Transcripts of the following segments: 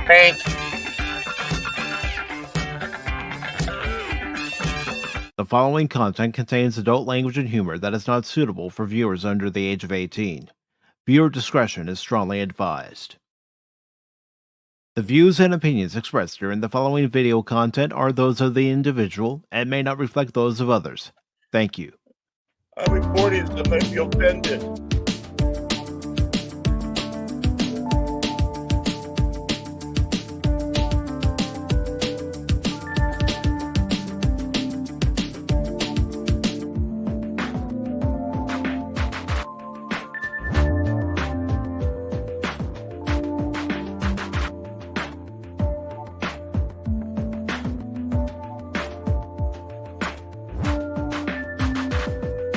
Thank The following content contains adult language and humor that is not suitable for viewers under the age of 18. Viewer discretion is strongly advised. The views and opinions expressed during the following video content are those of the individual and may not reflect those of others. Thank you. I'm reporting that might be offended.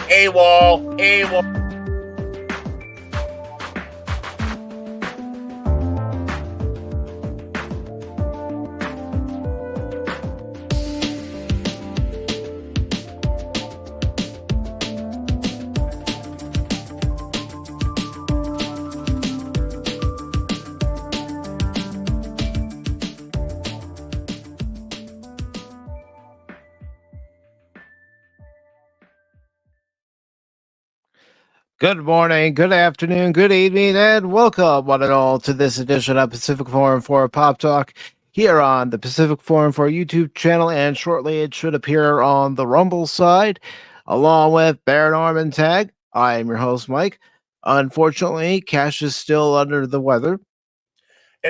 AWOL. Good morning, good afternoon, good evening, and welcome one and all to this edition of Pacific Forum for Pop Talk here on the Pacific Forum for YouTube channel, and shortly it should appear on the Rumble side, along with Baron Arm Tag. I am your host, Mike. Unfortunately, Cash is still under the weather,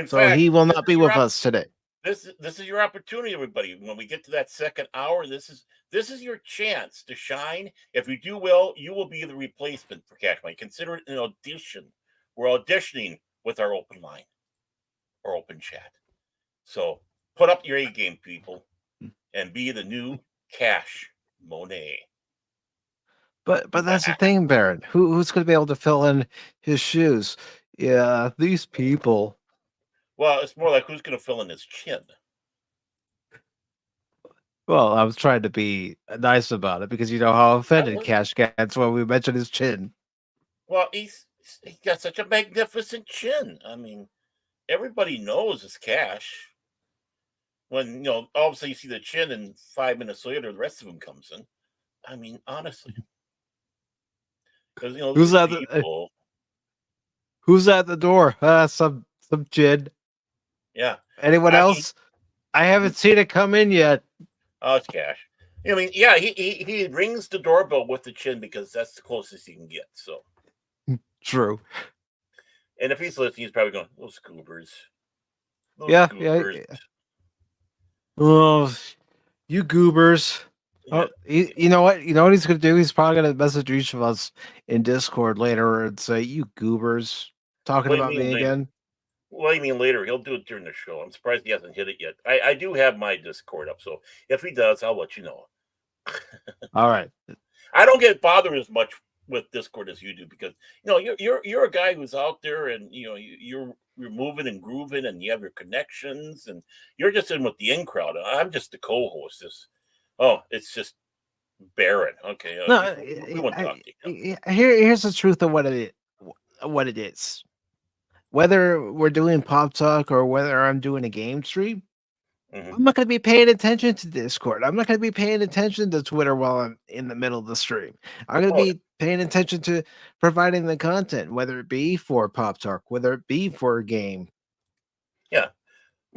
so he will not be with us today. This is your opportunity, everybody. When we get to that second hour, this is your chance to shine. If you do well, you will be the replacement for Cash Money. Consider it an audition. We're auditioning with our open line or open chat. So put up your A game, people, and be the new Cash Monet. But that's the thing, Baron. Who's going to be able to fill in his shoes? Yeah, these people. Well, it's more like who's going to fill in his chin. Well, I was trying to be nice about it because you know how offended Cash gets when we mention his chin. Well, he's got such a magnificent chin. I mean, everybody knows it's Cash. When, all of a sudden you see the chin and 5 minutes later, the rest of him comes in. I mean, honestly. Because, who's at the door? Some chin. Yeah. Anyone else? I haven't seen it come in yet. Oh, it's Cash. I mean, yeah, he rings the doorbell with the chin because that's the closest he can get. So true. And if he's listening, he's probably going, "Those goobers." Yeah. Oh, you goobers. Yeah. Oh, you know what? You know what he's going to do? He's probably going to message each of us in Discord later and say, "You goobers, talking about me again." What do you mean later? He'll do it during the show. I'm surprised he hasn't hit it yet. I do have my Discord up, so if he does, I'll let you know. All right. I don't get bothered as much with Discord as you do because you're a guy who's out there and you're moving and grooving and you have your connections and you're just in with the in crowd. I'm just the co-host. It's just Baron. Okay. No, we won't talk to you. Here's the truth of what it is. Whether we're doing Pop Talk or whether I'm doing a game stream, I'm not going to be paying attention to Discord. I'm not going to be paying attention to Twitter while I'm in the middle of the stream. I'm going to be paying attention to providing the content, whether it be for Pop Talk, whether it be for a game. Yeah.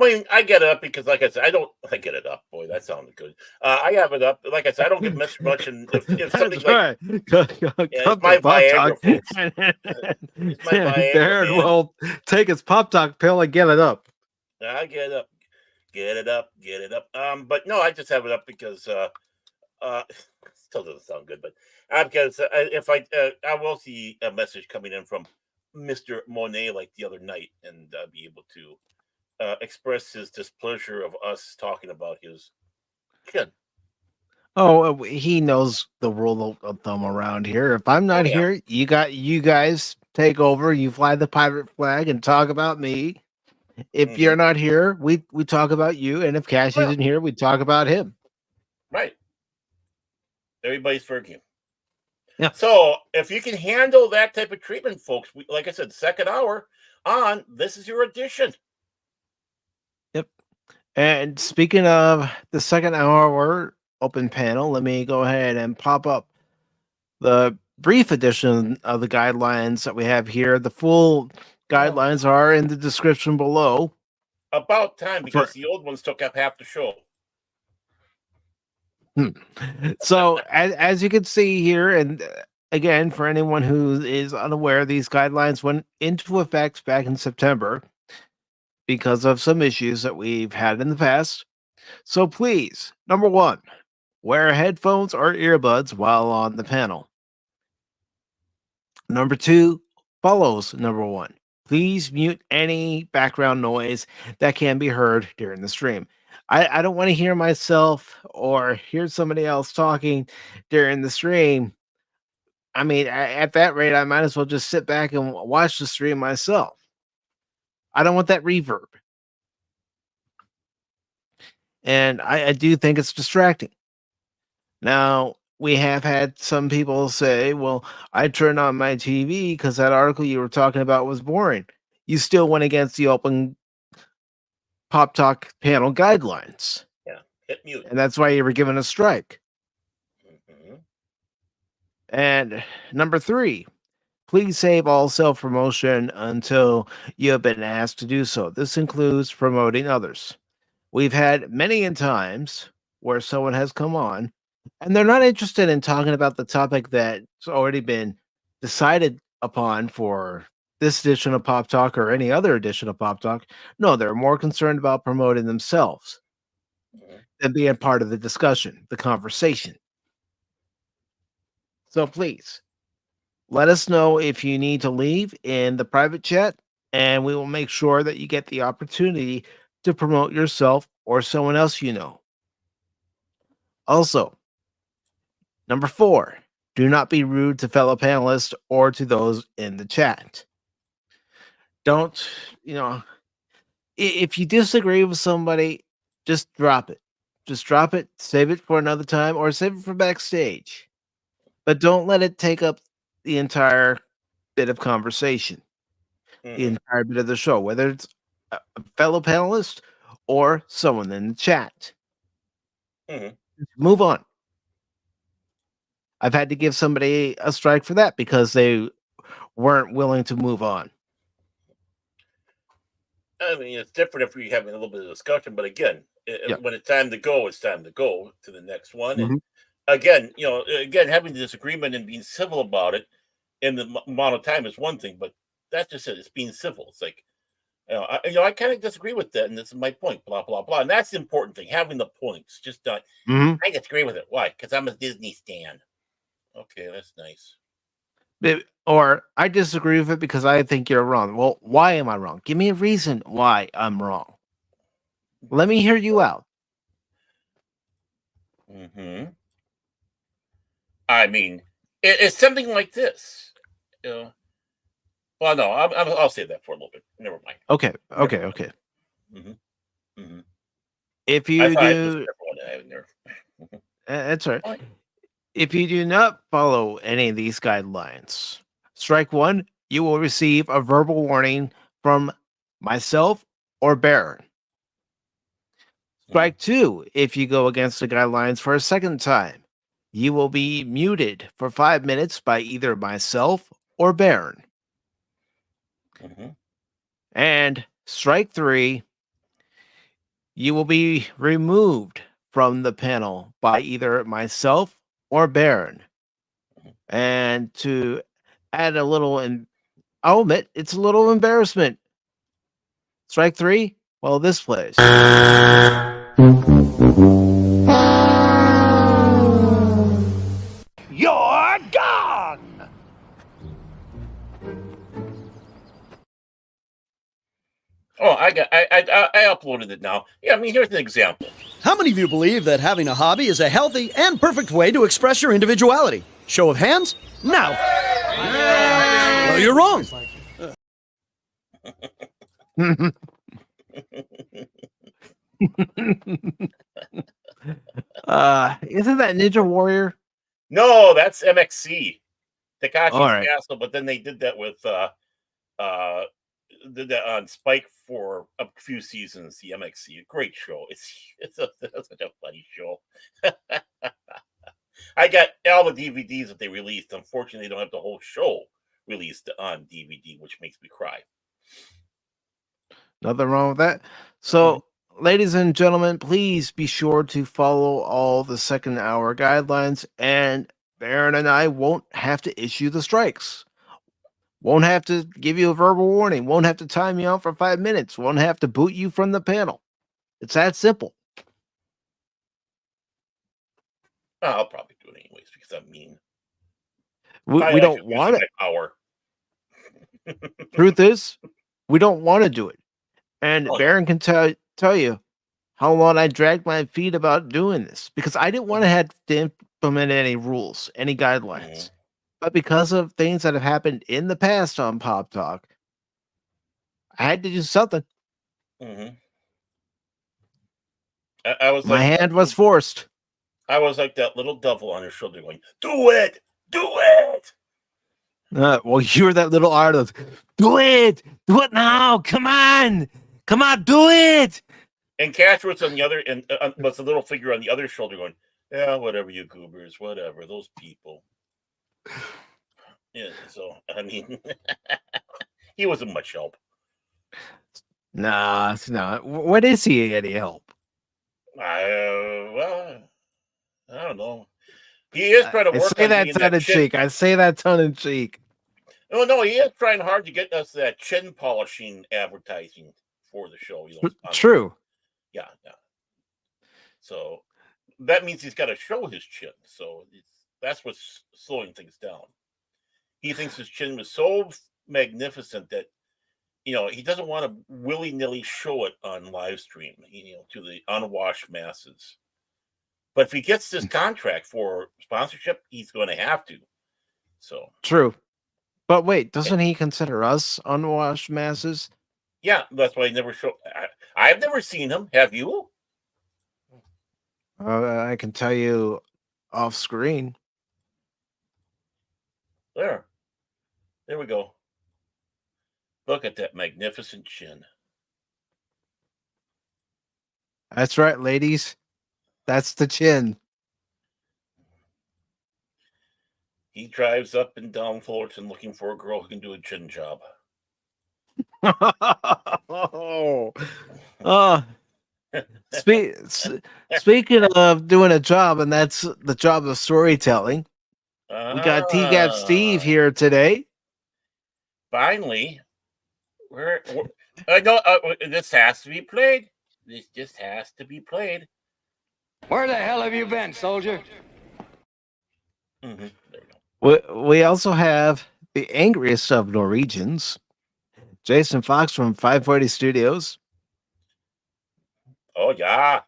I mean, I get it up because, like I said, I get it up. Boy, that sounded good. I have it up. Like I said, I don't get much. And if something right. It's my Viagra, it's my Viagra. Baron will take his Pop Talk pill and get it up. I get it up. Get it up. But no, I just have it up because still doesn't sound good. But because if I will see a message coming in from Mr. Monet like the other night and be able to express his displeasure of us talking about his kid. Oh, he knows the rule of thumb around here. If I'm not here, you guys take over. You fly the pirate flag and talk about me. If you're not here, we talk about you. And if Cash isn't here, we talk about him. Right. Everybody's fair game. Yeah. So if you can handle that type of treatment, folks, like I said, second hour on, this is your audition. Yep. And speaking of the second hour open panel, let me go ahead and pop up the brief edition of the guidelines that we have here. The full guidelines are in the description below. About time, because the old ones took up half the show. So as you can see here, and again, for anyone who is unaware, these guidelines went into effect back in September because of some issues that we've had in the past. So please, number one, wear headphones or earbuds while on the panel. Number two follows number one. Please mute any background noise that can be heard during the stream. I don't want to hear myself or hear somebody else talking during the stream. I mean, at that rate, I might as well just sit back and watch the stream myself. I don't want that reverb. And I do think it's distracting. Now, we have had some people say, well, I turned on my TV because that article you were talking about was boring. You still went against the open Pop Talk panel guidelines. Yeah, hit mute. And that's why you were given a strike. Mm-hmm. And number three, please save all self-promotion until you have been asked to do so. This includes promoting others. We've had many times where someone has come on and they're not interested in talking about the topic that's already been decided upon for this edition of Pop Talk or any other edition of Pop Talk. No, they're more concerned about promoting themselves than being part of the discussion, the conversation. So please, let us know if you need to leave in the private chat, and we will make sure that you get the opportunity to promote yourself or someone else you know. Also, number four, do not be rude to fellow panelists or to those in the chat. Don't, if you disagree with somebody, just drop it. Just drop it, save it for another time, or save it for backstage. But don't let it take up the entire bit of conversation, the entire bit of the show, whether it's a fellow panelist or someone in the chat. Move on. I've had to give somebody a strike for that because they weren't willing to move on. I mean, it's different if we're having a little bit of discussion, but again, when it's time to go, it's time to go to the next one. And again, having the disagreement and being civil about it in the amount of time is one thing, but that's just it. It's being civil. It's like, I kind of disagree with that, and this is my point, blah, blah, blah. And that's the important thing, having the points. Just not, I disagree with it. Why? Because I'm a Disney stan. Okay, that's nice. Or I disagree with it because I think you're wrong. Well, why am I wrong? Give me a reason why I'm wrong. Let me hear you out. I mean, it's something like this. Well, no, I'll say that for a little bit. Never mind. Okay. If you do, that's right. If you do not follow any of these guidelines, strike one, you will receive a verbal warning from myself or Baron. Strike two, if you go against the guidelines for a second time, you will be muted for 5 minutes by either myself or Baron. And strike three, you will be removed from the panel by either myself or Baron. And to add a little, I'll admit, it's a little embarrassment. Strike three, well, this plays. You're gone! Oh, I uploaded it now. Yeah, I mean, here's an example. How many of you believe that having a hobby is a healthy and perfect way to express your individuality? Show of hands? Now. Well, you're wrong. Isn't that Ninja Warrior? No, that's MXC. Takashi's right. Castle, but then they did that with did that on Spike for a few seasons. The MXC, a great show. It's such a funny show. I got all the DVDs that they released. Unfortunately, they don't have the whole show released on DVD, which makes me cry. Nothing wrong with that. So, ladies and gentlemen, please be sure to follow all the second hour guidelines, and Baron and I won't have to issue the strikes. Won't have to give you a verbal warning. Won't have to time you out for 5 minutes. Won't have to boot you from the panel. It's that simple. I'll probably do it anyways because I'm mean. We don't want it. Power. Truth is, we don't want to do it. And Baron can tell you how long I dragged my feet about doing this because I didn't want to have to implement any rules, any guidelines. But because of things that have happened in the past on Pop Talk, I had to do something. I was my hand was forced. I was like that little devil on her shoulder going, "Do it! Do it!" Well, you're that little artist. Do it! Do it now! Come on! Come on, do it! And Cash was on the other, and was a little figure on the other shoulder going, "Yeah, whatever, you goobers, whatever, those people." Yeah, so I mean, he wasn't much help. Nah, it's not. What is he any help? Well, I don't know. He is trying to work I say on that tongue in cheek. I say that tongue in cheek. Oh no, he is trying hard to get us that chin polishing advertising for the show. True. Yeah. So that means he's got to show his chin. So that's what's slowing things down. He thinks his chin was so magnificent that he doesn't want to willy-nilly show it on live stream, to the unwashed masses. But if he gets this contract for sponsorship, he's going to have to. So true. But wait, doesn't he consider us unwashed masses? Yeah, that's why I never show. I've never seen him. Have you? I can tell you off screen. There we go. Look at that magnificent chin. That's right, ladies. That's the chin. He drives up and down Fullerton looking for a girl who can do a chin job. Speaking of doing a job, and that's the job of storytelling, we got TGAP Steve here today. Finally, I know this has to be played. This just has to be played. Where the hell have you been, soldier? There we go. We also have the angriest of Norwegians, Jason Fox from 540 Studios. Oh, yeah.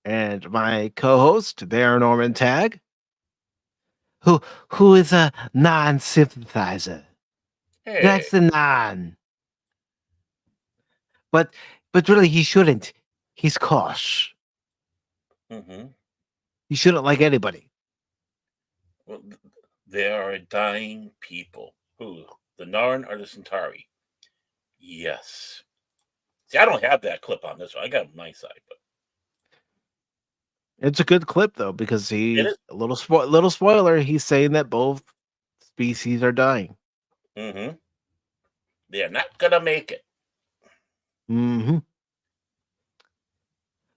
And my co-host, Baron Norman Tag, who is a non-sympathizer. Hey. That's the non. But really, he shouldn't. He's Kosh. He shouldn't like anybody. Well, they are a dying people. Who? The Narn or the Centauri? Yes. See, I don't have that clip on this one. I got it on my side, but it's a good clip though because a little spoiler. He's saying that both species are dying. They're not gonna make it.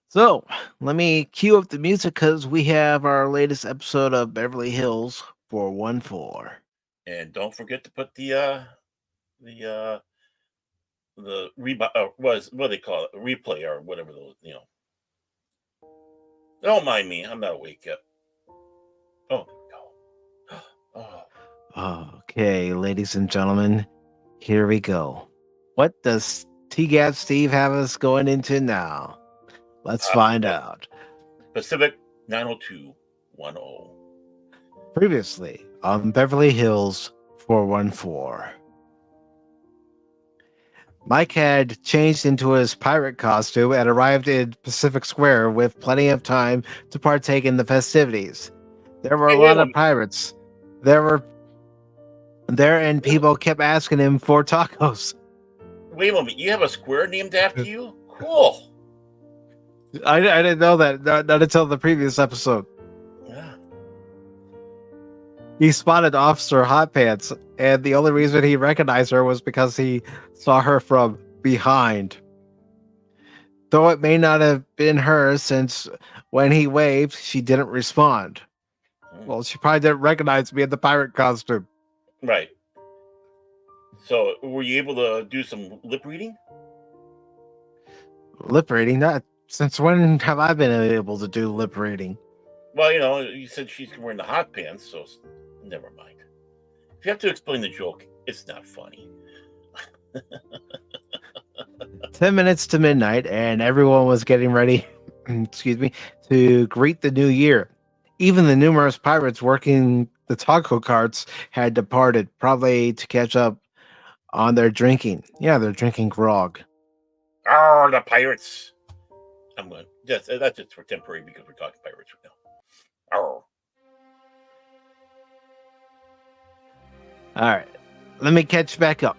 So let me cue up the music because we have our latest episode of Beverly Hills 414. And don't forget to put the what they call it, a replay or whatever those, Don't mind me, I'm not awake yet. Oh, there we go. Okay, ladies and gentlemen, here we go. What does TGAP Steve have us going into now? Let's find out. Pacific 90210. Previously on Beverly Hills 414. Mike had changed into his pirate costume and arrived in Pacific Square with plenty of time to partake in the festivities. There were a lot of pirates and people kept asking him for tacos. Wait a moment, you have a square named after you? Cool. I didn't know that, not until the previous episode. Yeah. He spotted Officer Hot Pants, and the only reason he recognized her was because he saw her from behind. Though it may not have been her, since when he waved, she didn't respond. Well, she probably didn't recognize me in the pirate costume. Right. So, were you able to do some lip reading? Lip reading? Not since when have I been able to do lip reading? Well, you said she's wearing the hot pants, so never mind. If you have to explain the joke, it's not funny. 10 minutes to midnight, and everyone was getting ready, to greet the new year. Even the numerous pirates working the taco carts had departed, probably to catch up on their drinking. Yeah, they're drinking grog. Oh, the pirates! I'm going. That's just for temporary because we're talking pirates right now. Oh. All right, let me catch back up.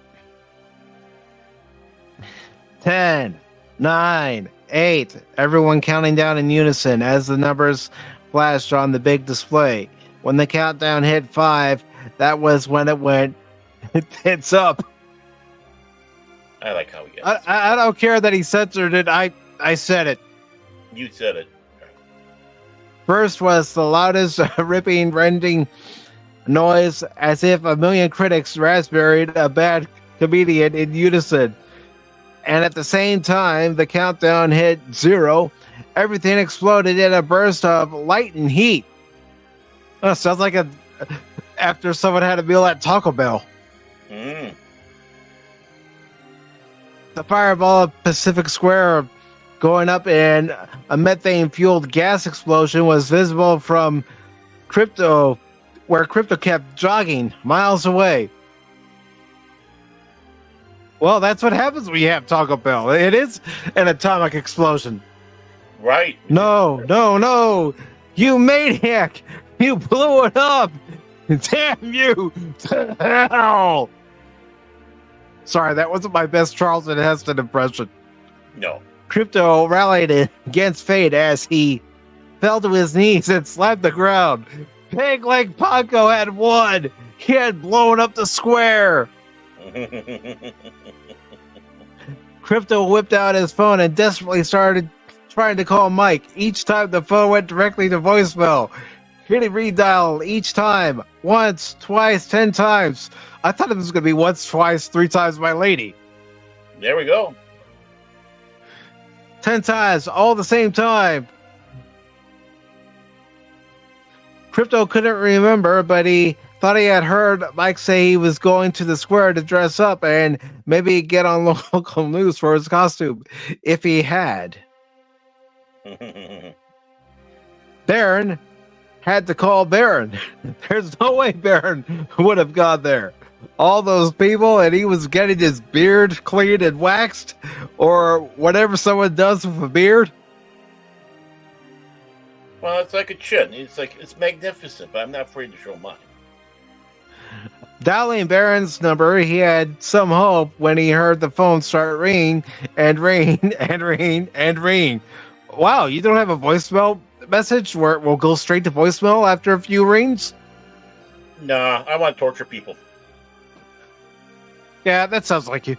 10, 9, 8. Everyone counting down in unison as the numbers flashed on the big display. When the countdown hit 5, that was when it went. It's up. I like how he gets. I don't care that he censored it. I said it. You said it. First was the loudest ripping, rending noise, as if a million critics raspberried a bad comedian in unison. And at the same time, the countdown hit 0. Everything exploded in a burst of light and heat. Oh, sounds like after someone had a meal at Taco Bell. Mm. The fireball of Pacific Square going up, and a methane-fueled gas explosion was visible from Crypto, where Crypto kept jogging miles away. Well, that's what happens when you have Taco Bell. It is an atomic explosion. Right. No. You maniac. You blew it up. Damn you to hell. Sorry, that wasn't my best Charlton Heston impression. No. Crypto rallied against fate as he fell to his knees and slapped the ground. Pig Leg Paco had won. He had blown up the square. Crypto whipped out his phone and desperately started trying to call Mike. Each time the phone went directly to voicemail. Hit a redial each time. Once, twice, 10 times. I thought it was going to be once, twice, 3 times my lady. There we go. 10 times, all at the same time. Crypto couldn't remember, but he thought he had heard Mike say he was going to the square to dress up and maybe get on local news for his costume, if he had. Baron had to call Baron. There's no way Baron would have gone there. All those people, and he was getting his beard cleaned and waxed, or whatever someone does with a beard. Well, it's like a chin. It's magnificent, but I'm not afraid to show mine. Dialing Baron's number, he had some hope when he heard the phone start ringing and ring and ring and ring. Wow, you don't have a voicemail message where it will go straight to voicemail after a few rings? Nah, I want to torture people. Yeah, that sounds like you.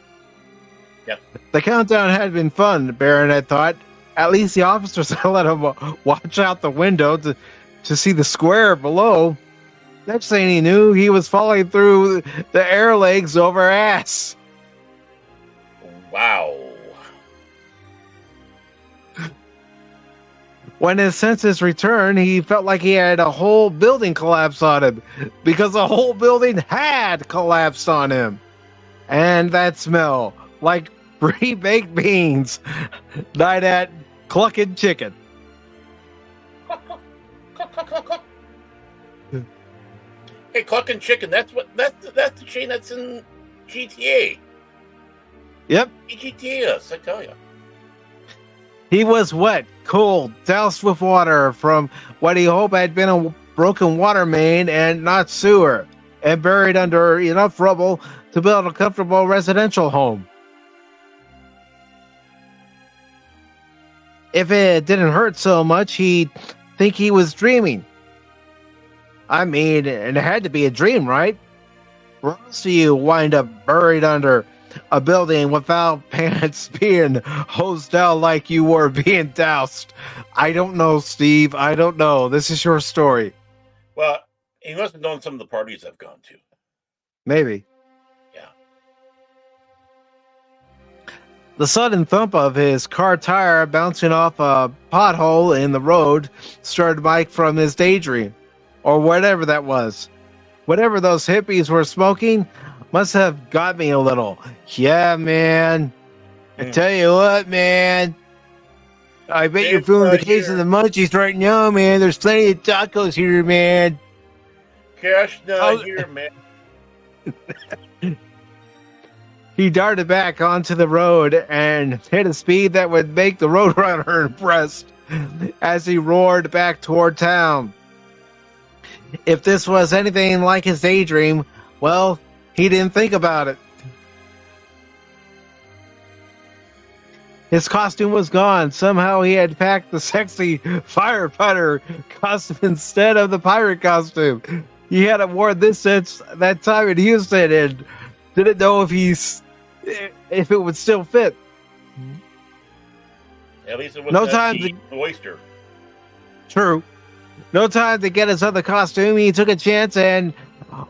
Yep. The countdown had been fun, Baron had thought. At least the officers had let him watch out the window to see the square below. Next thing he knew, he was falling through the air legs over ass. Wow. When his senses returned, he felt like he had a whole building collapse on him, because the whole building had collapsed on him. And that smell, like pre-baked beans, night at Cluckin' Chicken. Hey, Cluckin' Chicken, that's the chain that's in GTA. Yep. GTA, I tell you. He was wet, cold, doused with water from what he hoped had been a broken water main and not sewer, and buried under enough rubble to build a comfortable residential home. If it didn't hurt so much, he'd think he was dreaming. I mean, and it had to be a dream, right? Or else do you wind up buried under a building without pants being hosed out like you were being doused? I don't know, Steve. I don't know. This is your story. Well, he must have known some of the parties I've gone to. Maybe. Yeah. The sudden thump of his car tire bouncing off a pothole in the road started Mike from his daydream, or whatever that was. Whatever those hippies were smoking must have got me a little. Yeah, man. I tell you what, man. I bet you're feeling the case of the munchies right now, man. There's plenty of tacos here, man. Cash not here, man. He darted back onto the road and hit a speed that would make the roadrunner impressed as he roared back toward town. If this was anything like his daydream, well, he didn't think about it. His costume was gone. Somehow he had packed the sexy firefighter costume instead of the pirate costume. He hadn't worn this since that time in Houston and didn't know if it would still fit. At least it was no time to oyster. True. No time to get his other costume. He took a chance and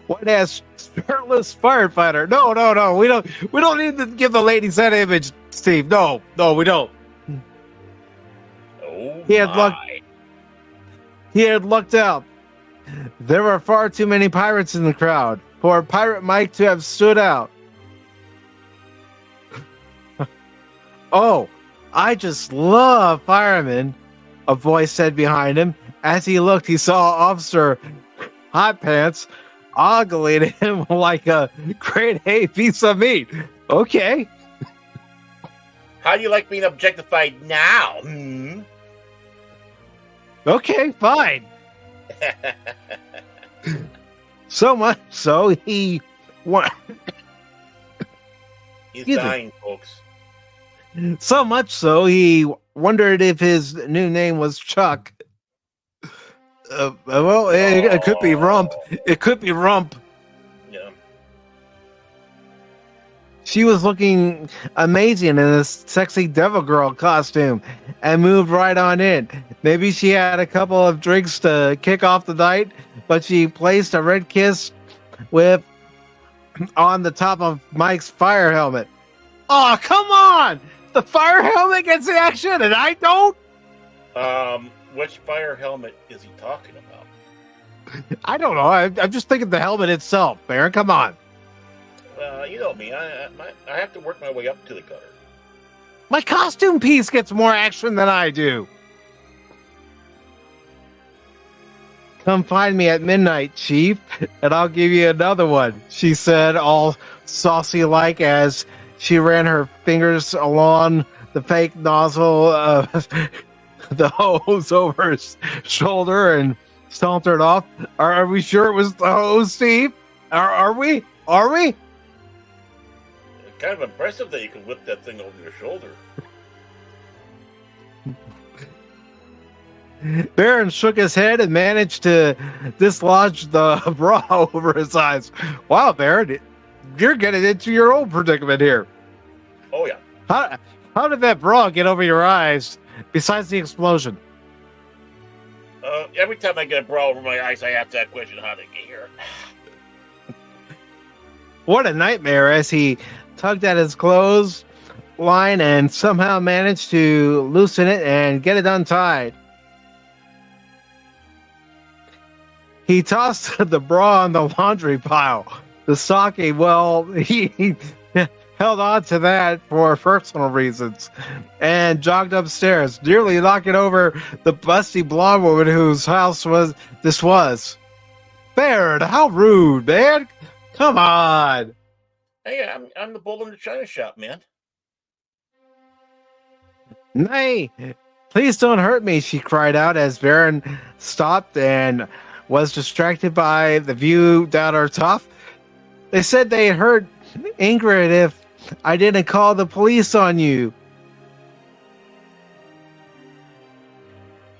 went as shirtless firefighter. No. We don't need to give the ladies that image, Steve. No, we don't. Oh, he had lucked out. There were far too many pirates in the crowd for Pirate Mike to have stood out. Oh, I just love firemen, a voice said behind him. As he looked, he saw Officer Hot Pants ogling him like a grade A piece of meat. Okay. How do you like being objectified now? Okay, fine. So much so he... He's dying, folks. So much so he wondered if his new name was Chuck. Well, it could be Rump. It could be Rump. Yeah. She was looking amazing in this sexy devil girl costume and moved right on in. Maybe she had a couple of drinks to kick off the night, but she placed a red kiss on the top of Mike's fire helmet. Oh, come on! The fire helmet gets the action and I don't? Which fire helmet is he talking about? I don't know. I'm just thinking the helmet itself, Baron. Come on. You know me. I have to work my way up to the gutter. My costume piece gets more action than I do. Come find me at midnight, Chief, and I'll give you another one, she said, all saucy-like as she ran her fingers along the fake nozzle of the hose over his shoulder and sauntered off. Are we sure it was the hose, Steve? Are we? Kind of impressive that you can whip that thing over your shoulder. Baron shook his head and managed to dislodge the bra over his eyes. Wow, Baron, you're getting into your own predicament here. Oh, yeah. How did that bra get over your eyes besides the explosion? Every time I get a bra over my eyes, I ask that question, how did it get here? What a nightmare as he tugged at his clothes line and somehow managed to loosen it and get it untied. He tossed the bra on the laundry pile. The stocking, well, he held on to that for personal reasons and jogged upstairs, nearly knocking over the busty blonde woman whose house this was. Baird, how rude, man. Come on. Hey, I'm the bull in the china shop, man. Nay, please don't hurt me, she cried out as Baron stopped and was distracted by the view down our top. They said they had heard Ingrid if I didn't call the police on you.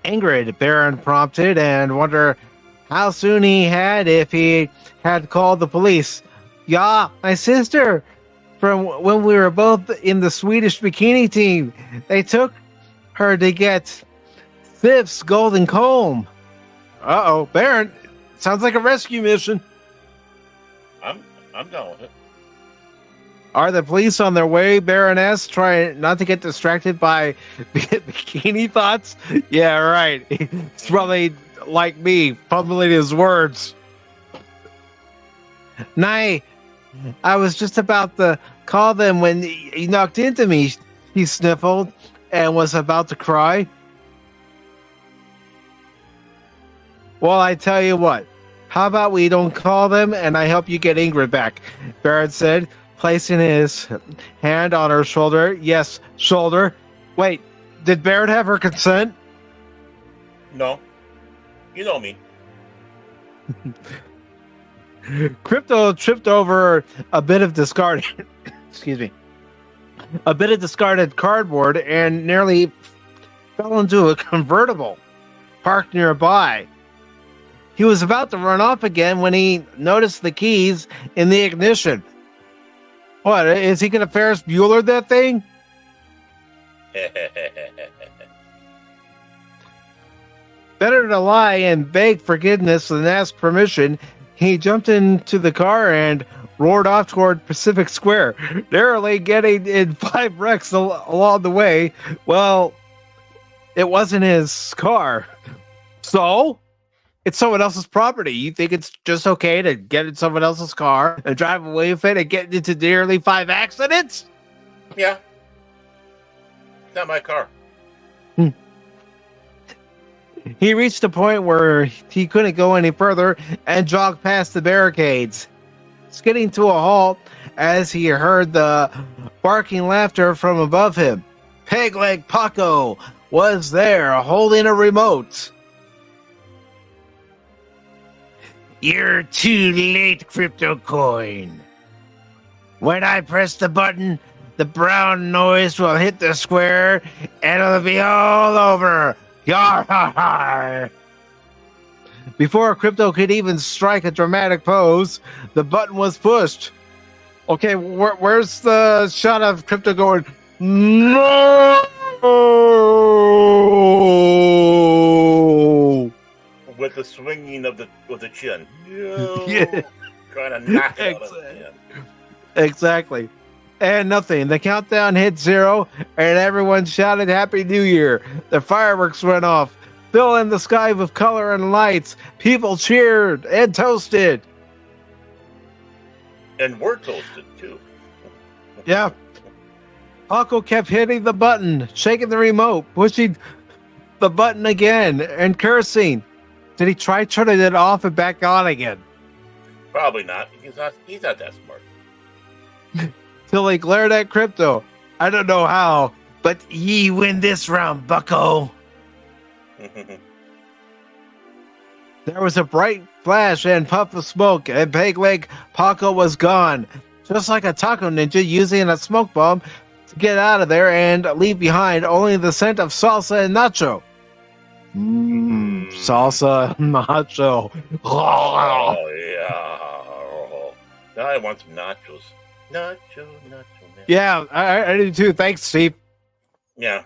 Ingrid, Baron prompted, and wondered how soon he had if he had called the police. Yeah, my sister, from when we were both in the Swedish bikini team. They took her to get Sif's golden comb. Uh-oh, Baron, sounds like a rescue mission. I'm done with it. Are the police on their way, Baroness? Try not to get distracted by bikini thoughts? Yeah, right. It's probably like me, fumbling his words. Nay, I was just about to call them when he knocked into me, he sniffled, and was about to cry. Well, I tell you what. How about we don't call them and I help you get Ingrid back? Baron said, placing his hand on her shoulder. Yes, shoulder. Wait, did Baron have her consent? No. You know me. Crypto tripped over a bit of discarded excuse me. A bit of discarded cardboard and nearly fell into a convertible parked nearby. He was about to run off again when he noticed the keys in the ignition. What, is he going to Ferris Bueller that thing? Better to lie and beg forgiveness than ask permission. He jumped into the car and roared off toward Pacific Square, narrowly getting in 5 wrecks along the way. Well, it wasn't his car. So, it's someone else's property. You think it's just okay to get in someone else's car and drive away with it and get into nearly 5 accidents? Yeah. It's not my car. He reached a point where he couldn't go any further and jogged past the barricades, skidding to a halt as he heard the barking laughter from above him. Pegleg Paco was there, holding a remote. You're too late, Crypto Coin. When I press the button, the brown noise will hit the square and it'll be all over. Yar! Before Crypto could even strike a dramatic pose, the button was pushed. Okay, where's the shot of Crypto going, no! With the swinging of the chin. No. Yeah. Trying to knock it out of the chin. Exactly. And nothing. The countdown hit 0, and everyone shouted Happy New Year. The fireworks went off, filling the sky with color and lights. People cheered and toasted. And we're toasted, too. Yeah. Paco kept hitting the button, shaking the remote, pushing the button again, and cursing. Did he try turning it off and back on again? Probably not. He's not that smart. Till he glared at Crypto. I don't know how, but ye win this round, bucko. There was a bright flash and puff of smoke, and Pegleg Paco was gone. Just like a taco ninja using a smoke bomb to get out of there and leave behind only the scent of salsa and nacho. Salsa and nacho. Oh, yeah. Now I want some nachos. Nacho, man. Yeah, I do too. Thanks, Steve. Yeah.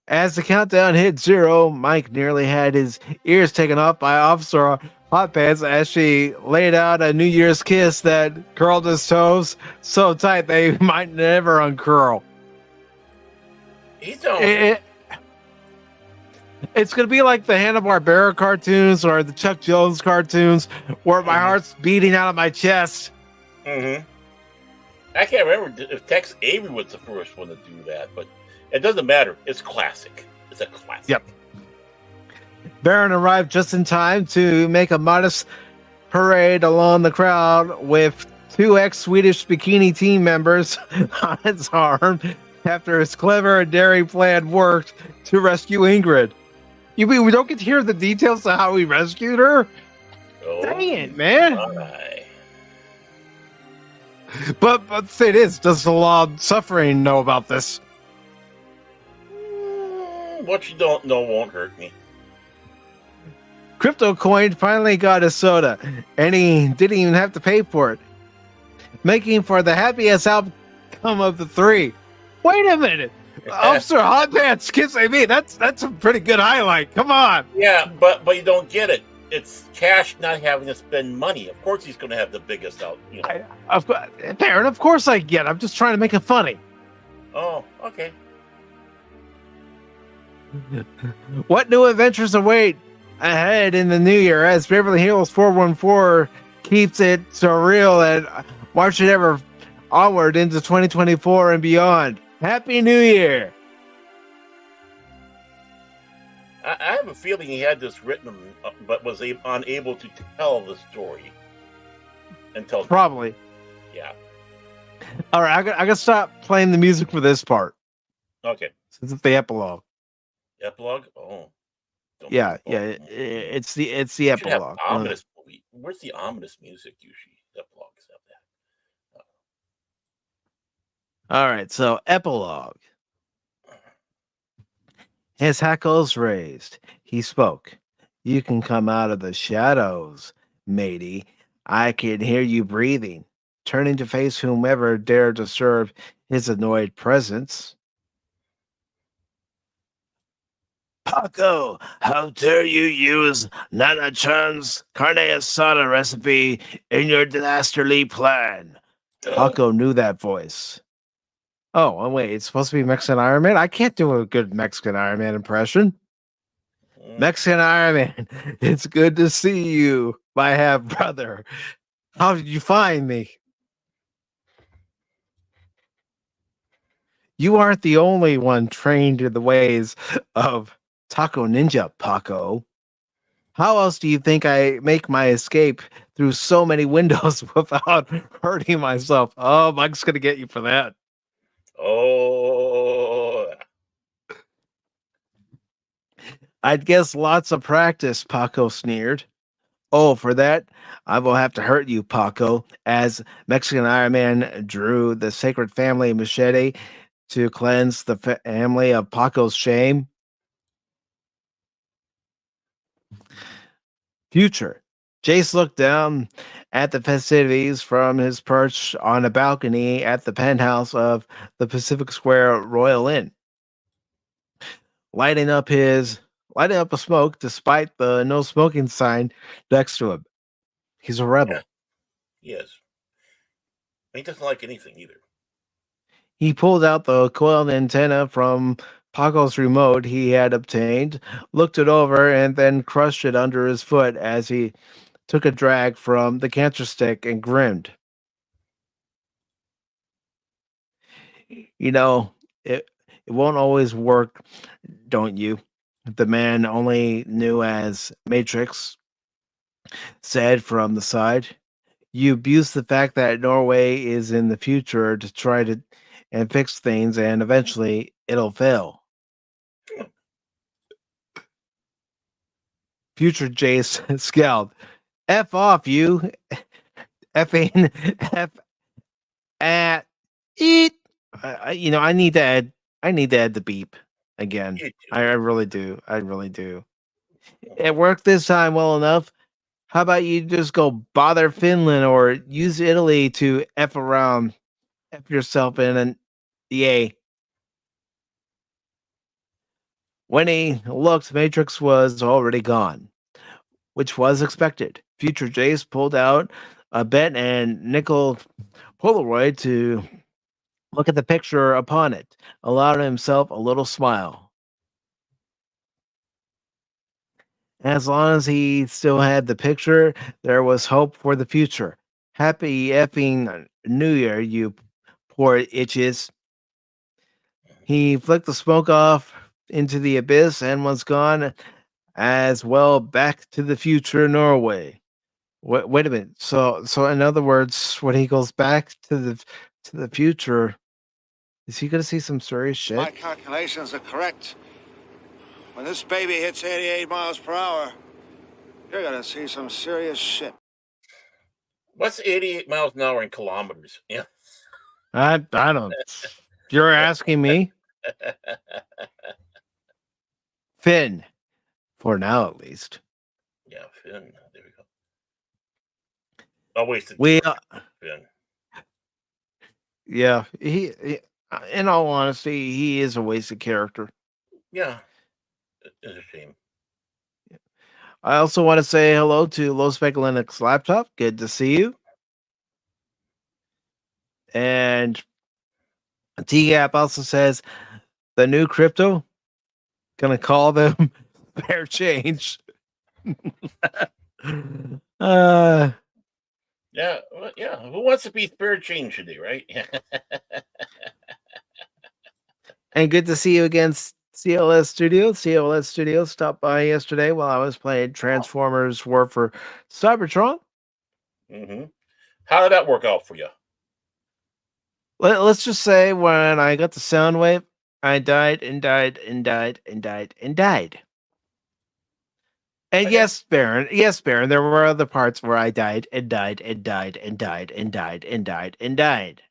As the countdown hit 0, Mike nearly had his ears taken off by Officer Hot Pants as she laid out a New Year's kiss that curled his toes so tight they might never uncurl. He's on. It's going to be like the Hanna-Barbera cartoons or the Chuck Jones cartoons where my heart's beating out of my chest. Mm-hmm. I can't remember if Tex Avery was the first one to do that, but it doesn't matter. It's classic. It's a classic. Yep. Baron arrived just in time to make a modest parade along the crowd with 2 ex-Swedish bikini team members on his arm after his clever and daring plan worked to rescue Ingrid. You mean we don't get to hear the details of how he rescued her? Oh, Dang it, man. my. But the thing is, does the law of suffering know about this? What you don't know won't hurt me. Crypto Coin finally got a soda, and he didn't even have to pay for it, making for the happiest outcome of the three. Wait a minute. Officer Hot Pants kissing me. That's a pretty good highlight. Come on. Yeah, but you don't get it. It's Cash not having to spend money. Of course, he's going to have the biggest out. You know. Baron, of course I get it. I'm just trying to make it funny. Oh, okay. What new adventures await ahead in the new year as Beverly Hills 414 keeps it surreal and marching ever onward into 2024 and beyond? Happy New Year! I have a feeling he had this written, but was unable to tell the story until Probably. Yeah. All right, I gotta stop playing the music for this part. Okay. Since it's the epilogue. Epilogue? Oh. Yeah. It's the epilogue. Ominous movie. Where's the ominous music usually? Epilogues have that. All right, so epilogue. His hackles raised. He spoke. You can come out of the shadows, matey. I can hear you breathing, turning to face whomever dared disturb his annoyed presence. Paco, how dare you use Nana Chan's carne asada recipe in your dastardly plan? Paco knew that voice. Oh, wait, it's supposed to be Mexican Iron Man? I can't do a good Mexican Iron Man impression. Mexican Iron Man, it's good to see you, my half brother. How did you find me? You aren't the only one trained in the ways of Taco Ninja, Paco. How else do you think I make my escape through so many windows without hurting myself? Oh, Mike's going to get you for that. Oh. I'd guess lots of practice, Paco sneered. Oh, for that, I will have to hurt you, Paco, as Mexican Iron Man drew the sacred family machete to cleanse the family of Paco's shame. Future. Jace looked down at the festivities from his perch on a balcony at the penthouse of the Pacific Square Royal Inn, lighting up a smoke despite the no smoking sign next to him. He's a rebel. Yeah. Yes. He doesn't like anything either. He pulled out the coiled antenna from Paco's remote he had obtained, looked it over, and then crushed it under his foot as he took a drag from the cancer stick and grinned. You know, it won't always work, don't you? The man only knew as Matrix said from the side. You abuse the fact that Norway is in the future to try to and fix things, and eventually it'll fail. Future Jace scowled. F off, you. Effing F at it. I need to add the beep again. I really do. I really do. It worked this time well enough. How about you just go bother Finland or use Italy to F around, F yourself in an yay. When he looked, Matrix was already gone, which was expected. Future Jace pulled out a bent and nickel Polaroid to look at the picture upon it, allowing himself a little smile. As long as he still had the picture, there was hope for the future. Happy effing New Year, you poor itches. He flicked the smoke off into the abyss and was gone as well back to the future Norway. Wait a minute. So in other words, when he goes back to the future, is he going to see some serious shit? My calculations are correct. When this baby hits 88 miles per hour, You're gonna see some serious shit. What's 88 miles an hour in kilometers? Yeah. I don't. You're asking me, Finn, for now at least. Yeah, Finn. There we go. Oh, wasted. We, Finn. yeah, he, in all honesty, he is a wasted character. Yeah, it's a shame. I also want to say hello to Low Spec Linux Laptop. Good to see you. And TGAP also says the new crypto, gonna call them fair change. Yeah, well, yeah. Who wants to be spare change today, right? And good to see you again, CLS Studio. CLS Studio stopped by yesterday while I was playing Transformers War for Cybertron. Mm-hmm. How did that work out for you? Let's just say when I got the sound wave, I died and died and died and died and died. And Okay. yes, Baron, there were other parts where I died and died and died and died and died and died and died.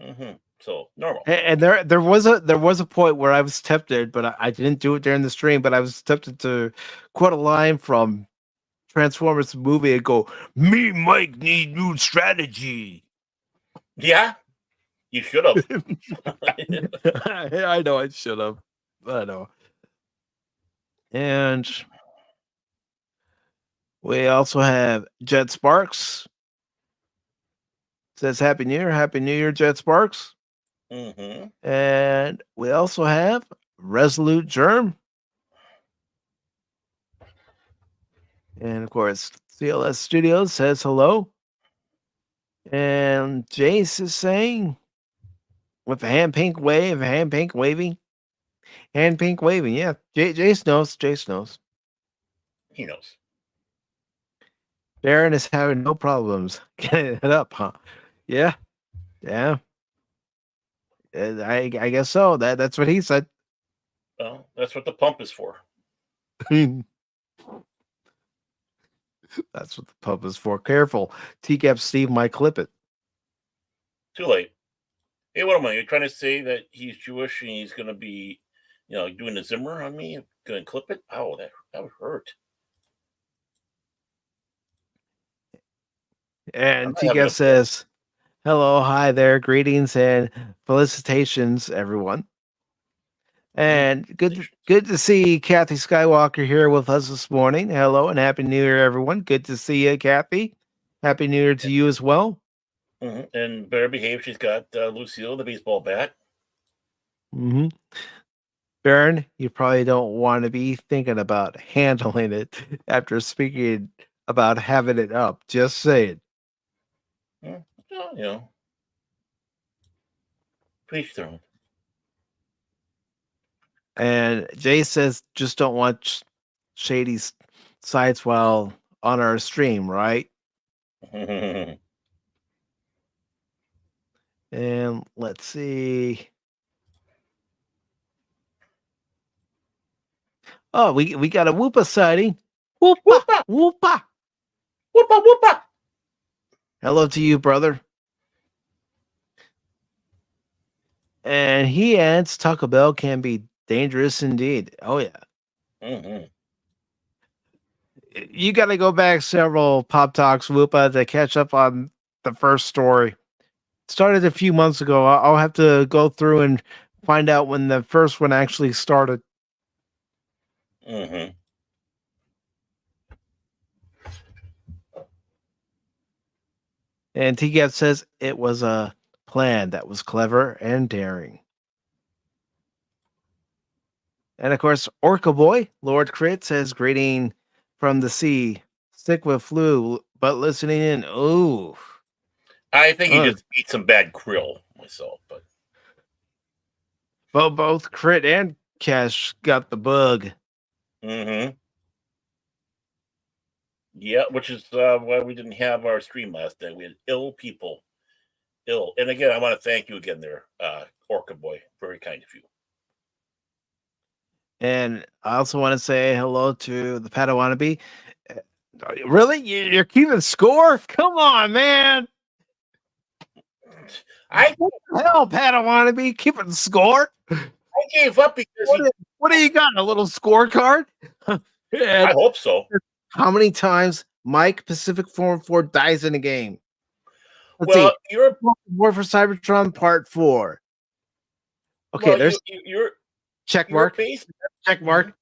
Mm-hmm. So normal. And there was a point where I was tempted, but I didn't do it during the stream. But I was tempted to quote a line from Transformers movie and go, "Me, Mike, need new strategy." Yeah, you should have. I know I should have. I know. And we also have Jet Sparks. Says Happy New Year, Jet Sparks. Mm-hmm. And we also have Resolute Germ. And of course, CLS Studios says hello. And Jace is saying, with a hand pink waving. Hand pink waving. Yeah, Jace knows. Jace knows. He knows. Baron is having no problems getting it up, huh? Yeah. Yeah. I guess so. That's what he said. Well, that's what the pump is for. That's what the pump is for. Careful. TCAP Steve might clip it. Too late. Hey, what am I? You're trying to say that he's Jewish and he's going to be, doing the Zimmer on me? Going to clip it? Oh, that would hurt. And TCAP says, hello, hi there, greetings and felicitations, everyone. And good to see Kathy Skywalker here with us this morning. Hello and Happy New Year, everyone. Good to see you, Kathy. Happy New Year to you as well. Mm-hmm. And better behave. She's got Lucille, the baseball bat. Mm-hmm. Baron, you probably don't want to be thinking about handling it after speaking about having it up. Just saying. Well, please don't. And Jay says, just don't want shady sites while on our stream, right? And let's see. Oh, we got a Whoopa sighting. Whoopa, Whoopa, Whoopa, Whoopa. Hello to you, brother. And he adds, Taco Bell can be dangerous indeed. Oh, yeah. Mm-hmm. You got to go back several Pop Talks, Whoopa, to catch up on the first story. It started a few months ago. I'll have to go through and find out when the first one actually started. Mm-hmm. And TGAT says it was a plan that was clever and daring. And of course, Orca Boy, Lord Crit says, greeting from the sea. Sick with flu, but listening in. Ooh. I think he just ate some bad krill myself, but. Well, both Crit and Cash got the bug. Mm-hmm. Yeah, which is why we didn't have our stream last night. We had ill people. Ill. And again, I want to thank you again there, Orca Boy. Very kind of you. And I also want to say hello to the Padawannabe. Really? You're keeping score? Come on, man. What the hell, Padawan, be keeping score? I gave up because what do you got? A little scorecard? I hope so. How many times Mike PACIFIC414 dies in a game? Well, you're War for Cybertron Part 4. Okay, well, there's you're check mark. Check mark.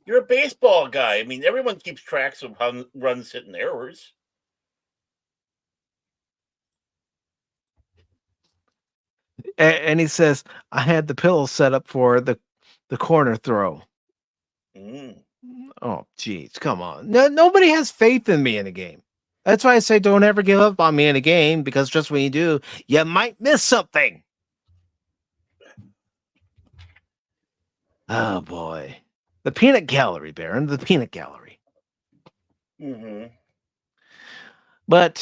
You're a baseball guy. I mean, everyone keeps tracks of how runs, hit, and errors. And he says, I had the pillow set up for the corner throw. Oh, geez, come on. Nobody has faith in me in a game. That's why I say don't ever give up on me in a game, because just when you do, you might miss something. Oh, boy. The peanut gallery, Baron. The peanut gallery. But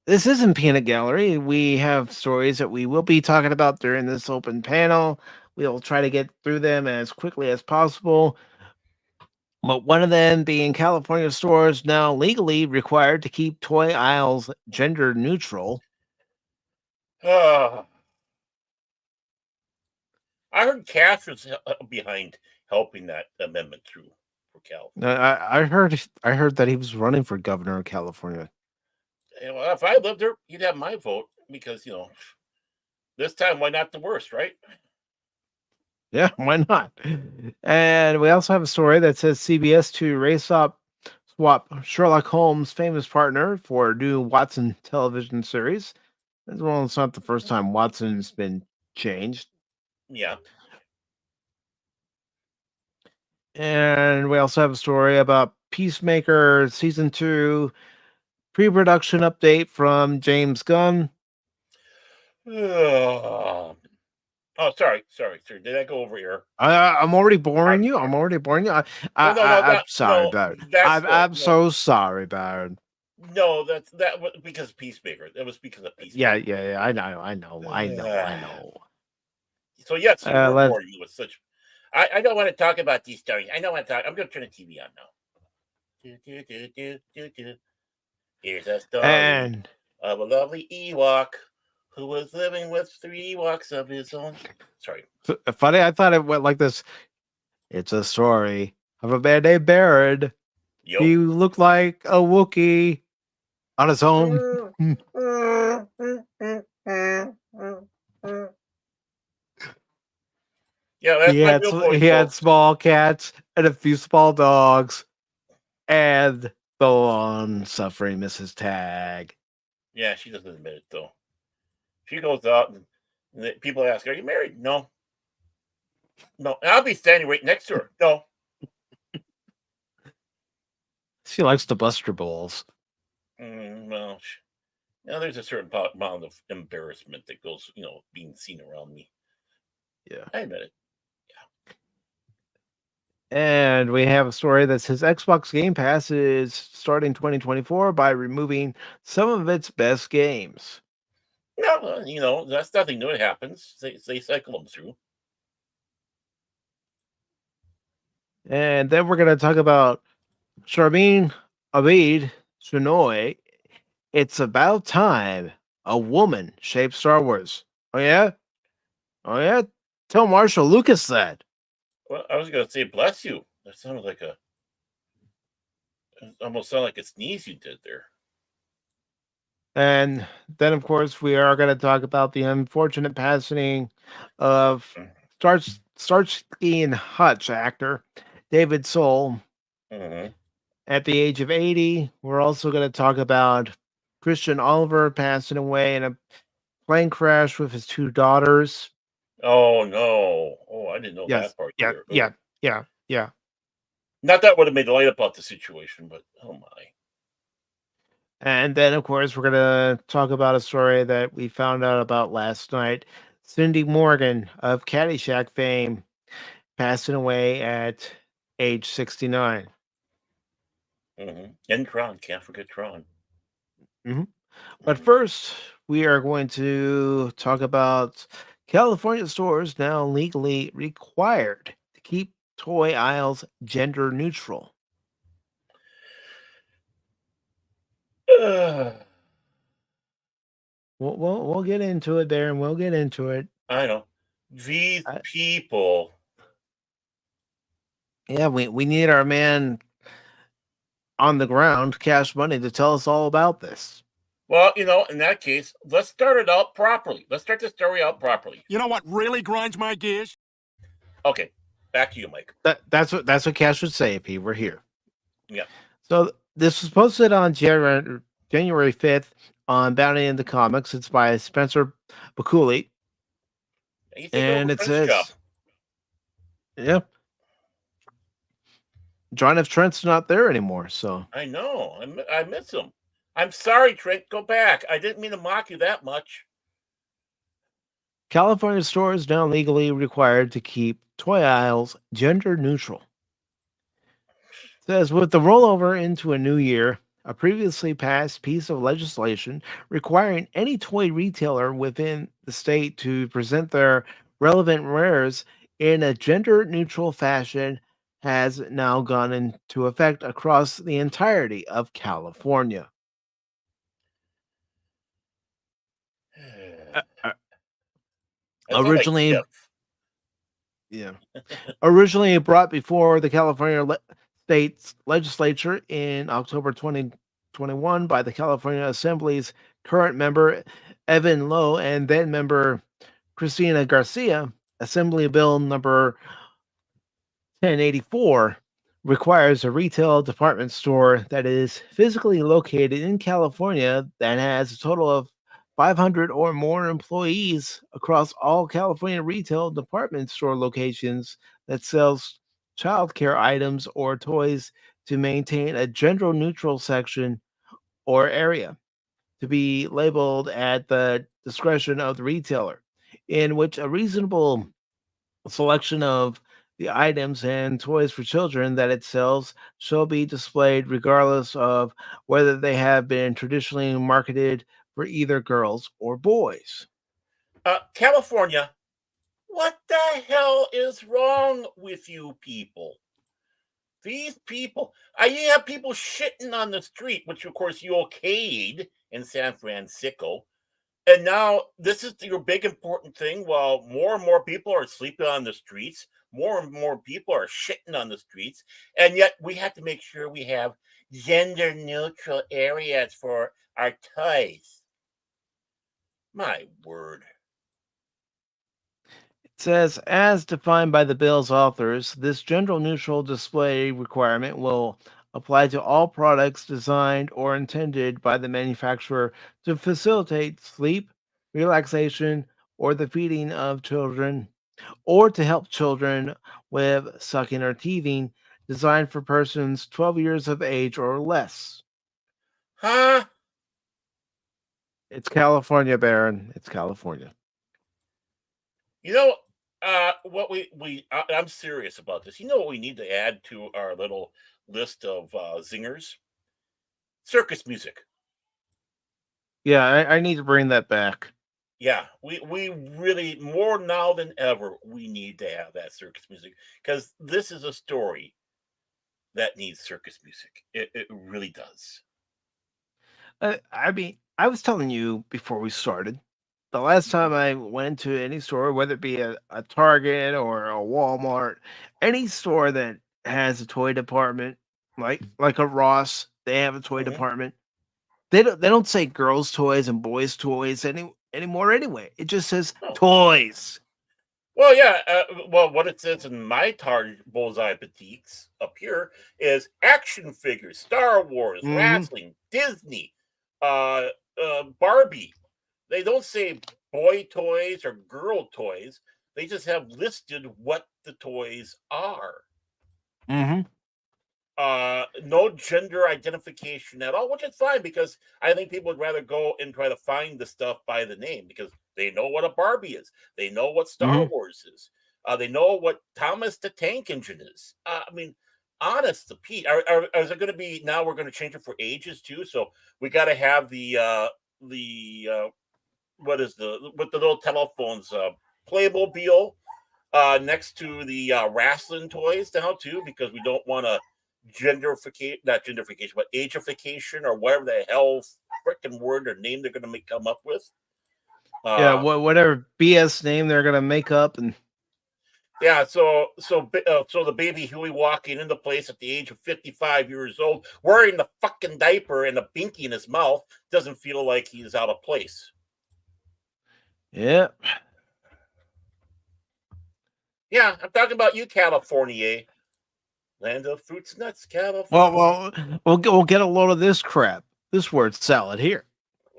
this isn't peanut gallery. We have stories that we will be talking about during this open panel. We'll try to get through them as quickly as possible. But one of them being California stores now legally required to keep toy aisles gender neutral. I heard Cash was behind helping that amendment through for California. I heard that he was running for governor of California. Well, if I lived there, you'd have my vote, because this time, why not the worst, right? Yeah, why not? And we also have a story that says CBS to swap Sherlock Holmes' famous partner for a new Watson television series. Well, it's not the first time Watson's been changed. Yeah. And we also have a story about Peacemaker Season 2 pre-production update from James Gunn. Oh, sorry, sir. Did I go over here? I'm already boring you. I'm sorry, Baron. I'm so sorry, Baron. No, that was because of Peacemaker. That was because of Peacemaker. Yeah. I know. So yes, we're boring you with such. I don't want to talk about these stories. I don't want to talk. I'm going to turn the TV on now. Here's a story of a lovely Ewok who was living with 3 Ewoks of his own. Sorry. Funny, I thought it went like this. It's a story of a man named Baron. Yep. He looked like a Wookiee on his own. Yeah, he had small cats and a few small dogs, and the long-suffering Mrs. Tag. Yeah, she doesn't admit it though. She goes out and people ask, "Are you married?" No. And I'll be standing right next to her. No. She likes to bust her balls. Well, there's a certain amount of embarrassment that goes, being seen around me. Yeah, I admit it. And we have a story that says Xbox Game Pass is starting 2024 by removing some of its best games. No, that's nothing new. It happens. They cycle them through. And then we're going to talk about Sharmeen Abid Sunoy. It's about time a woman shaped Star Wars. Oh, yeah? Tell Marshall Lucas that. Well, I was going to say, bless you. That sounded like almost sounded like a sneeze you did there. And then, of course, we are going to talk about the unfortunate passing of Starsky and Hutch actor David Soul at the age of 80. We're also going to talk about Christian Oliver passing away in a plane crash with his 2 daughters. Oh, no. Oh, I didn't know that part. Yeah. Not that would have made light about the situation, but oh my. And then, of course, we're going to talk about a story that we found out about last night. Cindy Morgan of Caddyshack fame passing away at age 69. And Tron. Can't forget Tron. But first, we are going to talk about California stores now legally required to keep toy aisles gender neutral. We'll get into it there, and we'll get into it. I know these people. Yeah, we need our man on the ground, Cash Money, to tell us all about this. Well, in that case, let's start it out properly. Let's start the story out properly. You know what really grinds my gears? Okay, back to you, Mike. That's what Cash would say if he were here. Yeah. So this was posted on January 5th on Bounty in the Comics. It's by Spencer Bakuli. And it says, "Yep, John F. Trent's not there anymore." So I know, I miss him. I'm sorry, Trent. Go back. I didn't mean to mock you that much. California stores now legally required to keep toy aisles gender neutral. It says, with the rollover into a new year, a previously passed piece of legislation requiring any toy retailer within the state to present their relevant wares in a gender neutral fashion has now gone into effect across the entirety of California. Originally brought before the California State's legislature in October 2021 by the California Assembly's current member Evan Lowe and then member Christina Garcia, Assembly Bill number 1084 requires a retail department store that is physically located in California that has a total of 500 or more employees across all California retail department store locations that sells childcare items or toys to maintain a gender neutral section or area to be labeled at the discretion of the retailer, in which a reasonable selection of the items and toys for children that it sells shall be displayed regardless of whether they have been traditionally marketed for either girls or boys. California, what the hell is wrong with you people? These people, you have people shitting on the street, which of course you okayed in San Francisco. And now this is your big important thing. While more and more people are sleeping on the streets, more and more people are shitting on the streets, and yet we have to make sure we have gender neutral areas for our toys. My word. It says, as defined by the bill's authors, this gender neutral display requirement will apply to all products designed or intended by the manufacturer to facilitate sleep, relaxation, or the feeding of children, or to help children with sucking or teething, designed for persons 12 years of age or less. Huh? It's California, Baron. It's California. What I'm serious about this. You know what we need to add to our little list of zingers? Circus music. Yeah, I need to bring that back. Yeah, we really, more now than ever, we need to have that circus music, because this is a story that needs circus music. It really does. I mean, I was telling you before we started, the last time I went to any store, whether it be a Target or a Walmart, any store that has a toy department, like a Ross, they have a toy department. They don't say girls' toys and boys' toys anymore. Anyway, it just says toys. Well, yeah. What it says in my Target Bullseye boutiques up here is action figures, Star Wars, wrestling, Disney, Barbie. They don't say boy toys or girl toys. They just have listed what the toys are. No gender identification at all, which is fine, because I think people would rather go and try to find the stuff by the name, because they know what a Barbie is. They know what Star Wars is. They know what Thomas the Tank Engine is. I mean, honest to Pete, is it going to be, now we're going to change it for ages too? So we got to have the what is with the little telephones, Playmobil, next to the wrestling toys now too, because we don't want to not genderification, but ageification or whatever the hell freaking word or name they're going to come up with. Yeah, whatever BS name they're gonna make up, and yeah, so the baby Huey walking into place at the age of 55 years old, wearing the fucking diaper and a binky in his mouth, doesn't feel like he's out of place. yeah. Yeah, I'm talking about you, California. Land of fruits and nuts, California. Well, we'll get a load of this crap. This word salad here.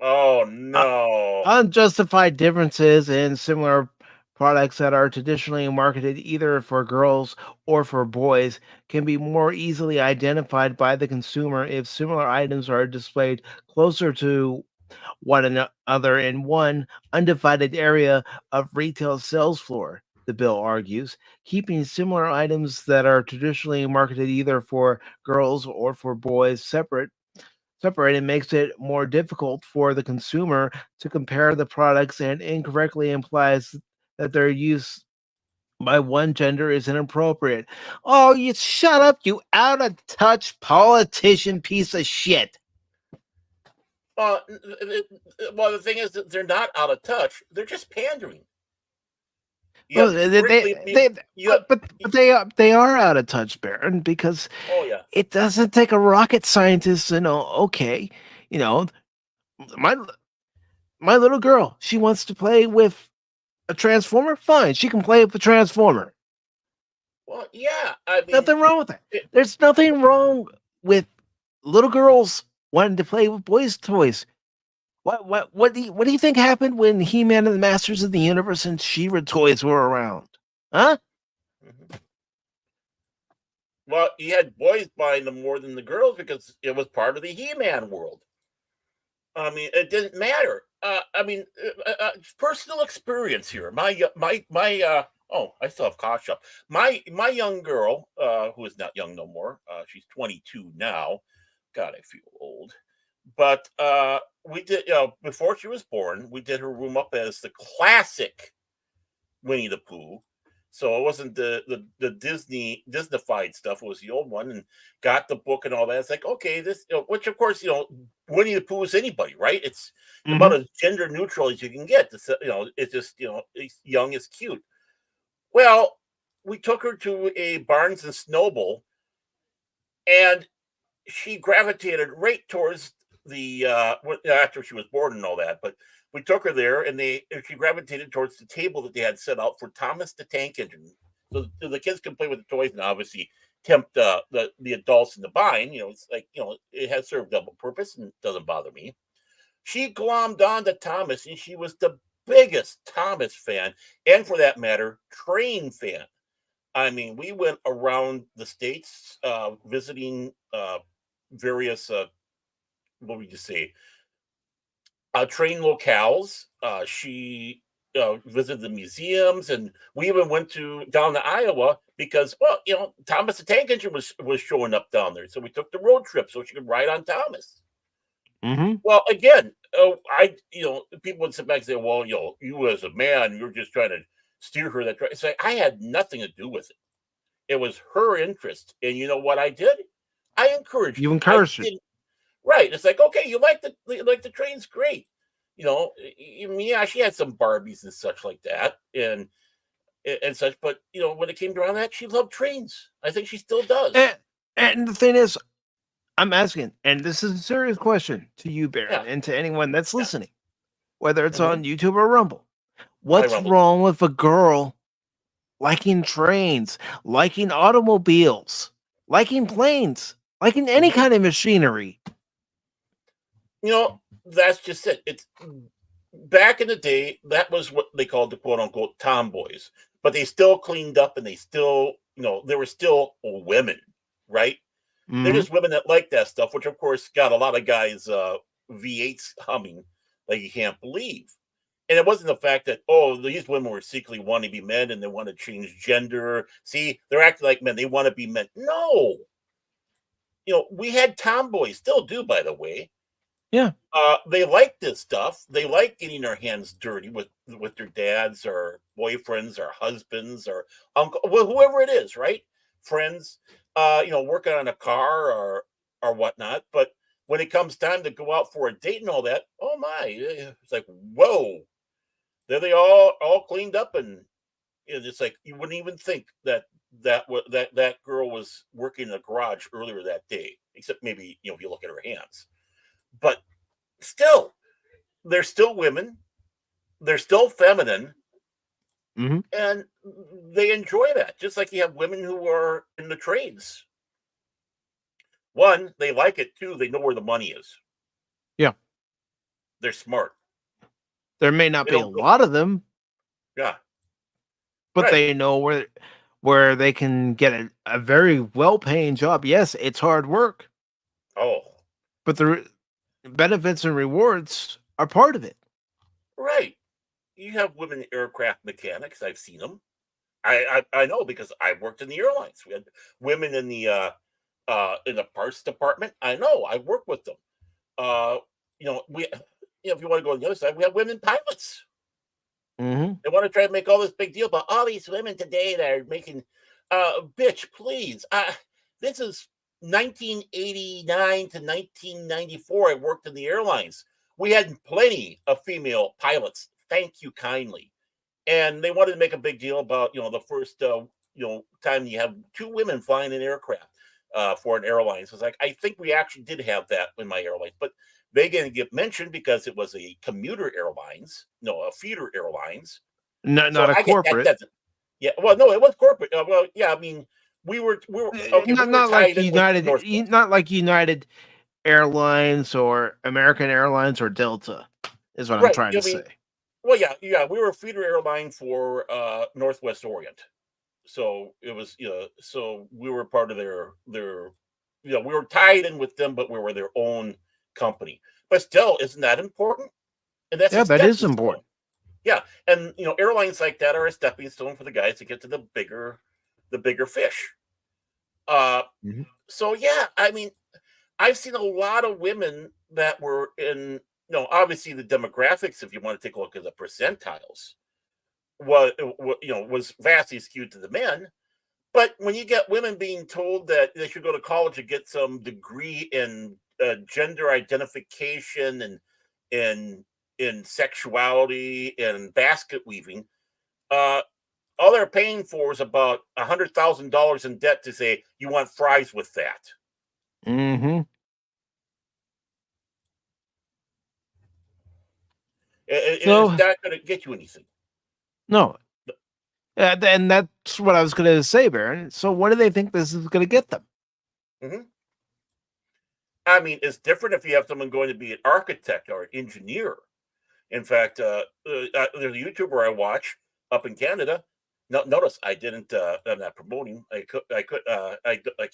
Oh no! Unjustified differences in similar products that are traditionally marketed either for girls or for boys can be more easily identified by the consumer if similar items are displayed closer to one another in one undivided area of retail sales floor. The bill argues, keeping similar items that are traditionally marketed either for girls or for boys separated makes it more difficult for the consumer to compare the products and incorrectly implies that their use by one gender is inappropriate. Oh, you shut up, you out of touch politician piece of shit. Well, the thing is that they're not out of touch. They're just pandering. Well, but they are out of touch, Baron, because it doesn't take a rocket scientist to know. Okay, my little girl, she wants to play with a transformer. Fine, she can play with the transformer. Well, yeah, I mean, nothing wrong with that. There's nothing wrong with little girls wanting to play with boys' toys. What do you think happened when He-Man and the Masters of the Universe and She-Ra toys were around? Huh? Mm-hmm. Well, you had boys buying them more than the girls because it was part of the He-Man world. I mean, it didn't matter. Personal experience here. Oh, I still have cough shop. My young girl, who is not young no more. She's 22 now. God, I feel old. But we did, before she was born, we did her room up as the classic Winnie the Pooh. So it wasn't the Disney-fied stuff. It was the old one, and got the book and all that. It's like, okay, this, which of course, Winnie the Pooh is anybody, right? It's about as gender neutral as you can get. It's just, it's young is cute. Well, we took her to a Barnes and Noble, and she gravitated right towards the after she was born and all that, but we took her there, and she gravitated towards the table that they had set out for Thomas the Tank Engine, so the kids can play with the toys and obviously tempt the adults into buying. It's like it has served double purpose and it doesn't bother me. She glommed on to Thomas, and she was the biggest Thomas fan, and for that matter, train fan. I mean, we went around the states visiting various what would you say, train locales. She visited the museums, and we even went down to Iowa because, Thomas the Tank Engine was showing up down there, so we took the road trip so she could ride on Thomas. Mm-hmm. Well, again, people would sit back and say, "Well, you as a man, you're just trying to steer her that." It's like I had nothing to do with it. It was her interest, and you know what I did? I encouraged. You encouraged her. Right. It's like, okay, you like the trains, great. Yeah, she had some Barbies and such like that, and such. But when it came around that, she loved trains. I think she still does. And the thing is, I'm asking, and this is a serious question to you, Baron, and to anyone that's listening, whether it's on YouTube or Rumble. What's wrong with a girl liking trains, liking automobiles, liking planes, liking any kind of machinery? That's just it. It's back in the day, that was what they called the quote unquote tomboys, but they still cleaned up, and they still, there were still women, right? Mm-hmm. They're just women that like that stuff, which of course got a lot of guys V8s humming like you can't believe. And it wasn't the fact that, these women were secretly wanting to be men and they want to change gender. See, they're acting like men. They want to be men. No. We had tomboys, still do, by the way. Yeah. They like this stuff. They like getting their hands dirty with their dads or boyfriends or husbands or uncle, well, whoever it is, right? Friends, working on a car or whatnot. But when it comes time to go out for a date and all that, oh my, it's like, whoa, there they all cleaned up, and it's like you wouldn't even think that girl was working in a garage earlier that day, except maybe if you look at her hands. But still, they're still women, they're still feminine, and they enjoy that. Just like you have women who are in the trades. One, they like it. Two, they know where the money is. Yeah. They're smart. There may not be a lot of them. Yeah. But they know where they can get a very well-paying job. Yes, it's hard work. Oh. But the benefits and rewards are part of it. Right. You have women aircraft mechanics. I've seen them. I know because I worked in the airlines. We had women in the parts department. I know. I work with them. If you want to go on the other side, we have women pilots. They want to try to make all this big deal about all these women today that are making. Bitch, please. This is 1989 to 1994. I worked in the airlines. We had plenty of female pilots. Thank you kindly. And they wanted to make a big deal about the first time you have two women flying an aircraft for an airline. So it's like, I think we actually did have that in my airlines, but they didn't get mentioned because it was a commuter airlines, a feeder airlines. Not a corporate. Yeah, well, no, it was corporate. Well, yeah, I mean, we were okay. Not like United, not like United Airlines or American Airlines or Delta, is what I'm trying to say. Well, yeah, we were a feeder airline for Northwest Orient, so it was so we were part of their we were tied in with them, but we were their own company. But still, isn't that important? And that's that is important. Yeah, and airlines like that are a stepping stone for the guys to get to the bigger fish. So yeah, I mean, I've seen a lot of women that were in, obviously the demographics, if you want to take a look at the percentiles, was vastly skewed to the men. But when you get women being told that they should go to college and get some degree in gender identification and in sexuality and basket weaving, all they're paying for is about $100,000 in debt to say you want fries with that. It's not going to get you anything. No. And that's what I was going to say, Baron. So what do they think this is going to get them? I mean, it's different if you have someone going to be an architect or an engineer. In fact, there's a YouTuber I watch up in Canada. Notice I didn't. I'm not promoting. I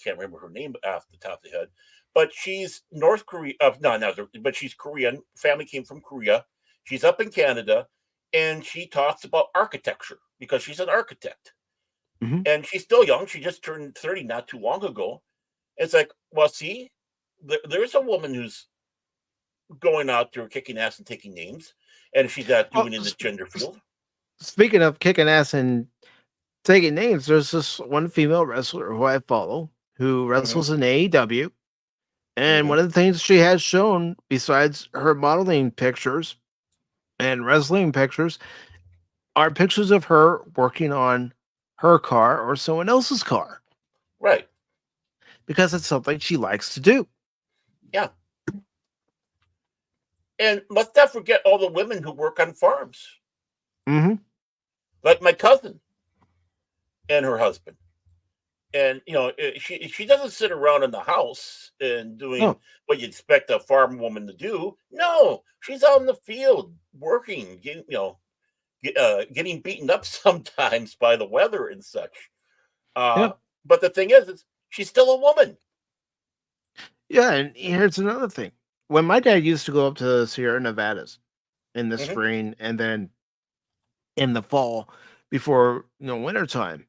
can't remember her name off the top of the head, but she's North Korea. But she's Korean. Family came from Korea. She's up in Canada, and she talks about architecture because she's an architect, and she's still young. She just turned 30 not too long ago. It's like, well, see, there's a woman who's going out there kicking ass and taking names, and she's not doing in the gender field. Speaking of kicking ass and taking names, there's this one female wrestler who I follow who wrestles in AEW. And one of the things she has shown, besides her modeling pictures and wrestling pictures, are pictures of her working on her car or someone else's car. Right. Because it's something she likes to do. Yeah. And let's not forget all the women who work on farms. Like my cousin and her husband. And, she doesn't sit around in the house and doing what you'd expect a farm woman to do. No, she's out in the field working, getting beaten up sometimes by the weather and such. But the thing is she's still a woman. Yeah, and here's another thing. When my dad used to go up to the Sierra Nevadas in the spring and then in the fall before wintertime,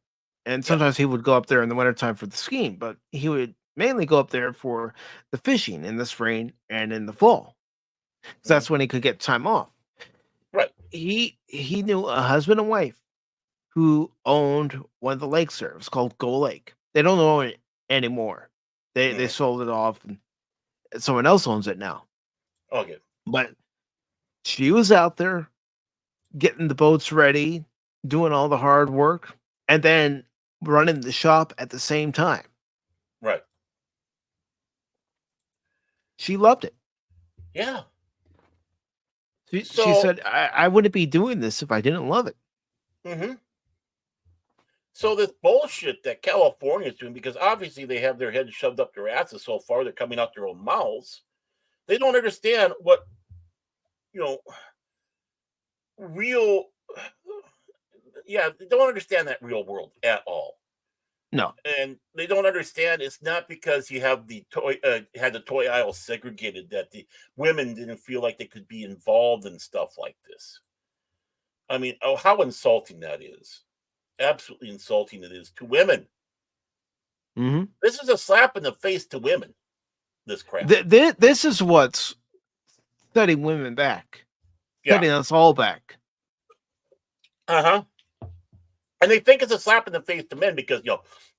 and sometimes he would go up there in the wintertime for the skiing, but he would mainly go up there for the fishing in the spring and in the fall. That's when he could get time off. Right. He knew a husband and wife who owned one of the lakes there. It was called Gull Lake. They don't own it anymore. They sold it off, and someone else owns it now. Okay. But she was out there getting the boats ready, doing all the hard work, and then running the shop at the same time. Right. She loved it. Yeah. She said, I wouldn't be doing this if I didn't love it. Mm-hmm. So this bullshit that California is doing, because obviously they have their heads shoved up their asses so far, they're coming out their own mouths. They don't understand what, real, they don't understand that real world at all. No. And they don't understand it's not because you have the had the toy aisle segregated that the women didn't feel like they could be involved in stuff like this. I mean, how insulting that is. Absolutely insulting it is to women. Mm-hmm. This is a slap in the face to women, this crap. This is what's setting women back. Setting us all back. Uh-huh. And they think it's a slap in the face to men because,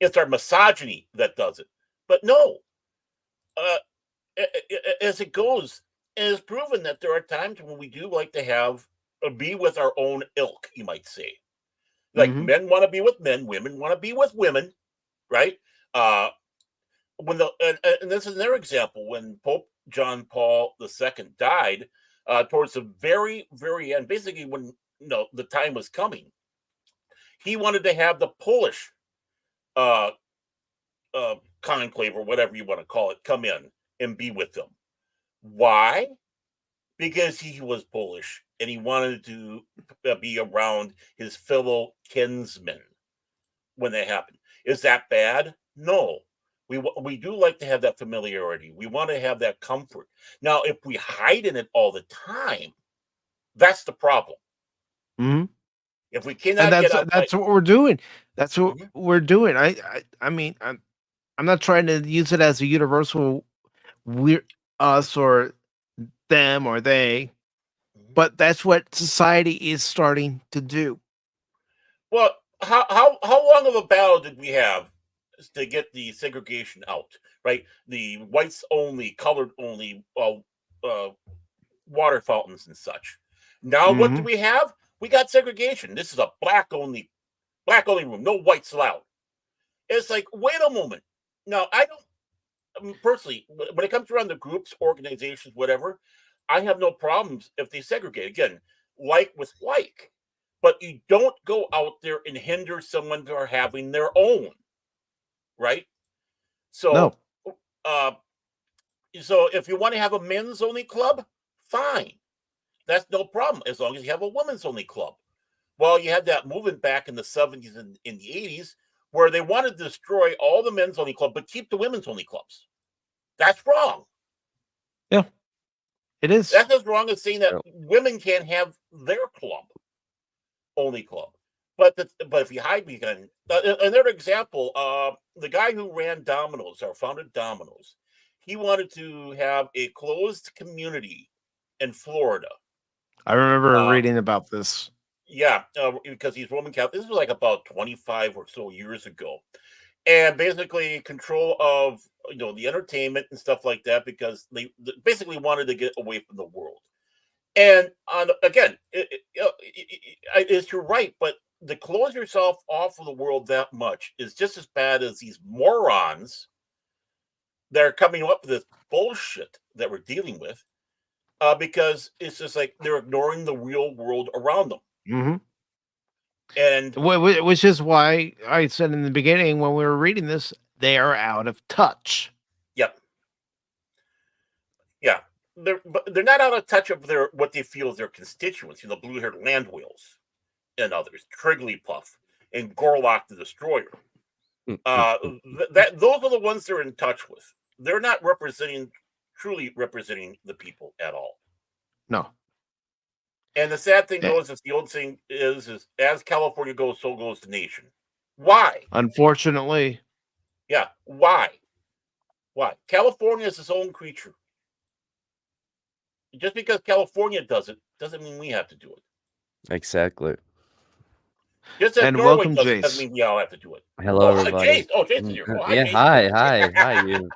it's our misogyny that does it. But no. As it goes, it is proven that there are times when we do like to be with our own ilk, you might say. Like men want to be with men, women want to be with women, right? And this is another example when Pope John Paul II died, towards the very, very end, basically when the time was coming. He wanted to have the Polish conclave, or whatever you want to call it, come in and be with them. Why? Because he was Polish and he wanted to be around his fellow kinsmen when that happened. Is that bad? No. We do like to have that familiarity. We want to have that comfort. Now, if we hide in it all the time, that's the problem. Mm-hmm. If we cannot that's what we're doing. That's what we're doing. I mean, I'm not trying to use it as a universal us or them or they, but that's what society is starting to do. Well, how long of a battle did we have to get the segregation out? Right, the whites only, colored only, water fountains and such. Now, what do we have? We got segregation. This is a black only room. No whites allowed. It's like, wait a moment. Now, personally, when it comes around the groups, organizations, whatever, I have no problems if they segregate. Again, like with like. But you don't go out there and hinder someone from having their own. Right? So, so if you want to have a men's only club, fine. That's no problem, as long as you have a women's only club. Well, you had that movement back in the 70s and in the 80s where they wanted to destroy all the men's only club, but keep the women's only clubs. That's wrong. Yeah, it is. That's as wrong as saying that women can't have their club, only club. But if you hide behind another example, the guy who ran Domino's, or founded Domino's, he wanted to have a closed community in Florida. I remember reading about this. Yeah, because he's Roman Catholic. This was like about 25 or so years ago. And basically control of, the entertainment and stuff like that, because they basically wanted to get away from the world. And again, you're right, but to close yourself off of the world that much is just as bad as these morons that are coming up with this bullshit that we're dealing with. Because it's just like they're ignoring the real world around them. Mm-hmm. And which is why I said in the beginning when we were reading this, they are out of touch. Yep. Yeah. They're not out of touch of what they feel is their constituents, blue-haired land whales and others, Trigglypuff and Gorlock the Destroyer. Those are the ones they're in touch with. They're not truly representing the people at all. No. And the sad thing goes is the old saying is as California goes, so goes the nation. Why? Unfortunately. Yeah. Why? California is its own creature. just because California does it doesn't mean we have to do it. Exactly. Just as And Norway welcome, does it doesn't Jace. mean we all have to do it. Hello, Oh, everybody. Jace. Oh, Jason's here. Oh, hi, Yeah, Jason. hi,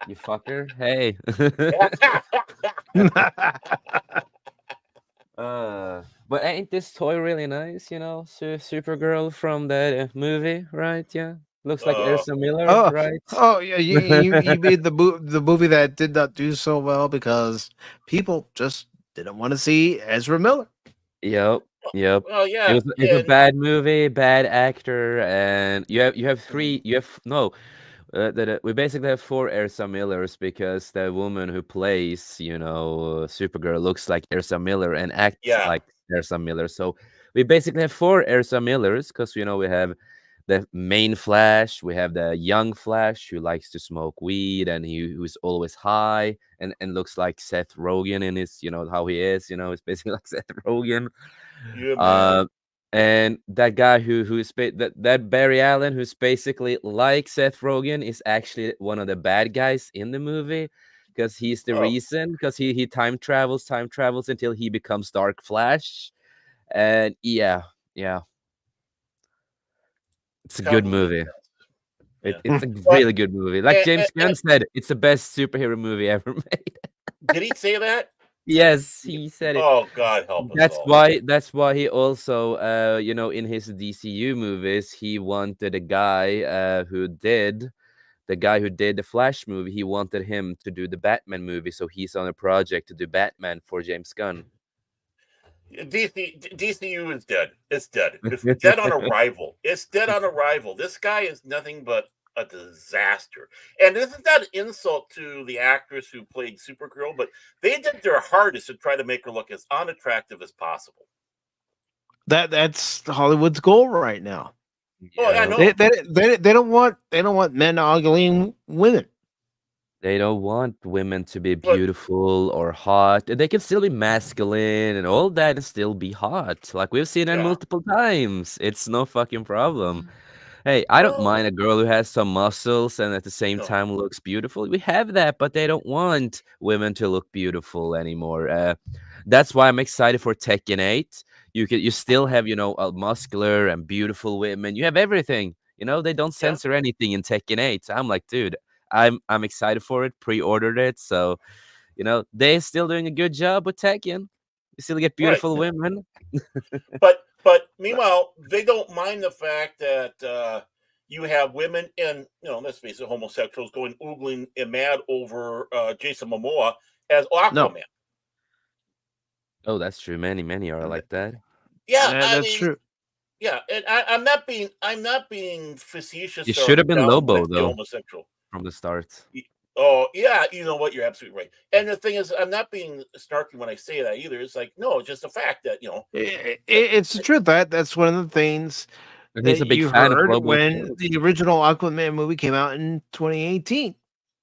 you fucker. Hey. But ain't this toy really nice? You know, Supergirl from that movie, right? Yeah, looks like Elsa Miller, Oh, right? yeah, you made the movie that did not do so well because people just didn't want to see Ezra Miller. Yep. Well, yeah, It's a and bad movie, bad actor, and you have three. You have no. We basically have 4 Elsa Millers because the woman who plays, Supergirl looks like Elsa Miller and acts yeah, like Elsa Miller. So we basically have 4 Elsa Millers because we have the main Flash, we have the young Flash who likes to smoke weed and who's always high and looks like Seth Rogen in his, how he is, it's basically like Seth Rogen. yeah, man. Uh, and that guy that Barry Allen, who's basically like Seth Rogen, is actually one of the bad guys in the movie because he's the Oh, reason. Because he time travels until he becomes Dark Flash, and yeah, it's a good convoluted. movie. Yeah, It's a but really good movie. Like James Gunn said, it's the best superhero movie ever made. did he say that? Yes, he said it. Oh, God help us That's all. why he also in his DCU movies he wanted a guy the guy who did the Flash movie, he wanted him to do the Batman movie, so he's on a project to do Batman for James Gunn. DCU is dead. It's dead. It's dead on arrival. It's dead on arrival. This guy is nothing but a disaster. And this is not an insult to the actress who played Supergirl, but they did their hardest to try to make her look as unattractive as possible. That's Hollywood's goal right now. Oh, I Yeah. know. They don't want men ogling women. They don't want women to be But beautiful or hot. They can still be masculine and all that and still be hot. Like we've seen it yeah, multiple times. It's no fucking problem. Hey, I don't well, mind a girl who has some muscles and at the same no, time looks beautiful. We have that, but they don't want women to look beautiful anymore. That's why I'm excited for Tekken 8. You still have, a muscular and beautiful women. You have everything. They don't yeah, censor anything in Tekken 8. So I'm like, dude, I'm excited for it, pre-ordered it. So, they're still doing a good job with Tekken. You still get right. beautiful women. But meanwhile, they don't mind the fact that you have women and let's face it, homosexuals going oogling and mad over Jason Momoa as No, Aquaman. Oh, that's true. Many are like that. Yeah, I that's mean, true. yeah, and I'm not being facetious You or should have been down Lobo with the though homosexual. from the start. Oh yeah, you know what? You're absolutely right. And the thing is, I'm not being snarky when I say that either. It's like no, it's just a fact that It's the truth. That's one of the things And he's that a big you fan of heard Lobo when too. the original Aquaman movie came out in 2018.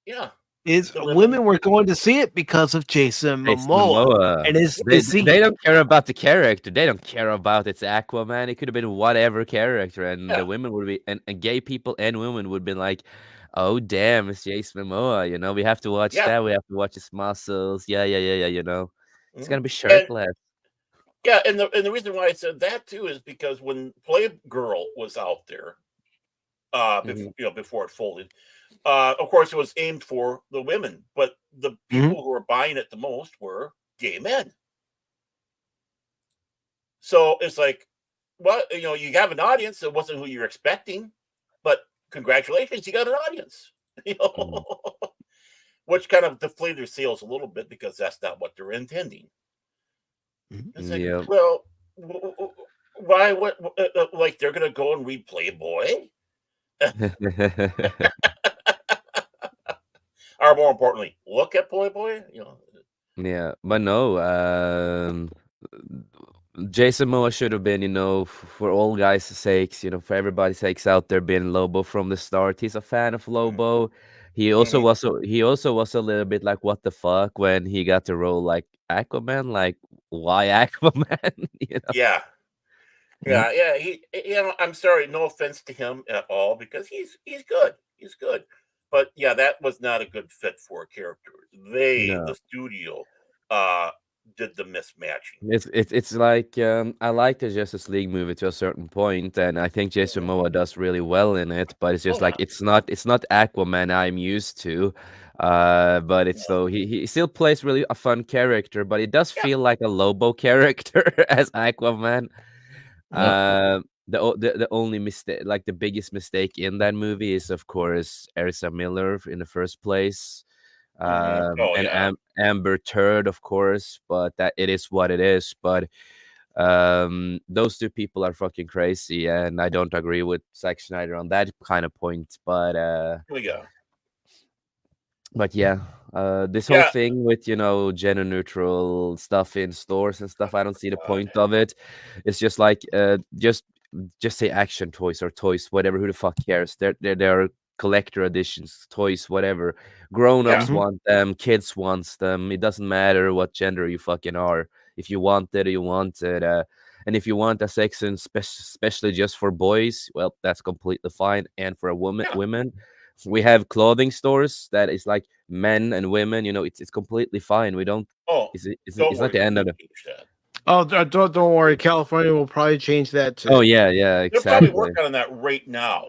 yeah, Is the women women, were going to see it because of Jason Jason Momoa Momoa. and his They physique. don't care about the character. They don't care about it's Aquaman. It could have been whatever character, and the yeah, women would be and gay people and women would be like, "Oh damn, it's Jason Momoa." We have to watch yeah. that. We have to watch his muscles. Yeah. It's Mhm. gonna be And shirtless. yeah, and the reason why I said that too is because when Playgirl was out there, Mhm. before it folded, of course it was aimed for the women, but the Mhm. people who were buying it the most were gay men. So it's like, well, you have an audience. It wasn't who you're expecting, but congratulations, you got an audience. You Mhm. know, which kind of deflated their sales a little bit because that's not what they're intending. It's like, Yep. well, why? What? Like they're gonna go and read Playboy, or more importantly, look at Playboy. Yeah, but no, Jason Momoa should have been, for all guys' sakes, for everybody's sakes out there, being Lobo from the start. He's a fan of Lobo. Mm-hmm. He also was a little bit like, what the fuck, when he got the role like Aquaman. Like, why Aquaman? Yeah, Mm. yeah. I'm sorry, no offense to him at all, because he's good. He's good, but yeah, that was not a good fit for a character. The No. studio, did the mismatching. It's like I like the Justice League movie to a certain point, and I think Jason Momoa does really well in it. But it's just like it's not Aquaman I'm used to. But it's though he still plays really a fun character, but it does feel like a Lobo character as Aquaman. The only mistake, like the biggest mistake in that movie, is of course Ersa Miller in the first place. Amber Turd, of course, but that it is what it is. But those two people are fucking crazy, and I don't agree with Zack Snyder on that kind of point. But Here we go. But yeah, this whole thing with gender neutral stuff in stores and stuff, I don't see the point of it. It's just like just say action toys or toys, whatever. Who the fuck cares? They're collector editions, toys, whatever. Grown-ups want them, kids wants them. It doesn't matter what gender you fucking are. If you want it, you want it. And if you want a section especially just for boys, well, that's completely fine. And for women, we have clothing stores that is like men and women. It's completely fine. We don't. It's not the end of it. Oh, don't worry. California will probably change that too. Oh yeah, exactly. They're probably working on that right now.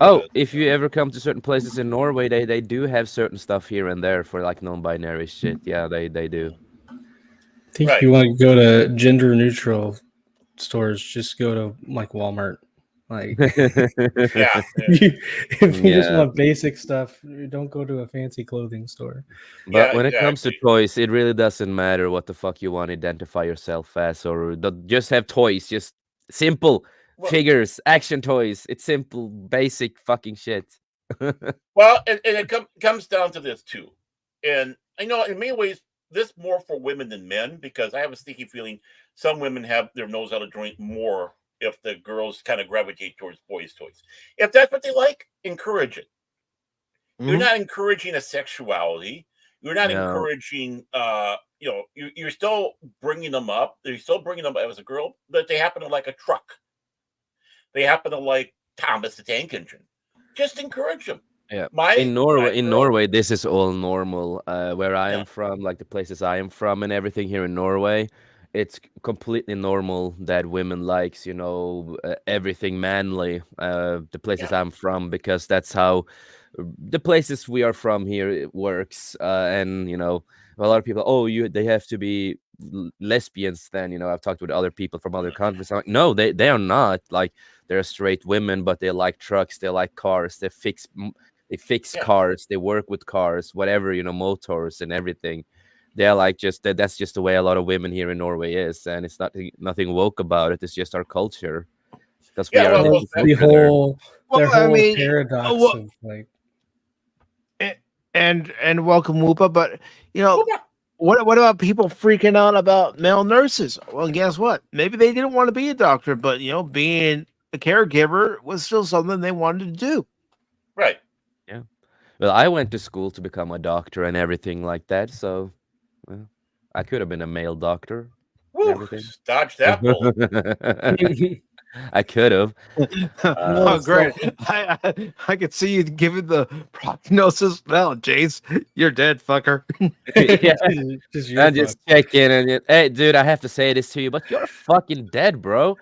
Oh, if you ever come to certain places in Norway, they do have certain stuff here and there for like non-binary shit. Yeah, they do. I think if you want to go to gender neutral stores, just go to like Walmart. Like, if you just want basic stuff, don't go to a fancy clothing store. But when it comes to toys, it really doesn't matter what the fuck you want to identify yourself as, or just have toys, just simple figures, action toys. It's simple, basic fucking shit. Well, and it comes down to this too, and I know in many ways this more for women than men, because I have a sneaky feeling some women have their nose out of joint more if the girls kind of gravitate towards boys' toys. If that's what they like, encourage it. You're not encouraging a sexuality. You're not encouraging, you're still bringing them up. They're still bringing them up as a girl, but they happen to like a truck. They happen to like Thomas the Tank Engine. Just encourage them. Yeah. In Norway, this is all normal. Where I am from, like the places I am from and everything here in Norway, it's completely normal that women likes, everything manly. The places I'm from, because that's how the places we are from here it works. And a lot of people, they have to be lesbians. Then I've talked with other people from other countries. I'm like, no, they are not. Like, they're straight women, but they like trucks, they like cars, they fix cars, they work with cars, whatever, motors and everything. They're like that's just the way a lot of women here in Norway is, and it's nothing woke about it. It's just our culture. Because we are the whole paradox of like, and welcome Whoopa, but what about people freaking out about male nurses? Well, guess what? Maybe they didn't want to be a doctor, but being a caregiver was still something they wanted to do. Right. Yeah. Well, I went to school to become a doctor and everything like that, so I could have been a male doctor. Dodge that bullet. I could have. Great. I could see you giving the prognosis. Well, Jace, you're dead, fucker. I just check in and hey, dude, I have to say this to you, but you're fucking dead, bro.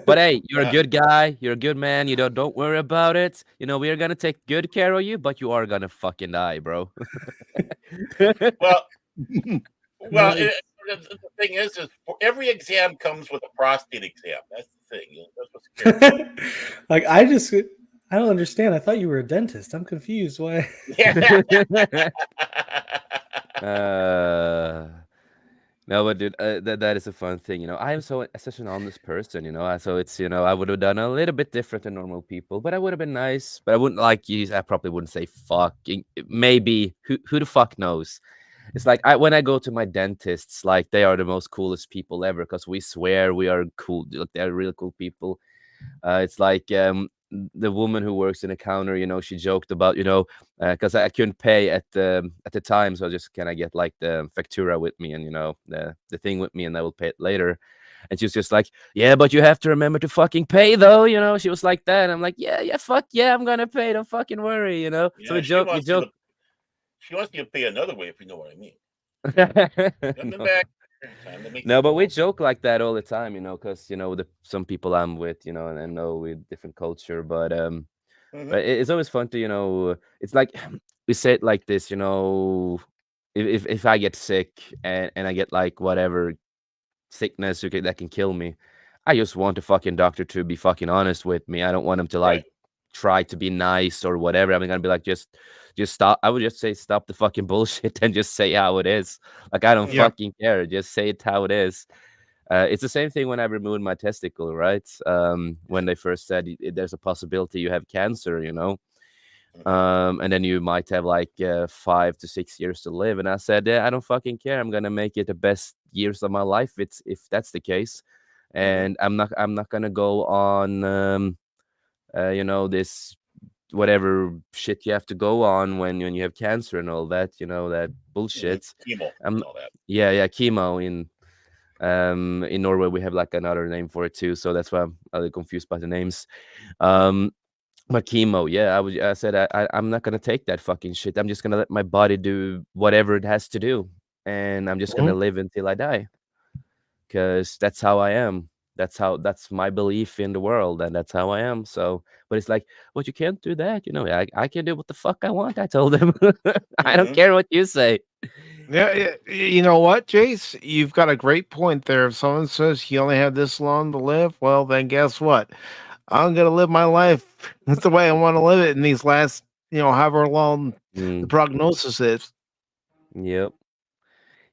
But hey, you're a good guy. You're a good man. Don't worry about it. We are gonna take good care of you, but you are gonna fucking die, bro. Well, the thing is every exam comes with a prostate exam. That's the thing. That's what's scary. Like, I don't understand. I thought you were a dentist. I'm confused. Why? No, but dude, that is a fun thing. I am such an honest person. So it's I would have done a little bit different than normal people, but I would have been nice. But I wouldn't I probably wouldn't say fucking. Maybe who the fuck knows? It's like when I go to my dentists, like they are the most coolest people ever, because we swear we are cool. They're really cool people. It's like the woman who works in the counter, she joked about, because I couldn't pay at the time, so can I get like the factura with me and the thing with me, and I will pay it later. And she was just like, yeah, but you have to remember to fucking pay though, She was like that, and I'm like, yeah, fuck yeah, I'm gonna pay. Don't fucking worry, So we joke. She wants you to pay another way, if you know what I mean. Coming back. Time to make No, the but we call. joke like that all the time, because some people I'm with, and I know with different culture, but it's always fun to. It's like we say it like this, if I get sick and I get like whatever sickness that can kill me, I just want the fucking doctor to be fucking honest with me. I don't want him to Right. like try to be nice or whatever. I'm gonna be like, just stop. I would just say stop the fucking bullshit and just say how it is. Like I don't Yeah. fucking care. Just say it how it is. It's the same thing when I removed my testicle, right? When they first said there's a possibility you have cancer, and then you might have like 5 to 6 years to live. And I said, yeah, I don't fucking care. I'm gonna make it the best years of my life. If that's the case, and I'm not gonna go on, this whatever shit you have to go on when you have cancer and all that, that bullshit. Chemo Um, and all that. yeah, chemo in Norway we have like another name for it too, so that's why I'm a little confused by the names. But chemo, yeah, I said I'm not gonna take that fucking shit. I'm just gonna let my body do whatever it has to do, and I'm just gonna live until I die, because that's how I am. That's my belief in the world, and that's how I am. So, but it's like, but you can't do that, I can do what the fuck I want. I told them, I don't care what you say. Yeah, you know what, Jace? You've got a great point there. If someone says you only have this long to live, well, then guess what? I'm gonna live my life. That's the way I want to live it in these last, however long the prognosis is. Yep,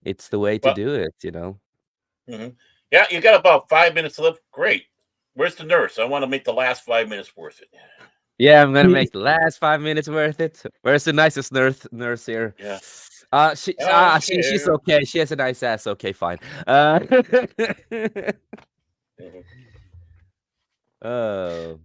it's the way to Well, do it, yeah, you got about 5 minutes to live. Great. Where's the nurse? I want to make the last 5 minutes worth it. Yeah, I'm gonna make the last 5 minutes worth it. Where's the nicest nurse here? Yeah. She's okay. She has a nice ass. Okay, fine. Oh.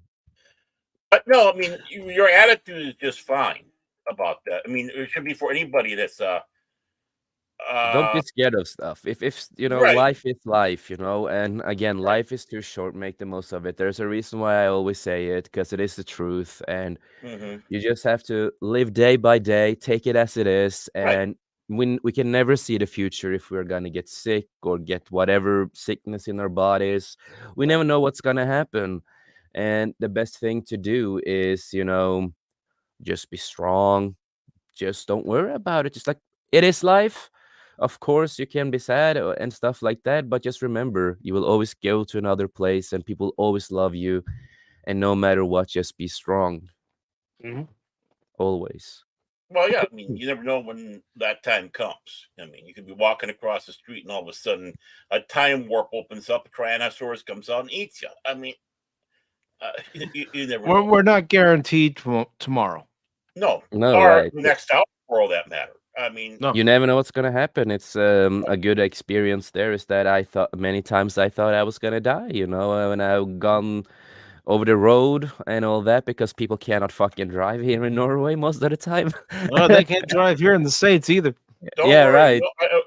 But no, I mean, your attitude is just fine about that. I mean, it should be for anybody that's Don't be scared of stuff. If right. life is life, and again, life is too short. Make the most of it. There's a reason why I always say it, because it is the truth, and you just have to live day by day, take it as it is, Right. and we can never see the future if we're gonna get sick or get whatever sickness in our bodies. We never know what's gonna happen, and the best thing to do is, just be strong. Just don't worry about it. Just like it is life. Of course, you can be sad and stuff like that, but just remember, you will always go to another place, and people always love you. And no matter what, just be strong. Always. Well, yeah, I mean, you never know when that time comes. I mean, you could be walking across the street and all of a sudden a time warp opens up, a Tyrannosaurus comes out and eats you. I mean, you never know. We're not guaranteed tomorrow. No, No, or right. next hour for all that matter. I mean, No. You never know what's gonna happen. It's a good experience. There is that I thought many times I thought I was gonna die. When I've gone over the road and all that, because people cannot fucking drive here in Norway most of the time. Well, they can't drive here in the States either. don't Yeah, worry. right.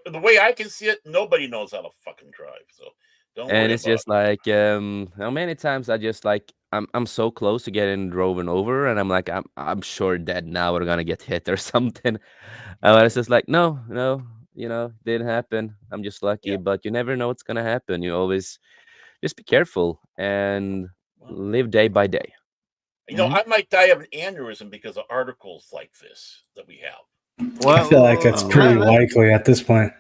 No, the way I can see it, nobody knows how to fucking drive. So don't And worry it's about just like how many times I just like I'm so close to getting driven over, and I'm like I'm sure that now we're gonna get hit or something. And it's just like no, didn't happen. I'm just lucky, Yeah. but you never know what's gonna happen. You always just be careful and Well, live day by day. I might die of an aneurysm because of articles like this that we have. Well, I feel like it's pretty likely at this point.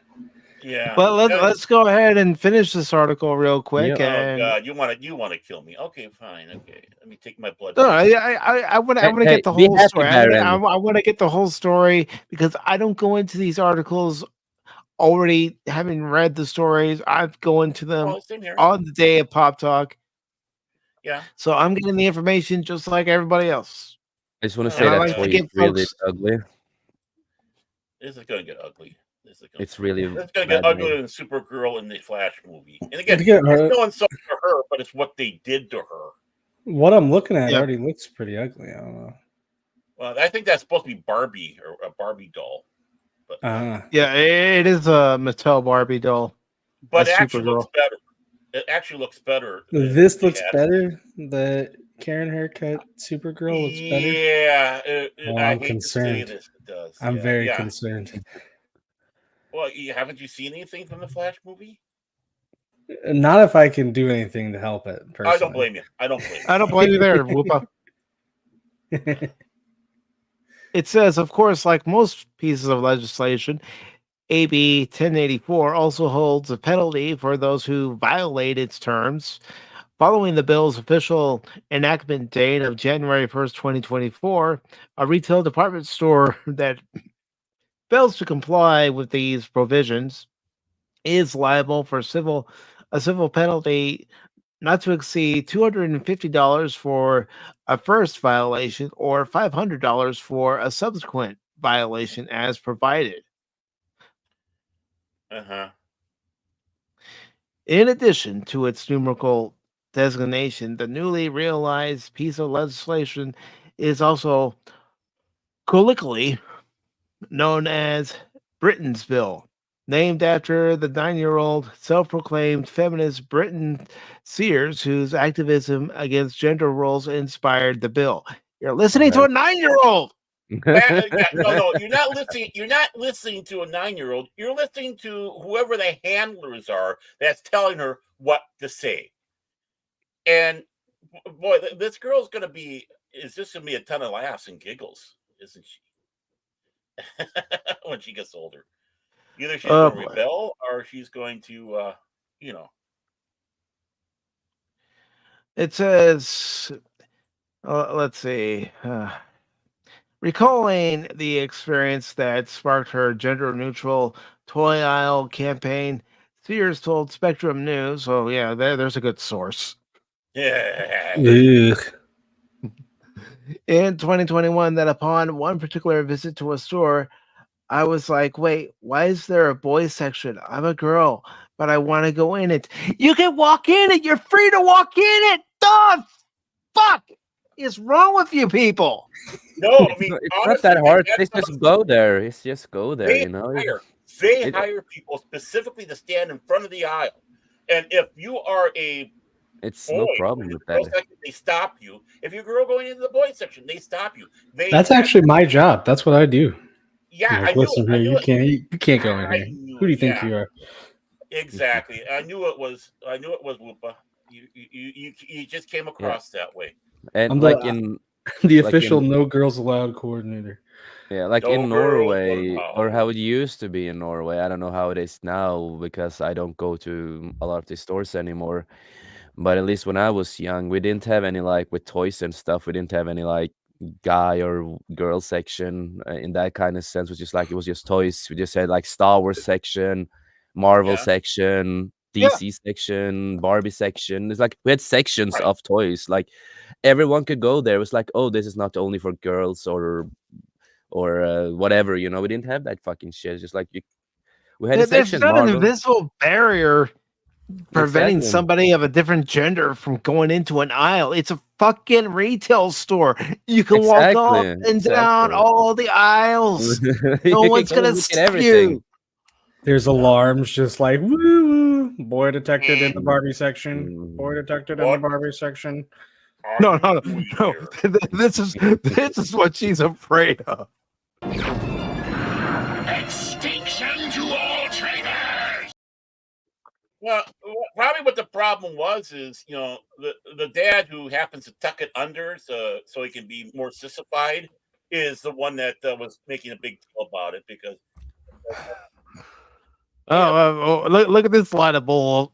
Yeah. But let's go ahead and finish this article real quick. Yeah. Oh And God, you want to kill me? Okay, fine. Okay, let me take my blood. no, pressure. I want to Hey, get the be whole happy, story. Baron. I want to get the whole story because I don't go into these articles already having read the stories. I go into them Oh, same here. on the day of Pop Talk. Yeah. So I'm getting the information just like everybody else. I just want to And say I that like to toy is give really folks- ugly. This is gonna get ugly. It's really It's gonna get bad uglier made. than Supergirl in the Flash movie. And again, Again, it's no insult to her, but it's what they did to her. what I'm looking at Yeah. already looks pretty ugly. I don't know. Well, I think that's supposed to be Barbie or a Barbie doll. But Yeah, it is a Mattel Barbie doll. but a it actually Supergirl. looks better. It actually looks better. This than looks she had. better. The Karen haircut Supergirl looks better. Yeah, Well, I I'm hate to say concerned. this. It does. I'm Yeah, very yeah. concerned. Well, haven't you seen anything from the Flash movie? Not if I can do anything to help it. Personally. I don't blame you. I don't blame you. I don't blame you there, Whoopa. It says, of course, like most pieces of legislation, AB 1084 also holds a penalty for those who violate its terms. Following the bill's official enactment date of January 1st, 2024, a retail department store that fails to comply with these provisions is liable for a civil penalty not to exceed $250 for a first violation or $500 for a subsequent violation as provided. Uh-huh. In addition to its numerical designation, the newly realized piece of legislation is also colloquially known as Britain's Bill, named after the 9-year-old self-proclaimed feminist Britton Sears, whose activism against gender roles inspired the bill. You're listening to a 9-year-old. No, you're not listening. You're not listening to a 9-year-old. You're listening to whoever the handlers are that's telling her what to say. And boy, this girl's gonna be. Is this gonna be a ton of laughs and giggles? Isn't she? When she gets older, either she's going to rebel or she's going to, It says, let's see. Recalling the experience that sparked her gender-neutral toy aisle campaign, Sears told Spectrum News, "Oh yeah, there's a good source." Yeah. In 2021, that upon one particular visit to a store, I was like, "Wait, why is there a boys section? I'm a girl, but I want to go in it." You can walk in it. You're free to walk in it. The fuck is wrong with you people? No, I mean, it's honestly, not that hard. that's They just go there. It's just go there, they you know. They hire people specifically to stand in front of the aisle, and if you are a It's boy, no problem with that. Section, they stop you. If you're a girl going into the boys section, they stop you. That's actually my job. That's what I do. Yeah, like, listen here, you can't go in here. Who do you think you are? Exactly. I knew it was Whoopa. You just came across that way. And I'm like in the official no girls allowed coordinator. Yeah, like No in Norway, girls or how it used to be in Norway. I don't know how it is now because I don't go to a lot of these stores anymore. But at least when I was young, we didn't have any like with toys and stuff. We didn't have any like guy or girl section in that kind of sense. It was just toys. We just had like Star Wars section, Marvel section, DC section, Barbie section. It's like we had sections of toys. Like everyone could go there. It was like, oh, this is not only for girls or whatever, you know. We didn't have that fucking shit. It's just like we had a There's section not an Marvel. invisible barrier preventing somebody of a different gender from going into an aisle. It's a fucking retail store. You can walk up and down all the aisles. No one's gonna stop you. There's alarms just like woo woo. Boy detected in the Barbie section. Boy detected in the Barbie section. No. This is what she's afraid of. Extinction to all traitors! Well, probably what the problem was is, you know, the dad who happens to tuck it under so he can be more sissified is the one that was making a big deal about it because. Look at this line of bull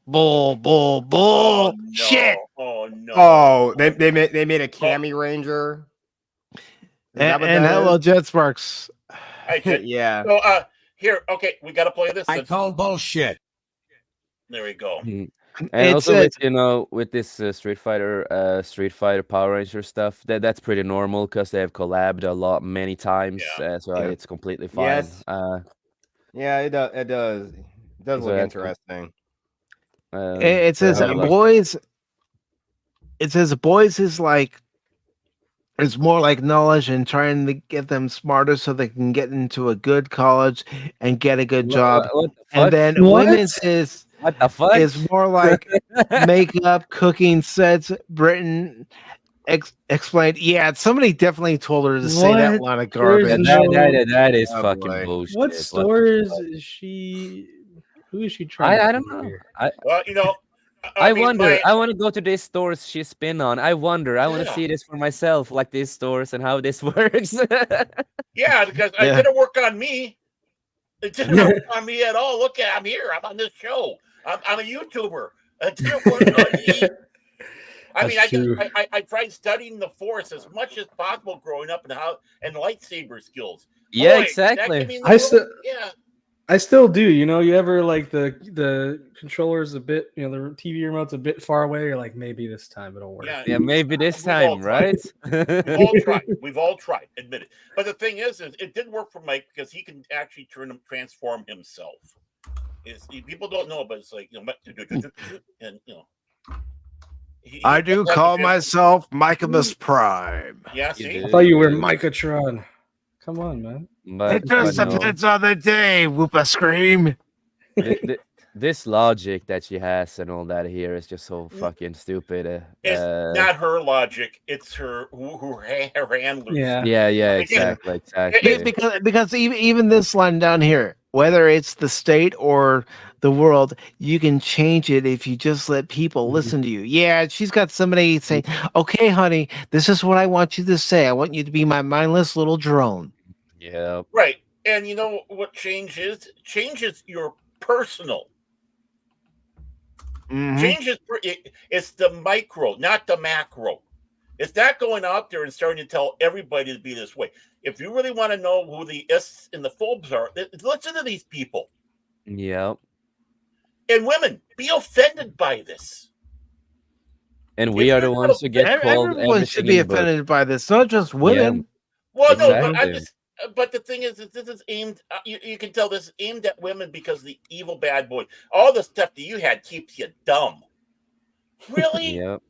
shit. Oh no! Oh, they made a Cammy Ranger. And hello, Jet Sparks. Yeah. So here, okay, we got to play this. I call bullshit. There we go. And also with this Street Fighter Power Ranger stuff, that's pretty normal because they have collabed many times, so it's completely fine. Yes. Yeah, it does. It does look interesting. It says boys. It says boys is like it's more like knowledge and trying to get them smarter so they can get into a good college and get a good job. And then women's is what the fuck? Is more like makeup, cooking sets, Britain explained. Yeah, somebody definitely told her to say that line of garbage. That is Oh, fucking boy. bullshit. What store is she? Who is she trying? I to don't fool know. here? Well, I mean, wonder. I want to go to these stores she's been on. I wonder. I want to Yeah. see this for myself, like these stores and how this works. Yeah, because it didn't work on me. It didn't work on me at all. Look at, I'm here. I'm on this show. I'm a YouTuber. It didn't work on me. I mean, I tried studying the Force as much as possible growing up and lightsaber skills. Yeah, Boy, exactly. that gave me yeah. I still do. You ever like the controller's a bit, the TV remote's a bit far away. You're like, maybe this time it'll work. Yeah, maybe this time, right? We've all tried. We've all tried. Admit it. But the thing is it didn't work for Mike because he can actually transform himself. People don't know, but it's like and I do call myself Michaelmas Prime. Yeah, see? I thought you were Micatron. Come on, man. It just depends on the day. Whoop a scream. This logic that she has and all that here is just so fucking stupid. It's not her logic; it's her handlers. Yeah, exactly. Because even this line down here, whether it's the state or the world, you can change it if you just let people listen to you. Yeah, she's got somebody saying, "Okay, honey, this is what I want you to say. I want you to be my mindless little drone." Yeah. Right. And you know what change is? Change is your personal. Change is it's the micro, not the macro. It's not going out there and starting to tell everybody to be this way. If you really want to know who the Ists and the phobes are, listen to these people. Yep. And women, be offended by this. And we are the ones who get called. Everyone should be offended by this, not just women. Yeah. Well, Exactly. no, but the thing is, this is aimed. You can tell this is aimed at women because the evil bad boy. All the stuff that you had keeps you dumb. Really? Yep.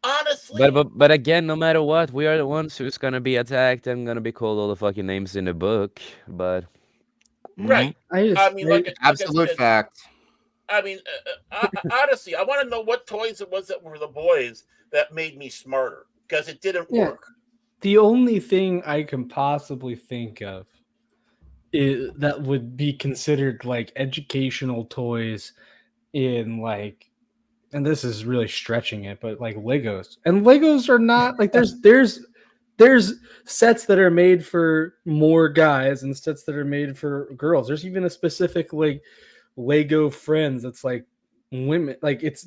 Honestly. But again, no matter what, we are the ones who's gonna be attacked and gonna be called all the fucking names in the book. But right. I mean, absolute fact. I mean, honestly, I want to know what toys it was that were the boys that made me smarter because it didn't work. The only thing I can possibly think of that would be considered like educational toys in like, and this is really stretching it, but like Legos. And Legos are not like there's sets that are made for more guys and sets that are made for girls. There's even a specific like Lego Friends that's like women, like it's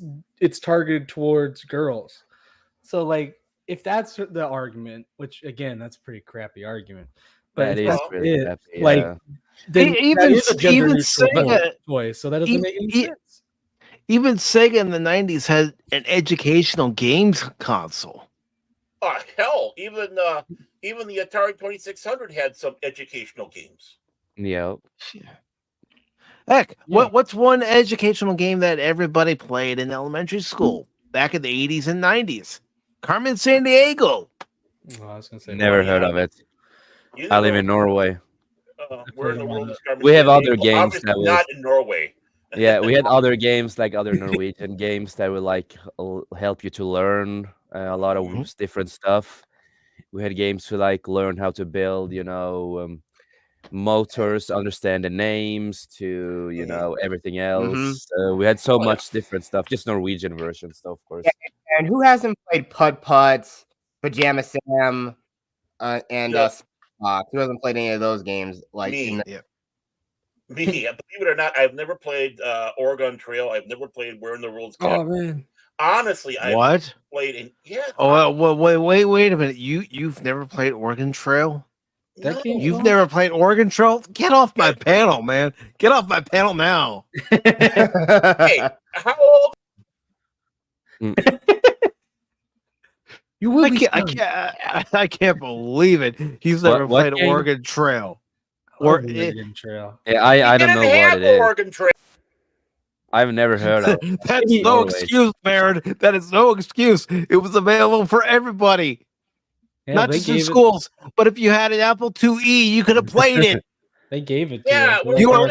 targeted towards girls. So like if that's the argument, which again that's a pretty crappy argument, but that is really crappy, like then even Sega toy, so that doesn't make any sense. Even Sega in the 90s had an educational games console. Oh hell, even the Atari 2600 had some educational games. Yep. Heck, what's one educational game that everybody played in elementary school back in the 80s and 90s? Carmen Sandiego. I was gonna say Never heard of it. I live in Norway. Where in the world is Carmen We have Sandiego? other games Obviously that not in Norway. Yeah, we had other games like other Norwegian games that would like help you to learn a lot of different stuff. We had games to like learn how to build, motors, understand the names, to everything else. We had so much different stuff, just Norwegian versions, though, of course. Yeah, and who hasn't played Putt Putt, Pajama Sam, and Spark? Who hasn't played any of those games? Like Me. Believe it or not, I've never played Oregon Trail. I've never played Where in the World's Kept. Oh man! Honestly, I've played in Oh wait a minute! You've never played Oregon Trail? You've never played Oregon Trail? Get off my panel, man! Get off my panel now! Hey, how old? You will I can't believe it. He's never played Oregon Trail. Oregon Trail. Yeah, I don't know what it is. Oregon Trail. I've never heard of it. That's no excuse, Baron. That is no excuse. It was available for everybody. Yeah, not just in schools, but if you had an Apple IIe, you could have played it. They gave it to you are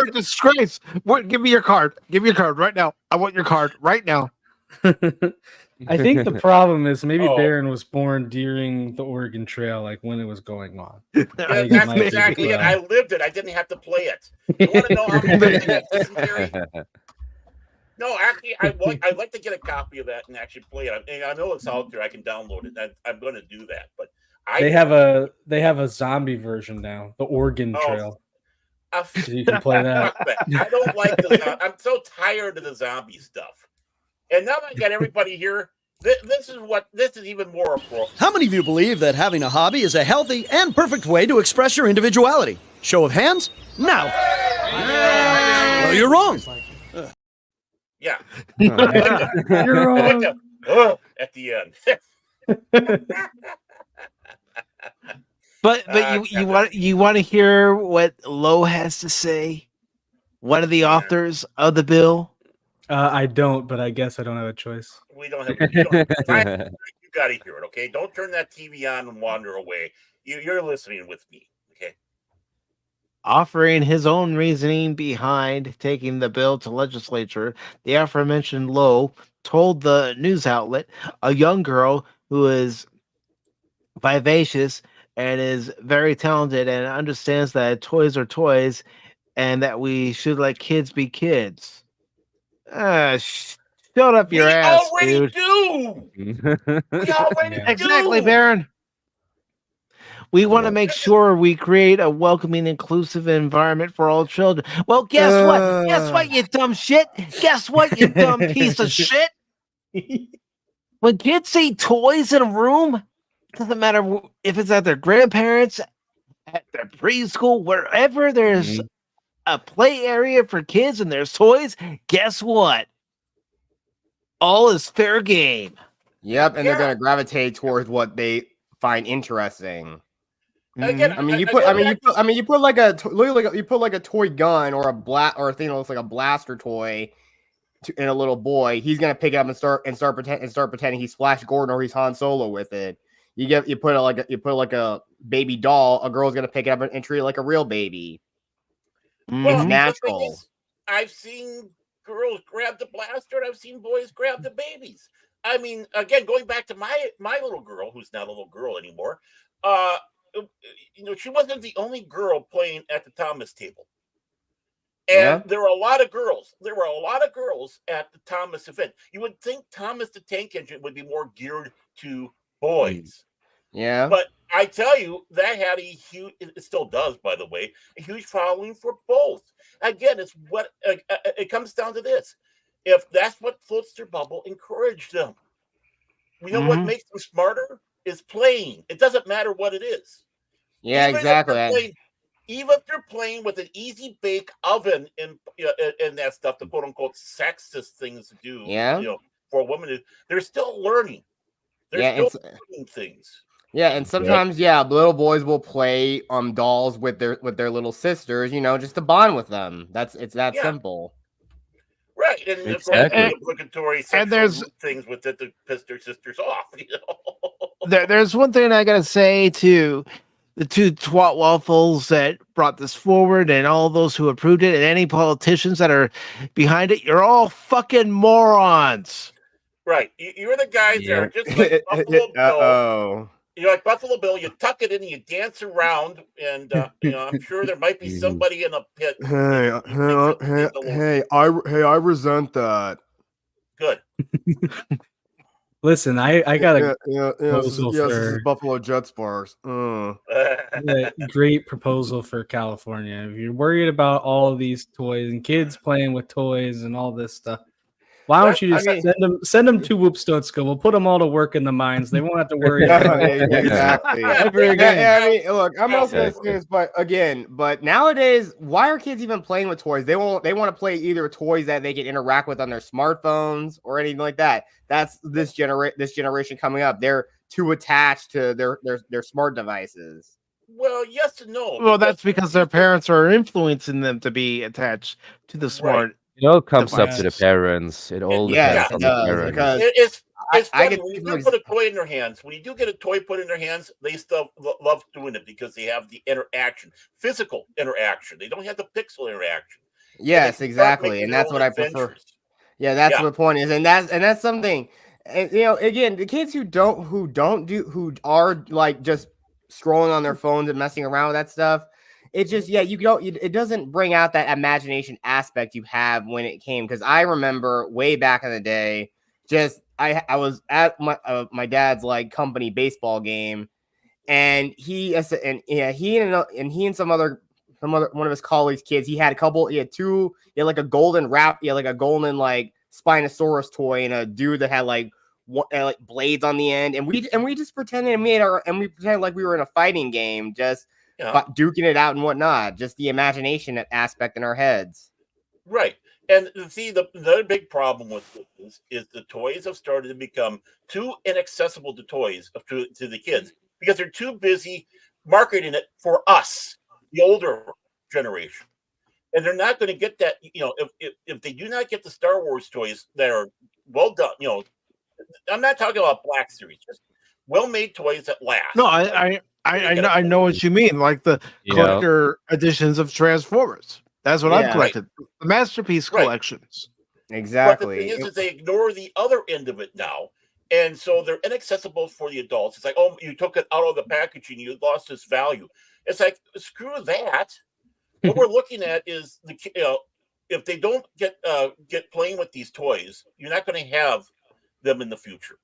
a disgrace. Give me your card. Give me your card right now. I want your card right now. I think the problem is maybe Oh. Baron was born during the Oregon Trail, like when it was going on. Yeah, I think it that's might be exactly it. the I lived it. I didn't have to play it. You want to know how much I had dysentery? No, actually, I'd like to get a copy of that and actually play it. And I know it's out there. I can download it. I'm going to do that. But They have a zombie version now, the Oregon Trail. So you can play that. I don't like the. I'm so tired of the zombie stuff. And now that I got everybody here, this is even more appropriate. How many of you believe that having a hobby is a healthy and perfect way to express your individuality? Show of hands, now. Well, you're wrong. Yeah. You're wrong. At the end. But you want to hear what Lowe has to say? One of the authors of the bill. I don't, but I guess I don't have a choice. We don't have. You got to hear it, okay? Don't turn that TV on and wander away. You're listening with me, okay? Offering his own reasoning behind taking the bill to legislature, the aforementioned Lowe told the news outlet a young girl who is vivacious and is very talented and understands that toys are toys and that we should let kids be kids. Shut up your ass, dude. We already do. Exactly, Baron. We want to make sure we create a welcoming, inclusive environment for all children. Well, guess what? Guess what, you dumb shit? Guess what, you dumb piece of shit? When kids see toys in a room, it doesn't matter if it's at their grandparents, at their preschool, wherever there's a play area for kids and there's toys, guess what? All is fair game. Yep, and they're going to gravitate towards what they find interesting. Again, you put like a toy gun or a thing that looks like a blaster toy in a little boy. He's gonna pick it up and start pretending he's Flash Gordon or he's Han Solo with it. You put like a baby doll. A girl's gonna pick it up and treat it like a real baby. Well, it's natural. I've seen girls grab the blaster, and I've seen boys grab the babies. I mean, again, going back to my little girl, who's not a little girl anymore. She wasn't the only girl playing at the Thomas table. And there were a lot of girls. There were a lot of girls at the Thomas event. You would think Thomas the Tank Engine would be more geared to boys. Yeah. But I tell you, that had a huge, it still does, by the way, a huge following for both. Again, it's what it comes down to this. If that's what floats their bubble, encourage them. You know what makes them smarter? Is playing. It doesn't matter what it is. Yeah, exactly. Even if they're playing with an easy bake oven and that stuff, the quote unquote sexist things to do, for a woman, they're still learning. They're still learning things. Yeah, and sometimes, little boys will play dolls with their little sisters, just to bond with them. It's that simple. Right, and exactly. Of course, obligatory sexual things with it to piss their sisters off. There's one thing I gotta say to the two twat waffles that brought this forward, and all those who approved it, and any politicians that are behind it. You're all fucking morons. Right, you're the guys that are just like Buffalo Bill. You're like Buffalo Bill. You tuck it in, and you dance around, and I'm sure there might be somebody in a pit. Hey, I resent that. Good. Listen, I got a proposal for... this is Buffalo Jets bars. Great proposal for California. If you're worried about all of these toys and kids playing with toys and all this stuff, why don't you just send them to Whoopstone School? We'll put them all to work in the mines. They won't have to worry about it. Exactly. Look, I'm also going to say this, but nowadays, why are kids even playing with toys? They want to play either toys that they can interact with on their smartphones or anything like that. That's this generation coming up. They're too attached to their smart devices. Well, yes and no. Well, that's because their parents are influencing them to be attached to the smart. Right. It all comes up to the parents. It all depends on the parents. Because it's funny. When you do put a toy in their hands, when you do get a toy put in their hands, they still love doing it because they have the interaction, physical interaction. They don't have the pixel interaction. Yes, exactly, and that's what I prefer. Yeah, that's what the point is, and that's something. And again, the kids who are like just scrolling on their phones and messing around with that stuff, it just it doesn't bring out that imagination aspect you have when it came. Because I remember way back in the day, I was at my dad's like company baseball game, and he and some other one of his colleagues' kids, he had like a golden like a golden like Spinosaurus toy, and a dude that had like blades on the end, and we just pretended we pretended like we were in a fighting game, just duking it out and whatnot. Just the imagination aspect in our heads. Right. And see, the other big problem with this is the toys have started to become too inaccessible to the kids because they're too busy marketing it for us, the older generation. And they're not going to get that, if they do not get the Star Wars toys that are well done, I'm not talking about Black Series, just well-made toys that last. No, I know what you mean, like the collector editions of Transformers. That's what I've collected. Right. The Masterpiece collections. Exactly. But the thing is they ignore the other end of it now. And so they're inaccessible for the adults. It's like, oh, you took it out of the packaging, you lost its value. It's like, screw that. What we're looking at is if they don't get playing with these toys, you're not going to have them in the future.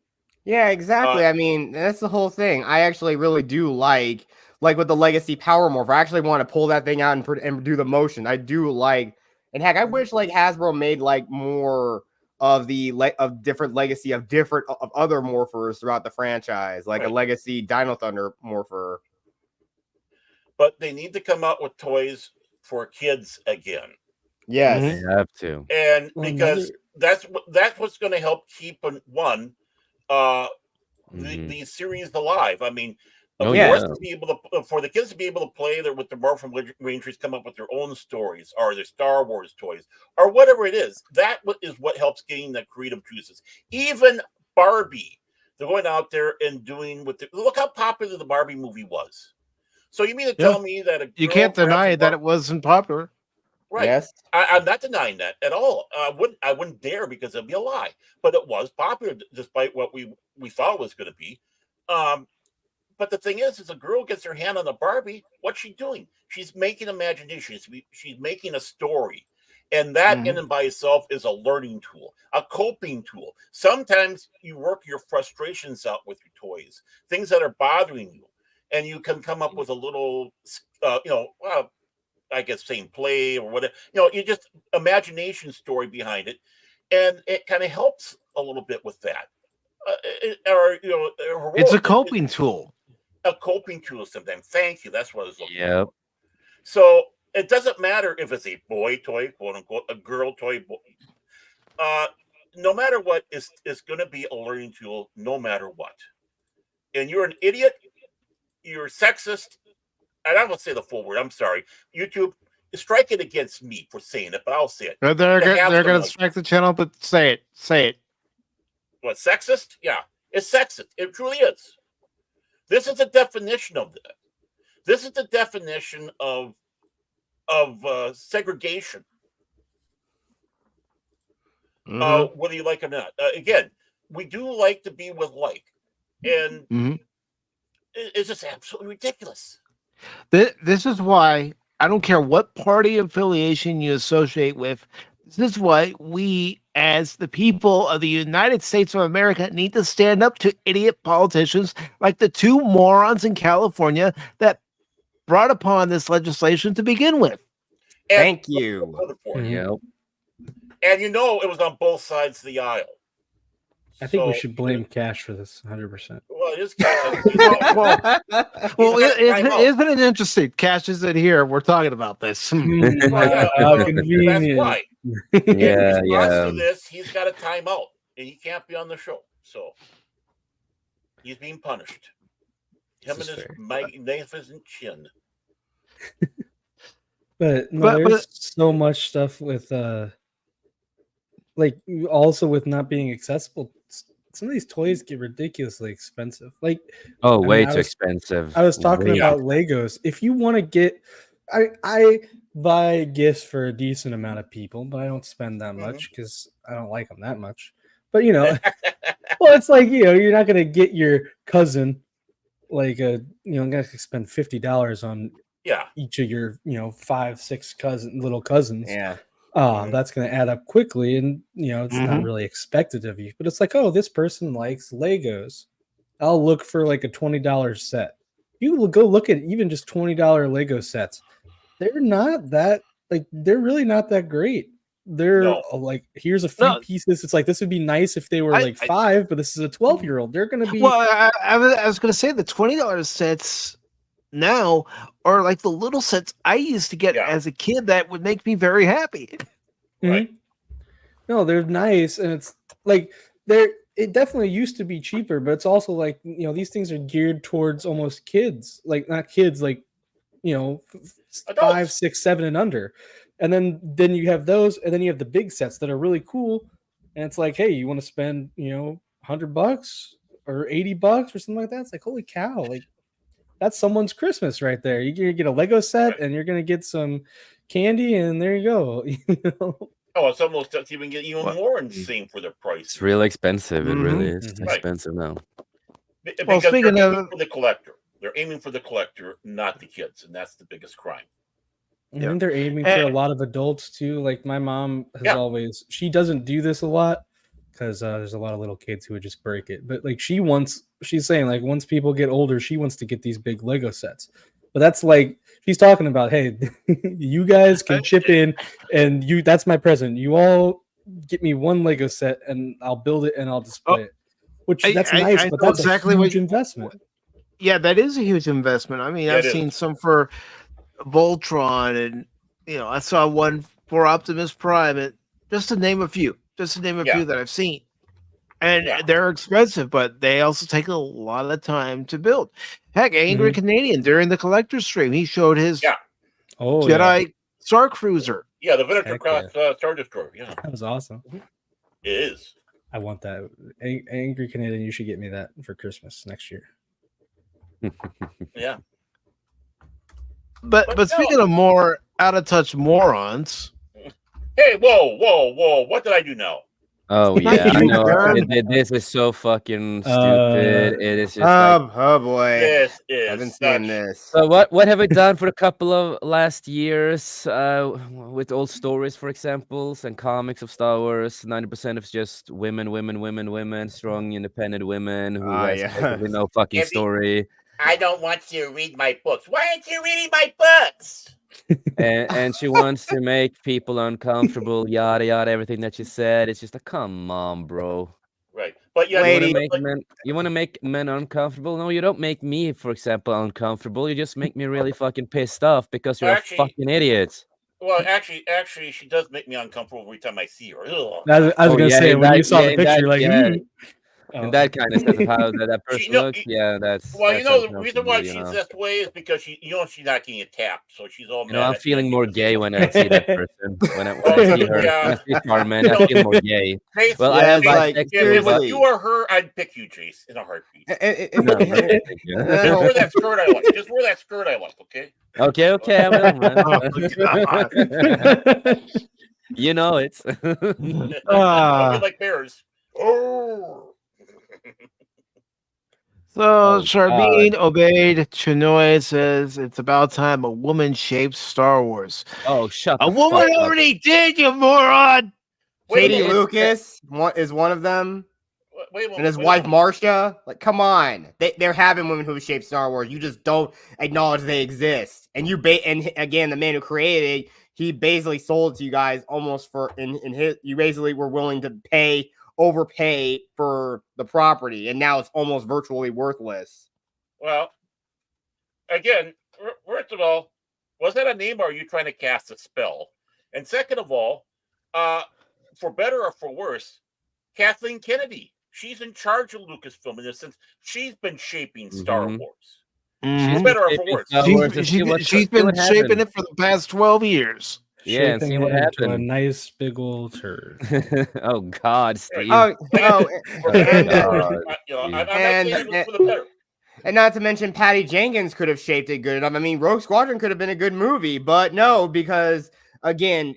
Yeah, exactly. I mean, that's the whole thing. I actually really do like with the Legacy Power Morph. I actually want to pull that thing out and do the motion. I do like, and heck, I wish like Hasbro made like more of different legacy of other morphers throughout the franchise, like a Legacy Dino Thunder morpher. But they need to come out with toys for kids again. Yes, they have to, and because that's what's going to help keep the series alive. I mean, for the kids to be able to play with the Morphin Rangers, come up with their own stories or their Star Wars toys or whatever it is. That is what helps getting the creative juices. Even Barbie, they're going out there and doing look how popular the Barbie movie was. So you mean to tell me that you can't deny that it wasn't popular? Right. Yes. I'm not denying that at all. I wouldn't dare, because it'd be a lie. But it was popular despite what we thought it was going to be. But the thing is a girl gets her hand on a Barbie, what's she doing? She's making imagination. She's making a story. And that in and by itself is a learning tool, a coping tool. Sometimes you work your frustrations out with your toys, things that are bothering you. And you can come up with a little, I guess, same play or whatever. You just imagination story behind it, and it kind of helps a little bit with that. It's a coping tool. A coping tool sometimes. Thank you. That's what I was looking for. So it doesn't matter if it's a boy toy, quote unquote, a girl toy. No matter what, it's going to be a learning tool, no matter what. And you're an idiot. You're sexist. I don't want to say the full word. I'm sorry. YouTube, strike it against me for saying it, but I'll say it. They're going to strike the channel, but say it. Say it. What, sexist? Yeah, it's sexist. It truly is. This is the definition of that. This is the definition of segregation. Whether you like it or not. Again, we do like to be with like, and it's just absolutely ridiculous. This is why I don't care what party affiliation you associate with. This is why we, as the people of the United States of America, need to stand up to idiot politicians like the two morons in California that brought upon this legislation to begin with. Thank you. And it was on both sides of the aisle. I think we should blame Cash for this 100%. Well, it is Cash. Isn't it interesting? Cash isn't here. We're talking about this. How That's convenient. why. To this, he's got a timeout, and he can't be on the show. So he's being punished. Him and his magnificent chin. But there's so much stuff with also with not being accessible. Some of these toys get ridiculously expensive. Way too expensive. I was talking about Legos. If you want to get, I buy gifts for a decent amount of people, but I don't spend that much because I don't like them that much. But Well, it's like, you're not gonna get your cousin like gonna spend $50 on each of your 5-6 little cousins. Yeah. That's gonna add up quickly, and it's not really expected of you. But it's like, oh, this person likes Legos. I'll look for like a $20 set. You will go look at even just $20 Lego sets. They're not that they're really not that great. They're like, here's a few pieces. It's like, this would be nice if they were 5, but this is a 12-year-old. They're gonna be I was gonna say the $20 sets now are like the little sets I used to get as a kid that would make me very happy. Right. No, they're nice, and it's like it definitely used to be cheaper, but it's also like, these things are geared towards almost kids, like not kids, like 5, 6, 7 and under. And then you have those, and then you have the big sets that are really cool, and it's like, hey, you want to spend $100 or $80 or something like that? It's like, holy cow, like that's someone's Christmas right there. You're gonna get a Lego set, and you're gonna get some candy, and there you go. Oh, it's almost even get even more insane for the price. It's really expensive. It really is expensive now. Because speaking they're aiming for the collector, they're aiming for the collector, not the kids, and that's the biggest crime. And then they're aiming for a lot of adults too. Like my mom has always, she doesn't do this a lot because there's a lot of little kids who would just break it. But like she's saying like once people get older, she wants to get these big Lego sets. But that's like, she's talking about, hey, you guys can chip in, and that's my present. You all get me one Lego set, and I'll build it and I'll display it. Which that's nice, but that's exactly a huge investment. Yeah, that is a huge investment. I mean, I've seen some for Voltron, and I saw one for Optimus Prime, and just to name a few that I've seen. And they're expensive, but they also take a lot of time to build. Heck, Angry Canadian during the collector stream, he showed his Jedi Star Cruiser. Yeah, the Venator class Star Destroyer. Yeah, that was awesome. It is. I want that. Angry Canadian, you should get me that for Christmas next year. Yeah. But speaking of more out of touch morons. Hey, whoa! What did I do now? Oh yeah, I know. This is so fucking stupid. It is just oh boy. This is. I've been seeing this. So what have we done for a couple of last years with old stories, for examples, and comics of Star Wars? 90% of just women, strong, independent women who has no fucking story. I don't want to read my books. Why aren't you reading my books? and she wants to make people uncomfortable, yada yada, everything that she said. It's just come on, bro. Right. But yeah, you want to make men uncomfortable? No, you don't make me, for example, uncomfortable. You just make me really fucking pissed off because you're a fucking idiot. Well, actually, she does make me uncomfortable every time I see her. I was gonna say, when you saw the picture, like, and that kind of stuff of how that person looks, that's. Well, the reason why she's this way is because she's not getting attacked, so she's all. I'm feeling more gay when I see that person. When I see her, when I see Carmen, I feel more gay. Jace, well, I am if you are her, I'd pick you, Jace, in a heartbeat. Just wear that skirt I like. Just wear that skirt I like, okay? Okay, I will, man. You know it. Like bears. Oh. So Charbine obeyed. Chinoy says it's about time a woman shaped Star Wars. Oh, shut a woman already did, you moron. Katie Lucas is one of them. And his wife Marcia. Like, come on. They're having women who shape Star Wars. You just don't acknowledge they exist. And and again, the man who created it, he basically sold it to you guys almost for you basically were willing to overpay for the property, and now it's almost virtually worthless. Well, again, first of all, was that a name, or are you trying to cast a spell? And second of all, for better or for worse, Kathleen Kennedy, she's in charge of Lucasfilm in the sense she's been shaping Star Wars. She's better or for worse. She's been shaping it for the past 12 years. Yeah, and see what happened. A nice big old turd. Oh God, Steve. And not to mention Patty Jenkins could have shaped it good enough. I mean, Rogue Squadron could have been a good movie, but no, because again,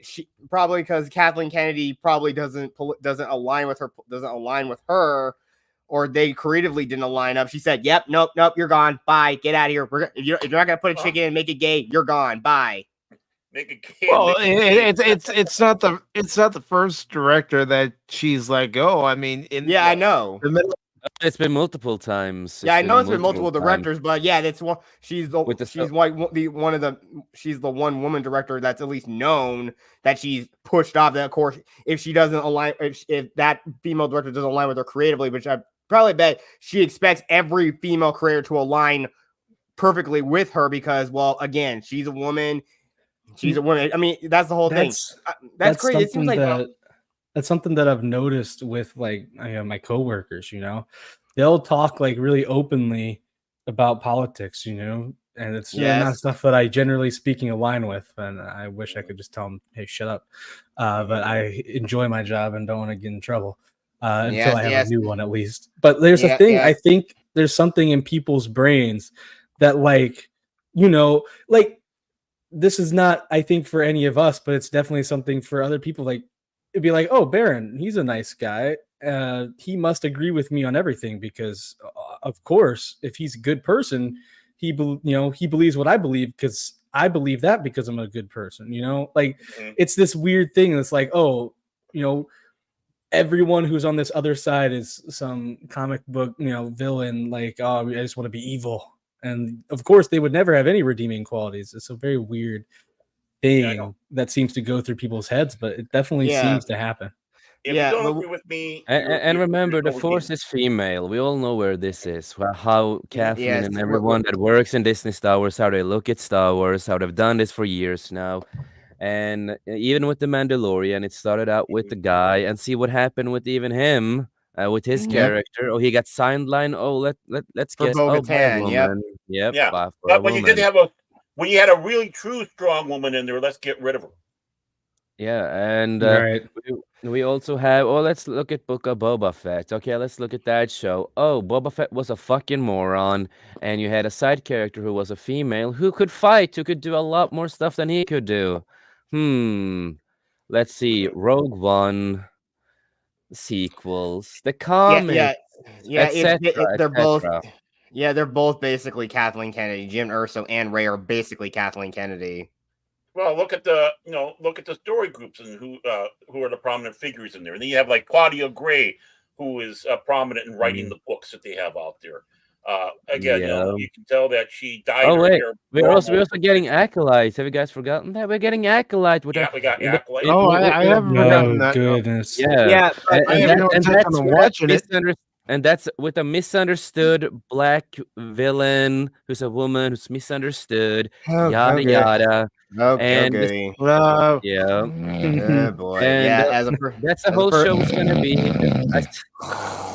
because Kathleen Kennedy probably doesn't align with her. or they creatively didn't line up. She said, "Yep, nope, you're gone. Bye, get out of here. If you're not gonna put a chick in and make it gay, you're gone. Bye." Make it gay. Well, it's not the first director that she's let go. I mean, I know. It's been multiple times. I know it's been multiple directors, but yeah, that's one. She's the one woman director that's at least known that she's pushed off. That, of course, if she doesn't align, if that female director doesn't align with her creatively, which I probably bet she expects every female creator to align perfectly with her because, well, again, she's a woman. She's a woman. I mean, that's the whole thing. That's crazy. It seems like that's something that I've noticed with like my coworkers. They'll talk like really openly about politics. And it's not stuff that I generally speaking align with. And I wish I could just tell them, "Hey, shut up." But I enjoy my job and don't want to get in trouble until I have a new one at least. But there's a thing. I think there's something in people's brains that like this is not, I think, for any of us, but it's definitely something for other people. Like, it'd be like, "Oh, Baron, he's a nice guy. He must agree with me on everything because, of course, if he's a good person, he believes what I believe because I believe that because I'm a good person." Like it's this weird thing that's like, oh, everyone who's on this other side is some comic book, villain. Like, oh, I just want to be evil. And of course, they would never have any redeeming qualities. It's a very weird thing that seems to go through people's heads, but it definitely seems to happen. If you don't agree with me, and remember, the Force is female. We all know where this is. How Kathleen and everyone that works in Disney Star Wars, how they look at Star Wars, how they've done this for years now. And even with the Mandalorian, it started out with the guy, and see what happened with even him. With his character, he got sidelined. Let's guess. Bo-Katan, yep. But when you did have when you had a really true strong woman in there, let's get rid of her. Yeah, and right. we also have. Let's look at Book of Boba Fett. Okay, let's look at that show. Oh, Boba Fett was a fucking moron, and you had a side character who was a female who could fight, who could do a lot more stuff than he could do. Let's see, Rogue One. Sequels, the comics, they're both basically Kathleen Kennedy. Jim Erso and Rey are basically Kathleen Kennedy. Well, look at the story groups and who are the prominent figures in there, and then you have like Claudia Gray, who is prominent in writing the books that they have out there. Again, you can tell that she died. Oh wait, we're also getting Acolytes. Have you guys forgotten that? We're getting Acolyte. We got Acolyte. I haven't forgotten that. Goodness. And that's with a misunderstood black villain who's a woman who's misunderstood. Yada. Okay. Yeah. Boy. And that's the whole show was gonna be.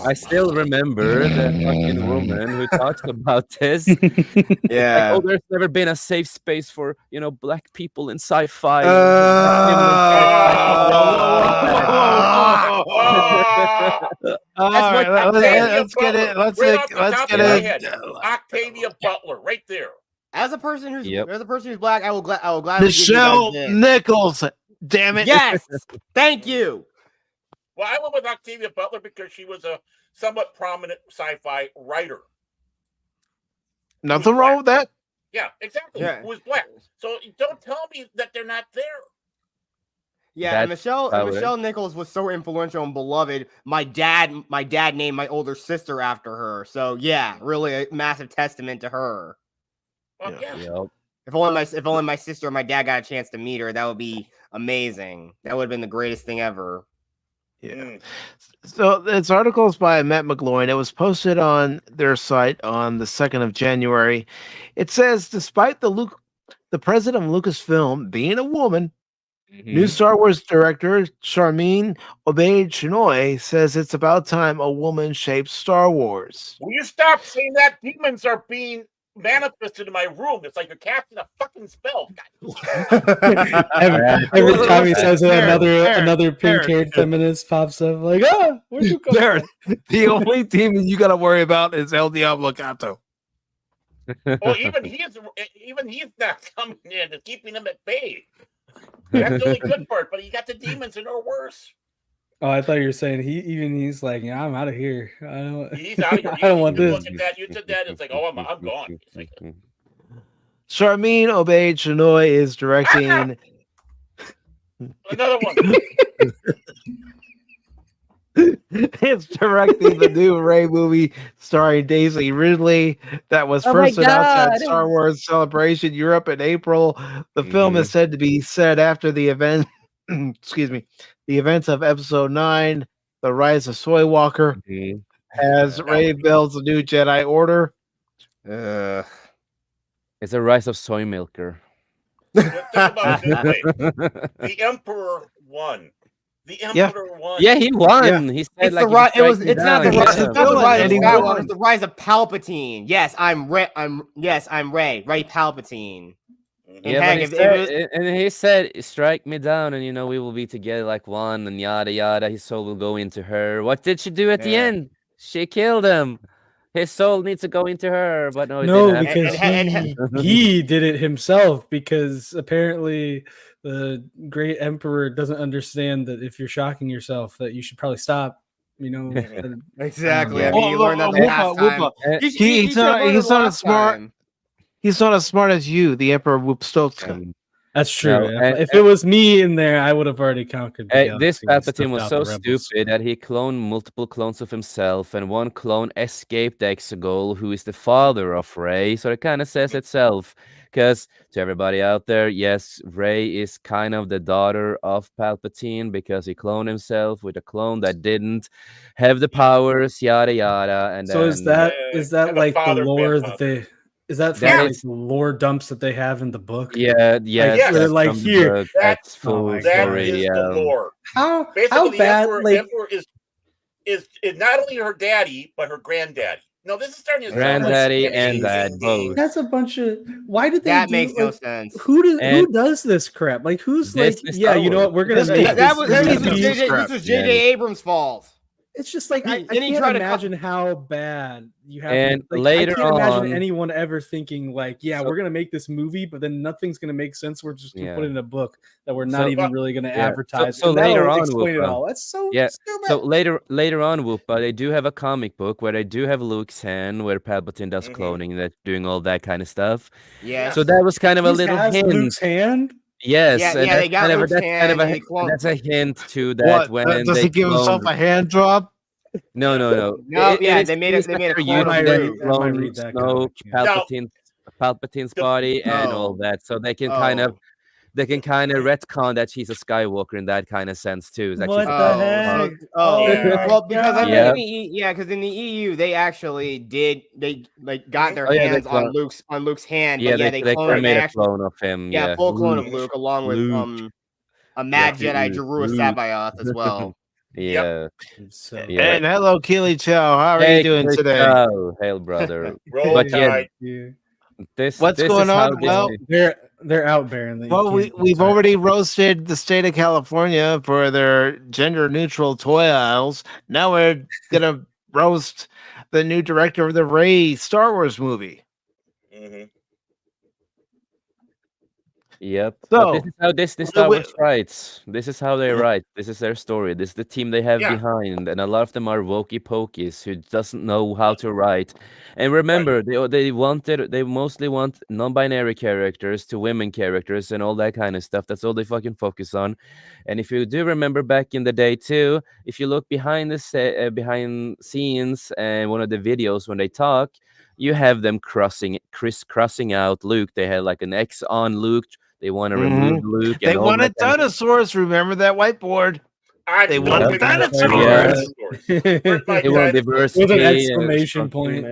I still remember the fucking woman who talks about this. Yeah. Like, there's never been a safe space for black people in sci-fi. Let's get it. Octavia Butler, right there. As a person who's black, I will gladly. Michelle Nichols. Damn it! Yes, thank you. Well, I went with Octavia Butler because she was a somewhat prominent sci-fi writer. Nothing wrong with that. Yeah, exactly. Yeah. Who was black? So don't tell me that they're not there. Yeah, and Michelle Nichols was so influential and beloved. My dad named my older sister after her. So yeah, really a massive testament to her. Well, Yep. If only my sister and my dad got a chance to meet her, that would be amazing. That would have been the greatest thing ever. Yeah. So this article is by Matt McGloin. It was posted on their site on the 2nd of January. It says, despite the president of Lucasfilm being a woman, new Star Wars director Sharmeen Obaid-Chinoy says it's about time a woman shapes Star Wars. Will you stop saying that? Demons are being manifested in my room. It's like you're casting a fucking spell. every time he says it, another pink-haired feminist pops up like, where'd you come from? The only demon you got to worry about is El Diablo Gato. Well, even he's not coming in. It's keeping him at bay. That's the only good part, but you got the demons and are worse. Oh, I thought you were saying he's like, yeah, I'm out of here. He's out of here. I don't want this. Look at that. You said that. It's like, oh, I'm gone. It's like, Charmin Obey Chinoy is directing. Another one. It's directing the new Ray movie starring Daisy Ridley that was first announced at Star Wars Celebration Europe in April. The film is said to be set after the event. Excuse me, the events of Episode 9, The Rise of Soy Walker, as Ray builds a new Jedi Order. It's a Rise of Soy Milker. Think about it this way. The Emperor won. The Emperor won. Yeah, he won. Yeah. He said It's like the rise. It's not the rise. It's not the rise of and he Skywalker. won. It's the rise of Palpatine. Yes, I'm Ray. I'm Ray. Ray Palpatine. Yeah, heck, and he said, "Strike me down, and we will be together like one." And yada yada. His soul will go into her. What did she do at the end? She killed him. His soul needs to go into her, but no, it didn't because he did it himself. Because apparently, the great emperor doesn't understand that if you're shocking yourself, that you should probably stop. Exactly. I mean, you learned that the last time. He's not as smart. He's not as smart as you, the Emperor Whoopstolska. That's true. If it was me in there, I would have already conquered. This Palpatine was so stupid that he cloned multiple clones of himself, and one clone escaped the Exegol, who is the father of Rey. So it kind of says itself. Because to everybody out there, yes, Rey is kind of the daughter of Palpatine because he cloned himself with a clone that didn't have the powers, yada yada. And so then, is that like the lore that they? Is that from like the lore dumps that they have in the book? Yeah, yes. They're like here. That's full that story. Is the lore. How Basically, bad? The Emperor is not only her daddy but her granddaddy. No, this is starting to granddaddy and dad both. That's a bunch of. Why did they? That makes no sense. Who does this crap? Like who's like? Yeah, you know what? We're gonna make that was J.J. Abrams' fault. It's just like I can't imagine how bad you have. And like, later I can't imagine on, anyone ever thinking like, yeah, we're gonna make this movie, but then nothing's gonna make sense. We're just gonna put it in a book that we're not even really gonna advertise. So later on, explain it all. That's so stupid. So later on, Whoopa, they do have a comic book where they do have Luke's hand, where Palpatine does cloning, that doing all that kind of stuff. Yeah. So that was kind of a little hint. Luke's hand. Yes, yeah, they got Luke's hand. That's a hint to that. When does he give himself a hand job? No. They made a clone of Palpatine's body and all that, so they can kind of retcon that she's a Skywalker in that kind of sense too. What the heck? Well, because because in the EU they actually did got their hands on Luke's hand. Yeah, but they made a clone of him. Yeah, full clone of Luke along with a mad Jedi Jerua Sabayoth as well. Yeah. And hello, Keely Chow. How are you doing today? Hail, brother. What's going on? Well, they're out bearing. Well, we've already roasted the state of California for their gender-neutral toy aisles. Now we're gonna roast the new director of the Rey Star Wars movie. Yep. So this is how this Star Wars writes. This is how they write. This is their story. This is the team they have behind, and a lot of them are wokey pokies who doesn't know how to write. And remember, they mostly want non-binary characters to women characters and all that kind of stuff. That's all they fucking focus on. And if you do remember back in the day too, if you look behind behind scenes and one of the videos when they talk, you have them crossing out Luke. They had like an X on Luke. They want to remove Luke. They wanted dinosaurs. Remember that whiteboard? They wanted dinosaurs. They want diversity with an exclamation point.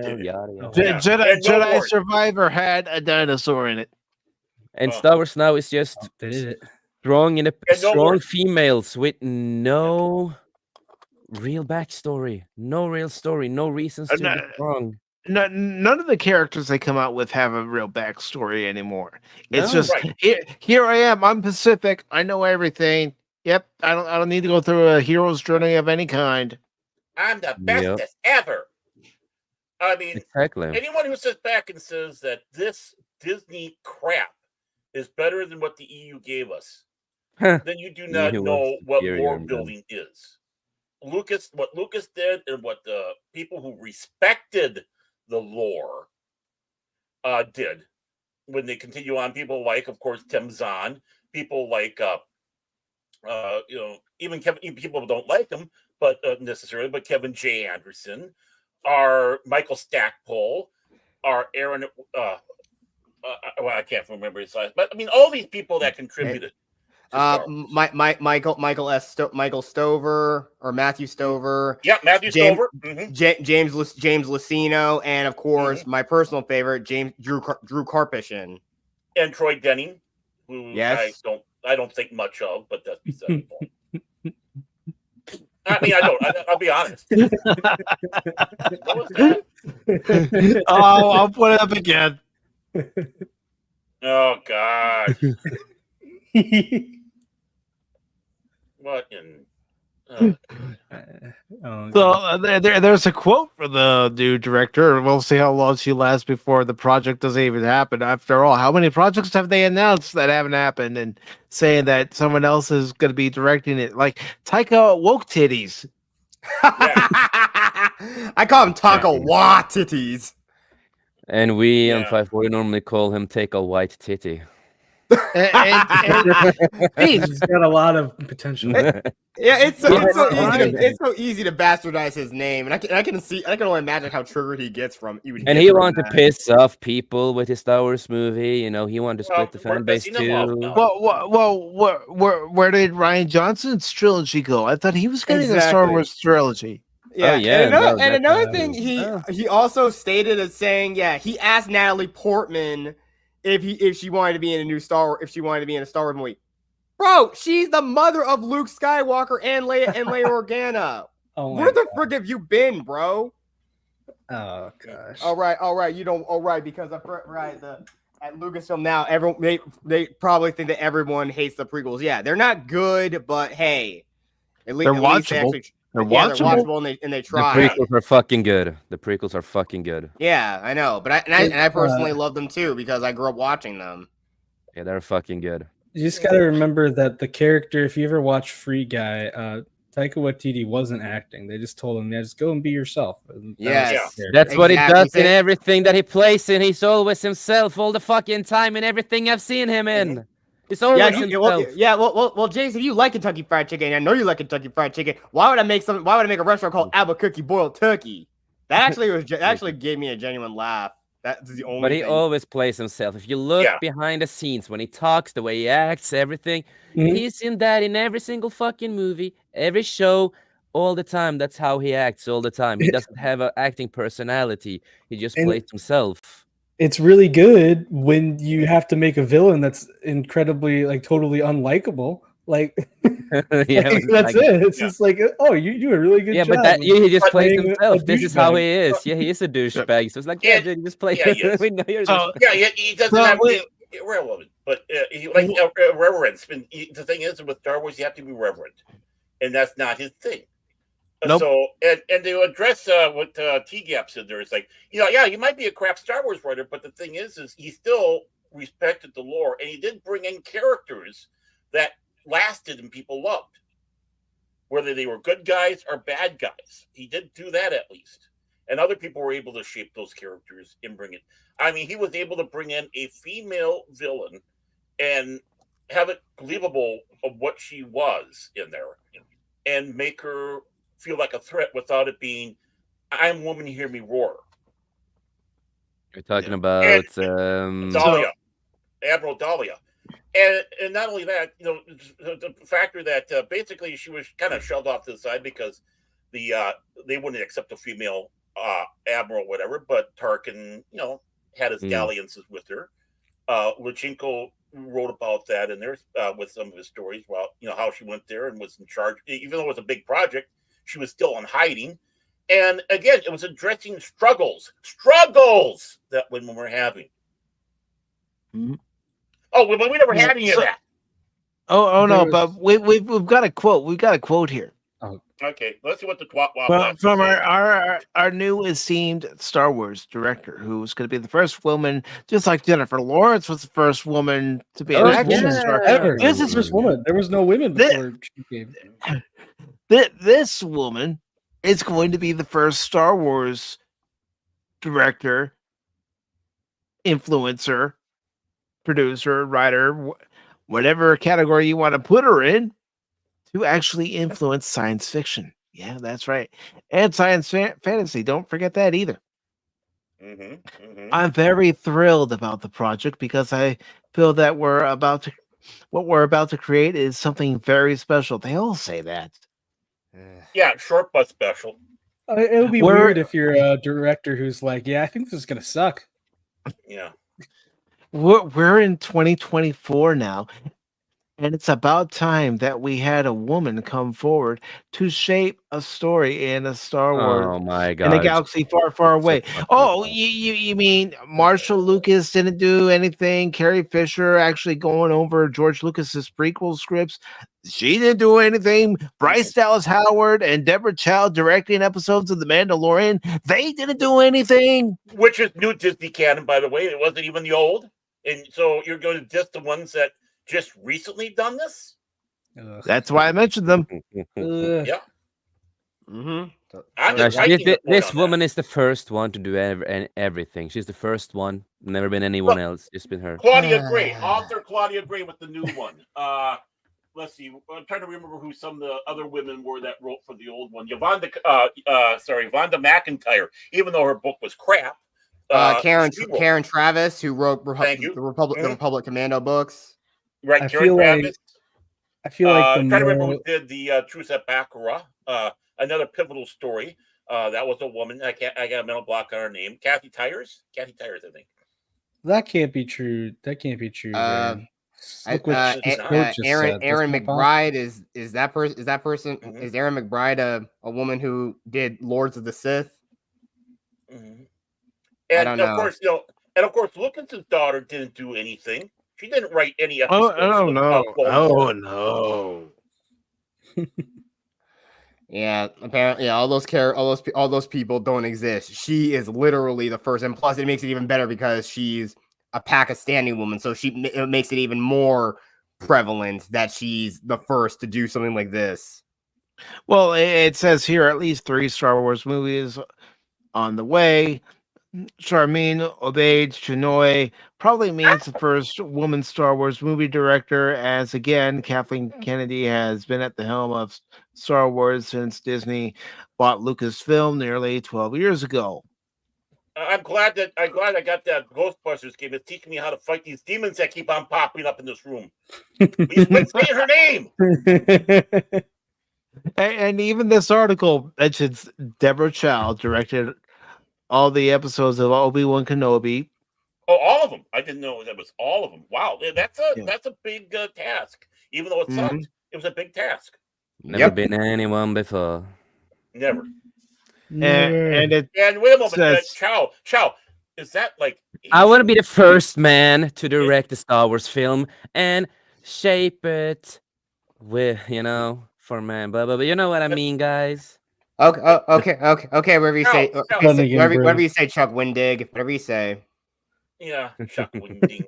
Jedi Survivor had a dinosaur in it. And Star Wars now is just strong females with no real backstory, no real story, no reasons to be strong. None of the characters they come out with have a real backstory anymore. It's just here I am. I'm Pacific. I know everything. Yep. I don't need to go through a hero's journey of any kind. I'm the bestest ever. I mean, exactly. Anyone who sits back and says that this Disney crap is better than what the EU gave us, then you do not know what world building is. Lucas did and what the people who respected the lore did when they continue on. People like, of course, Tim Zahn. People like, even people who don't like him, but necessarily, but Kevin J. Anderson, our Michael Stackpole, our Aaron. I can't remember his last, but I mean, all these people that contributed. Michael Stover or Matthew Stover. Yeah, Matthew Stover. James Lucino, and of course my personal favorite, Drew Karpyshyn. And Troy Denning, who yes. I don't think much of, but that's beside the point. I mean, I'll be honest. What was that? Oh, I'll put it up again. Oh God. What in? So there's a quote for the new director. We'll see how long she lasts before the project doesn't even happen. After all, how many projects have they announced that haven't happened and saying that someone else is going to be directing it? Like Taika Woke Titties. I call him Taika Wa Titties. And we on 540 normally call him Take a White Titty. He's got a lot of potential. It's so easy to bastardize his name, and I can only imagine how triggered he gets from. And he wanted to piss off people with his Star Wars movie. You know, he wanted to split the fan base too. Well, where did Rian Johnson's trilogy go? I thought he was getting a Star Wars trilogy. Yeah, and another thing he also stated as saying, he asked Natalie Portman if she wanted to be in a Star Wars movie. Bro, she's the mother of Luke Skywalker and Leia Organa. Where the frick have you been, bro? Oh gosh. All right. You don't. All right, because at Lucasfilm now, everyone they probably think that everyone hates the prequels. Yeah, they're not good, but hey, at least they're watchable. They're watchable and they try. The prequels are fucking good. Yeah, I know, but I personally love them too because I grew up watching them. Yeah, they're fucking good. You just got to remember that the character, if you ever watch Free Guy, Taika Waititi wasn't acting. They just told him, just go and be yourself. That's what he does in everything that he plays in. He's always himself all the fucking time in everything I've seen him in. It's always himself. Well, Jason, if you like Kentucky Fried Chicken, and I know you like Kentucky Fried Chicken, why would I make a restaurant called Albuquerque Boiled Turkey? That actually gave me a genuine laugh. That's the only. But he always plays himself. If you look behind the scenes, when he talks, the way he acts, everything, he's in that in every single fucking movie, every show, all the time. That's how he acts all the time. He doesn't have an acting personality. He just plays himself. It's really good when you have to make a villain that's incredibly, totally unlikable. That's it. It's just like, oh, you do a really good job. But he just plays himself. This is how he is. Yeah, he is a douchebag. So it's like, dude, you just play. We know you're he doesn't have to be irrelevant, but he reverence. The thing is, with Star Wars, you have to be reverent, and that's not his thing. Nope. So, and to address what T-Gap said there, it's like, he might be a crap Star Wars writer, but the thing is he still respected the lore, and he did bring in characters that lasted and people loved, whether they were good guys or bad guys. He did do that at least, and other people were able to shape those characters and bring it. I mean, he was able to bring in a female villain and have it believable of what she was in there, and make her feel like a threat without it being, I'm woman, hear me roar. You're talking about Dahlia, Admiral Dahlia. And not only that, the factor that basically she was kind of shoved off to the side because they wouldn't accept a female admiral, whatever. But Tarkin, had his dalliances with her. Lutchenko wrote about that in there with some of his stories. Well, how she went there and was in charge, even though it was a big project. She was still in hiding. And again, it was addressing struggles that women were having. Mm-hmm. Oh, but we never had any of that. Oh no, but we've got a quote. We've got a quote here. Oh. Okay, let's see what the twat from our new esteemed Star Wars director, who's going to be the first woman, just like Jennifer Lawrence was the first woman to be an action star ever. This is the first woman. There was no women before she came. This woman is going to be the first Star Wars director, influencer, producer, writer, whatever category you want to put her in, to actually influence science fiction. Yeah, that's right. And science fantasy. Don't forget that either. I'm very thrilled about the project because I feel that what we're about to create is something very special. They all say that. Yeah, short but special. It'll be weird if you're a director who's like, yeah, I think this is gonna suck. Yeah. We're in 2024 now, and it's about time that we had a woman come forward to shape a story in a Star Wars Oh my god! in a galaxy far, far away. Oh, you mean Marshall Lucas didn't do anything? Carrie Fisher actually going over George Lucas's prequel scripts. She didn't do anything. Bryce Dallas Howard and Deborah Chow directing episodes of The Mandalorian. They didn't do anything. Which is new Disney canon, by the way. It wasn't even the old. And so you're going to diss the ones that just recently done this? That's why I mentioned them. Yeah. This woman is the first one to do everything. She's the first one. Never been anyone else. Just been her. Claudia Gray, author Claudia Gray with the new one. Let's see. I'm trying to remember who some of the other women were that wrote for the old one. Vonda McIntyre, even though her book was crap. Karen Travis, who wrote the Republic Commando books. Right, I Karen Travis. I feel like I'm trying to remember who did the Truce at Baccarat. Another pivotal story. That was a woman. I got a mental block on her name. Kathy Tyers, I think. That can't be true. That can't be true. Aaron McBride is that person? Is Aaron McBride a woman who did Lords of the Sith? And of course, Lucas's daughter didn't do anything. She didn't write any episodes. Oh no! Yeah, apparently, all those people don't exist. She is literally the first, and plus, it makes it even better because she's a Pakistani woman, so it makes it even more prevalent that she's the first to do something like this. Well, it says here at least 3 Star Wars movies on the way. Charmin Obaid Chinoy probably means the first woman Star Wars movie director, as again, Kathleen Kennedy has been at the helm of Star Wars since Disney bought Lucasfilm nearly 12 years ago. I'm glad I got that Ghostbusters game. It's teaching me how to fight these demons that keep on popping up in this room. Please quit saying her name. And even this article mentions Deborah Chow directed all the episodes of Obi-Wan Kenobi. Oh, all of them. I didn't know that was all of them. Wow, that's a big task. Even though it sucked, it was a big task. Never been anyone before. Never. And wait a moment, Chow, is that like? I want to be the first man to direct a Star Wars film and shape it with, for man, blah blah. But you know what I mean, guys. Okay. Whatever you say, whatever you say, Chuck Wendig. Whatever you say. Yeah, Chuck Winding.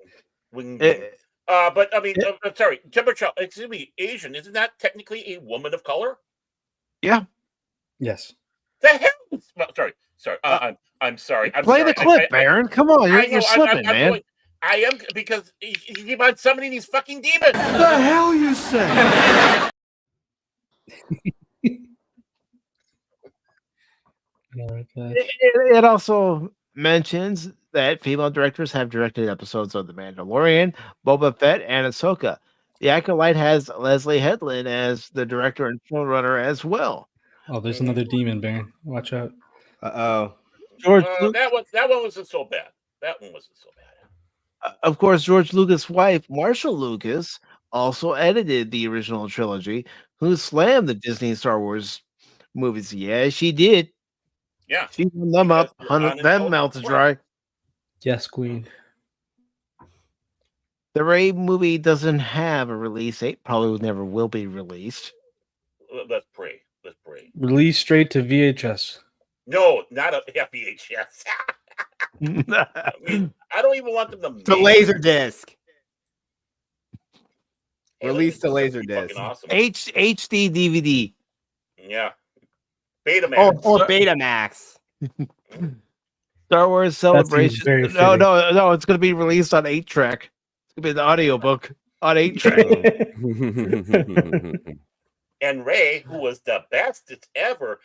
But I mean, sorry, Deborah Chow, excuse me, Asian. Isn't that technically a woman of color? Yeah. Yes. The hell? Well, sorry. I'm sorry. Play the clip, Baron. Come on, you're slipping, man. I am, because you keep on summoning these fucking demons. The hell you say? It also mentions that female directors have directed episodes of The Mandalorian, Boba Fett, and Ahsoka. The Acolyte has Leslie Headland as the director and showrunner as well. Oh, there's another demon, Baron. Watch out. George, that one wasn't so bad. That one wasn't so bad. Of course, George Lucas' wife, Marshall Lucas, also edited the original trilogy, who slammed the Disney Star Wars movies. Yeah, she did. Yeah. She hung them up, hung them out to dry. Yes, Queen. The Rey movie doesn't have a release date. Probably never will be released. Let's pray. Release straight to VHS. No, not a VHS. I mean, I don't even want them to make Laserdisc. Release to Laserdisc. Awesome. HD DVD. Yeah. Betamax. Or Betamax. Star Wars Celebration. very No, it's going to be released on 8-track. It's going to be an audiobook on 8-track. And Rey, who was the bestest ever,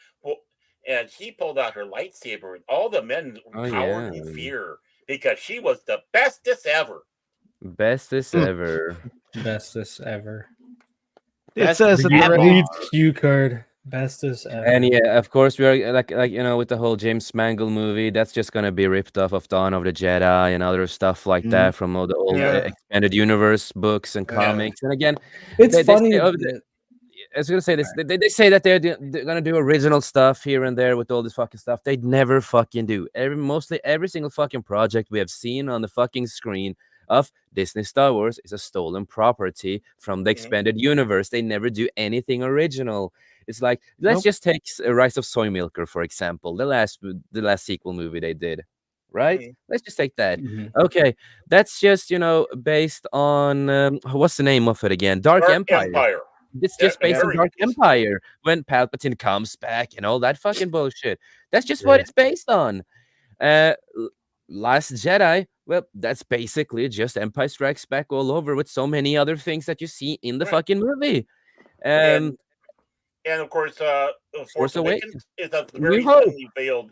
and she pulled out her lightsaber, and all the men cowered in fear because she was the bestest ever. Bestest ever. Bestest ever. It says read cue card. Bestest ever. And yeah, of course, we are like with the whole James Mangold movie. That's just gonna be ripped off of Dawn of the Jedi and other stuff like that from all the old expanded universe books and comics. And again, it's funny. I was gonna say this. They say that they're gonna do original stuff here and there with all this fucking stuff. They never fucking do. Mostly every single fucking project we have seen on the fucking screen of Disney Star Wars is a stolen property from the expanded universe. They never do anything original. It's like, let's just take Rise of Soy Milker, for example, the last sequel movie they did, right? Let's just take that. Okay, that's just, based on, what's the name of it again? Dark Empire. It's just based on Dark Empire, when Palpatine comes back and all that fucking bullshit. That's just what it's based on. Last Jedi, well, that's basically just Empire Strikes Back all over with so many other things that you see in the fucking movie. And of course, Force Awakens is a very thinly veiled.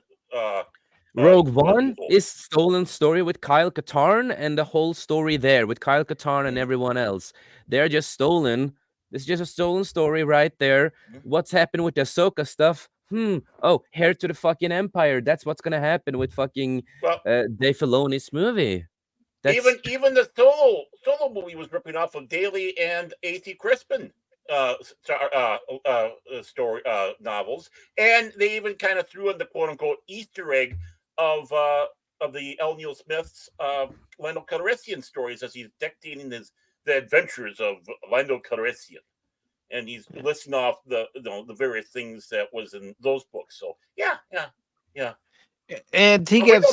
Rogue One is stolen story with Kyle Katarn, and the whole story there with Kyle Katarn and everyone else. They're just stolen. It's just a stolen story right there. What's happened with the Ahsoka stuff? Oh, heir to the fucking Empire. That's what's gonna happen with fucking Dave Filoni's movie. Even the solo movie was ripping off of Daly and A.T. Crispin story novels, and they even kind of threw in the quote unquote Easter egg of the L. Neil Smith's Lando Calrissian stories as he's dictating the adventures of Lando Calrissian, and he's listing off the various things that was in those books. So yeah. And TGF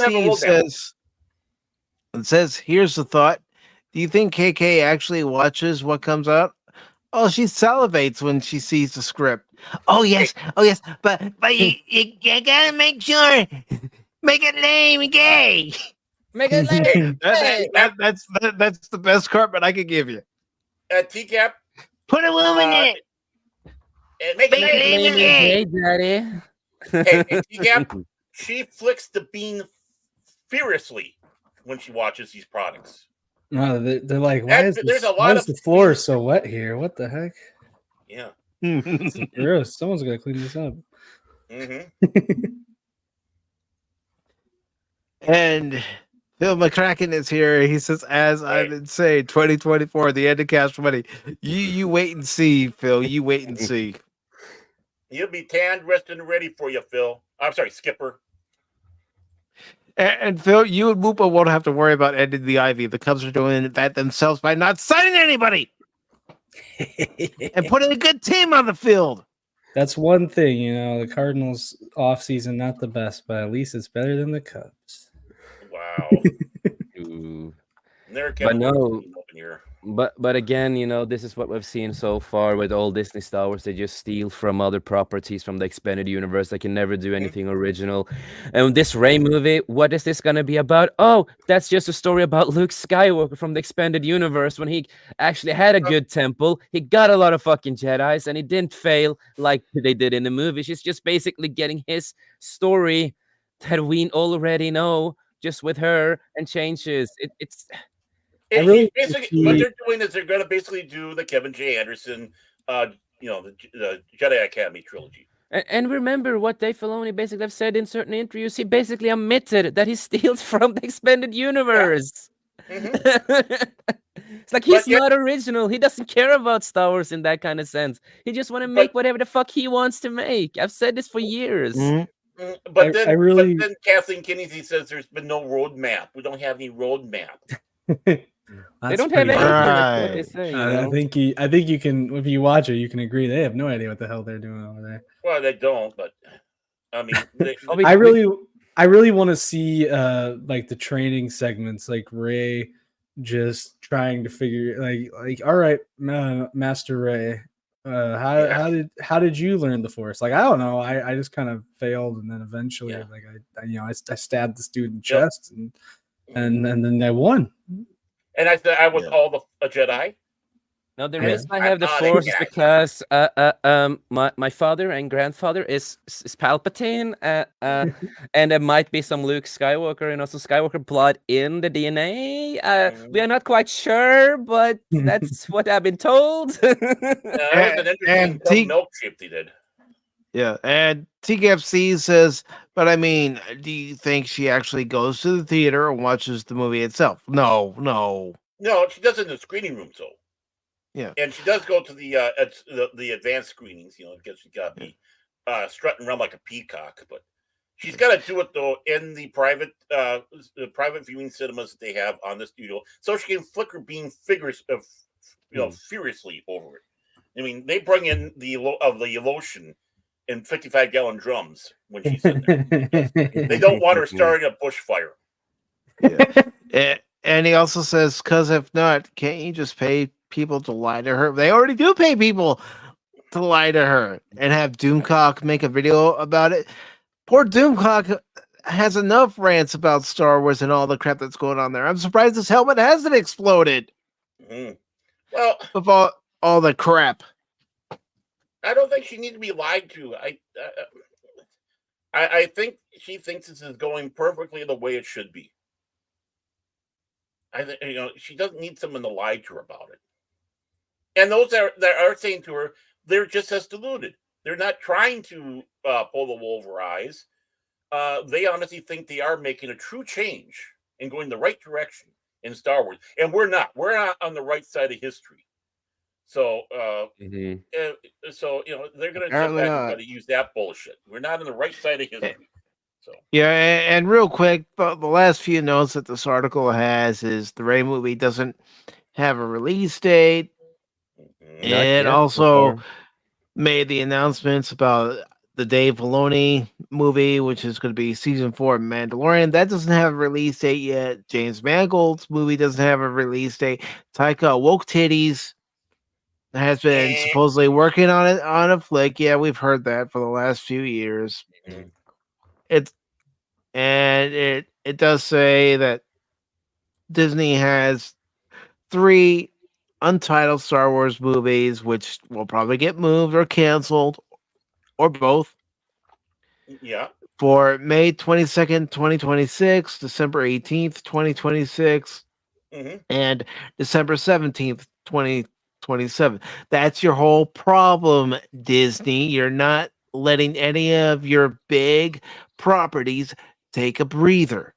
says, here's the thought. Do you think KK actually watches what comes out? Oh, she salivates when she sees the script. Oh yes, but you gotta make sure, make it lame and gay. Make it lame. That's the best carpet I could give you. TCAP, put a woman in it. And make it lame and gay, Daddy. Hey, TCAP, she flicks the bean furiously when she watches these products. No, they're like, why is the floor so wet here? What the heck? Yeah. It's gross. Someone's got to clean this up. And Phil McCracken is here. He says, as I did say, 2024, the end of Cash Money. You wait and see, Phil. You wait and see. You'll be tanned, rested, and ready for you, Phil. I'm sorry, Skipper. And Phil, you and Moopa won't have to worry about ending the Ivy. The Cubs are doing that themselves by not signing anybody and putting a good team on the field. That's one thing, the Cardinals offseason, not the best, but at least it's better than the Cubs. Wow. But again, this is what we've seen so far with all Disney Star Wars. They just steal from other properties from the expanded universe. They can never do anything original. And this Rey movie, what is this gonna be about? Oh, that's just a story about Luke Skywalker from the expanded universe when he actually had a good temple. He got a lot of fucking Jedis, and he didn't fail like they did in the movie. She's just basically getting his story that we already know, just with her and changes. What they're doing is they're going to basically do the Kevin J. Anderson, the Jedi Academy trilogy. And remember what Dave Filoni basically have said in certain interviews. He basically admitted that he steals from the expanded universe. It's like he's not original. He doesn't care about Star Wars in that kind of sense. He just want to make whatever the fuck he wants to make. I've said this for years. But then Kathleen Kennedy says there's been no roadmap. We don't have any roadmap. They don't have anything. Right. They say, I think you can, if you watch it, you can agree they have no idea what the hell they're doing over there. Well, they don't, but I mean, I really want to see like the training segments, like Rey just trying to figure like all right, Master Rey, How did you learn the Force? Like, I don't know. I just kind of failed, and then eventually, like I stabbed this dude in the chest, and then I won. And I said I was all a Jedi. No, the reason I have the Force is because my father and grandfather is Palpatine, and there might be some Luke Skywalker and also Skywalker blood in the DNA. We are not quite sure, but that's what I've been told. That was an interesting milk shape they did. Yeah, and TKFC says, but I mean, do you think she actually goes to the theater and watches the movie itself? No. No, she does it in the screening room, so. Yeah, and she does go to the advanced screenings, because she got me strutting around like a peacock. But she's got to do it though in the private viewing cinemas that they have on the studio, so she can flicker beam figures of furiously over it. I mean, they bring in the lotion in 55-gallon drums when she's in there. They don't want her starting a bushfire. Yeah. And he also says, because if not, can't you just pay people to lie to her? They already do pay people to lie to her and have Doomcock make a video about it. Poor Doomcock has enough rants about Star Wars and all the crap that's going on there. I'm surprised his helmet hasn't exploded. Well, of all the crap. I don't think she needs to be lied to. I think she thinks this is going perfectly the way it should be. I think she doesn't need someone to lie to her about it. And those that are saying to her, they're just as deluded. They're not trying to pull the wool over our eyes. They honestly think they are making a true change and going the right direction in Star Wars. And we're not. We're not on the right side of history. So, so they're going to jump back and try to use that bullshit. We're not on the right side of history. So. Yeah, and real quick, the last few notes that this article has is the Rey movie doesn't have a release date. It also made the announcements about the Dave Filoni movie, which is going to be season 4 of Mandalorian. That doesn't have a release date yet. James Mangold's movie doesn't have a release date. Taika Waititi's has been supposedly working on a flick. Yeah, we've heard that for the last few years. It does say that Disney has 3 untitled Star Wars movies, which will probably get moved or canceled, or both. Yeah. For May 22nd, 2026, December 18th, 2026, and December 17th, 2027. That's your whole problem, Disney. You're not letting any of your big properties take a breather.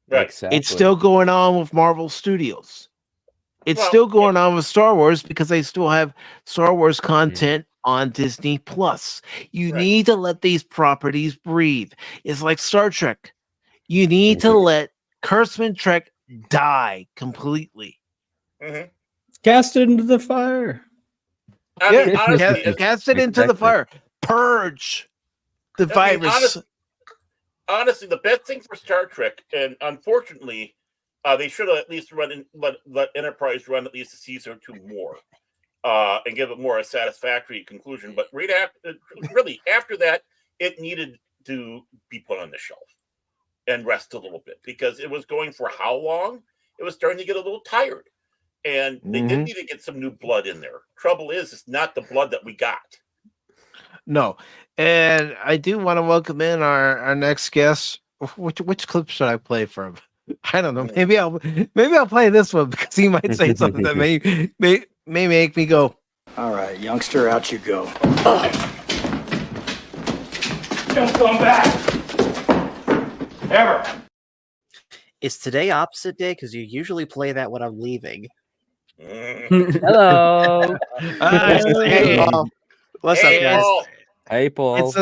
Right. Exactly. It's still going on with Marvel Studios. It's still going on with Star Wars because they still have Star Wars content on Disney Plus. You need to let these properties breathe. It's like Star Trek. You need to let Kurtzman Trek die completely. Cast it into the fire. Honestly, cast it into the fire. Purge the virus. Honestly, the best thing for Star Trek, and unfortunately, they should have at least let Enterprise run at least a season or 2 more, and give it more a satisfactory conclusion. But after that, it needed to be put on the shelf and rest a little bit because it was going for how long? It was starting to get a little tired, and they did need to get some new blood in there. Trouble is, it's not the blood that we got. No, and I do want to welcome in our next guest. Which clip should I play from? I don't know. Maybe I'll play this one because he might say something that may make me go. All right, youngster, out you go. Don't come back. Ever. Is today opposite day? Because you usually play that when I'm leaving. Hello. Hey, Paul. What's up, guys? Hey, Paul.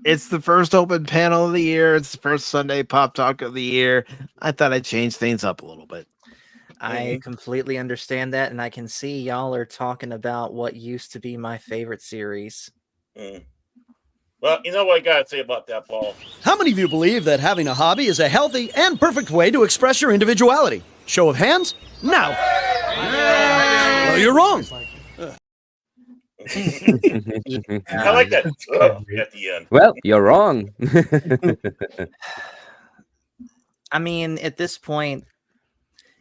It's the first open panel of the year. It's the first Sunday Pop Talk of the year. I thought I'd change things up a little bit. I completely understand that, and I can see y'all are talking about what used to be my favorite series. Well, you know what I gotta say about that, Paul? How many of you believe that having a hobby is a healthy and perfect way to express your individuality? Show of hands, now. Well, you're wrong. I like that at the end. Well, you're wrong. I mean, at this point,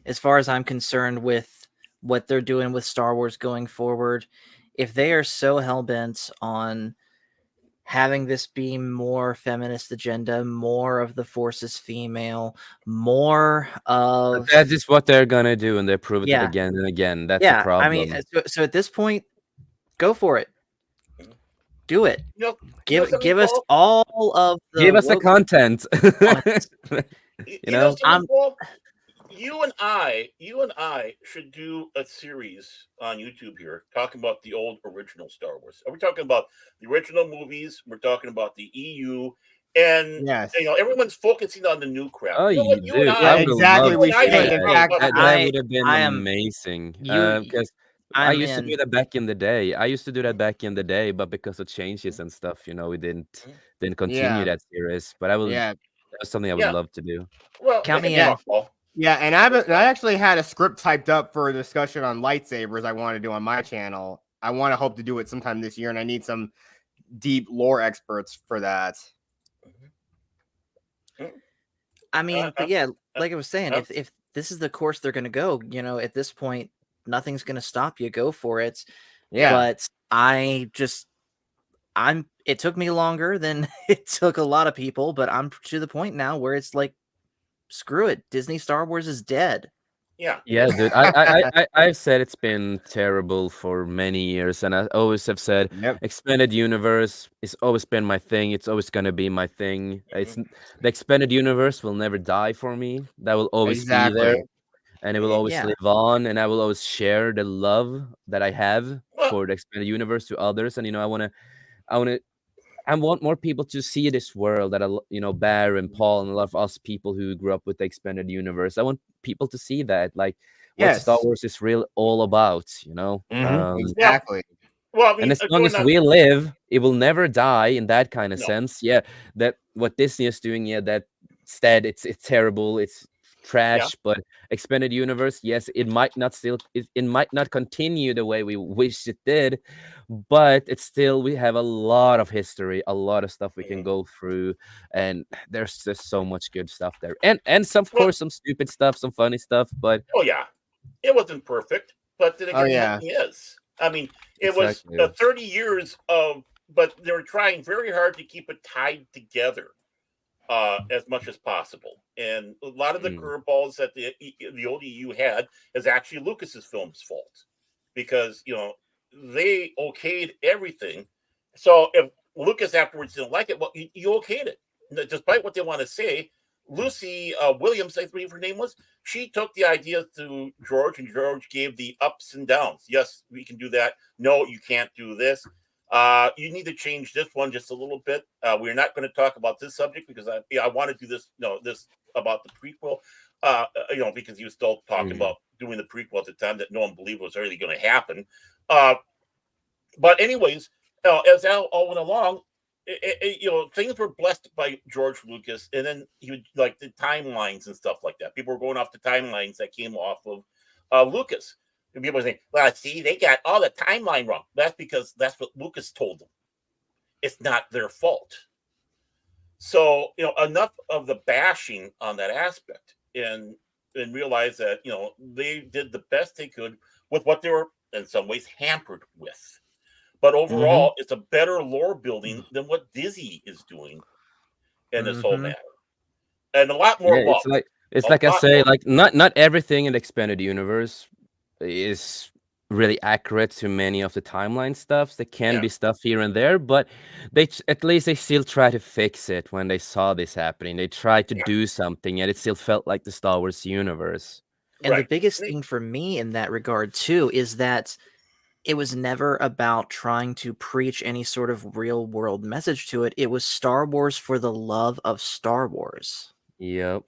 as far as I'm concerned with what they're doing with Star Wars going forward, if they are so hell-bent on having this be more feminist agenda, more of the Force is female, more of... That is what they're gonna do, and they prove it again and again. That's the problem. I mean, so at this point, go for it. Do it. Give us all of the... Give us the content. You know, you and I should do a series on YouTube here talking about the old original Star Wars. Are we talking about the original movies? We're talking about the EU, and everyone's focusing on the new crap. Oh, you know what? dude, exactly. We should. That would have been amazing. Because I used to do that back in the day. But because of changes and stuff, we didn't continue that series. But that was something I would love to do. Well, count me in. Yeah, and I actually had a script typed up for a discussion on lightsabers I want to do on my channel. I want to hope to do it sometime this year, and I need some deep lore experts for that. I mean, but yeah, like I was saying, if this is the course they're going to go, at this point, nothing's going to stop you. Go for it. Yeah. But it took me longer than it took a lot of people, but I'm to the point now where it's like, screw it. Disney Star Wars is dead. Yeah, dude. I've said it's been terrible for many years, and I always have said expanded universe has always been my thing. It's always gonna be my thing. It's the expanded universe will never die for me. That will always be there, and it will always live on, and I will always share the love that I have for the expanded universe to others. And I want more people to see this world that Bear and Paul and a lot of us people who grew up with the expanded universe. I want people to see that, like, what Star Wars is real all about. Exactly. Well, I mean, and as long as we live, it will never die in that kind of sense. Yeah, that what Disney is doing. Yeah, that instead it's terrible. It's trash. But expanded universe, yes, it might not continue the way we wish it did, but it's still, we have a lot of history, a lot of stuff we can go through, and there's just so much good stuff there, and some, of course, some stupid stuff, some funny stuff, but it wasn't perfect, but then again, nothing is. I mean, it was 30 years of, but they were trying very hard to keep it tied together as much as possible. And a lot of the curveballs that the old EU had is actually Lucas's film's fault, because they okayed everything. So if Lucas afterwards didn't like it, well, you okayed it, despite what they want to say. Lucy Williams, I believe her name was, she took the idea to George, and George gave the ups and downs. Yes, we can do that. No, you can't do this. You need to change this one just a little bit. We're not going to talk about this subject because I want to do this. This about the prequel. Because he was still talking about doing the prequel at the time that no one believed was really going to happen. But anyways, as all went along, things were blessed by George Lucas, and then he would like the timelines and stuff like that. People were going off the timelines that came off of Lucas. And people were saying, well, see, they got all the timeline wrong. That's because that's what Lucas told them. It's not their fault. So, enough of the bashing on that aspect, and realize that, they did the best they could with what they were in some ways hampered with. But overall, it's a better lore building than what Disney is doing in this whole matter. And a lot more love. It's like I say, like not everything in the expanded universe is really accurate to many of the timeline stuffs. There can be stuff here and there, but at least they still try to fix it when they saw this happening. They tried to do something, and it still felt like the Star Wars universe. And the biggest thing for me in that regard too is that it was never about trying to preach any sort of real world message to it. It was Star Wars for the love of Star Wars. Yep.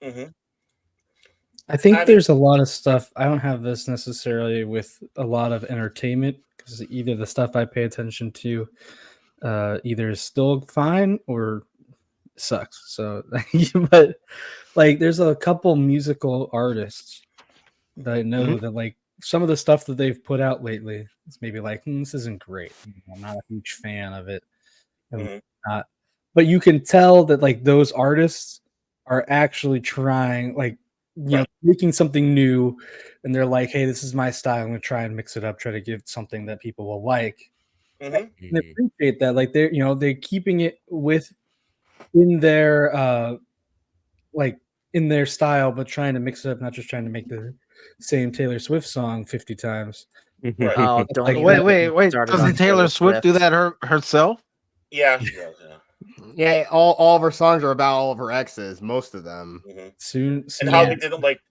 I think there's a lot of stuff. I don't have this necessarily with a lot of entertainment, because either the stuff I pay attention to either is still fine or sucks. So, but like, there's a couple musical artists that I know that like some of the stuff that they've put out lately, it's maybe like this isn't great. I'm not a huge fan of it. But you can tell that like those artists are actually trying, like making something new, and they're like, "Hey, this is my style. I'm gonna try and mix it up, try to give something that people will like." And I appreciate that. Like they're keeping it in their like in their style, but trying to mix it up, not just trying to make the same Taylor Swift song 50 times. Oh, don't Like, even wait. start it Doesn't on Taylor Swift do that herself? Yeah, she does. Yeah, all of her songs are about all of her exes, most of them. Soon, and how they didn't like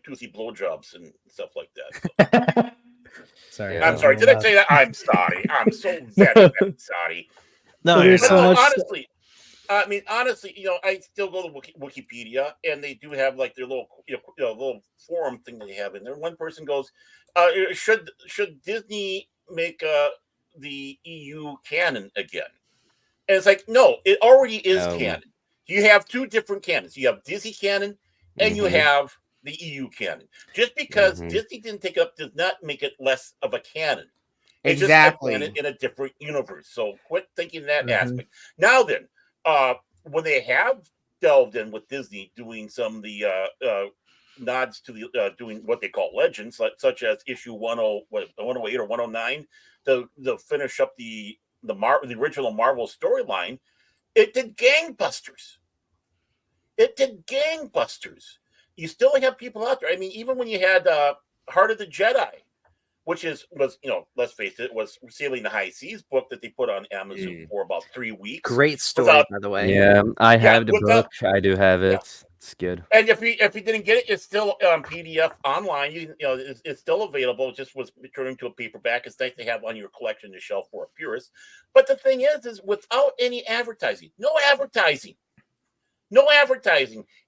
toothy blowjobs and stuff like that. So. Sorry, I'm sorry. Did I say that? I'm sorry. I'm so very sorry. No, there's so much. Honestly, I still go to Wikipedia, and they do have like their little, little forum thing they have in there. One person goes, "Should Disney make the EU canon again?" And it's like, no, it already is canon. You have two different canons. You have Disney canon, and you have the EU canon. Just because Disney didn't take it up does not make it less of a canon. It's just a canon in a different universe. So quit thinking that aspect. Now then, when they have delved in with Disney doing some of the nods to the doing what they call legends, such as issue 108 or 109, to finish up the original Marvel storyline, it did gangbusters. You still have people out there. I mean, even when you had Heart of the Jedi, which was let's face it, was Sailing the High Seas book that they put on Amazon for about 3 weeks. Great story, by the way. Yeah, I have the book. I do have it. Yeah. It's good. And if you didn't get it, it's still on PDF online. It's still available. It just was returning to a paperback. It's nice to have on your collection to shelf for a purist. But the thing is without any advertising, no advertising,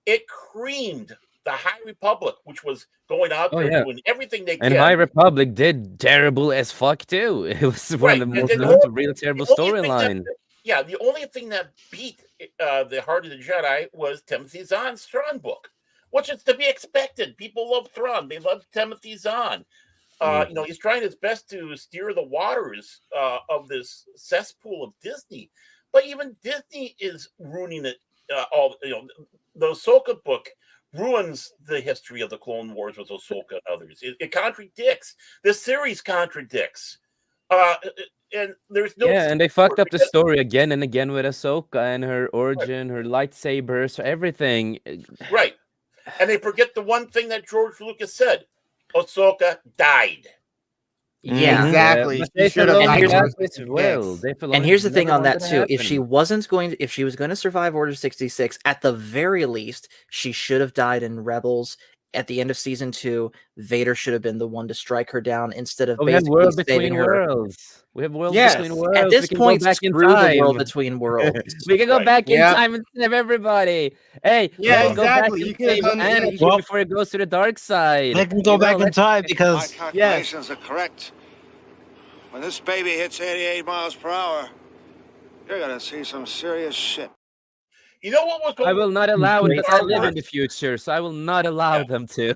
it creamed the High Republic, which was going out there doing everything they can. And High Republic did terrible as fuck too. It was one of the most real terrible storyline. Yeah, the only thing that beat the Heart of the Jedi was Timothy Zahn's Thrawn book, which is to be expected. People love Thrawn. They love Timothy Zahn. He's trying his best to steer the waters of this cesspool of Disney. But even Disney is ruining it. The Ahsoka book ruins the history of the Clone Wars with Ahsoka and others. It contradicts. The series contradicts. And there's no and they fucked up the story again and again with Ahsoka and her origin, her lightsabers, everything. Right. And they forget the one thing that George Lucas said. Ahsoka died. Yeah, exactly. And here's the thing on that too. If she was going to survive Order 66, at the very least, she should have died in Rebels. At the end of season 2, Vader should have been the one to strike her down instead of basically saving her. We have worlds between worlds. At this point, screw the world between worlds. We can go back in time and save everybody. Hey, exactly. Go back and save Anakin before it goes to the dark side. They can go back in time because my calculations are correct. When this baby hits 88 miles per hour, you're gonna see some serious shit. You know what was going on? I will not allow it because I live in the future, so I will not allow them to.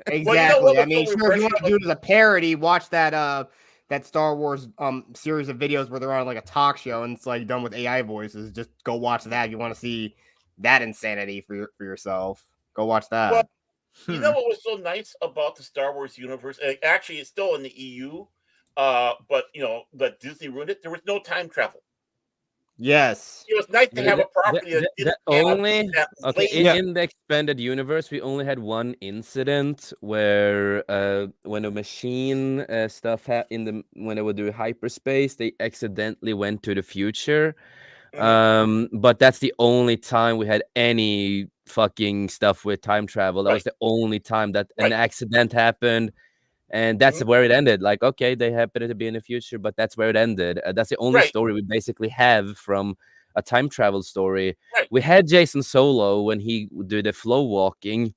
Exactly. I mean, sure, if you want to do it as a parody, watch that Star Wars series of videos where they're on like a talk show and it's like done with AI voices. Just go watch that if you want to see that insanity for yourself. Go watch that. Well, you know what was so nice about the Star Wars universe? And actually, it's still in the EU, but that Disney ruined it. There was no time travel. Yes, it was nice to have a property in the expanded universe. We only had one incident where when a machine when they would do hyperspace, they accidentally went to the future. But that's the only time we had any fucking stuff with time travel. That was the only time that an accident happened. And that's where it ended. Like, okay, they happen to be in the future, but that's where it ended. That's the only story we basically have from a time travel story. We had Jason Solo when he did the flow walking.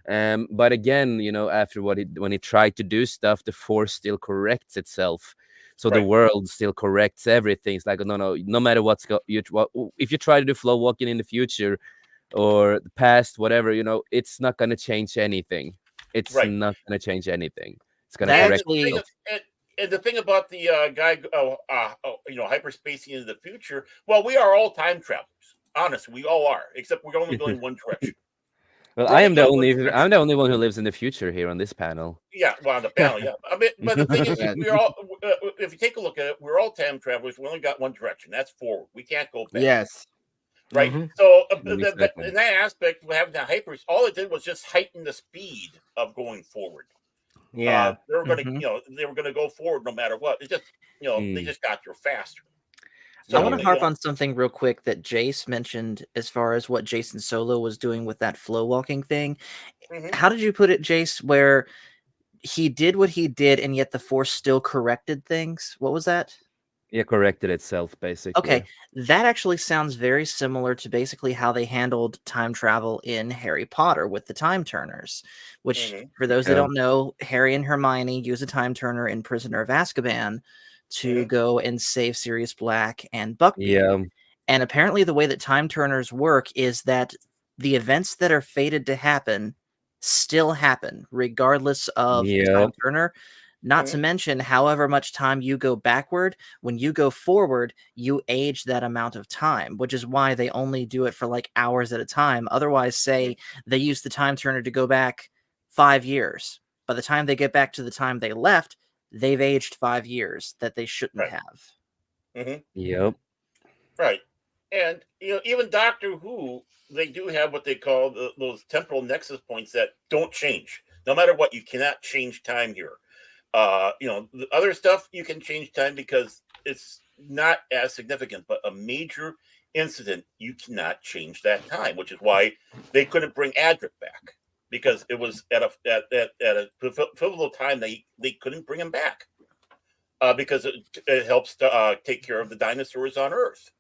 But again, after when he tried to do stuff, the Force still corrects itself. So the world still corrects everything. It's like, no matter if you try to do flow walking in the future or the past, whatever, it's not going to change anything. it's Right. not going to change anything. It's going to That correct actually- itself. And the thing about the guy, hyperspacing into the future, well, we are all time travelers. Honestly, we all are, except we're only going one direction. Well, We're I only am the going one only direction. I'm the only one who lives in the future here on this panel. Yeah, well, on the panel, yeah. I mean, but the thing is, Yeah. we're all. If you take a look at it, we're all time travelers. We only got one direction. That's forward. We can't go back. Yes. Right. Mhm. So Exactly. in that aspect, having the hypers, all it did was just heighten the speed of going forward. Yeah. They were going to, Mhm. they were going to go forward no matter what. It just, they just got there faster. I want to harp you know, on something real quick that Jace mentioned as far as what Jason Solo was doing with that flow walking thing. Mhm. How did you put it, Jace, where he did what he did and yet the Force still corrected things? What was that? Yeah, corrected itself basically. Okay, that actually sounds very similar to basically how they handled time travel in Harry Potter with the time turners, which for those that Yeah. don't know, Harry and Hermione use a time turner in Prisoner of Azkaban to go and save Sirius Black and Buckbeak. Yeah. And apparently the way that time turners work is that the events that are fated to happen still happen regardless of the time Yep. turner. Not to mention, however much time you go backward, when you go forward, you age that amount of time, which is why they only do it for like hours at a time. Otherwise, say they use the time turner to go back 5 years. By the time they get back to the time they left, they've aged 5 years that they shouldn't have. Yep. Right. And, even Doctor Who, they do have what they call those temporal nexus points that don't change. No matter what, you cannot change time here. The other stuff you can change time because it's not as significant, but a major incident, you cannot change that time, which is why they couldn't bring Adric back, because it was at a pivotal time they couldn't bring him back because it helps to take care of the dinosaurs on Earth.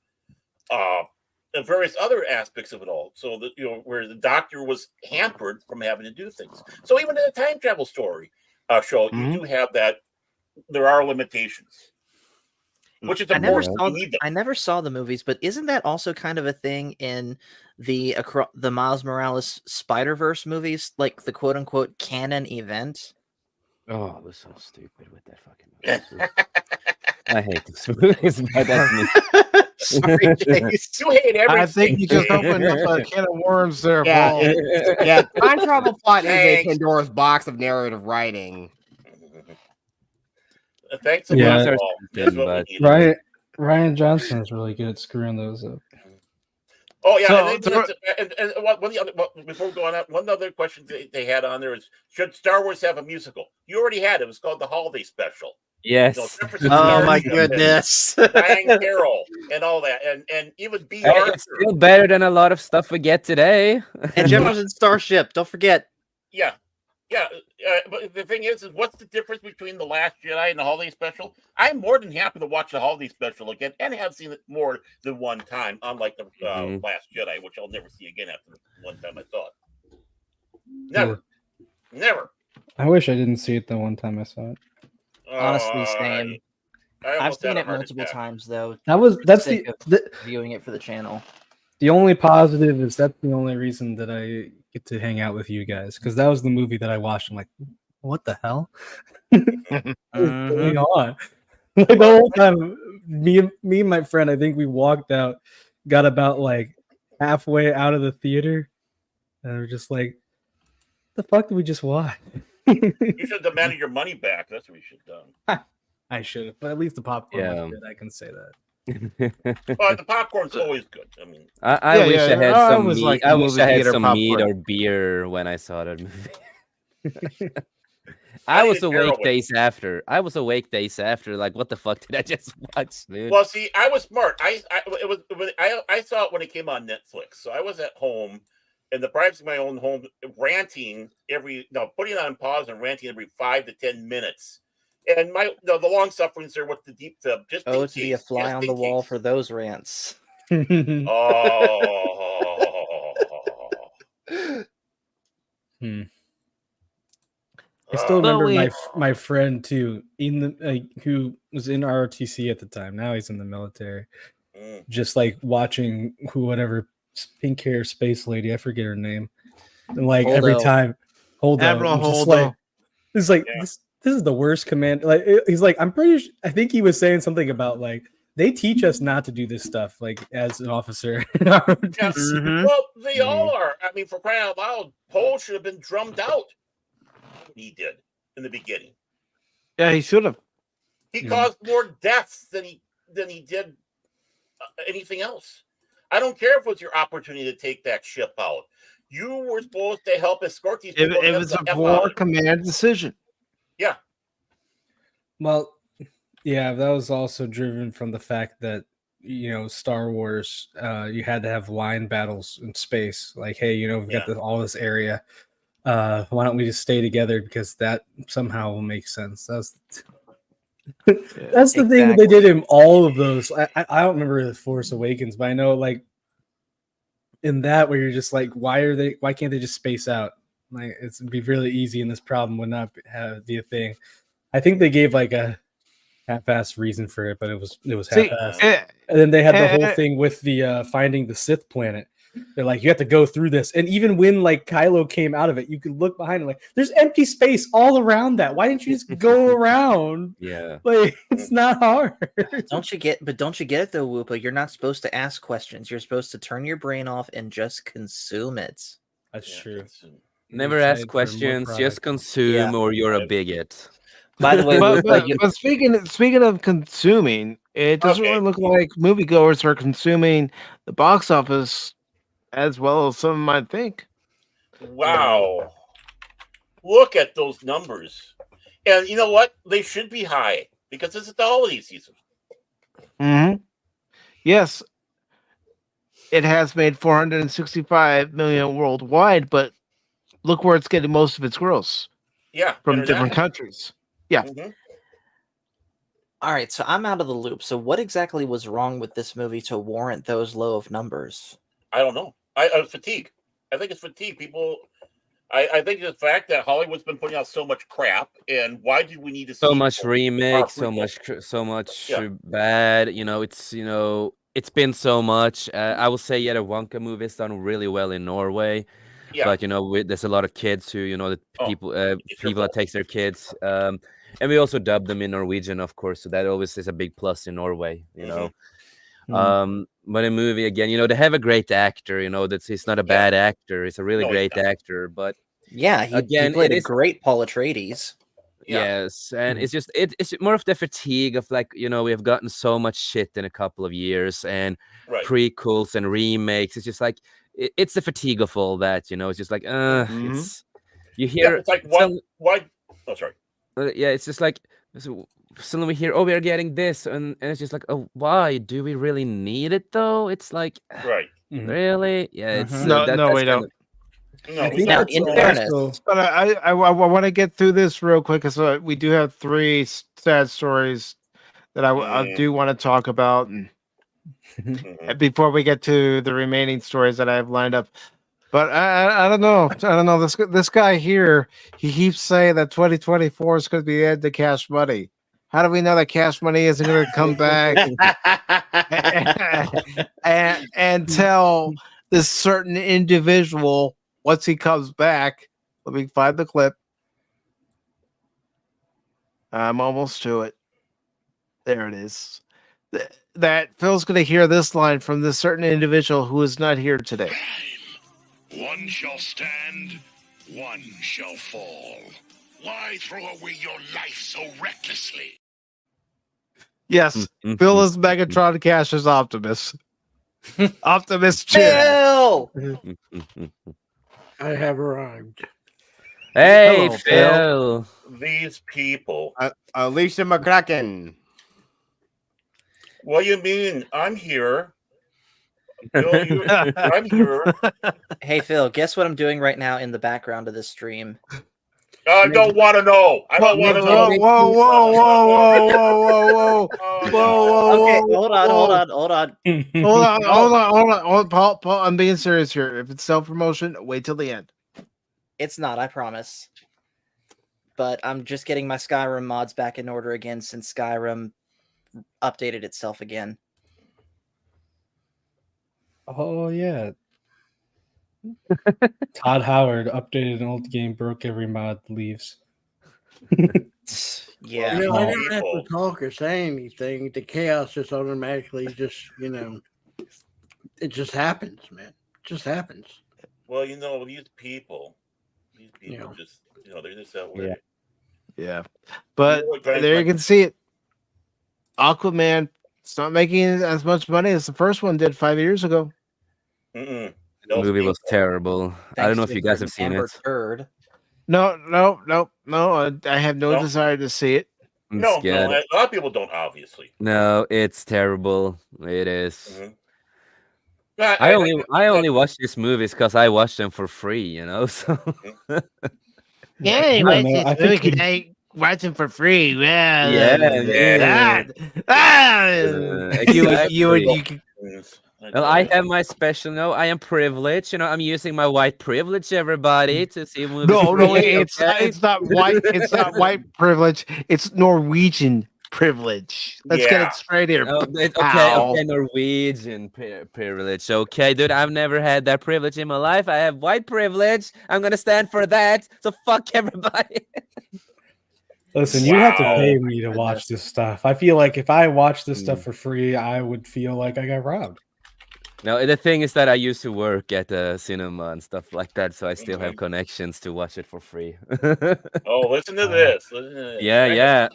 And various other aspects of it all. So that where the Doctor was hampered from having to do things. So even in a time travel story show, you do have that. There are limitations, which is important. I never saw the movies, but isn't that also kind of a thing in the Miles Morales Spider-Verse movies, like the quote unquote canon event? Oh, it was so stupid with that fucking movie. I hate this movie, but that's me. Sorry, Jace. You hate everything. I think you just opened up a can of worms there, Yeah, Paul. time travel plot is a Pandora's box of narrative writing. Thanks a Yeah. lot, Paul. That's what we needed. Ryan Johnson is really good at screwing those up. Oh yeah, So, and before we go on, one other question they had on there is: should Star Wars have a musical? You already had it. It was called the Holiday Special. Yes. Oh my goodness. Diane Carroll and all that, and even B. Hey, Arthur. it's still better than a lot of stuff we get today. And Jefferson Starship, don't forget. Yeah. But the thing is what's the difference between The Last Jedi and the Holiday Special? I'm more than happy to watch the Holiday Special again, and have seen it more than one time, unlike the Last Jedi, which I'll never see again after one time I saw it. Never. I wish I didn't see it the one time I saw it. Honestly, same. I've almost seen had a it heart multiple attack. times though. That's sake the of viewing it for the channel. The only positive is that's the only reason that I get to hang out with you guys, because that was the movie that I watched. I'm like, what the hell? What's going on? Like the whole time, me and my friend, I think we walked out, got about like halfway out of the theater, and we're just like, the fuck did we just watch? You should have demanded your money back. That's what you should have done. I should have, but at least the popcorn was good. I can say that. Well, the popcorn's always good. I mean, I wish I had some meat. like I wish movie I had theater some meat popcorn. or beer when I saw that movie. I I was needed awake heroin. days after. Like, what the fuck did I just watch, dude? well, see, I was smart. I saw it when it came on Netflix, so I was at home in the privacy of my own home, putting it on pause and ranting every 5 to 10 minutes. And the long sufferings there with the deep tub. Just Oh, in to be a case, fly just on in the wall case. for those rants. I still remember wait. my friend too, in the who was in ROTC at the time. Now he's in the military. Just like watching whatever pink hair space lady, I forget her name, and like every Holdo. time, Hold Admiral on. Just Holdo. like it's like this is the worst command. Like he's like, I'm pretty sure, I think he was saying something about like they teach us not to do this stuff, like as an officer. Yeah. Well, they all are. I mean, for crying out loud, Paul should have been drummed out. He did in the beginning. Yeah, he should have. He caused more deaths than he did anything else. I don't care if it was your opportunity to take that ship out. You were supposed to help escort these people. It was a poor command decision. Yeah. Well, yeah, that was also driven from the fact that Star Wars, you had to have line battles in space. Like, hey, we've got all this area. Why don't we just stay together? Because that somehow will make sense. That's the thing that they did in all of those. I don't remember The Force Awakens, but I know like in that where you're just like, why can't they just space out? Like it'd be really easy, and this problem would not be a thing. I think they gave like a half-assed reason for it, but it was half-assed. And then they had the whole thing with the finding the Sith planet. They're like, you have to go through this, and even when like Kylo came out of it, you could look behind him like there's empty space all around that. Why didn't you just go around? Yeah, like it's not hard. Don't you get it though, Whoopa? You're not supposed to ask questions. You're supposed to turn your brain off and just consume it. That's true. Never ask questions, just consume, or you're a bigot. By the way, but speaking of consuming, it doesn't really look like moviegoers are consuming the box office as well as some might think. Wow. Look at those numbers. And you know what? They should be high because this is the holiday season. Yes. It has made 465 million worldwide, but look where it's getting most of its gross. Yeah. From different countries. Yeah. All right, so I'm out of the loop. So what exactly was wrong with this movie to warrant those low of numbers? I don't know. Fatigue. I think it's fatigue. People, I think the fact that Hollywood's been putting out so much crap, and why do we need to so see much remake, so much bad? It's been so much. I will say, the Wonka movie has done really well in Norway. Yeah. But there's a lot of kids who people that takes their kids, and we also dub them in Norwegian, of course. So that always is a big plus in Norway. But a movie again, they have a great actor. He's not a bad actor. He's a really great actor. But yeah, he played a great Paul Atreides. Yes, and it's just it's more of the fatigue of like we have gotten so much shit in a couple of years, and prequels and remakes. It's just like it's the fatigue of all that. It's just like it's you hear it's like why? Oh, sorry. Yeah, it's just like suddenly we hear, we are getting this, and it's just like, oh, why do we really need it though? It's like, really? Yeah, it's no, we don't. No, now, in fairness, but I want to get through this real quick because we do have 3 sad stories that I do want to talk about, and before we get to the remaining stories that I have lined up. But I don't know. This guy here, he keeps saying that 2024 is going to be the end of Cash Money. How do we know that Cash Money isn't going to come back and tell this certain individual once he comes back? Let me find the clip. I'm almost to it. There it is. That Phil's going to hear this line from this certain individual who is not here today. One shall stand, one shall fall. Why throw away your life so recklessly? Yes, Phil is Megatron, Cash is Optimus. Optimus Phil! I have arrived. Hey, Hello, Phil. These people. Alicia McCracken. What do you mean? I'm here. I'm here. Hey, Phil, guess what I'm doing right now in the background of this stream? I don't want to know. I don't want to know. Whoa. Okay, hold on. Paul, I'm being serious here. If it's self-promotion, wait till the end. It's not, I promise. But I'm just getting my Skyrim mods back in order again since Skyrim updated itself again. Oh, yeah. Todd Howard updated an old game, broke every mod, leaves. Yeah. You know, I don't have to talk or say anything. The chaos just automatically it just happens, man. It just happens. Well, these people just, they're just that way. Yeah. But what drives there my- you can see it. Aquaman, it's not making as much money as the first one did 5 years ago. Mm-mm. The movie was terrible. I don't know if you guys have seen it. No. I have no desire to see it. No, Scared. a lot of people don't, obviously. No, it's terrible. It is. Mm-hmm. I only watch these movies because I watch them for free, So Yeah, I watch don't know. this I movie think 'cause I watch them for free. Well, Yeah. Well, I have my special. No, I am privileged. I'm using my white privilege, everybody, to see movies. No, free, it's okay? not white. It's not white privilege. It's Norwegian privilege. Let's get it straight here. Oh, okay, Norwegian privilege. Okay, dude, I've never had that privilege in my life. I have white privilege. I'm gonna stand for that. So fuck everybody. Listen, you have to pay me to watch this stuff. I feel like if I watch this stuff for free, I would feel like I got robbed. No, the thing is that I used to work at the cinema and stuff like that, so I still have connections to watch it for free. Oh, listen to this. Yeah.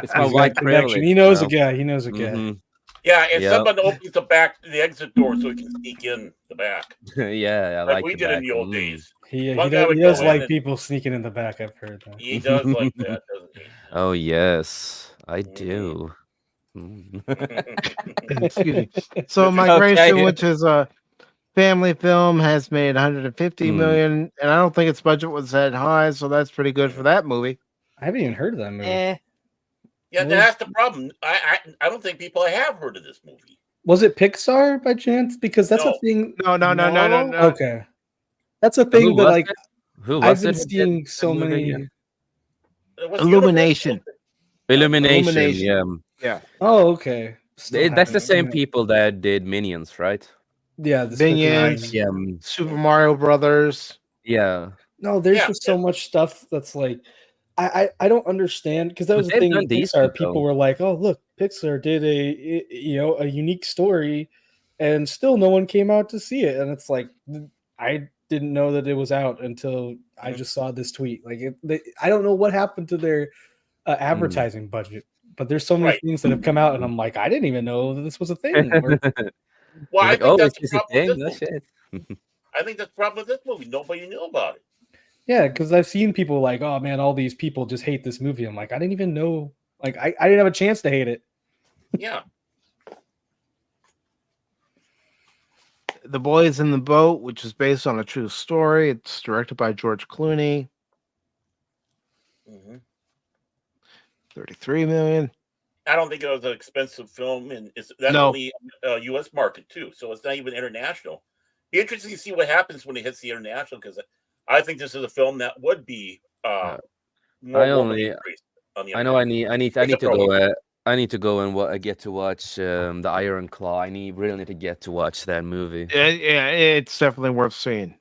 It's my white privilege. He knows a guy. He knows a guy. Mm-hmm. Yeah, and someone opens the exit door so he can sneak in the back. Yeah, like we did in the old days. He does like people sneaking in the back. I've heard that. He does like that, doesn't he? Oh yes, I do. Excuse me. So Migration, which is a family film, has made 150 million, and I don't think its budget was that high, so that's pretty good for that movie. I haven't even heard of that movie. Yeah, that's the problem. I don't think people have heard of this movie. Was it Pixar by chance? Because that's a thing. No. Okay, that's a thing that like I've been it? seeing so many. Illumination. Yeah. Oh, okay. That's the same people that did Minions, right? Yeah, the Minions. Super Mario Brothers. Yeah. No, there's just so much stuff that's like I don't understand because that was the thing with Pixar. People were like, "Oh, look, Pixar did a unique story," and still no one came out to see it. And it's like I didn't know that it was out until I just saw this tweet. Like, I don't know what happened to their advertising budget, but there's so many things that have come out, and I'm like, I didn't even know that this was a thing. Well, I think that's the problem with No this shit. movie. I think that's the problem with this movie. Nobody knew about it. Yeah, because I've seen people like, oh man, all these people just hate this movie. I'm like, I didn't even know. Like, I didn't have a chance to hate it. Yeah. The Boys in the Boat, which is based on a true story. It's directed by George Clooney. 33 million. I don't think it was an expensive film, and that's only U.S. market too, so it's not even international. Be interesting to see what happens when it hits the international, because I think this is a film that would be more increased on the. I know. I need to go. I need to go and get to watch the Iron Claw. I really need to get to watch that movie. Yeah, it's definitely worth seeing.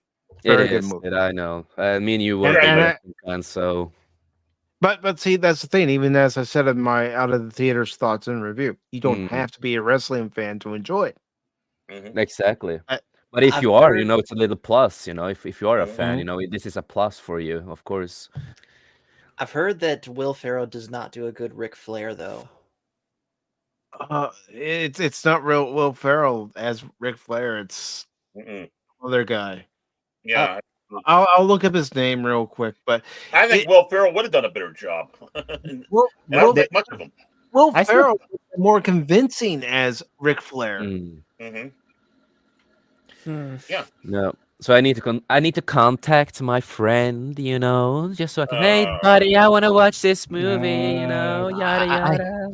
Very good movie. I know. Me and you were fans, so. But see, that's the thing. Even as I said in my out of the theaters thoughts and review, you don't have to be a wrestling fan to enjoy it. Exactly. But if you are, it's a little plus. If you are a fan, this is a plus for you, of course. I've heard that Will Ferrell does not do a good Ric Flair, though. It's not real Will Ferrell as Ric Flair. It's other guy. Yeah. I'll look up his name real quick, but I think Will Ferrell would have done a better job. I don't think much of him. Will Ferrell was more convincing as Ric Flair. Yeah. No. So I need to contact my friend, just so I can. Hey, buddy, I want to watch this movie. Yada yada.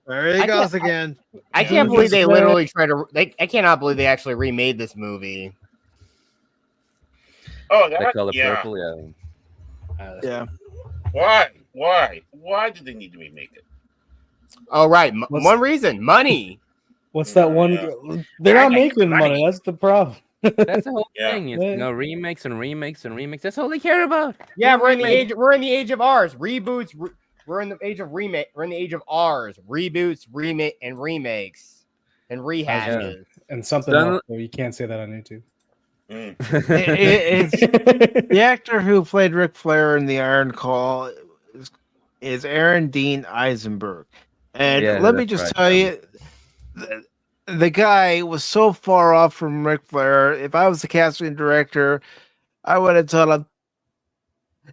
There he goes again. I can't believe they literally tried to. I cannot believe they actually remade this movie. Oh, The Color yeah. Purple, Yeah. Why? Why did they need to remake it? Oh, right. One reason: money. What's that one? Yeah. They're not making money. That's the problem. That's the whole Yeah. thing. It's, remakes and remakes and remakes. That's all they care about. Yeah, we're in the age. We're in the age of ours. Reboots. We're in the age of remake. We're in the age of ours. Reboots, remake, and remakes, and rehashes. And something else. So you can't say that on YouTube. It's the actor who played Ric Flair in the Iron Claw is Aaron Dean Eisenberg, and let me just tell you, the guy was so far off from Ric Flair. If I was the casting director, I would have told him,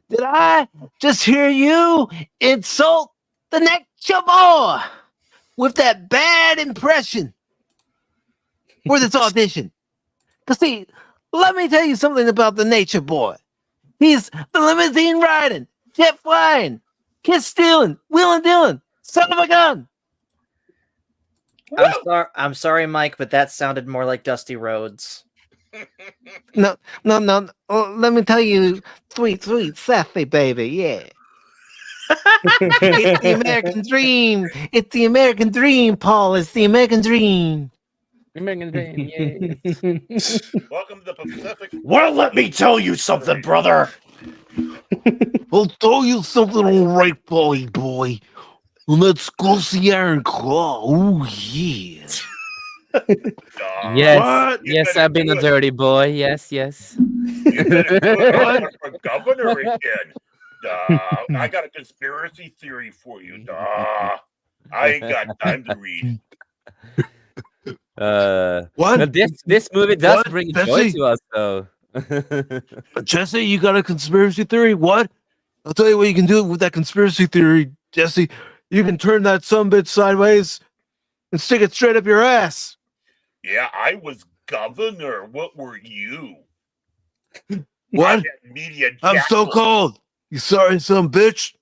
"Did I just hear you insult the Nature Boy with that bad impression for this audition?" Because see, let me tell you something about the Nature Boy. He's the limousine riding, jet flying, kiss stealing, wheeling dealing, son of a gun. I'm sorry, Mike, but that sounded more like Dusty Rhodes. No. Let me tell you, sweet, sassy baby, yeah. It's the American dream. It's the American dream, Paul. It's the American dream. American dream, yeah. Welcome to the Pacific. Well, let me tell you something, brother. I'll tell you something, all right, boy. Let's go see Iron Claw. Oh, yeah. Yes, I've been a dirty boy. Yes. For governor again. I got a conspiracy theory for you. I ain't got time to read. What? This movie does bring joy to us, though. Jesse, you got a conspiracy theory? What? I'll tell you what you can do with that conspiracy theory, Jesse. You can turn that sumbitch sideways and stick it straight up your ass. Yeah, I was governor. What were you? What? Media I'm so cold. You sorry, some bitch?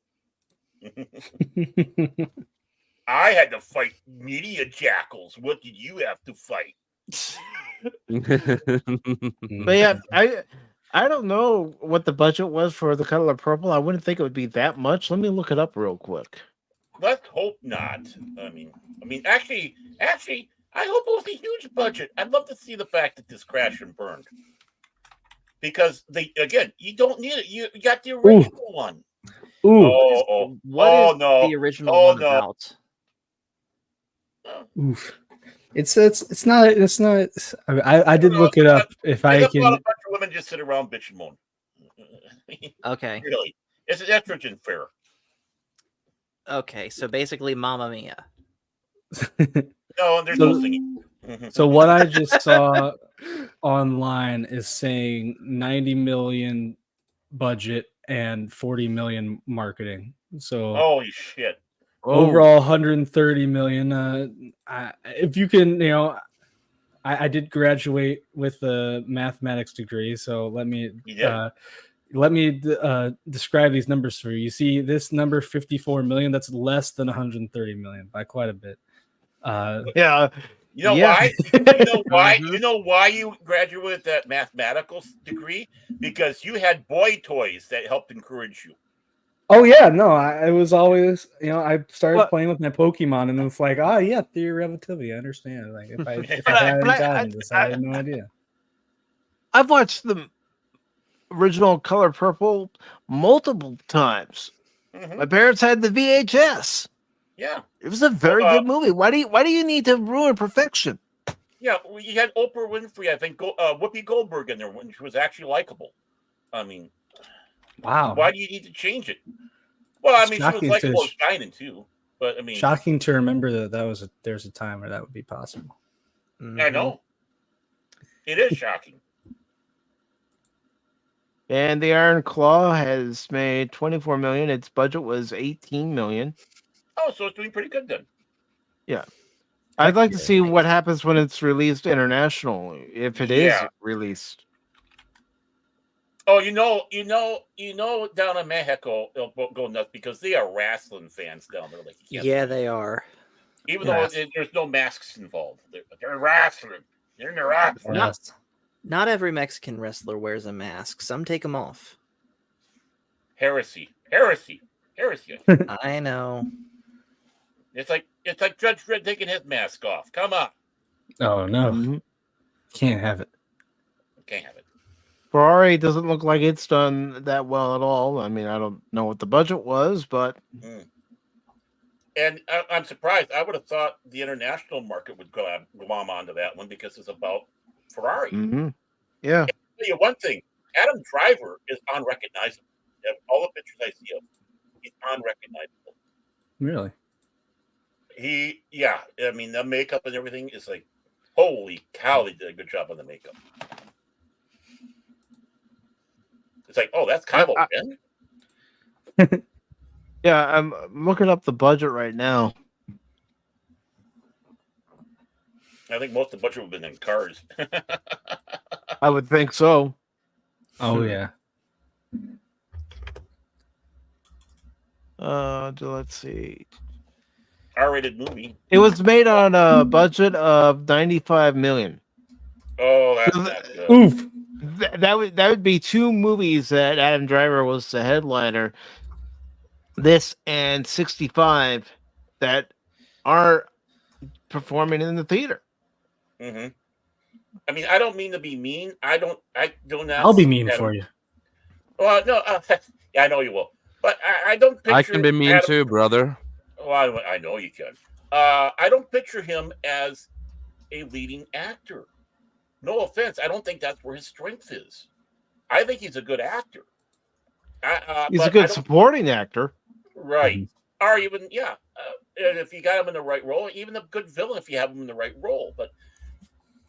I had to fight media jackals. What did you have to fight? But yeah, I don't know what the budget was for The Color Purple. I wouldn't think it would be that much. Let me look it up real quick. Let's hope not. I mean, actually, I hope it was a huge budget. I'd love to see the fact that this crashed and burned. Because you don't need it. You got the original one. What is the original one about? Oof. It's not. I did look it up. If I can. A bunch of women just sit around bitch and moan. Okay. Really, it's an estrogen fair. Okay, so basically, Mamma Mia. No, there's no singing. So what I just saw online is saying 90 million budget and 40 million marketing. So holy shit. Overall 130 million. If you can, I did graduate with a mathematics degree, so let me describe these numbers for you. You see this number 54 million, that's less than 130 million by quite a bit. Yeah. You know why? You know why? You know why you graduated with that mathematical degree? Because you had boy toys that helped encourage you. Oh yeah, no, I was always, I started playing with my Pokemon, and it's like, yeah, theory of relativity. I understand. Like if I hadn't gotten this, I had no idea. I've watched the original Color Purple multiple times. My parents had the VHS. Yeah, it was a very good movie. Why do you need to ruin perfection? Yeah, well, you had Oprah Winfrey, I think, Whoopi Goldberg in there when she was actually likable. I mean, wow. Why do you need to change it? Well, I mean, she was likable and shining too. But I mean, shocking to remember that there's a time where that would be possible. I know. It is shocking. And the Iron Claw has made 24 million. Its budget was 18 million. Oh, so it's doing pretty good then. Yeah. I'd like to see what happens when it's released internationally, if it is released. Oh, you know, down in Mexico, they'll go nuts because they are wrestling fans down there. Yeah, they are. Even though there's no masks involved, they're wrestling. They're in their wrestling. Not every Mexican wrestler wears a mask. Some take them off. Heresy. I know. It's like Judge Dredd taking his mask off. Come on. Oh no, Mm-hmm. Can't have it. Can't have it. Ferrari doesn't look like it's done that well at all. I mean, I don't know what the budget was, but And I'm surprised. I would have thought the international market would glom onto that one because it's about Ferrari. Yeah. I'll tell you one thing: Adam Driver is unrecognizable. All the pictures I see of him, he's unrecognizable. Really? I mean, the makeup and everything is like, holy cow, they did a good job on the makeup. It's like, oh, that's Kylo Ren? Yeah, I'm looking up the budget right now. I think most of the budget would have been in cars. I would think so. Oh yeah. Let's see. R-rated movie. It was made on a budget of 95 million. Oh, that's not good. Oof. That would be two movies that Adam Driver was the headliner. This and 65 that are performing in the theater. Mm-hmm. I mean, I don't mean to be mean. I do not. I'll be mean for you. Well, no, yeah, I know you will. But I don't picture. I can be mean too, brother. Well, I know you can. I don't picture him as a leading actor. No offense. I don't think that's where his strength is. I think he's a good actor. He's a good supporting actor. Right. Or even, and if you got him in the right role, even a good villain if you have him in the right role. But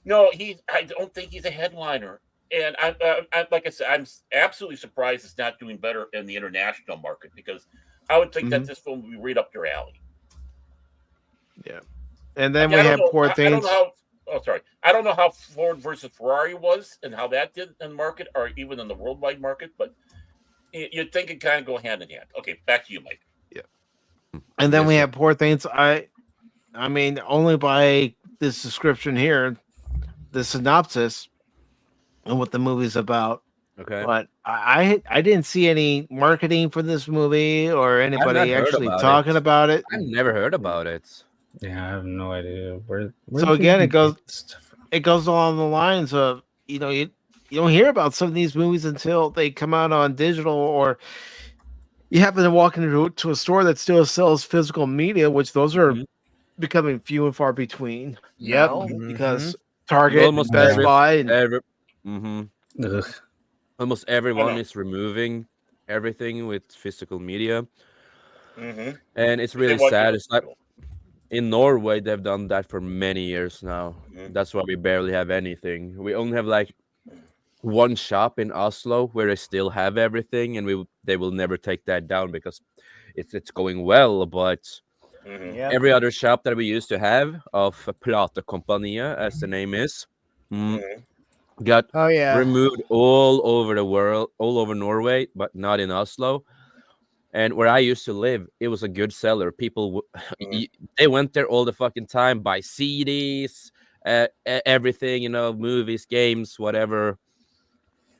no, I don't think he's a headliner. And I like I said, I'm absolutely surprised it's not doing better in the international market because I would think that this film would be right up your alley. Yeah. And then we have Poor Things. I don't know how Ford versus Ferrari was and how that did in the market or even in the worldwide market, but you'd think it kind of go hand in hand. Okay, back to you, Mike. Yeah. And then we have Poor Things. I mean, only by this description here, the synopsis and what the movie's about. Okay. But I didn't see any marketing for this movie or anybody actually talking about it. I've never heard about it. Yeah, I have no idea where So again, it goes along the lines of, you don't hear about some of these movies until they come out on digital, or you happen to walk into a store that still sells physical media, which those are becoming few and far between. Yep. Now, because Target, Best Buy, and almost everyone is removing everything with physical media, and it's really sad. It's like in Norway, they've done that for many years now. That's why we barely have anything. We only have like one shop in Oslo where they still have everything, and they will never take that down because it's going well. But every other shop that we used to have of Platekompaniet, as the name is, got removed all over the world, all over Norway, but not in Oslo. And where I used to live, it was a good seller. People, they went there all the fucking time, buy CDs, everything, movies, games, whatever.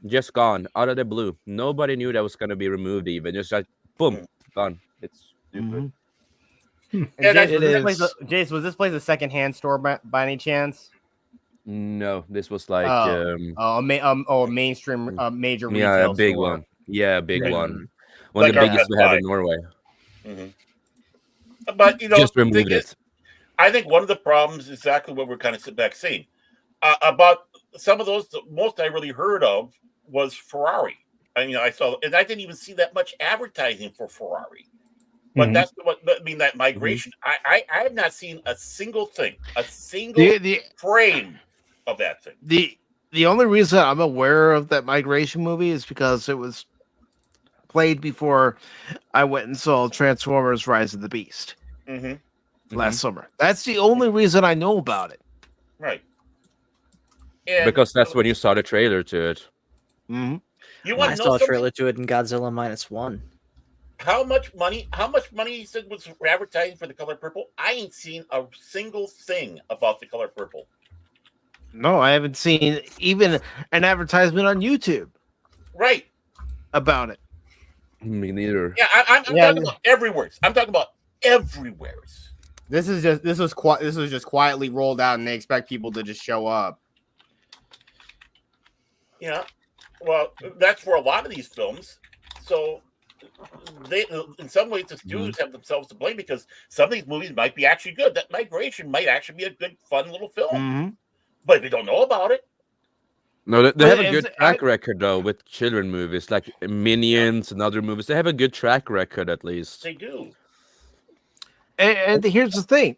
Just gone out of the blue. Nobody knew that was going to be removed. Even just like boom, gone. It's stupid. Jace, was this place a secondhand store by any chance? No, this was like a mainstream major retail a big store. one. Yeah, a big one. One of the biggest we have in Norway. But just removed it. I think one of the problems is exactly what we're kind of sitting back saying about some of those. The most I really heard of was Ferrari. I saw, and I didn't even see that much advertising for Ferrari. But that's what I mean. That migration, I have not seen a single thing, frame of that thing. The only reason I'm aware of that migration movie is because it was played before I went and saw Transformers: Rise of the Beast last summer. That's the only reason I know about it. Right. Because that's when you saw the trailer to it. I saw a trailer to it in Godzilla -1. How much money he said was advertising for The Color Purple? I ain't seen a single thing about The Color Purple. No, I haven't seen even an advertisement on YouTube. Right. About it. Me neither. Yeah, I'm talking about everywhere. I'm talking about everywhere. This was just quietly rolled out, and they expect people to just show up. Yeah, well, that's for a lot of these films. So they, in some ways, the studios have themselves to blame because some of these movies might be actually good. That Migration might actually be a good, fun little film, but they don't know about it. No, they have a good track record though with children movies like Minions and other movies. They have a good track record at least. They do. And here's the thing.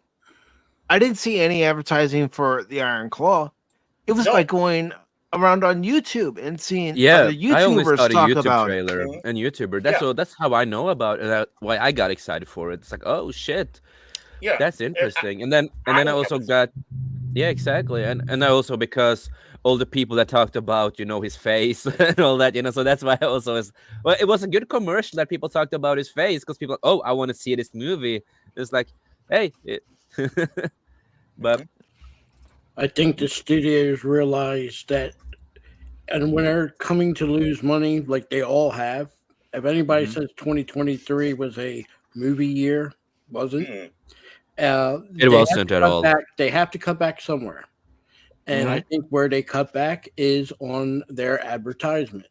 I didn't see any advertising for the Iron Claw. It was by going around on YouTube and seeing other I only YouTubers saw the talk YouTube about trailer it. and YouTuber. That's how I know about it. And why I got excited for it. It's like, oh shit, yeah, that's interesting. And then I also got, exactly. And I also, because all the people that talked about, his face and all that, so that's why I also it was a good commercial that people talked about his face because people, I want to see this movie. It's like, hey, but I think the studios realize that, and when they're coming to lose money, like they all have, if anybody says 2023 was a movie year, wasn't. It wasn't at all. They have to cut back somewhere. And I think where they cut back is on their advertisement.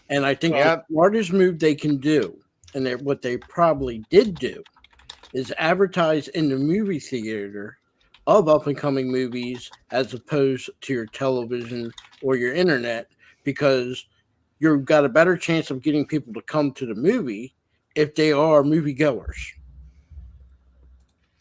And I think the smartest move they can do, and what they probably did do, is advertise in the movie theater of up-and-coming movies as opposed to your television or your internet, because you've got a better chance of getting people to come to the movie if they are moviegoers.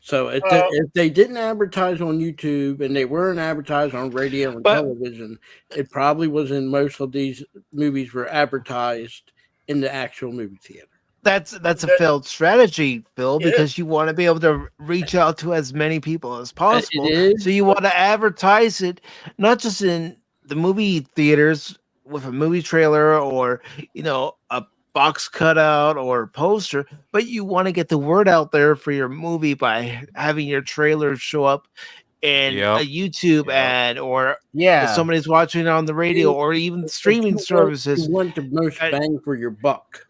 So if they didn't advertise on YouTube and they weren't advertised on radio and television, it probably was in most of these movies were advertised in the actual movie theater. That's a failed strategy, Phil, because you want to be able to reach out to as many people as possible. So you want to advertise it not just in the movie theaters with a movie trailer or a box cutout or poster, but you want to get the word out there for your movie by having your trailer show up in a YouTube ad, or if somebody's watching it on the radio, or even streaming services. You want the most bang for your buck.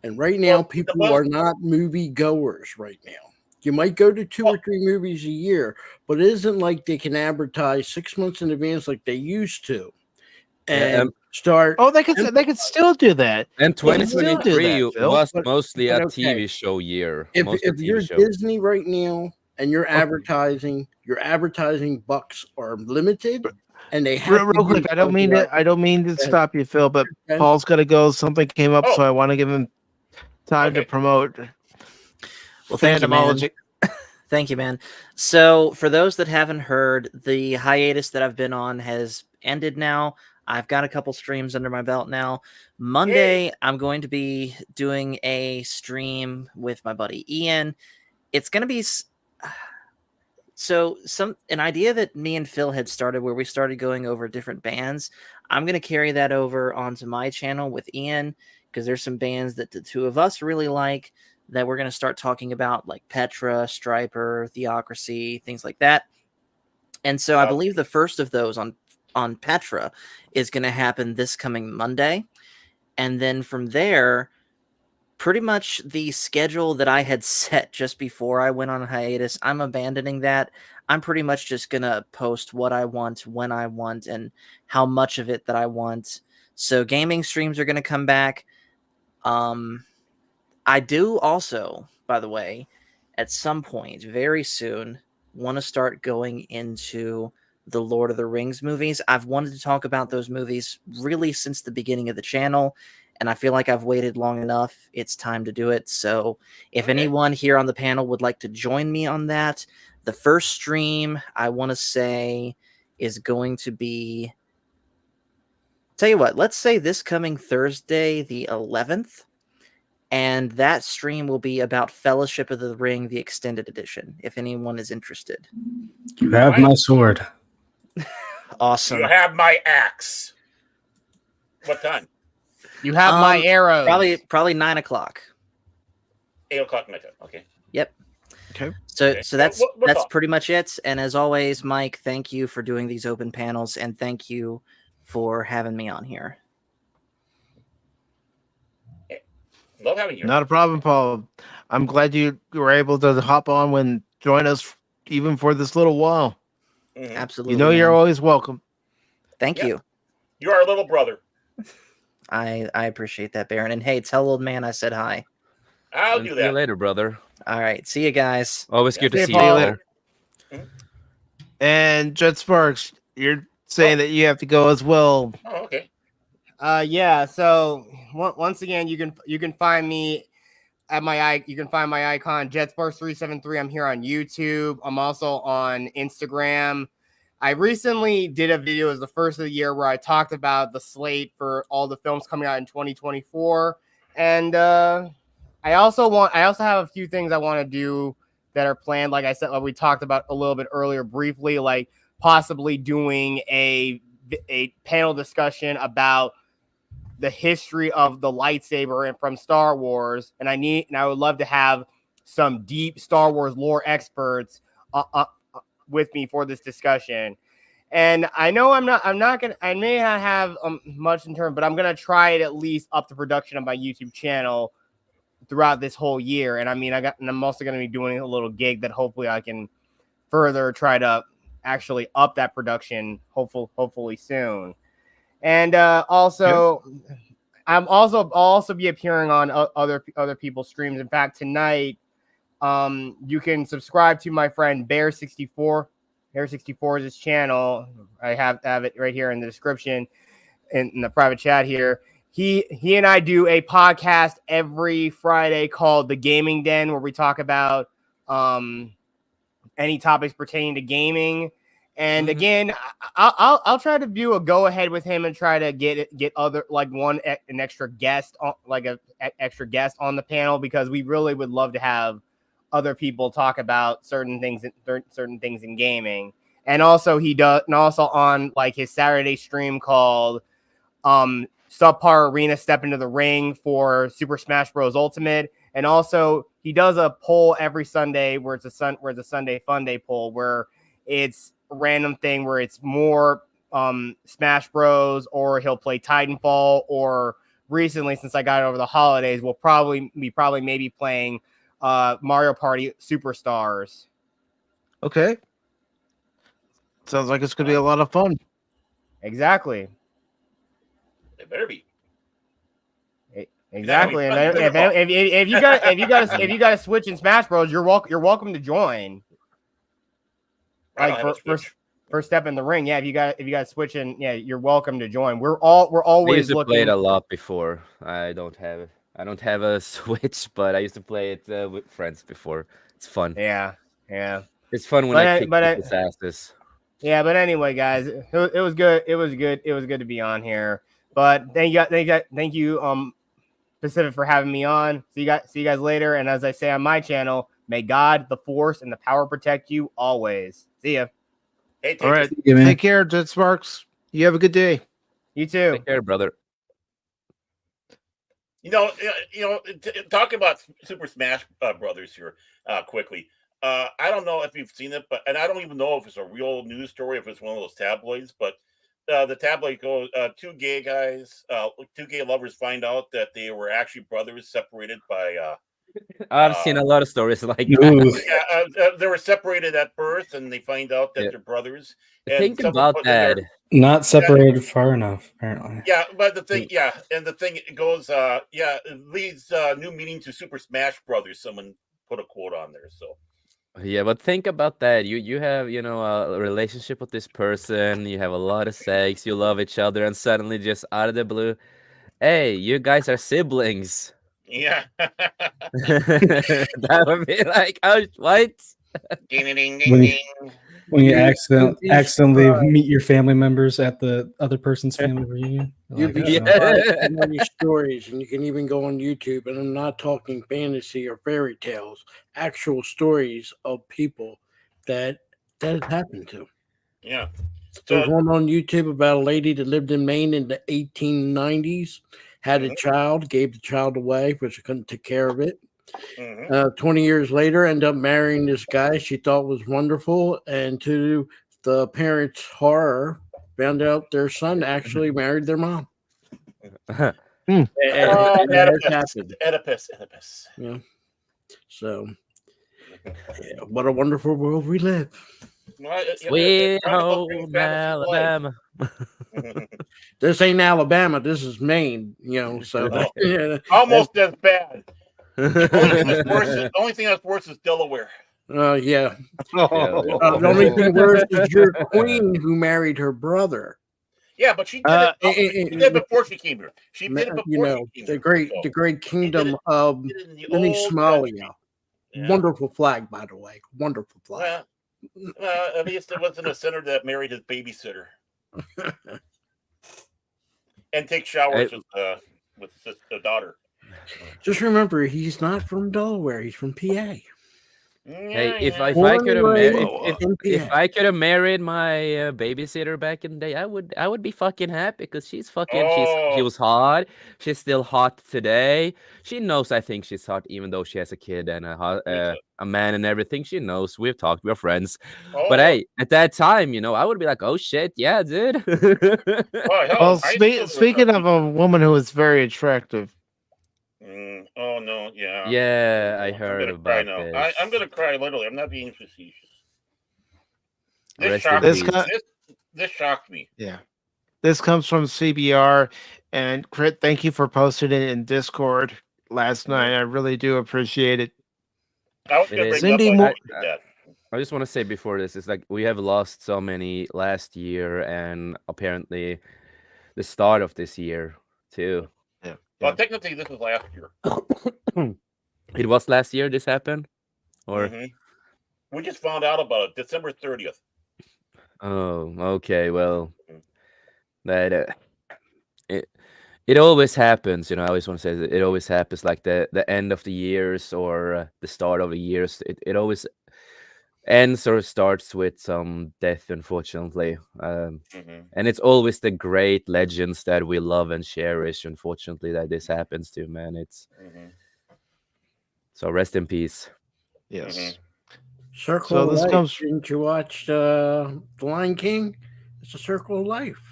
And right now, people are not movie goers right now. You might go to 2 or 3 movies a year, but it isn't like they can advertise 6 months in advance like they used to. And start. Oh, they could still do that. And 2023 was mostly a TV show year. If you're Disney right now and you're advertising, your advertising bucks are limited. And they have real quick. I don't mean to stop you, Phil, but Paul's got to go. Something came up, so I want to give him time to promote. Well, thank you, man. Thank you, man. So, for those that haven't heard, the hiatus that I've been on has ended now. I've got a couple streams under my belt now. Monday, I'm going to be doing a stream with my buddy Ian. It's going to be an idea that me and Phil had started, where we started going over different bands. I'm going to carry that over onto my channel with Ian, because there's some bands that the two of us really like that we're going to start talking about, like Petra, Striper, Theocracy, things like that. And so I believe the first of those on Petra is going to happen this coming Monday. And then from there, pretty much the schedule that I had set just before I went on hiatus, I'm abandoning that. I'm pretty much just going to post what I want, when I want, and how much of it that I want. So gaming streams are going to come back. I do also, by the way, at some point very soon, want to start going into the Lord of the Rings movies. I've wanted to talk about those movies really since the beginning of the channel, and I feel like I've waited long enough. It's time to do it. So if anyone here on the panel would like to join me on that, the first stream I want to say is going to be, tell you what, let's say this coming Thursday, the 11th. And that stream will be about Fellowship of the Ring, the extended edition, if anyone is interested. You have my sword. Awesome. You have my axe. What time? You have my arrows. Probably 9 o'clock. 8 o'clock my time. Okay. Yep. Okay. So that's pretty much it. And as always, Mike, thank you for doing these open panels, and thank you for having me on here. Love having you. Not a problem, Paul. I'm glad you were able to hop on when join us even for this little while. Absolutely. You know, you're man. always welcome. Thank you. You're our little brother. I appreciate that, Baron. And hey, tell old man I said hi. I'll And do see you that. later, brother. All right. See you guys. Always good to See see you you. later. And Jet Sparks, you're saying that you have to go as well. Oh, okay. Yeah. So once again, you can find me at you can find my icon JetSparks373. I'm here on YouTube. I'm also on Instagram. I recently did a video as the first of the year where I talked about the slate for all the films coming out in 2024, and I also have a few things I want to do that are planned. Like I said, like we talked about a little bit earlier briefly, like possibly doing a panel discussion about the history of the lightsaber and from Star Wars. And I would love to have some deep Star Wars lore experts with me for this discussion. And I know I may not have much in terms, but I'm going to try it at least up the production of my YouTube channel throughout this whole year. And I mean, I'm also going to be doing a little gig that hopefully I can further try to actually up that production, hopefully soon. And also, I'll also be appearing on other people's streams. In fact, tonight, you can subscribe to my friend Bear64. Bear64 is his channel. I have it right here in the description in the private chat here. He and I do a podcast every Friday called The Gaming Den, where we talk about any topics pertaining to gaming. And again, I'll try to do a go ahead with him and try to get other an extra guest on extra guest on the panel, because we really would love to have other people talk about certain things in gaming. And also on like his Saturday stream called Subpar Arena Step into the Ring for Super Smash Bros. Ultimate. And also he does a poll every Sunday where it's a Sunday Fun Day poll, where it's a random thing where it's more Smash Bros, or he'll play Titanfall, or recently, since I got it over the holidays, we'll probably maybe playing Mario Party Superstars. Okay. Sounds like it's going to be a lot of fun. Exactly. It better be. Exactly. And if you got a Switch in Smash Bros, you're welcome to join. Like first step in the ring. Yeah, if you got a Switch in, yeah, you're welcome to join. We're always I used to looking. play it a lot before. I don't have a Switch, but I used to play it with friends before. It's fun. Yeah. It's fun when I kick people's asses. Yeah, but anyway, guys, it was good. It was good to be on here. But thank you, Pacific, for having me on. See you guys later. And as I say on my channel, may God, the Force, and the power protect you always. See ya. Hey, all right. Take care, Jet Sparks. You have a good day. You too. Take care, brother. Talking about Super Smash Brothers here quickly. I don't know if you've seen it, and I don't even know if it's a real news story, if it's one of those tabloids, but the tabloid goes, two gay lovers find out that they were actually brothers separated by... I've seen a lot of stories like that. Yeah, they were separated at birth, and they find out that they're brothers. And think about that. Not separated far enough, apparently. Yeah, but the thing it goes, it leads new meaning to Super Smash Brothers. Someone put a quote on there, so. Yeah, but think about that. You have, a relationship with this person. You have a lot of sex. You love each other, and suddenly, just out of the blue, hey, you guys are siblings. Yeah. That would be like, oh, what? Ding, ding, ding, ding. When you accidentally meet your family members at the other person's family reunion. You'd be surprised at many stories, and you can even go on YouTube, and I'm not talking fantasy or fairy tales, actual stories of people that has happened to. Yeah. There's one on YouTube about a lady that lived in Maine in the 1890s, had a child, gave the child away because she couldn't take care of it. 20 years later, ended up marrying this guy she thought was wonderful, and to the parents' horror, found out their son actually married their mom. Oedipus. Yeah. So What a wonderful world we live. Sweet home Alabama. This ain't Alabama. This is Maine. So almost as bad. The only thing that's worse is Delaware. Yeah. The only thing worse is your queen who married her brother. Yeah, but she did it before she came here. She did it before she came here. The great kingdom of Mini Somalia. Yeah. Wonderful flag, by the way. Wonderful flag. Well, at least it wasn't a senator that married his babysitter. And take showers with the daughter. Just remember, he's not from Delaware. He's from PA. Hey, if I could have married my babysitter back in the day, I would be fucking happy because she's fucking she was hot. She's still hot today. She knows I think she's hot, even though she has a kid and a man and everything. She knows. We've talked. We're friends. But hey, at that time, I would be like, oh shit, yeah, dude. Well, speaking of a woman who is very attractive. Oh no! Yeah. Yeah, I heard about this. I'm gonna cry literally. I'm not being facetious. This shocked me. Yeah. This comes from CBR, and Crit, thank you for posting it in Discord last night. I really do appreciate it. I just want to say before this, it's like we have lost so many last year, and apparently the start of this year too. Well, technically, this was last year. It was last year this happened? Or we just found out about it December 30th. Oh, okay. Well, that it always happens. I always want to say that it always happens like the end of the years or the start of the years. It always ends or starts with some death, unfortunately. And it's always the great legends that we love and cherish, unfortunately, that this happens to, man. It's so rest in peace. Yes. Circle of Life. Didn't you watch The Lion King? It's a circle of life.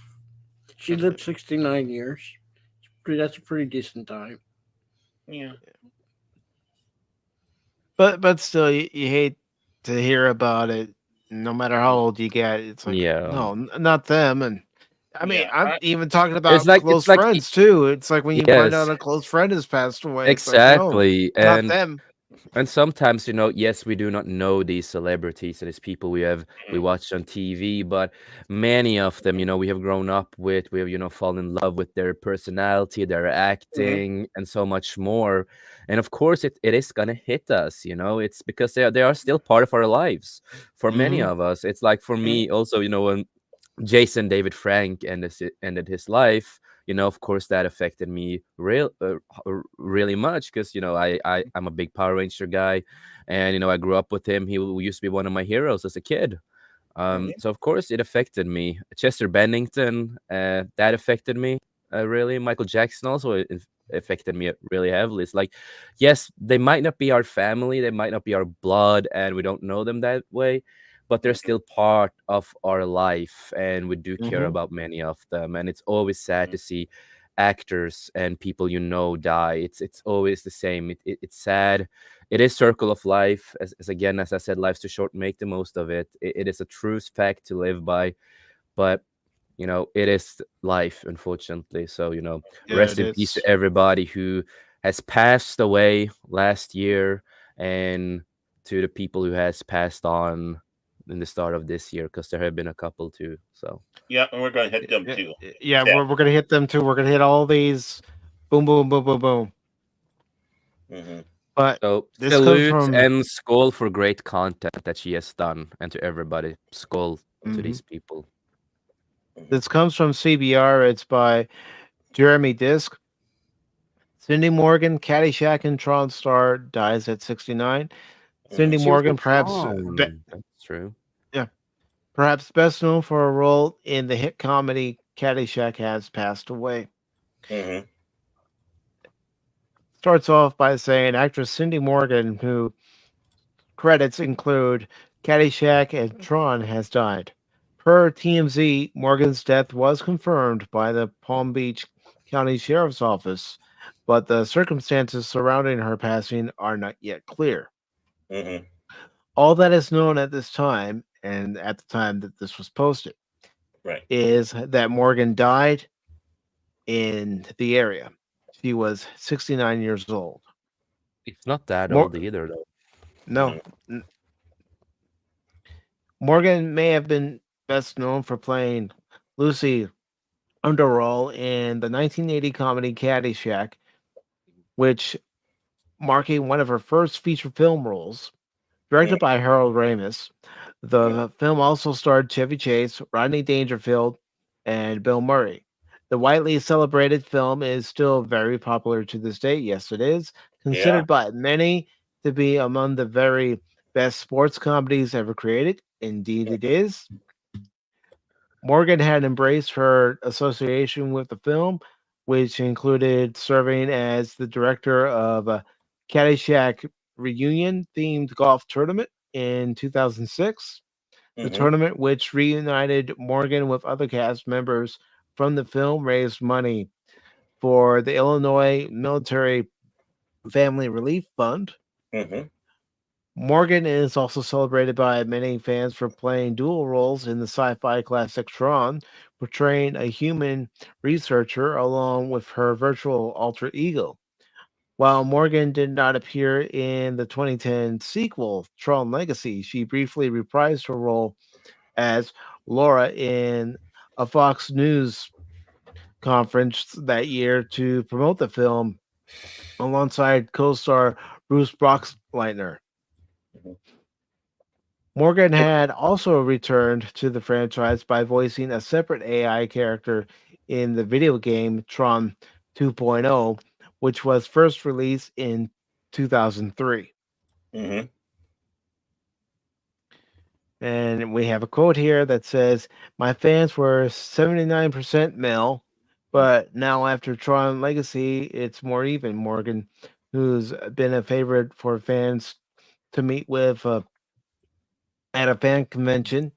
She lived 69 years. That's a pretty decent time. Yeah. But still, you hate to hear about it, no matter how old you get. It's like, no, not them. And I mean, I'm even talking about close friends too. It's like when you find out a close friend has passed away. Exactly. Like, no, not them. And sometimes, yes, we do not know these celebrities and these people we watch on TV, but many of them, we have grown up with, we have, fallen in love with their personality, their acting, and so much more. And of course, it is gonna hit us, it's because they are still part of our lives. For many of us, it's like for me also, when Jason David Frank ended his life, of course that affected me really much because I'm a big Power Ranger guy, and I grew up with him. He used to be one of my heroes as a kid. So of course it affected me. Chester Bennington, that affected me really. Michael Jackson also affected me really heavily. It's like, yes, they might not be our family, they might not be our blood, and we don't know them that way, but they're still part of our life, and we do care about many of them. And it's always sad to see actors and people die. It's always the same. It's sad. It is circle of life. As again, as I said, life's too short. Make the most of it. It is a true fact to live by, but it is life, unfortunately. So rest in peace to everybody who has passed away last year, and to the people who has passed on in the start of this year, because there have been a couple too. So yeah, and we're gonna hit them too. Yeah, we're gonna hit them too. We're gonna hit all these. Boom, boom, boom, boom, boom. But so this salute comes from and skull for great content that she has done, and to everybody, skull to these people. This comes from CBR. It's by Jeremy Disk. Cindy Morgan, Caddyshack and Tron star, dies at 69. Cindy Morgan, perhaps that's true. Yeah, perhaps best known for a role in the hit comedy Caddyshack, has passed away. Starts off by saying actress Cindy Morgan, who credits include Caddyshack and Tron, has died. Per TMZ, Morgan's death was confirmed by the Palm Beach County Sheriff's Office, but the circumstances surrounding her passing are not yet clear. All that is known at this time, and at the time that this was posted, Right. is that Morgan died in the area. She was 69 years old. It's not that Mor- old either, though. No. Morgan may have been best known for playing Lucy Underall in the 1980 comedy Caddyshack, which marking one of her first feature film roles. Directed by Harold Ramis, the film also starred Chevy Chase, Rodney Dangerfield, and Bill Murray. The widely celebrated film is still very popular to this day. Yes, it is. Considered by many to be among the very best sports comedies ever created. Indeed, it is. Morgan had embraced her association with the film, which included serving as the director of a Caddyshack reunion themed golf tournament in 2006. The tournament, which reunited Morgan with other cast members from the film, raised money for the Illinois Military Family Relief Fund. Morgan is also celebrated by many fans for playing dual roles in the sci-fi classic Tron, portraying a human researcher along with her virtual alter ego. While Morgan did not appear in the 2010 sequel, Tron Legacy, she briefly reprised her role as Laura in a Fox News conference that year to promote the film alongside co-star Bruce Boxleitner. Morgan had also returned to the franchise by voicing a separate AI character in the video game Tron 2.0, which was first released in 2003. And we have a quote here that says, "My fans were 79% male, but now after Tron Legacy, it's more even." Morgan, who's been a favorite for fans to meet with at a fan convention,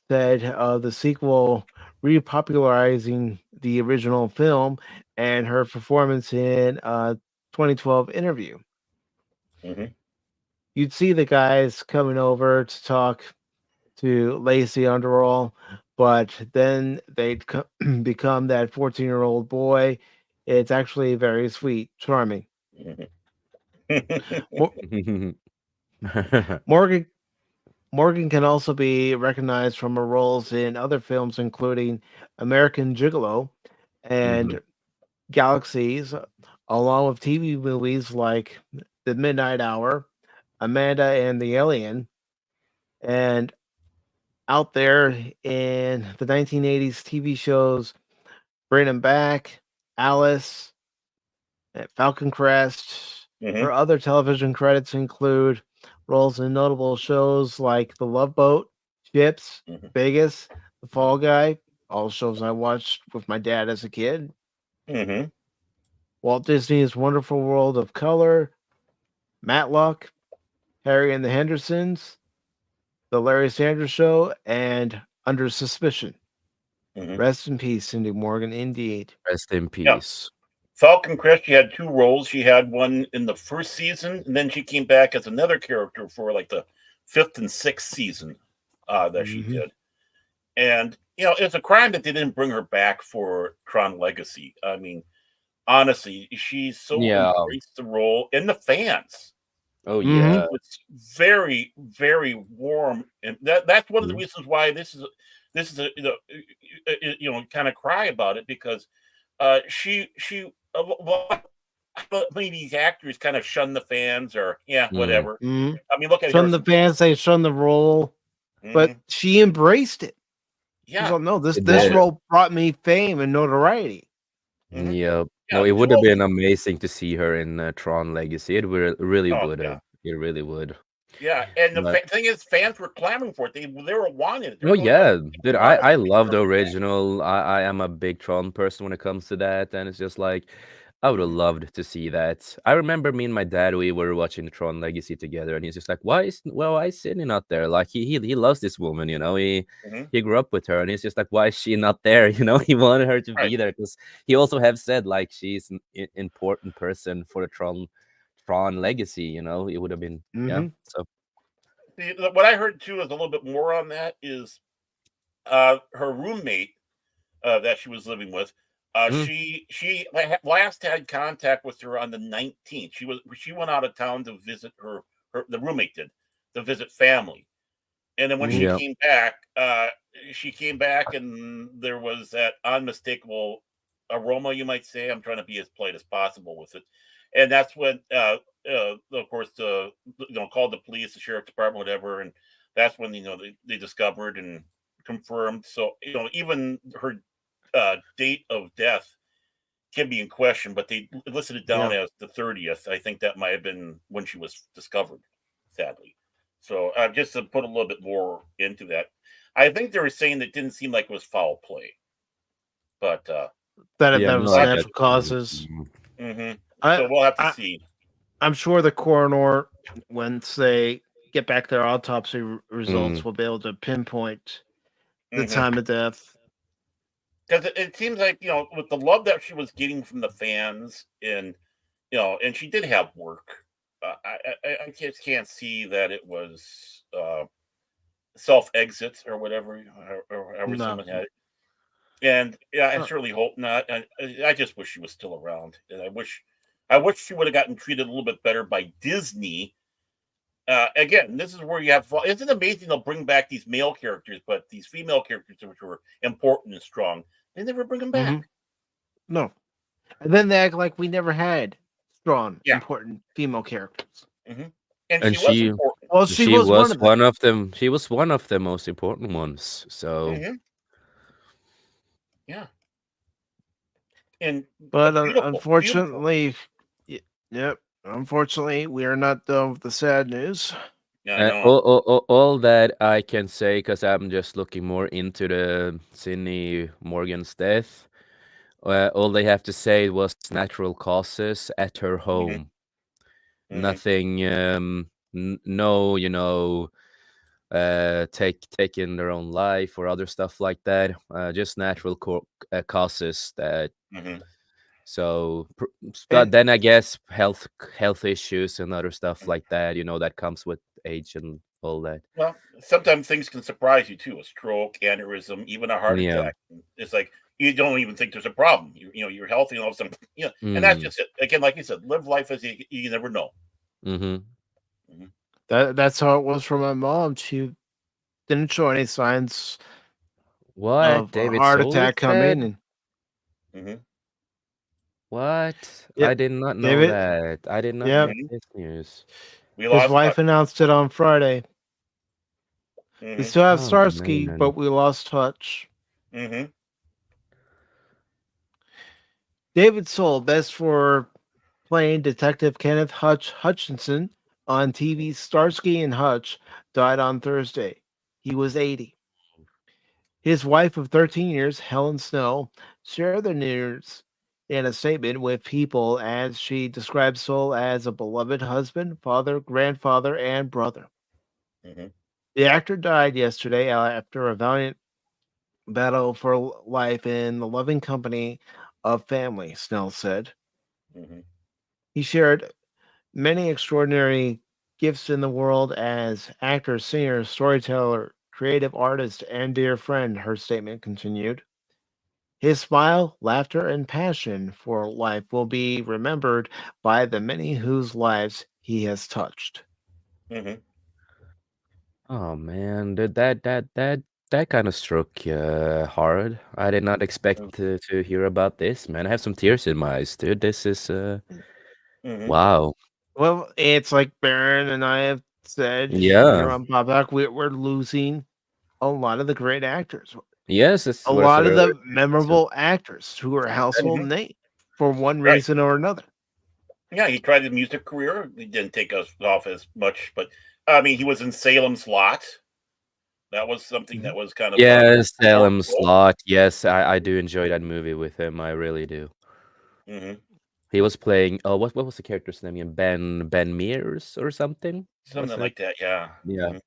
said the sequel repopularizing the original film and her performance in a 2012 interview. You'd see the guys coming over to talk to Lacey Underall, but then they'd become that 14-year-old boy. It's actually very sweet, charming. Morgan can also be recognized from her roles in other films, including American Gigolo and Galaxies, along with TV movies like The Midnight Hour, Amanda and the Alien, and out there in the 1980s TV shows Bring 'Em Back, Alice, Falcon Crest. Her other television credits include roles in notable shows like The Love Boat, Chips, Vegas, The Fall Guy, all shows I watched with my dad as a kid. Walt Disney's Wonderful World of Color, Matlock, Harry and the Hendersons, The Larry Sanders Show, and Under Suspicion. Rest in peace, Cindy Morgan, indeed. Rest in peace. Falcon Crest, she had two roles. She had one in the first season, and then she came back as another character for like the 5th and 6th season that she did. And, it's a crime that they didn't bring her back for Tron Legacy. I mean, honestly, she's so embraced the role and the fans. Oh, yeah. It's very, very warm. And that's one of the reasons why this is kind of cry about it, because she many of these actors kind of shun the fans or whatever. I mean, look at shun the fans, they shun the role, but she embraced it. Yeah, like, no, this role brought me fame and notoriety. Yep. No, it would have been amazing to see her in Tron Legacy. It really would have. It really would. Yeah, and the thing is, fans were clamoring for it. They were wanting it. Oh yeah, dude, I love the original. I am a big Tron person when it comes to that, and it's just like I would have loved to see that. I remember me and my dad, we were watching Tron Legacy together, and he's just like, why is Sydney not there? Like he loves this woman, he grew up with her, and he's just like, why is she not there? He wanted her to be there because he also have said like she's an important person for the Tron Legacy. It would have been so. What I heard too is a little bit more on that is her roommate that she was living with. She last had contact with her on the 19th. She went out of town to visit the roommate did to visit family, and then when she came back and there was that unmistakable aroma, you might say. I'm trying to be as polite as possible with it, and that's when of course called the police, the sheriff department, whatever, and that's when they discovered and confirmed. So even her date of death can be in question, but they listed it down as the 30th. I think that might have been when she was discovered, sadly. So just to put a little bit more into that, I think they were saying that it didn't seem like it was foul play, but that was natural causes. So we'll have to see. I'm sure the coroner, once they get back their autopsy results, will be able to pinpoint the time of death. Because it seems like with the love that she was getting from the fans, and and she did have work. I just can't see that it was self exits or whatever, or however someone had it. And I certainly hope not. I just wish she was still around, and I wish she would have gotten treated a little bit better by Disney. Again, this is where you have. Isn't it amazing they'll bring back these male characters, but these female characters, which were important and strong, they never bring them back. No, and then they act like we never had strong, important female characters. And she was important. Well, she was one of them. She was one of the most important ones. So. Yeah. But unfortunately, unfortunately, we are not done with the sad news. All that I can say, because I'm just looking more into the Sidney Morgan's death. All they have to say was natural causes at her home. Nothing. No, taking their own life or other stuff like that. Just natural causes that. So, but then I guess health issues and other stuff like that. That comes with age and all that. Well, sometimes things can surprise you too. A stroke, aneurysm, even a heart attack. It's like you don't even think there's a problem. You're healthy and all of a sudden, and that's just it. Again, like you said, live life as you never know. That's how it was for my mom. She didn't show any signs of David a heart Soul attack coming. What? Yep. I did not know David, that. I did not know this news. His wife announced it on Friday. We still have Starsky, man. but we lost touch. David Soul, best for playing Detective Kenneth Hutchinson on TV's Starsky and Hutch, died on Thursday. He was 80. His wife of 13 years, Helen Snow, shared the news in a statement with People as she described Soul as a beloved husband, father, grandfather, and brother. The actor died yesterday after a valiant battle for life in the loving company of family, Snell said. He shared many extraordinary gifts in the world as actor, singer, storyteller, creative artist, and dear friend, her statement continued. His smile, laughter, and passion for life will be remembered by the many whose lives he has touched. Oh man, dude, that kind of struck hard. I did not expect to hear about this, man. I have some tears in my eyes, dude. This is wow. Well, it's like Baron and I have said Yeah. here on Bobak, we're losing a lot of the great actors. Yes, it's a what I lot said of the earlier. memorable actors who are household names for one reason or another. Yeah, he tried his music career. He didn't take us off as much, but I mean, he was in Salem's Lot. That was something that was kind of Salem's Lot. Yes, I do enjoy that movie with him. I really do. He was playing. Oh, what was the character's name again? Ben Mears or something. Something like that. Yeah. Yeah,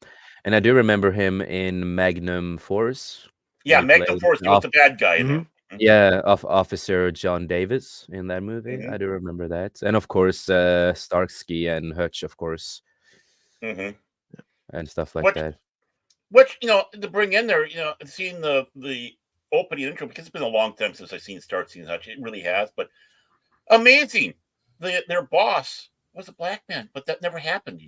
and I do remember him in Magnum Force. Yeah, Magnum Force. He was the bad guy in there. Yeah, of Officer John Davis in that movie. I do remember that, and of course Starsky and Hutch, of course. and stuff like that. Which, to bring in there, seeing the opening intro, because it's been a long time since I've seen Start Seeing Hutch. It really has, but amazing. Their boss was a black man, but that never happened,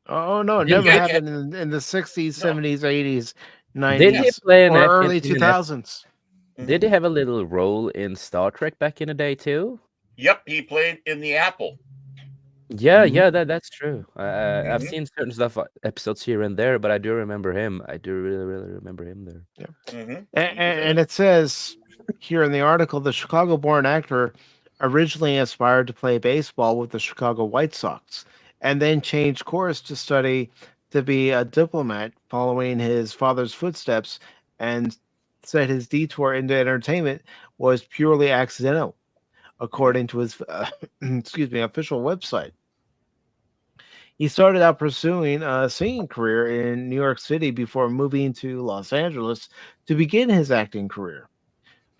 Oh no, it never happened in the 60s, 70s, 80s, 90s, Did he play or early 2000s. Did he have a little role in Star Trek back in the day too? Yep, he played in the Apple. Yeah, that's true. I've seen certain episodes here and there, but I do remember him. I do really remember him there. Yeah. And it says here in the article, the Chicago-born actor originally aspired to play baseball with the Chicago White Sox, and then changed course to study to be a diplomat, following his father's footsteps, and said his detour into entertainment was purely accidental, according to his official website. He started out pursuing a singing career in New York City before moving to Los Angeles to begin his acting career.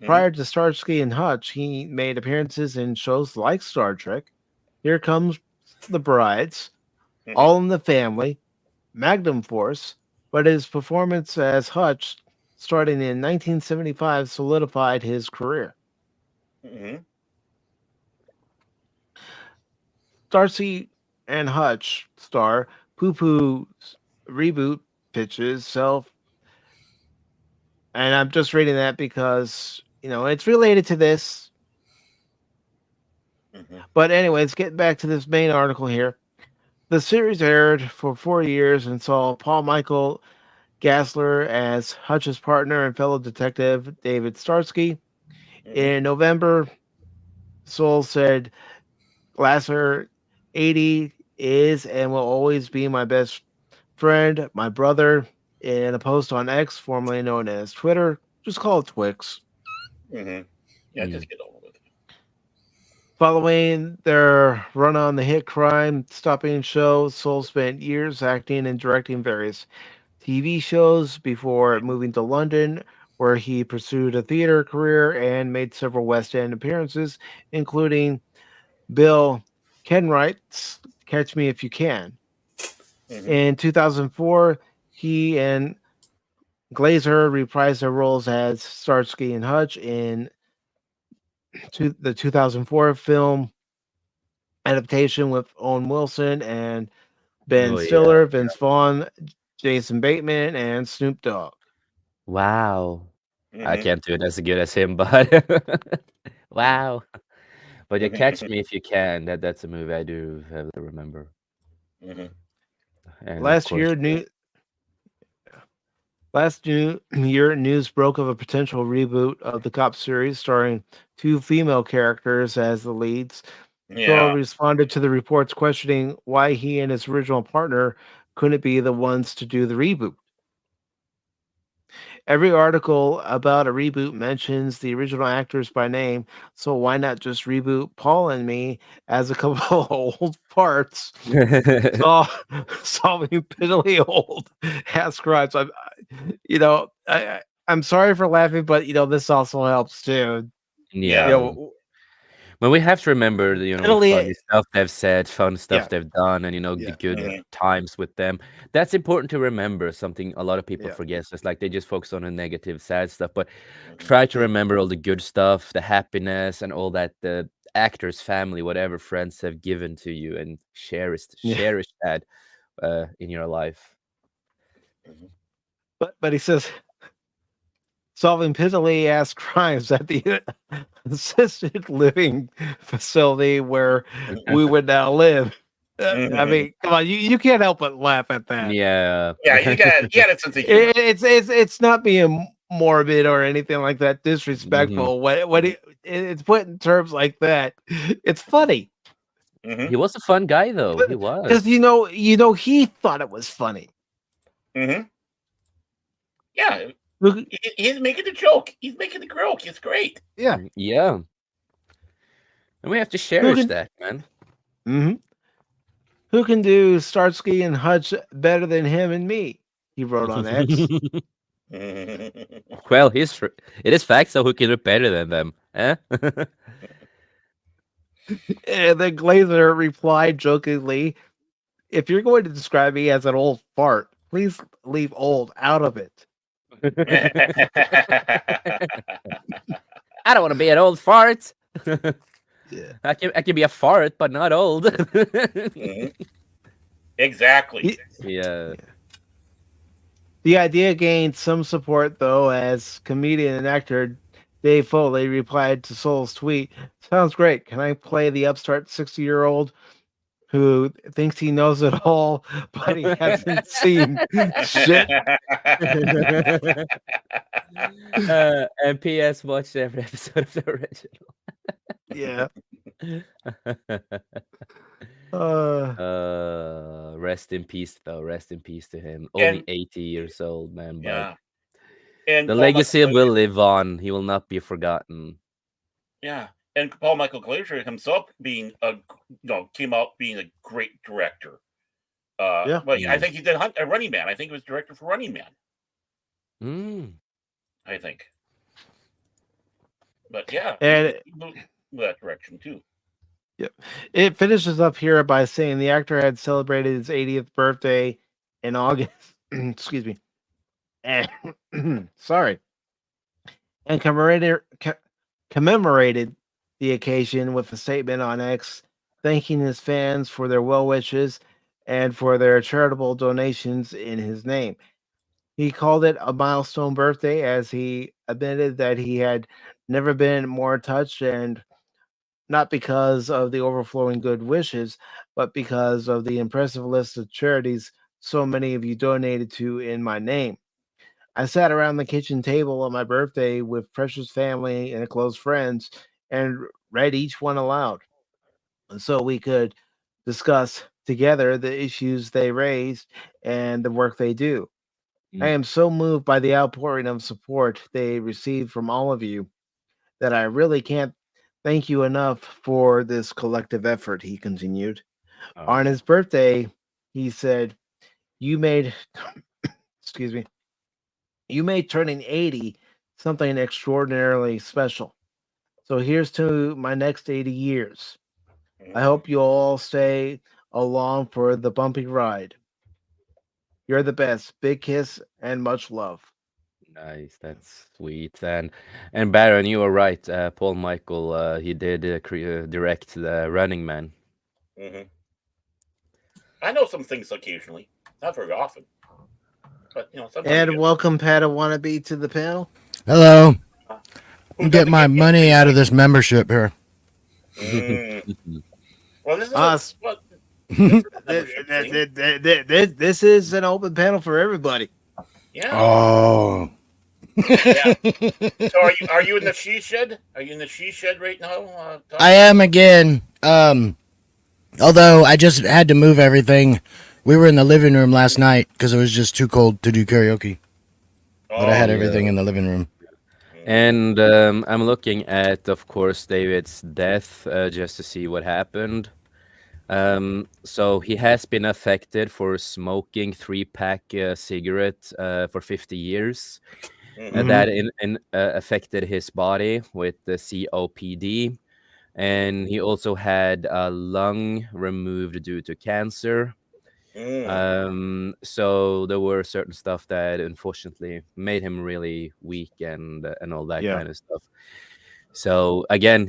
Prior to Starsky and Hutch, he made appearances in shows like Star Trek, Here Comes the Brides, All in the Family, Magnum Force, but his performance as Hutch, starting in 1975, solidified his career. Starsky and Hutch star Poo Poo's reboot pitches self, and I'm just reading that because it's related to this. But anyways, getting back to this main article here, the series aired for 4 years and saw Paul Michael Gassler as Hutch's partner and fellow detective David Starsky. In November, Soul said Gassler 80 is and will always be my best friend, my brother, in a post on X, formerly known as Twitter. Just call it Twix. Yeah, just get over with it. Following their run on the hit Crime Stopping show, Soul spent years acting and directing various TV shows before moving to London, where he pursued a theater career and made several West End appearances, including Bill Kenwright's Catch Me If You Can. In 2004, he and Glazer reprised their roles as Starsky and Hutch in the 2004 film adaptation with Owen Wilson and Ben Stiller, Vince Vaughn, Jason Bateman, and Snoop Dogg. Wow. I can't do it as good as him, but wow. But you Catch Me If You Can. That's a movie I do have to remember. And Last year, news broke of a potential reboot of the Cop series starring 2 female characters as the leads. Soul responded to the reports questioning why he and his original partner couldn't be the ones to do the reboot. Every article about a reboot mentions the original actors by name, so why not just reboot Paul and me as a couple of old parts? Solving pitifully old ass crimes. I'm sorry for laughing, but this also helps too. Yeah. But we have to remember the funny stuff they've said, fun stuff they've done, and the good times with them. That's important to remember. Something a lot of people forget. It's like they just focus on the negative, sad stuff. But try to remember all the good stuff, the happiness, and all that the actors, family, whatever friends have given to you, and cherish that in your life. But he says, solving pitifully ass crimes at the assisted living facility where we would now live. I mean, come on, you can't help but laugh at that. Yeah, you got it. It's not being morbid or anything like that, disrespectful. It's put in terms like that, it's funny. He was a fun guy, though. He was, because he thought it was funny. Yeah. He's making the joke. He's making the joke. It's great. Yeah. And we have to cherish that, man. Who can do Starsky and Hutch better than him and me? He wrote on X. Well, it is fact, so who can do better than them? Eh? And then Glazer replied jokingly, if you're going to describe me as an old fart, please leave old out of it. I don't want to be an old fart. Yeah. I can be a fart, but not old. Exactly. Yeah. The idea gained some support, though, as comedian and actor Dave Foley replied to Soul's tweet, "Sounds great. Can I play the upstart 60-year-old who thinks he knows it all, but he hasn't seen shit?" And P.S. watched every episode of the original. Yeah. Rest in peace, though. Rest in peace to him. Only And- 80 years old, man. But Yeah. And the Paul legacy Michael will live on. He will not be forgotten. Yeah, and Paul Michael Glaser himself being came out being a great director. Yeah. But I think he did Running Man. I think he was director for Running Man. I think. But yeah, And he moved that direction too. Yep. It finishes up here by saying the actor had celebrated his 80th birthday in August. Excuse me. And sorry. And commemorated the occasion with a statement on X thanking his fans for their well wishes and for their charitable donations in his name. He called it a milestone birthday as he admitted that he had never been more touched, and not because of the overflowing good wishes, but because of the impressive list of charities so many of you donated to in my name. I sat around the kitchen table on my birthday with precious family and close friends and read each one aloud so we could discuss together the issues they raised and the work they do. I am so moved by the outpouring of support they received from all of you that I really can't thank you enough for this collective effort, he continued. On his birthday, he said, "You made, excuse me, you made turning 80 something extraordinarily special. So here's to my next 80 years. I hope you all stay along for the bumpy ride. You're the best. Big kiss and much love." Nice, that's sweet. And Baron, you were right. Paul Michael, he did direct the Running Man. I know some things occasionally, not very often, but sometimes. And welcome, Padawannabe, to the panel. Hello. Get my money out of this membership here. Well, this is Us. This is an open panel for everybody. Yeah. Oh. Yeah. So are you in the she shed? Are you in the she shed right now? I am again. Although I just had to move everything. We were in the living room last night because it was just too cold to do karaoke. But I had everything in the living room. And I'm looking at, of course, David's death just to see what happened. So he has been affected for smoking 3-pack cigarette for 50 years. That affected his body with the COPD. And he also had a lung removed due to cancer. So there were certain stuff that unfortunately made him really weak and all that kind of stuff. So again,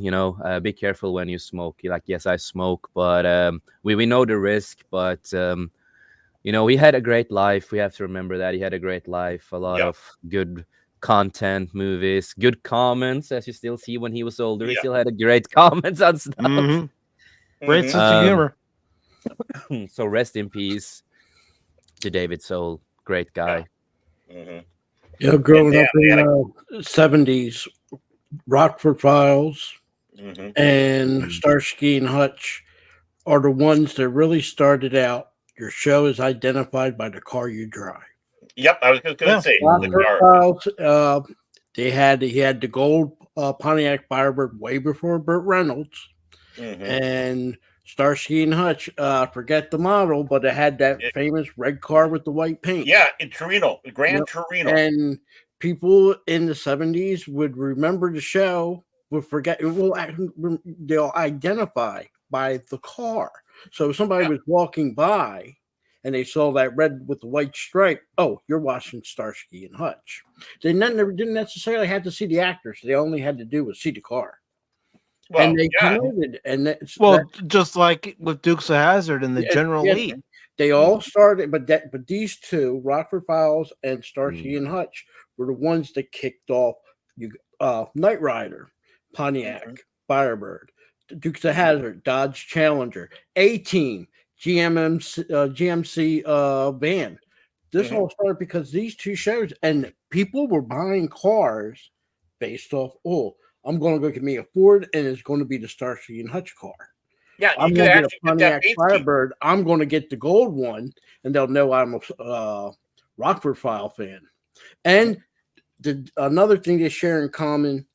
be careful when you smoke. Like, yes, I smoke, but we know the risk. But he had a great life. We have to remember that he had a great life. A lot of good content, movies, good comments, as you still see when he was older. He still had a great comments on stuff. Great sense of humor. So rest in peace to David Soul. Great guy. Growing up in the 70s, Rockford Files and Starsky and Hutch are the ones that really started out. Your show is identified by the car you drive. Yep, I was going to say Rockford Files. He had the gold Pontiac Firebird way before Burt Reynolds, and Starsky and Hutch. Forget the model, but it had that famous red car with the white paint. Yeah, in Torino, Gran Torino. And people in the 70s would remember the show, they'll identify by the car. So if somebody was walking by and they saw that red with the white stripe, oh, you're watching Starsky and Hutch. They didn't necessarily have to see the actors. They only had to do was see the car. Well, and they promoted, and just like with Dukes of Hazzard and the General Lee. They all started, but these two, Rockford Files and Starsky and Hutch, were the ones that kicked off Knight Rider, Pontiac, Firebird, Dukes of Hazzard, Dodge Challenger, A-Team, GMC van. This all started because these two shows, and people were buying cars based off, I'm going to go get me a Ford, and it's going to be the Starsky and Hutch car. Yeah, I'm going to get a Pontiac Firebird. I'm going to get the gold one, and they'll know I'm a Rockford File fan. And another thing they share in common,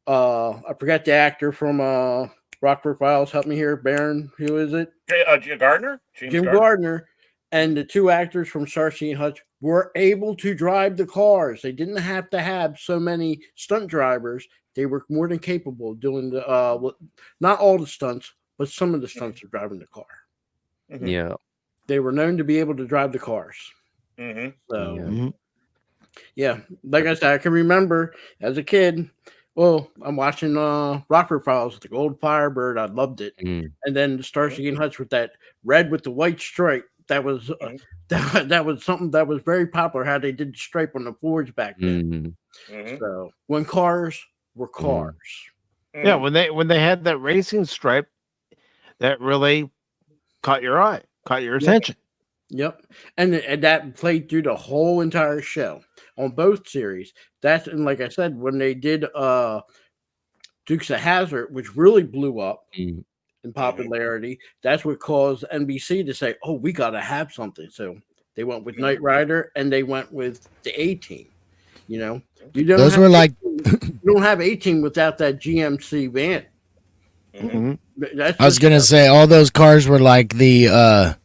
I forgot the actor from Rockford Files. Help me here, Baron. Who is it? Jim Gardner. Jim Gardner. And the two actors from Starsky and Hutch were able to drive the cars. They didn't have to have so many stunt drivers. They were more than capable of doing not all the stunts, but some of the stunts of driving the car. Yeah. They were known to be able to drive the cars. So, yeah, like I said, I can remember as a kid, I'm watching Rockford Files with the Gold Firebird. I loved it. And then the Starsky and Hutch with that red with the white stripe. That was that was something that was very popular, how they did the stripe on the Fords back then. So when cars were cars. Yeah, when they had that racing stripe, that really caught your eye, caught your attention. Yep. And that played through the whole entire show on both series. And like I said, when they did Dukes of Hazzard, which really blew up in popularity, that's what caused NBC to say, we got to have something. So they went with Knight Rider and they went with the A-Team. You know, you don't Those were like you don't have A-Team without that GMC van. I was gonna say all those cars were like it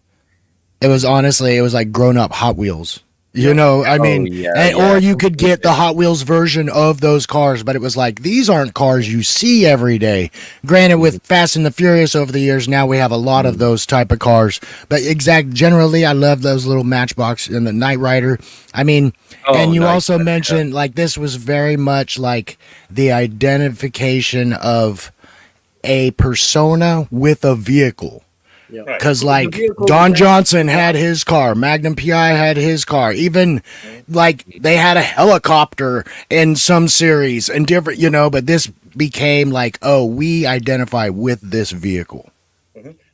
was like grown up Hot Wheels. You know, I mean, or you could get the Hot Wheels version of those cars, but it was like, these aren't cars you see every day. Granted, with Fast and the Furious over the years, now we have a lot of those type of cars. But generally, I love those little Matchbox and the Knight Rider. I mean, and you also mentioned, like, this was very much like the identification of a persona with a vehicle. Because like Don Johnson had his car, Magnum PI had his car, even like they had a helicopter in some series and different, but this became like, we identify with this vehicle.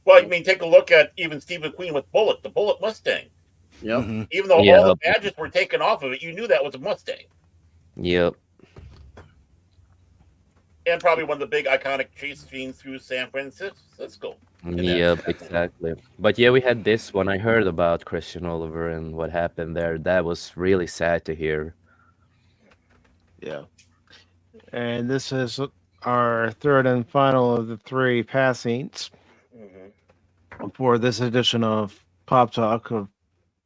Well, I mean, take a look at even Steve McQueen with the Bullet Mustang. Yep. Even though all the badges were taken off of it, you knew that was a Mustang. Yep. And probably one of the big iconic chase scenes through San Francisco. Yep, exactly. But yeah, we had this one. I heard about Christian Oliver and what happened there. That was really sad to hear. Yeah. And this is our third and final of the three passings for this edition of Pop Talk, of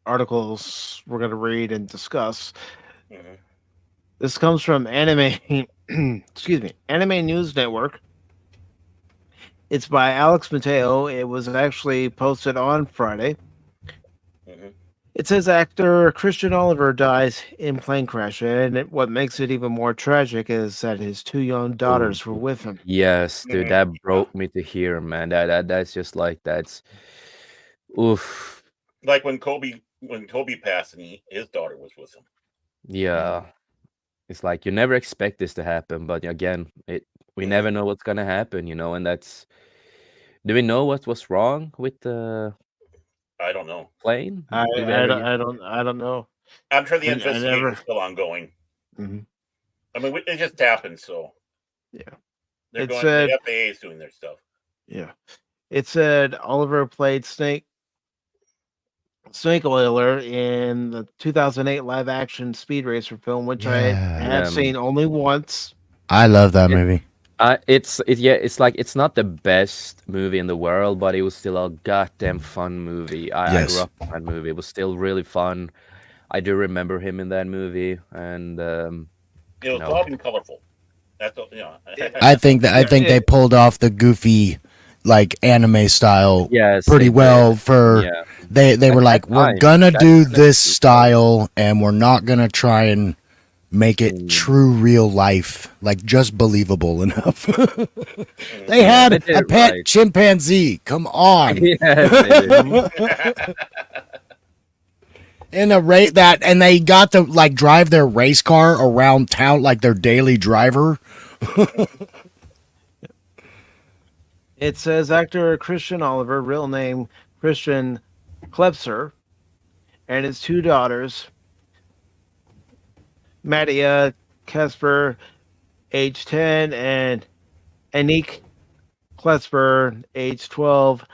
articles we're going to read and discuss. This comes from Anime News Network. It's by Alex Mateo. It was actually posted on Friday. It says actor Christian Oliver dies in plane crash, and what makes it even more tragic is that his two young daughters were with him. Yes, dude, that broke me to hear, man. That's just like oof. Like when Kobe passed and his daughter was with him. Yeah. It's like you never expect this to happen, but again, we never know what's gonna happen, and that's. Do we know what was wrong with the? I don't know. Plane? I don't know. I'm sure the investigation is still ongoing. I mean, it just happened, so yeah. The FAA is doing their stuff. Yeah, it said Oliver played Snake Oiler in the 2008 live-action Speed Racer film, which I have seen only once. I love that movie. It's like it's not the best movie in the world, but it was still a goddamn fun movie. I grew up on that movie. It was still really fun. I do remember him in that movie, and it was loud and colorful. That's what, I think they pulled off the goofy like anime style Yes, pretty they well did. for Yeah. they were At like, that we're time, gonna that do time this it was well. style and we're not gonna try and make it true real life, like just believable enough. They Yeah, had they did a it pet right. chimpanzee. Come on. Yes, they did. In a race that, and they got to like drive their race car around town like their daily driver. It says actor Christian Oliver, real name Christian Klepser, and his two daughters, Mattia Kasper, age 10, and Anik Klesper, age 12,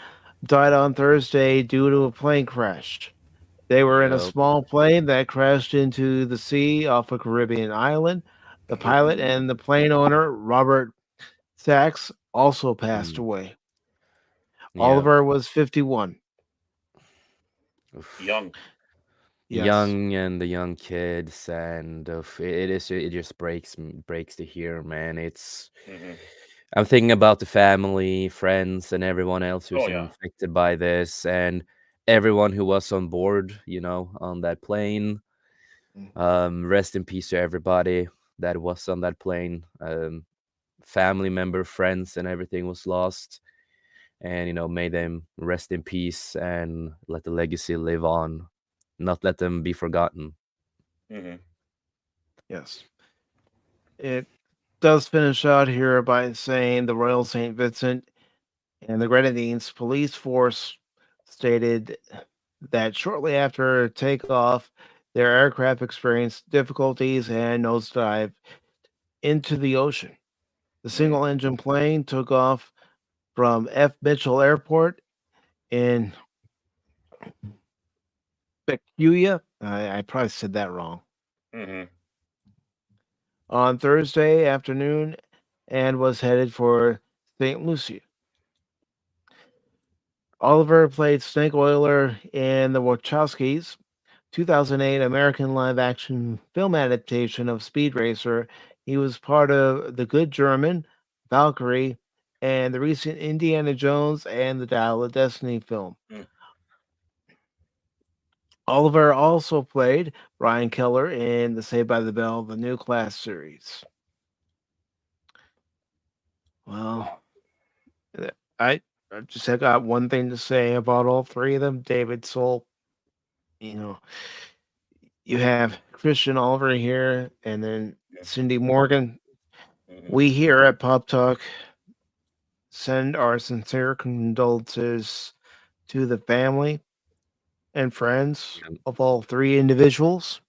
died on Thursday due to a plane crash. They were in a Yep. small plane that crashed into the sea off a Caribbean island. The pilot and the plane owner, Robert Sachs, also passed away. Yeah. Oliver was 51. Young. Yes. Young and the young kids, and it just breaks to hear, man. It's I'm thinking about the family, friends, and everyone else who's Oh, yeah. infected by this, and everyone who was on board, on that plane. Rest in peace to everybody that was on that plane. Family member, friends, and everything was lost. And may them rest in peace and let the legacy live on, not let them be forgotten. Yes. It does finish out here by saying the Royal St. Vincent and the Grenadines police force stated that shortly after takeoff, their aircraft experienced difficulties and nosedive into the ocean. The single engine plane took off from F. Mitchell Airport in Becuya. I probably said that wrong. On Thursday afternoon and was headed for St. Lucia. Oliver played Snake Oiler in The Wachowskis, 2008 American live-action film adaptation of Speed Racer. He was part of The Good German, Valkyrie, and the recent Indiana Jones and the Dial of Destiny film. Oliver also played Brian Keller in the Saved by the Bell, the New Class series. Well, I just have got one thing to say about all three of them. David Soul, you have Christian Oliver here, and then Cindy Morgan. We here at Pop Talk send our sincere condolences to the family and friends of all three individuals,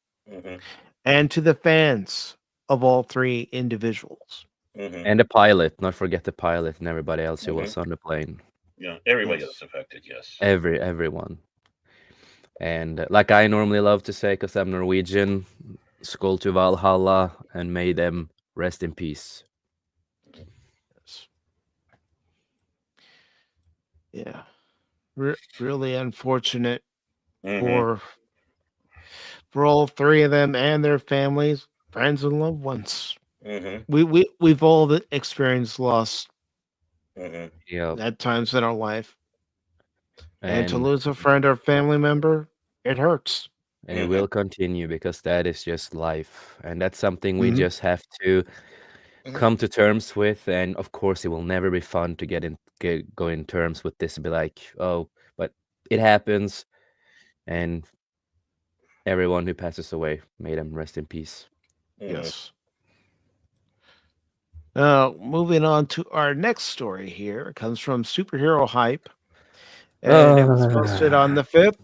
and to the fans of all three individuals. And the pilot, not forget the pilot and everybody else who was on the plane. Yeah, everybody was affected, yes. Everyone. And like I normally love to say, because I'm Norwegian, skål to Valhalla, and may them rest in peace. Yeah, really unfortunate for all three of them and their families, friends, and loved ones. We've all experienced loss at times in our life, and to lose a friend or family member, it hurts. And it will continue, because that is just life, and that's something we just have to come to terms with. And of course, it will never be fun to go in terms with this and be like, oh, but it happens, and everyone who passes away, may them rest in peace. Yes. Moving on to our next story here. It comes from Superhero Hype, and it was posted on the 5th.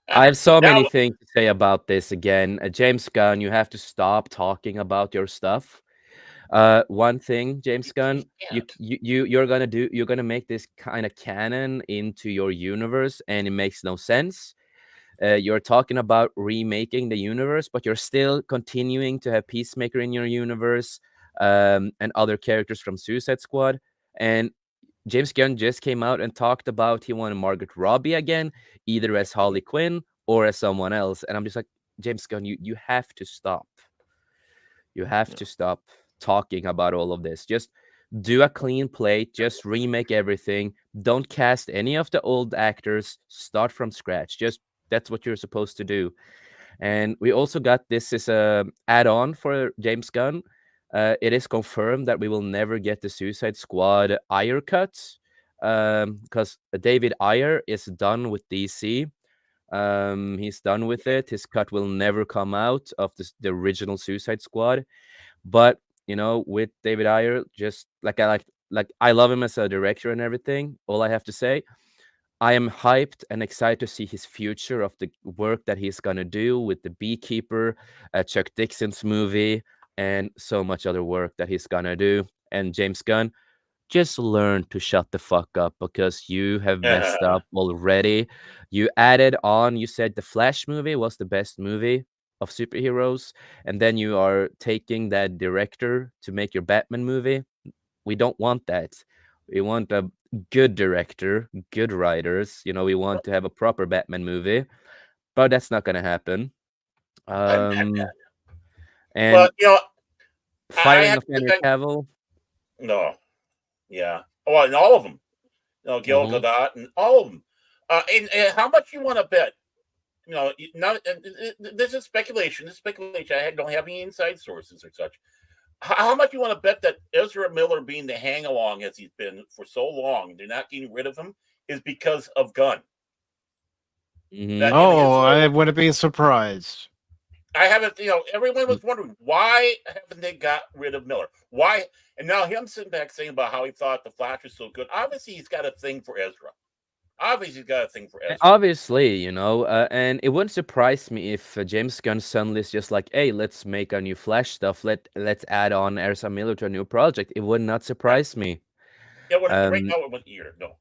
I have so many things to say about this again. James Gunn, you have to stop talking about your stuff. One thing, James Gunn, you're gonna make this kind of canon into your universe, and it makes no sense. You're talking about remaking the universe, but you're still continuing to have Peacemaker in your universe, and other characters from Suicide Squad. And James Gunn just came out and talked about he wanted Margaret Robbie again, either as Harley Quinn or as someone else. And I'm just like, James Gunn, you have to stop. You have to stop talking about all of this. Just Do a clean plate, just remake everything. Don't cast any of the old actors. Start from scratch. Just that's what you're supposed to do. And we also got this is a add-on for James Gunn. It is confirmed that we will never get the Suicide Squad Ayer cuts because David Ayer is done with DC. He's done with it. His cut will never come out of the original Suicide Squad. But with David Ayer, just like I love him as a director and everything. All I have to say, I am hyped and excited to see his future of the work that he's gonna do with the Beekeeper, Chuck Dixon's movie, and so much other work that he's gonna do. And James Gunn, just learn to shut the fuck up because you have messed up already. You added on, you said the Flash movie was the best movie of superheroes, and then you are taking that director to make your Batman movie. We don't want that. We want a good director, good writers. We want to have a proper Batman movie, but that's not gonna happen. And Well, firing of Henry Cavill. No, yeah. Well, and all of them. Gil Gadot and all of them. And how much you want to bet? This is speculation. This is speculation. I don't have any inside sources or such. How much you want to bet that Ezra Miller being the hang-along as he's been for so long, they're not getting rid of him, is because of Gunn? I wouldn't be surprised. I haven't, everyone was wondering, why haven't they got rid of Miller? Why? And now him sitting back saying about how he thought the Flash was so good. Obviously, he's got a thing for Ezra. Obviously, and it wouldn't surprise me if James Gunn suddenly is just like, hey, let's make a new Flash stuff. Let's add on Ezra Miller to a new project. It would not surprise me. Yeah, right now it wouldn't either. No,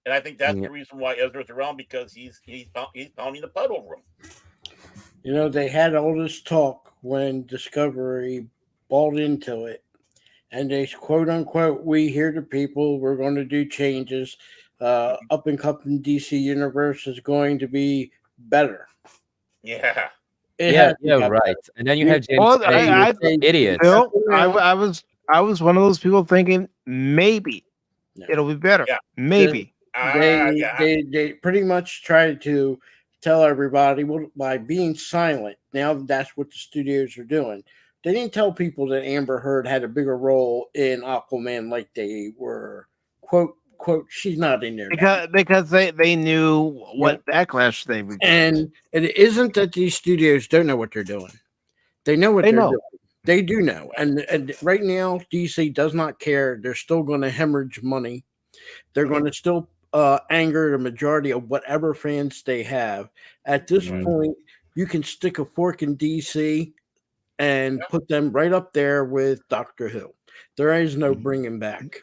and I think that's the reason why Ezra's around, because he's pounding the putt over him. They had all this talk when Discovery bought into it, and they quote unquote, "We hear the people. We're going to do changes. Up and coming DC universe is going to be better." Yeah. Right. And then you have James idiot. Bill, I was one of those people thinking maybe it'll be better. Yeah. Maybe. They pretty much tried to tell everybody by being silent. Now that's what the studios are doing. They didn't tell people that Amber Heard had a bigger role in Aquaman like they were quote, she's not in there because they knew what backlash they would get. And it isn't that these studios don't know what they're doing. They know what they're doing. They do know. And right now, DC does not care. They're still going to hemorrhage money. They're going to still anger the majority of whatever fans they have. At this point, you can stick a fork in DC and put them right up there with Doctor Who. There is no bringing back.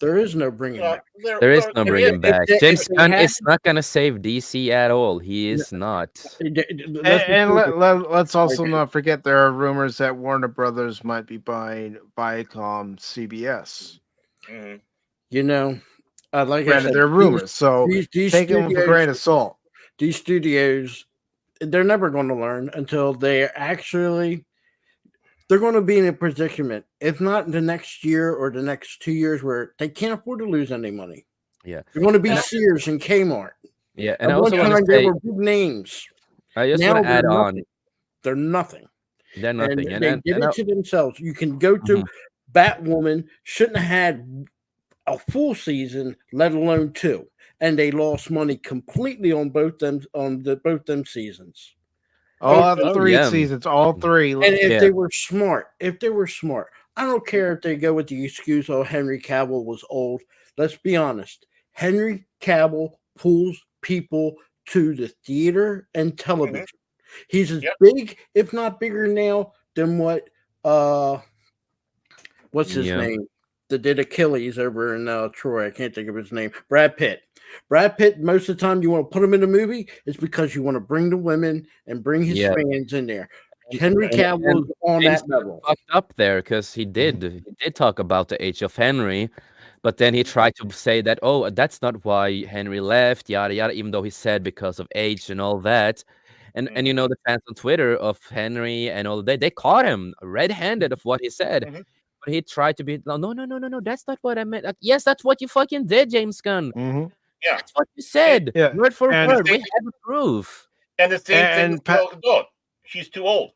There is no bringing back. There is no bringing back. James Gunn is not going to save DC at all. He is not. And let's also not forget there are rumors that Warner Brothers might be buying Viacom CBS. Like granted, they're rumors, so take them with a grain of salt. These studios, they're never going to learn until they're going to be in a predicament, if not the next year or the next 2 years, where they can't afford to lose any money. Yeah, they're going to be Sears and Kmart. Yeah, and I also want to say they were big names. I just want to add on. They're nothing. They're nothing. And they give it to themselves. You can go to Batwoman. Shouldn't have had a full season, let alone 2, and they lost money completely on both them seasons. All 3 seasons, all 3. And if they were smart, I don't care if they go with the excuse, oh, Henry Cavill was old. Let's be honest. Henry Cavill pulls people to the theater and television. He's as big, if not bigger now, than what what's his name? That did Achilles over in Troy. I can't think of his name. Brad Pitt. Brad Pitt, most of the time you want to put him in a movie, it's because you want to bring the women and bring his fans in there. Henry Cavill is on that level. Fucked up there because he did talk about the age of Henry, but then he tried to say that, oh, that's not why Henry left, yada yada, even though he said because of age and all that. And the fans on Twitter of Henry and all that, they caught him red-handed of what he said. but he tried to be. No. That's not what I meant. Like, yes, that's what you fucking did, James Gunn. Yeah, that's what you said. Yeah. Word for And word. We have the proof. And the same thing with Gal Gadot. She's too old.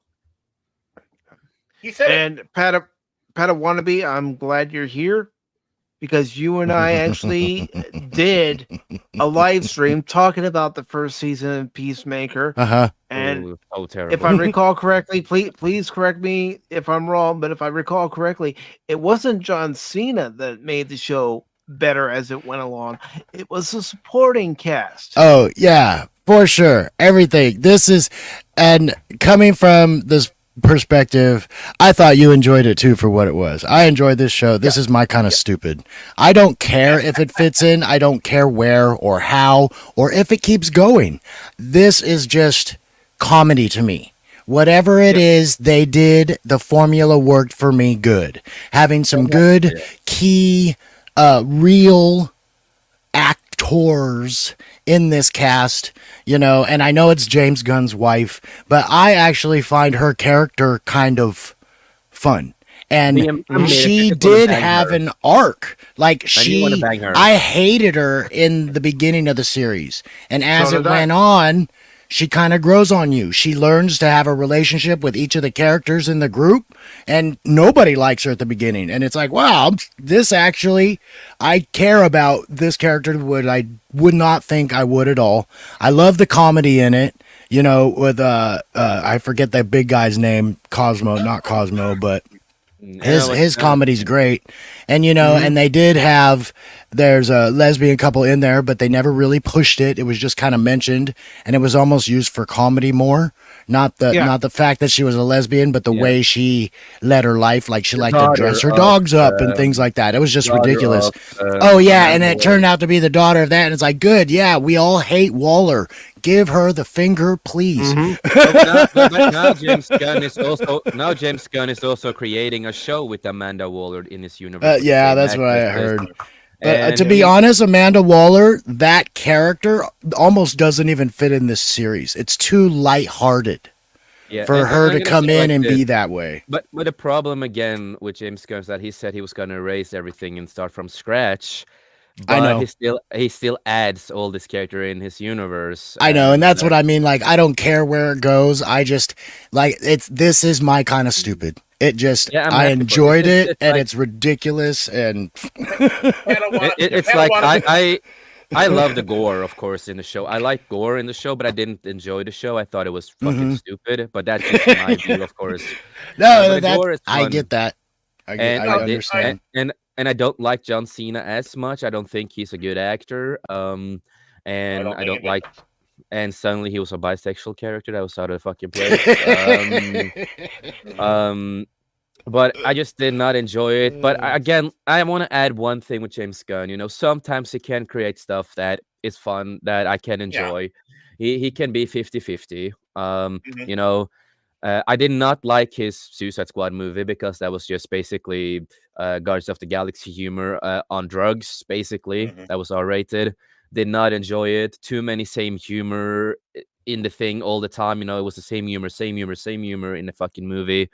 He said and it. Pat Wannabe, I'm glad you're here because you and I actually did a live stream talking about the first season of Peacemaker. And terrible. if I recall correctly, please correct me if I'm wrong, but if I recall correctly, it wasn't John Cena that made the show better as it went along. It was the supporting cast. Oh, yeah, for sure. Everything. This is, and coming from this perspective, I thought you enjoyed it too for what it was. I enjoyed this show. This is my kind of stupid. I don't care if it fits in. I don't care where or how or if it keeps going. This is just comedy to me. Whatever it is they did, the formula worked for me good. Having some good key real actors in this cast, you know, and I know it's James Gunn's wife, but I actually find her character kind of fun. And she did have an arc. Like I hated her in the beginning of the series. And as it went on, she kind of grows on you. She learns to have a relationship with each of the characters in the group, and nobody likes her at the beginning. And it's like, wow, this actually, I care about this character I would not think I would at all. I love the comedy in it, you know, with, I forget that big guy's name, Cosmo, not Cosmo, but his comedy's great. And, you know, and they did have, there's a lesbian couple in there, but they never really pushed it. It was just kind of mentioned, and it was almost used for comedy more. Not the fact that she was a lesbian, but the way she led her life. Like she liked to dress her dogs up and things like that. It was just ridiculous. And it turned out to be the daughter of that. And it's like, good. Yeah, we all hate Waller. Give her the finger, please. Now James Gunn is also creating a show with Amanda Waller in this universe. That's what I heard. But to be honest, Amanda Waller, that character almost doesn't even fit in this series. It's too lighthearted for her to come in and be that way. But the problem again with James Gunn is that he said he was going to erase everything and start from scratch. But I know. He still adds all this character in his universe. I know, and that's what I mean. Like, I don't care where it goes. I just like this is my kind of stupid. It just I enjoyed it, and it's ridiculous, and it's like I love the gore, of course, in the show. I like gore in the show, but I didn't enjoy the show. I thought it was fucking stupid. But that's just my view, of course. No, I get that. I understand. And I don't like John Cena as much. I don't think he's a good actor. And I don't like. And suddenly he was a bisexual character that was out of the fucking place. But I just did not enjoy it. But again, I want to add one thing with James Gunn. You know, sometimes he can create stuff that is fun that I can enjoy. He can be 50-50. You know, I did not like his Suicide Squad movie because that was just basically Guardians of the Galaxy humor on drugs, basically. That was R-rated. Did not enjoy it. Too many same humor in the thing all the time. You know, it was the same humor in the fucking movie.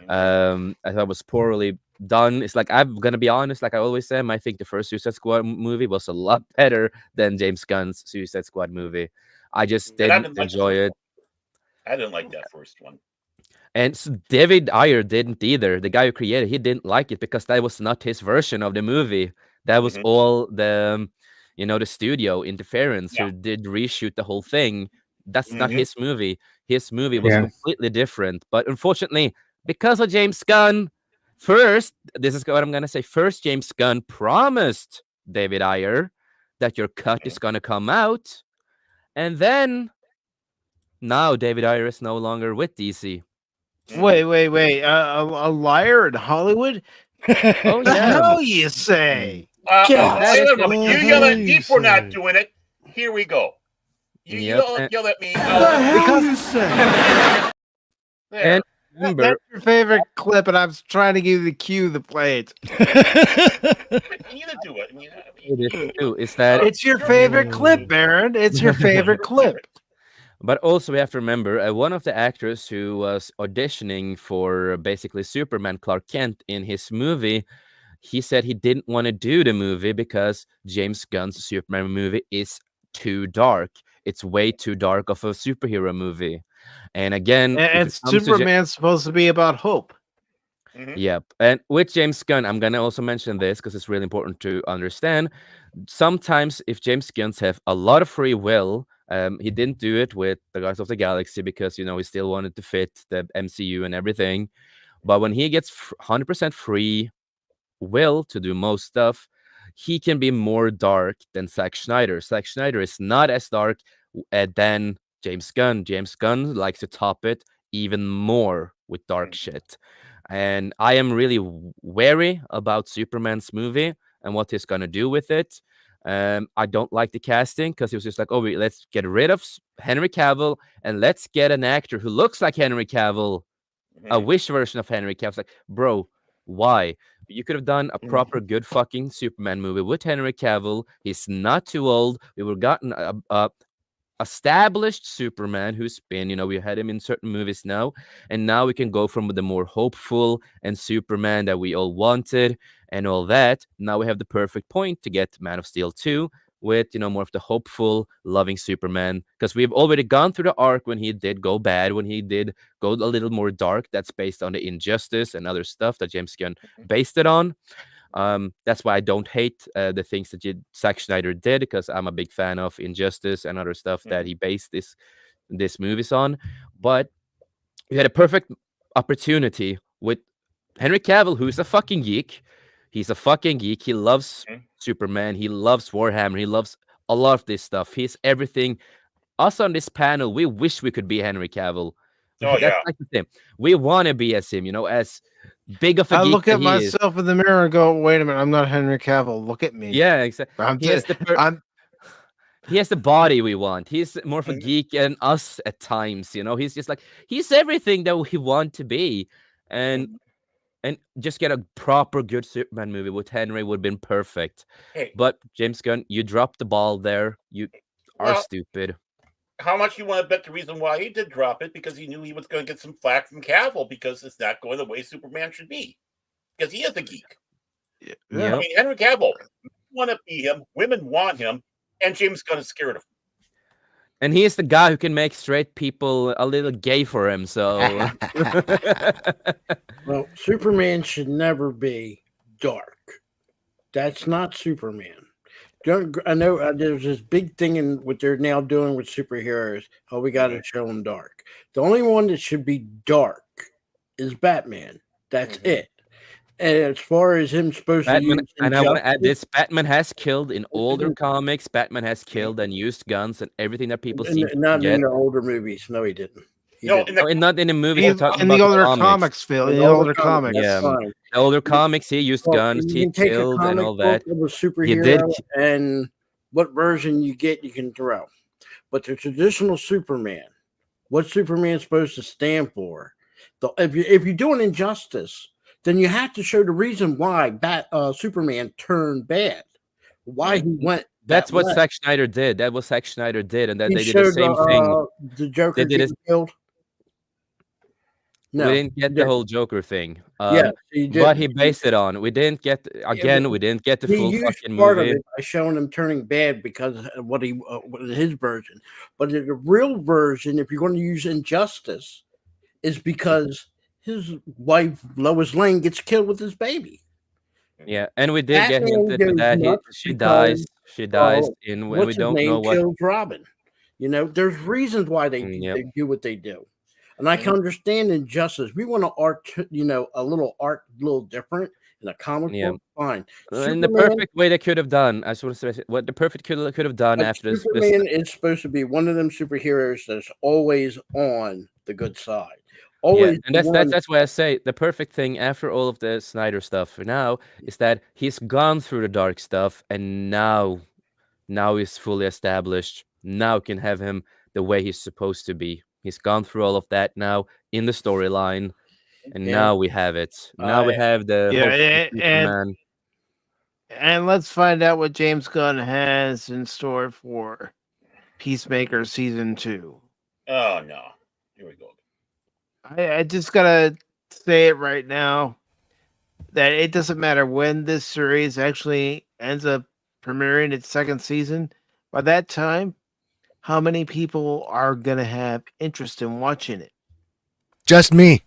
I thought it was poorly done. It's like, I'm gonna be honest, like I always say, I think the first Suicide Squad movie was a lot better than James Gunn's Suicide Squad movie. I just didn't enjoy it. I didn't like that first one. And David Ayer didn't either. The guy who created it, he didn't like it because that was not his version of the movie. That was all the the studio interference who did reshoot the whole thing. That's not his movie. His movie was completely different. But unfortunately, because of James Gunn, first, this is what I'm going to say. First, James Gunn promised David Ayer that your cut is going to come out. And then, now David Ayer is no longer with DC. Wait. A liar in Hollywood? Oh, The hell you say? You yell at me for not doing it. Here we go. You yell at me. The hell you say? And remember, that's your favorite clip, and I'm trying to give you the cue to play it. You need to do it. It's that it's your favorite clip, Baron. It's your favorite clip. But also, we have to remember one of the actors who was auditioning for basically Superman Clark Kent in his movie. He said he didn't want to do the movie because James Gunn's Superman movie is too dark. It's way too dark of a superhero movie. And again, and Superman's supposed to be about hope. Yep. And with James Gunn, I'm going to also mention this because it's really important to understand. Sometimes if James Gunn have a lot of free will, he didn't do it with the Guardians of the Galaxy because, he still wanted to fit the MCU and everything. But when he gets 100% free will to do most stuff, he can be more dark than Zack Snyder. Zack Snyder is not as dark than James Gunn. James Gunn likes to top it even more with dark shit. And I am really wary about Superman's movie and what he's going to do with it. I don't like the casting because he was just like, let's get rid of Henry Cavill and let's get an actor who looks like Henry Cavill, a wish version of Henry Cavill. It's like, bro, why? You could have done a proper good fucking Superman movie with Henry Cavill. He's not too old. We would have gotten a established Superman who's been, we had him in certain movies now, and now we can go from the more hopeful and Superman that we all wanted and all that. Now we have the perfect point to get Man of Steel 2 with, more of the hopeful, loving Superman, because we've already gone through the arc when he did go bad, when he did go a little more dark. That's based on the Injustice and other stuff that James Gunn based it on. That's why I don't hate the things that Zack Snyder did, because I'm a big fan of Injustice and other stuff that he based this movies on. But we had a perfect opportunity with Henry Cavill, who's a fucking geek. He's a fucking geek. He loves Superman. He loves Warhammer. He loves a lot of this stuff. He's everything. Us on this panel, we wish we could be Henry Cavill. Oh, That's like the thing. We want to be as him, as big of a I geek look at that he myself in the mirror and go, "Wait a minute, I'm not Henry Cavill. Look at me." Yeah, exactly. He has the body we want. He's more of a geek than us at times. He's just like, he's everything that we want to be, and just get a proper good Superman movie with Henry would have been perfect. Hey. But James Gunn, you dropped the ball there. You are stupid. How much you want to bet the reason why he did drop it? Because he knew he was going to get some flack from Cavill because it's not going the way Superman should be. Because he is a geek. Yeah. I mean, Henry Cavill, want to be him. Women want him. And James Gunn is scared of him. And he is the guy who can make straight people a little gay for him. So, well, Superman should never be dark. That's not Superman. I know there's this big thing in what they're now doing with superheroes. Oh, we got to show them dark. The only one that should be dark is Batman. That's it. And as far as him supposed to use and I want to add this: Batman has killed in older comics. Batman has killed and used guns and everything that people seem to not forget. in the older movies. No, he didn't. Not in the movies. In the older comics, Phil. In the older comics. Yeah, the older comics, he used guns, he killed, and all that. He did. And what version you get, you can throw. But the traditional Superman, what Superman's supposed to stand for, if you're doing Injustice, then you have to show the reason why Superman turned bad, why he went. That's what Zack Snyder did. That was Zack Snyder did, and then they did the same thing. The Joker getting killed. No, we didn't get the whole Joker thing. Yeah, but he based it on. We didn't get we didn't get the full fucking part movie. Of it by showing him turning bad because of what his version. But the real version, if you're going to use Injustice, is because his wife Lois Lane gets killed with his baby. Yeah, and we did get hinted to that. She dies. She dies in when we don't know what kills Robin. There's reasons why they do what they do. And I can understand Injustice. We want to art, a little different in a comic book. Fine. In the perfect way they could have done. I just want to say what the perfect could have done after this. Superman is supposed to be one of them superheroes that's always on the good side. Always, and that's why I say the perfect thing after all of the Snyder stuff for now is that he's gone through the dark stuff, and now he's fully established. Now can have him the way he's supposed to be. He's gone through all of that now in the storyline, and now we have it. Now we have the and let's find out what James Gunn has in store for Peacemaker Season 2. Oh no. Here we go. I just gotta say it right now that it doesn't matter when this series actually ends up premiering its second season. By that time, how many people are gonna have interest in watching it? Just me.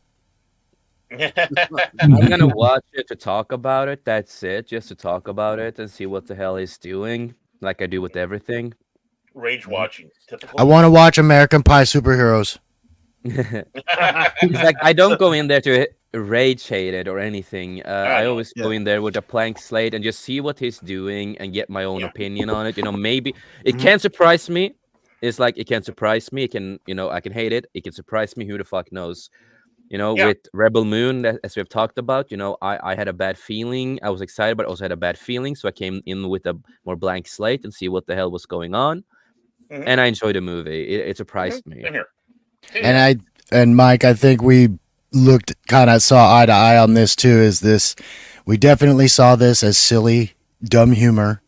I'm gonna watch it to talk about it. That's it, just to talk about it and see what the hell he's doing, like I do with everything. Rage watching. Typical. I want to watch American Pie Superheroes. It's like I don't go in there to rage hate it or anything. I always go in there with a blank slate and just see what he's doing and get my own opinion on it. You know, maybe it can surprise me. It's like it can surprise me. It can, you know, I can hate it. It can surprise me. Who the fuck knows? You know, with Rebel Moon, as we've talked about, you know, I had a bad feeling. I was excited, but also had a bad feeling. So I came in with a more blank slate and see what the hell was going on. And I enjoyed the movie. It surprised me. And Mike, I think we kind of saw eye to eye on this too. We definitely saw this as silly, dumb humor,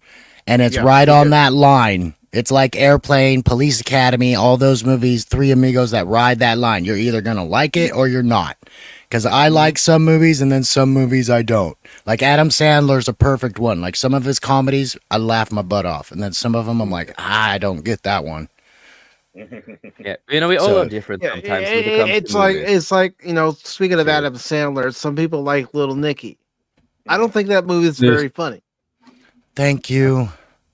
and it's right on that line. It's like Airplane, Police Academy, all those movies, Three Amigos that ride that line. You're either gonna like it or you're not. Because I like some movies and then some movies I don't. Like Adam Sandler's a perfect one. Like some of his comedies, I laugh my butt off, and then some of them I'm like, I don't get that one. Yeah, you know, we all are different sometimes. It's like, you know, speaking of Adam Sandler, some people like Little Nicky. I don't think that movie is very funny. Thank you.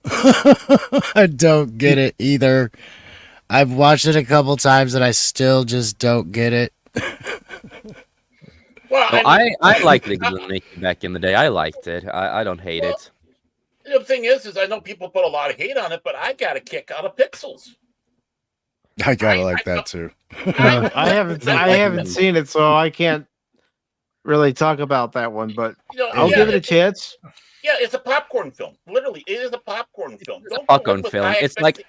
I don't get it either. I've watched it a couple times and I still just don't get it. Well, I liked Little Nicky back in the day. I liked it. I don't hate it. The thing is I know people put a lot of hate on it, but I got a kick out of Pixels. I gotta like that too. I haven't seen it, so I can't really talk about that one. But I'll give it a chance. Yeah, it's a popcorn film. Literally, it is a popcorn film. It's a popcorn film. It's like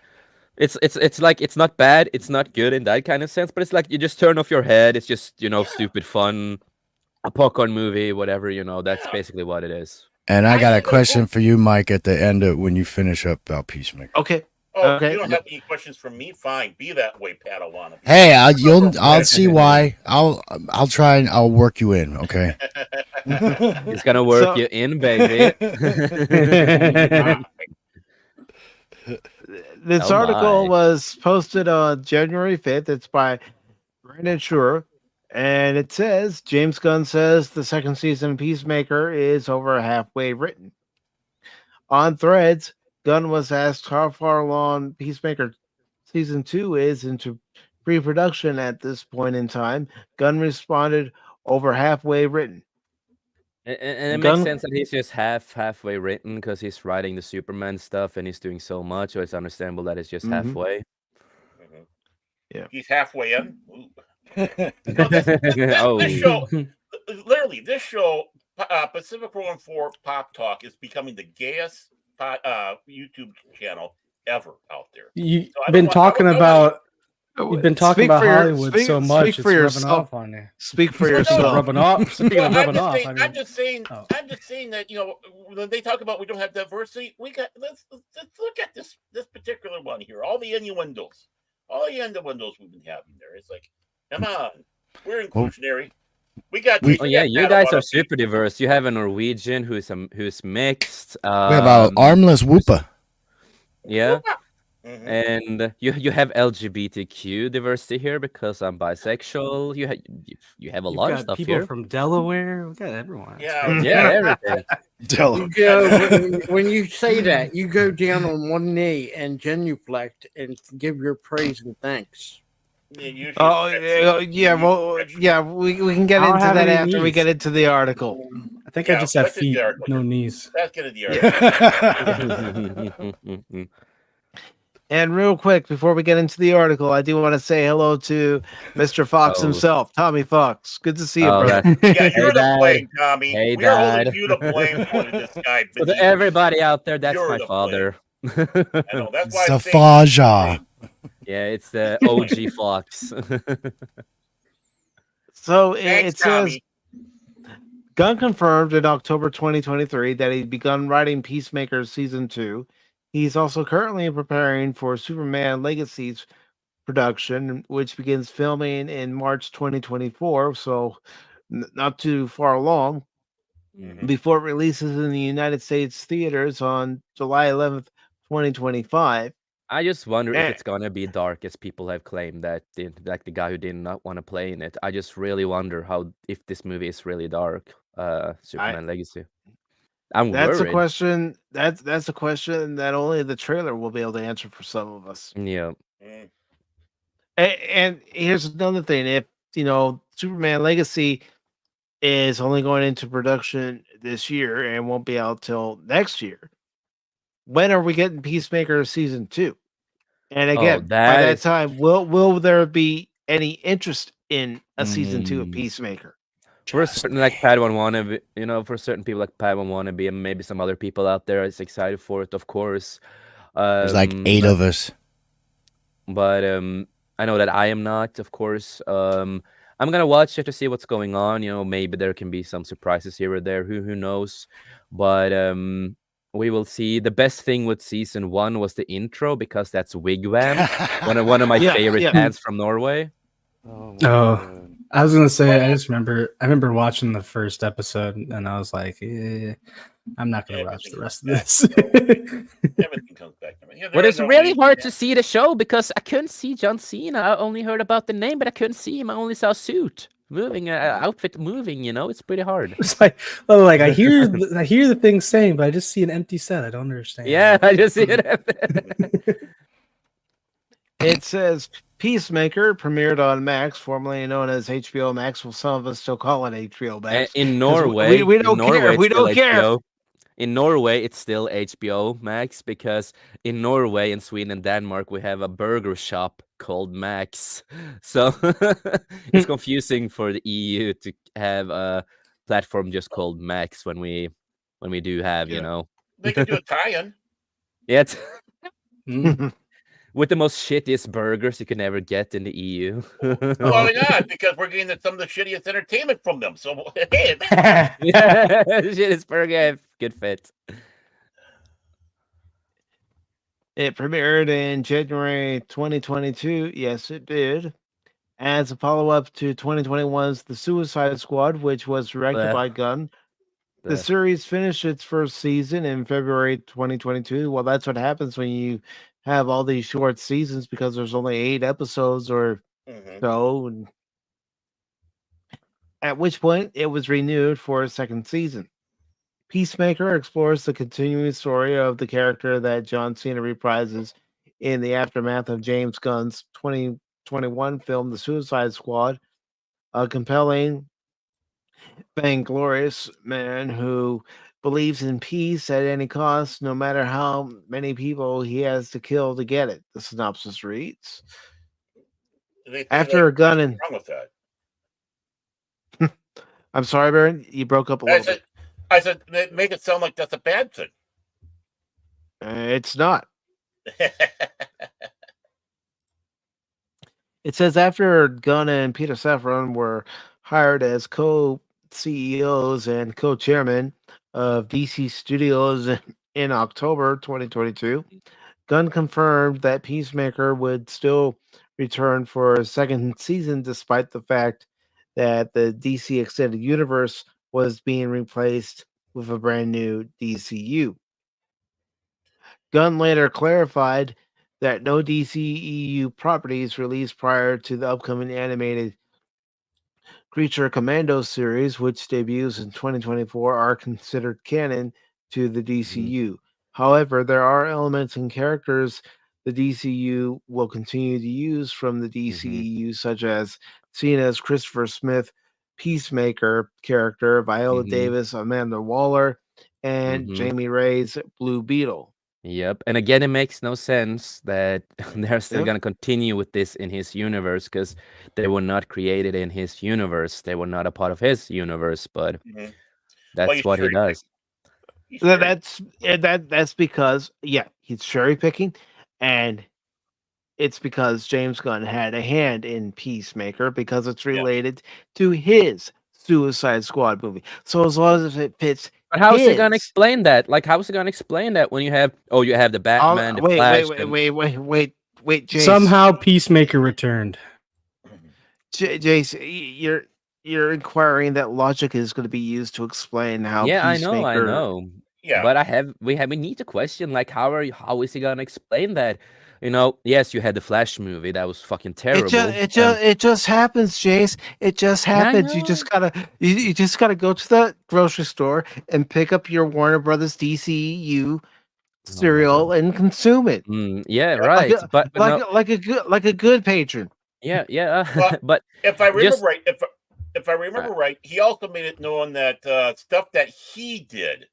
it's not bad. It's not good in that kind of sense. But it's like you just turn off your head. It's just, you know, stupid fun, a popcorn movie, whatever. You know, that's basically what it is. And I got a question for you, Mike, at the end of when you finish up about Peacemaker. Okay. Oh, okay. You don't have any questions from me? Fine, be that way, Padawan. Hey, I'll see why. I'll try and I'll work you in. Okay. He's gonna work you in, baby. This article was posted on January 5th. It's by Brandon Schur, and it says James Gunn says the second season of Peacemaker is over halfway written. On Threads, Gunn was asked how far along Peacemaker season 2 is into pre-production at this point in time. Gunn responded, over halfway written. And it makes sense that he's just halfway written because he's writing the Superman stuff and he's doing so much, so it's understandable that it's just halfway. Yeah, he's halfway in. This show, literally, this show, PACIFIC414 Pop Talk, is becoming the gayest YouTube channel ever out there. You've been talking about Hollywood so much. It's rubbing off on you. Speak for yourself. Rubbing off. Speaking of rubbing off, I'm just saying that, you know, when they talk about we don't have diversity, let's look at this particular one here. All the innuendos we've been having there. It's like, come on, we're inclusionary. We got. You guys are super diverse. You have a Norwegian who's mixed. We have our armless whooper. Yeah. And you have LGBTQ diversity here because I'm bisexual. You have a lot of stuff people here. From Delaware. We got everyone. Yeah, everything. When you say that, you go down on one knee and genuflect and give your praise and thanks. We can get into that after we get into the article. I think I just have feet, no knees. Let's get into the article. And real quick, before we get into the article, I do want to say hello to Mr. Fox himself, Tommy Fox. Good to see you, brother. Yeah, you're to blame, Tommy. Hey, we're holding you to blame for this guy. So to everybody out there, that's my father. I know, that's why it's the Faja. Yeah, it's the OG Fox. So it says, Gunn confirmed in October 2023 that he'd begun writing Peacemaker Season 2. He's also currently preparing for Superman Legacy's production, which begins filming in March 2024. So not too far along. Before it releases in the United States theaters on July 11th, 2025. I just wonder if it's gonna be dark as people have claimed that, like the guy who did not want to play in it. I just really wonder if this movie is really dark. Superman Legacy. I'm That's worried. a question. That's a question that only the trailer will be able to answer for some of us. Yeah. And here's another thing: if Superman Legacy is only going into production this year and won't be out till next year, when are we getting Peacemaker season 2? And again, by that time, will there be any interest in a season 2 of Peacemaker? For certain, like Padawan wannabe, for certain people like Padawan wannabe, and maybe some other people out there is excited for it, of course. There's like 8 of us. But I know that I am not, of course. I'm gonna watch it to see what's going on. Maybe there can be some surprises here or there. Who knows? But we will see. The best thing with season 1 was the intro, because that's Wigwam, one of my favorite bands from Norway. Oh, I was gonna say, I remember watching the first episode, and I was like, I'm not gonna watch the rest of this. Everything comes back to me. But it's really hard to see the show because I couldn't see John Cena. I only heard about the name, but I couldn't see him. I only saw a suit moving, outfit moving. It's pretty hard. It's like I hear the thing saying, but I just see an empty set. I don't understand. Yeah, I just see it. It says Peacemaker premiered on Max, formerly known as HBO Max. Well, some of us still call it HBO Max. In Norway, we don't care. We don't care. HBO. In Norway, it's still HBO Max, because in Norway, in Sweden, and Denmark, we have a burger shop called Max. So it's confusing for the EU to have a platform just called Max when we do have, They could do a tie-in. Yeah. With the most shittiest burgers you can ever get in the EU. Why not? Because we're getting some of the shittiest entertainment from them. So, hey, shittiest burger, good fit. It premiered in January 2022. Yes, it did. As a follow-up to 2021's The Suicide Squad, which was directed by Gunn. The series finished its first season in February 2022. Well, that's what happens when you have all these short seasons, because there's only 8 episodes or so. At which point it was renewed for a second season. Peacemaker explores the continuing story of the character that John Cena reprises in the aftermath of James Gunn's 2021 film, The Suicide Squad, a compelling, vainglorious man who believes in peace at any cost, no matter how many people he has to kill to get it. The synopsis reads: after Gunn and wrong with that. I'm sorry, Baron, you broke up a little bit. I said, make it sound like that's a bad thing. It's not. It says after Gunn and Peter Safran were hired as co-CEOs and co-chairmen of DC Studios in October 2022, Gunn confirmed that Peacemaker would still return for a second season, despite the fact that the DC Extended Universe was being replaced with a brand new DCU. Gunn later clarified that no DCEU properties released prior to the upcoming animated Creature Commando series, which debuts in 2024, are considered canon to the DCU. However, there are elements and characters the DCU will continue to use from the DCEU, such as Cena's Christopher Smith Peacemaker character, Viola Davis, Amanda Waller, and Jamie Ray's Blue Beetle. Yep. And again, it makes no sense that they're still going to continue with this in his universe, because they were not created in his universe. They were not a part of his universe, but that's what he does. That's because, he's cherry picking, and it's because James Gunn had a hand in Peacemaker, because it's related to his Suicide Squad movie. So as long as it fits. But how is he going to explain that? Like, how is he going to explain that when you have the Batman, the Flash? Wait. Wait, Jace. Somehow Peacemaker returned. Jace, you're inquiring that logic is going to be used to explain how Yeah, Peacemaker. I know. Yeah. But we need to question, like, how is he gonna explain that? Yes, you had the Flash movie that was fucking terrible. It just happens, Jace. It just happens. You just gotta go to the grocery store and pick up your Warner Brothers DCU cereal and consume it. Yeah, right. Like a good patron. Yeah. Well, but if I remember just- right, if I remember right, he also made it known that stuff that he did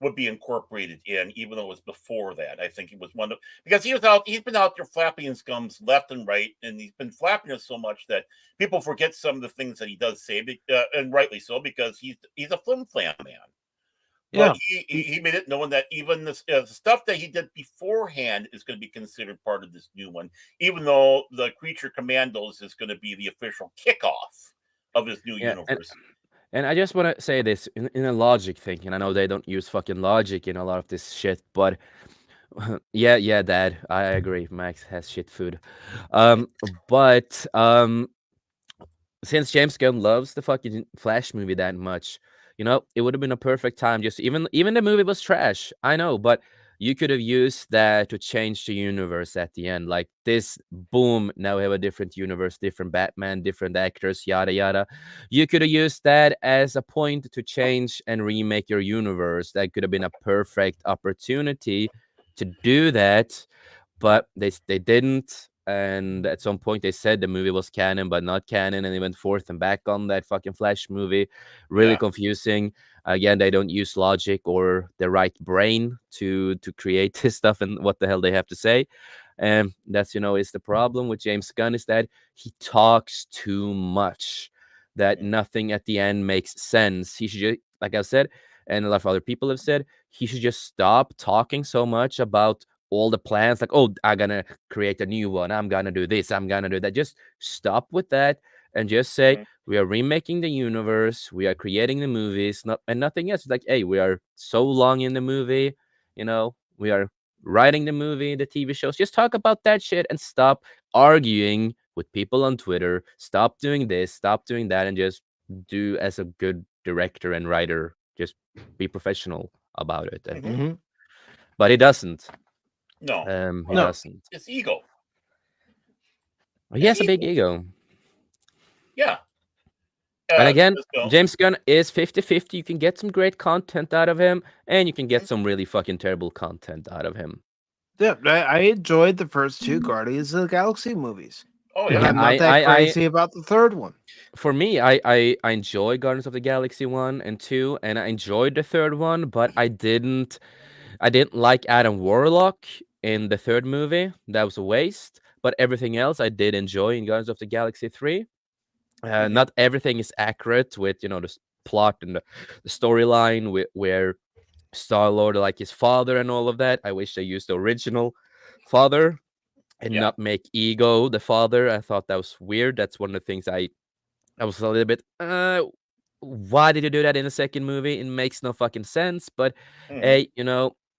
would be incorporated in, even though it was before that. I think he was one of, because he's been out there flapping his gums left and right, and he's been flapping it so much that people forget some of the things that he does say, and rightly so, because he's a flim flam man. Yeah. But he made it known that even the stuff that he did beforehand is going to be considered part of this new one, even though the Creature Commandos is going to be the official kickoff of his new universe. And I just want to say this in a logic thing, and I know they don't use fucking logic in a lot of this shit, but yeah, Dad, I agree. Max has shit food. But since James Gunn loves the fucking Flash movie that much, it would have been a perfect time. Just even the movie was trash, I know, but you could have used that to change the universe at the end. Like this, boom, now we have a different universe, different Batman, different actors, yada yada. You could have used that as a point to change and remake your universe. That could have been a perfect opportunity to do that, but they didn't. And at some point they said the movie was canon but not canon, and they went forth and back on that fucking Flash movie. Really confusing. Again, they don't use logic or the right brain to create this stuff and what the hell they have to say. And that's is the problem with James Gunn, is that he talks too much, that nothing at the end makes sense. He should just, like I said, and a lot of other people have said, he should just stop talking so much about all the plans, like, oh, I'm gonna create a new one, I'm gonna do this, I'm gonna do that. Just stop with that and just say, we are remaking the universe, we are creating the movies, and nothing else. It's like, hey, we are so long in the movie, we are writing the movie, the TV shows. Just talk about that shit and stop arguing with people on Twitter. Stop doing this, stop doing that, and just do as a good director and writer. Just be professional about it. And, but he doesn't. No, he doesn't. It's ego. He has a big ego. Yeah. And again, James Gunn is 50-50. You can get some great content out of him, and you can get some really fucking terrible content out of him. Yeah, I enjoyed the first two Guardians of the Galaxy movies. Oh yeah, I'm not that crazy about the third one. For me, I enjoy Guardians of the Galaxy 1 and 2, and I enjoyed the third one, but I didn't like Adam Warlock in the third movie. That was a waste. But everything else I did enjoy in Guardians of the Galaxy 3. Not everything is accurate with the plot and the storyline where Star-Lord, like his father and all of that. I wish they used the original father and not make Ego the father. I thought that was weird. That's one of the things I was a little bit, why did you do that in the second movie? It makes no fucking sense. But hey,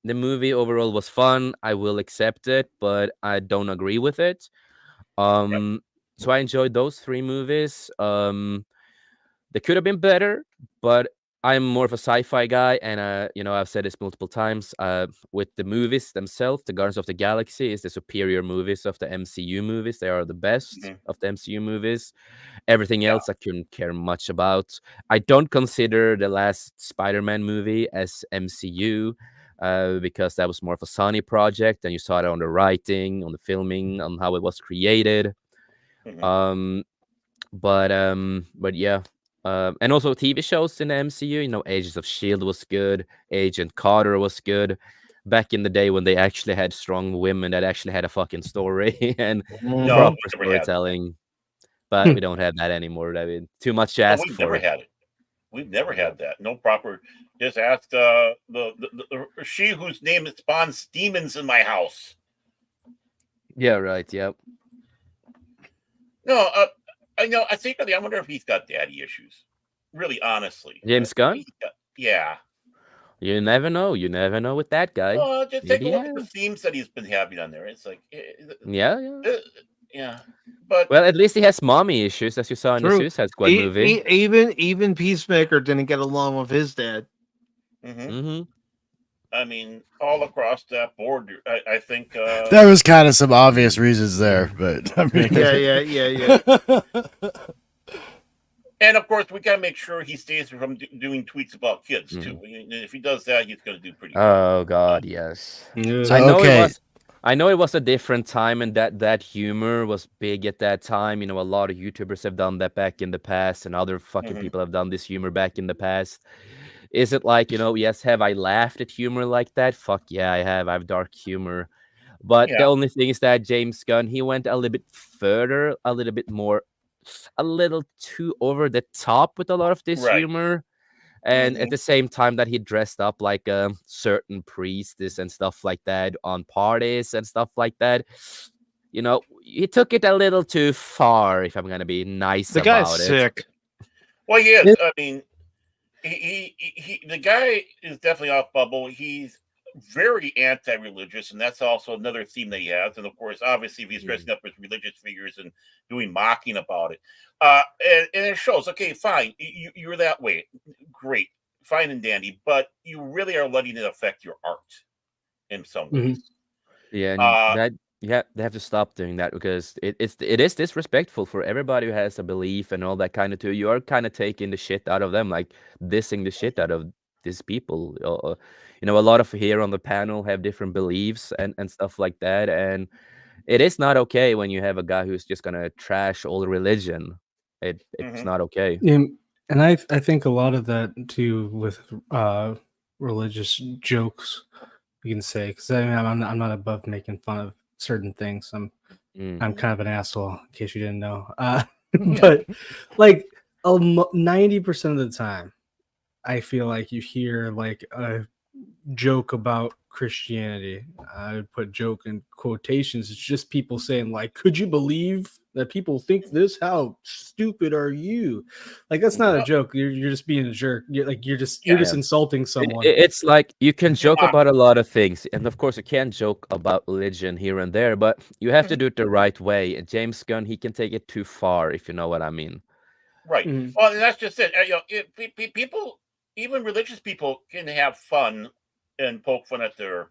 the movie overall was fun. I will accept it, but I don't agree with it. So I enjoyed those three movies. They could have been better, but I'm more of a sci-fi guy, and I've said this multiple times. With the movies themselves, the Guardians of the Galaxy is the superior movies of the MCU movies. They are the best of the MCU movies. Everything else I couldn't care much about. I don't consider the last Spider-Man movie as MCU. Because that was more of a Sony project, and you saw it on the writing, on the filming, on how it was created. But yeah, and also TV shows in the MCU. Agents of S.H.I.E.L.D. was good. Agent Carter was good. Back in the day when they actually had strong women that actually had a fucking story and proper storytelling. But we don't have that anymore. I mean, too much to ask for. Never had it. We've never had that. No proper. Just ask she whose name spawns demons in my house. Yeah, right. Yep. No, I think I wonder if he's got daddy issues. Really, honestly, James Gunn. Yeah. You never know. You never know with that guy. Well, just take a Maybe look at yeah. the themes that he's been having on there. It's like, Yeah. yeah. But Well, at least he has mommy issues, as you saw in the True. Suicide Squad movie. Even Peacemaker didn't get along with his dad. I mean, all across that board, I think There was kind of some obvious reasons there, but I mean, yeah. And of course, we gotta make sure he stays from doing tweets about kids too. If he does that, he's gonna do pretty good. Oh God, yes. So, I know okay. it was. I know it was a different time, and that humor was big at that time. You know, a lot of YouTubers have done that back in the past, and other fucking people have done this humor back in the past. Is it like, yes, have I laughed at humor like that? Fuck yeah, I have. I have dark humor. But the only thing is that James Gunn, he went a little bit further, a little bit more, a little too over the top with a lot of this humor. And at the same time that he dressed up like a certain priestess and stuff like that on parties and stuff like that, he took it a little too far, if I'm going to be nice The about guy's it. sick. Well, he is. I mean, the guy is definitely off bubble. He's very anti-religious, and that's also another theme that he has. And of course, obviously, if he's dressing up as religious figures and doing mocking about it, and it shows. Okay, fine, you're that way, great, fine and dandy, but you really are letting it affect your art in some ways. Yeah, and they have to stop doing that, because it is disrespectful for everybody who has a belief and all that kind of too. You are kind of taking the shit out of them, like dissing the shit out of these people. A lot of here on the panel have different beliefs and stuff like that, and it is not okay when you have a guy who's just gonna trash all religion. It's not okay. And I think a lot of that too with religious jokes, you can say, because I'm not above making fun of certain things. I'm kind of an asshole, in case you didn't know. But like 90% of the time, I feel like you hear like a joke about Christianity. I would put joke in quotations. It's just people saying like, "Could you believe that people think this? How stupid are you?" Like, that's not a joke. You're just being a jerk. You're just insulting someone. It's like you can joke about a lot of things, and of course you can joke about religion here and there, but you have to do it the right way. And James Gunn, he can take it too far, if you know what I mean. Right. Well, and that's just it. People, even religious people, can have fun and poke fun at the